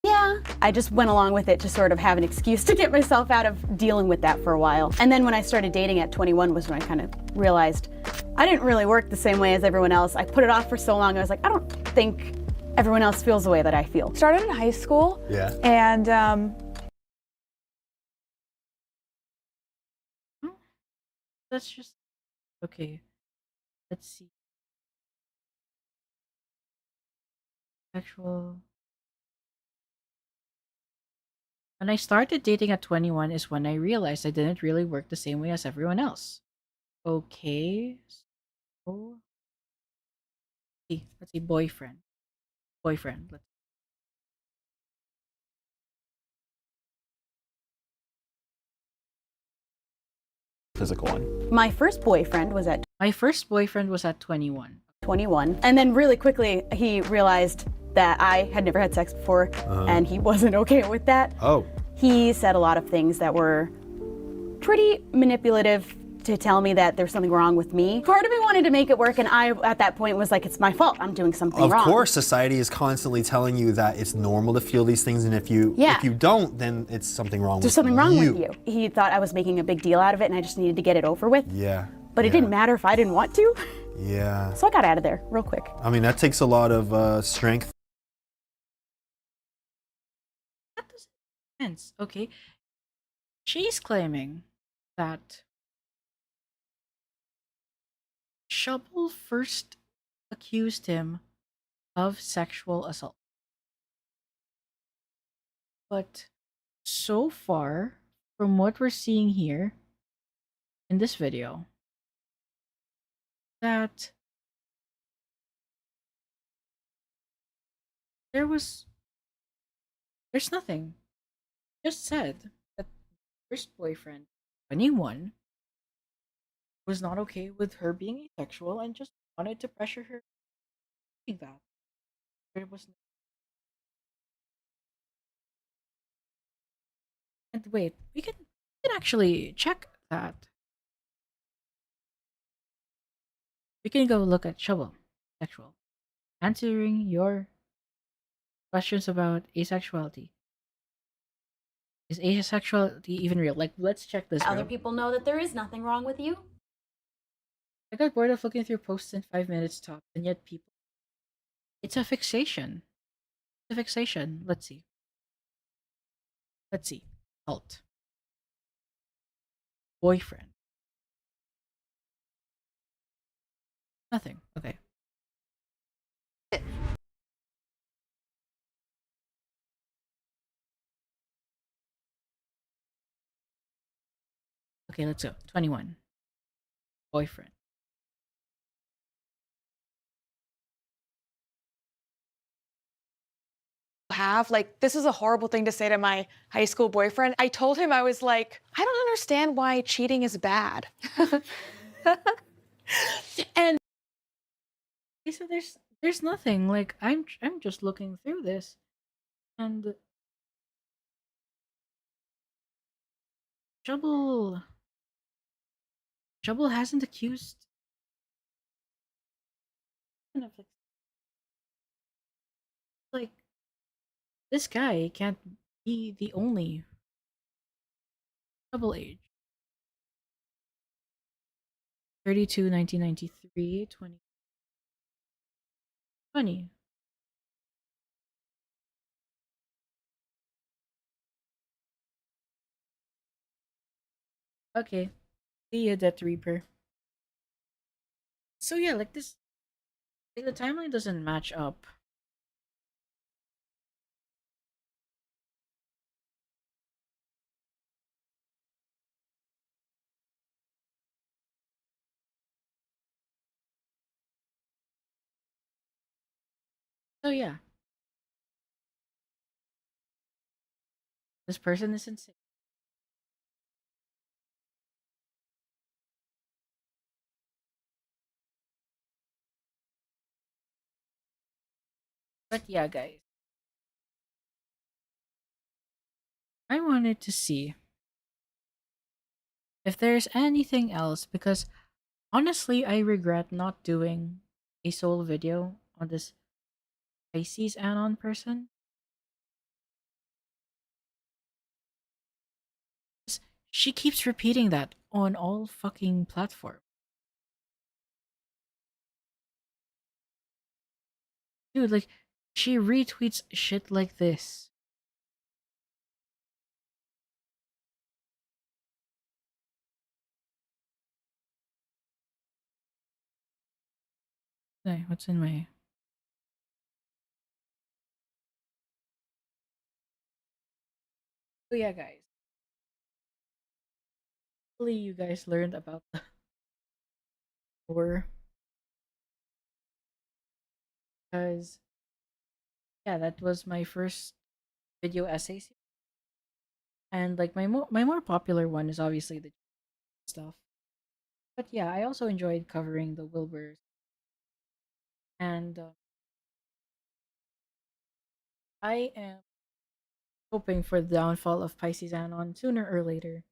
Yeah, I just went along with it to sort of have an excuse to get myself out of dealing with that for a while. And then when I started dating at 21 was when I kind of realized I didn't really work the same way as everyone else. I put it off for so long, I was like, I don't think everyone else feels the way that I feel. Started in high school. Yeah. And Let's just okay. Let's see. Sexual. When I started dating at 21 is when I realized I didn't really work the same way as everyone else. Okay. So let's see, boyfriend. Boyfriend. Let's Physical one. My first boyfriend was at 21. 21. And then really quickly, he realized that I had never had sex before, and he wasn't okay with that. Oh. He said a lot of things that were pretty manipulative to tell me that there's something wrong with me. Part of me wanted to make it work, and I, at that point, was like, it's my fault. I'm doing something Of wrong. course, society is constantly telling you that it's normal to feel these things, and if you don't, then it's something wrong There's with something wrong you. with you. He thought I was making a big deal out of it, and I just needed to get it over with. Yeah. But it didn't matter if I didn't want to. Yeah. So I got out of there real quick. I mean, that takes a lot of strength. Sense. Okay. She's claiming that Shubble first accused him of sexual assault. But so far, from what we're seeing here in this video, that there's nothing. Just said that first boyfriend, 21, was not okay with her being asexual and just wanted to pressure her doing that. There was and wait, we can actually check that. We can go look at Shovel, sexual, answering your questions about asexuality. Is asexuality even real? Like, let's check this. Other bro. people know that there is nothing wrong with you. I got bored of looking through posts in 5 minutes top, and yet people. It's a fixation. It's a fixation. Let's see. Let's see. Alt. Boyfriend. Nothing. Okay. Okay, let's go. 21. Boyfriend. Have like, this is a horrible thing to say to my high school boyfriend. I told him, I was like, I don't understand why cheating is bad. And Okay, so there's nothing. Like, I'm just looking through this, and Trouble hasn't accused. Like, this guy can't be the only Trouble age. 32, 1993, 20. 20. Okay. See ya, Death Reaper. So yeah, like this, like the timeline doesn't match up. So yeah. This person is insane. But yeah, guys. I wanted to see if there's anything else, because honestly, I regret not doing a sole video on this Pisces Anon person. She keeps repeating that on all fucking platforms. Dude, like, she retweets shit like this. Okay, what's in my... So yeah, guys. Hopefully you guys learned about the war. Because, yeah, that was my first video essay series. And like my more popular one is obviously the stuff. But yeah, I also enjoyed covering the Wilbur And I am hoping for the downfall of Pisces Anon sooner or later.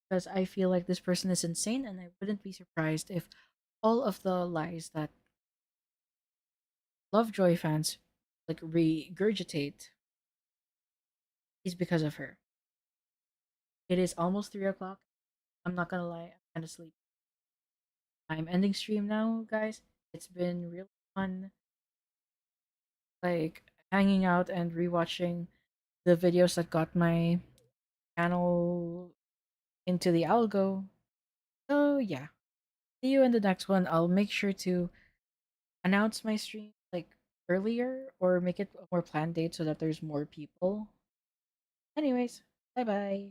Because I feel like this person is insane, and I wouldn't be surprised if all of the lies that Lovejoy fans like regurgitate is because of her. It is almost 3 o'clock. I'm not gonna lie, I'm kind of sleepy. I'm ending stream now, guys. It's been really fun, like hanging out and rewatching the videos that got my channel into the algo. So yeah, see you in the next one. I'll make sure to announce my stream like earlier or make it a more planned date so that there's more people. Anyways, bye bye.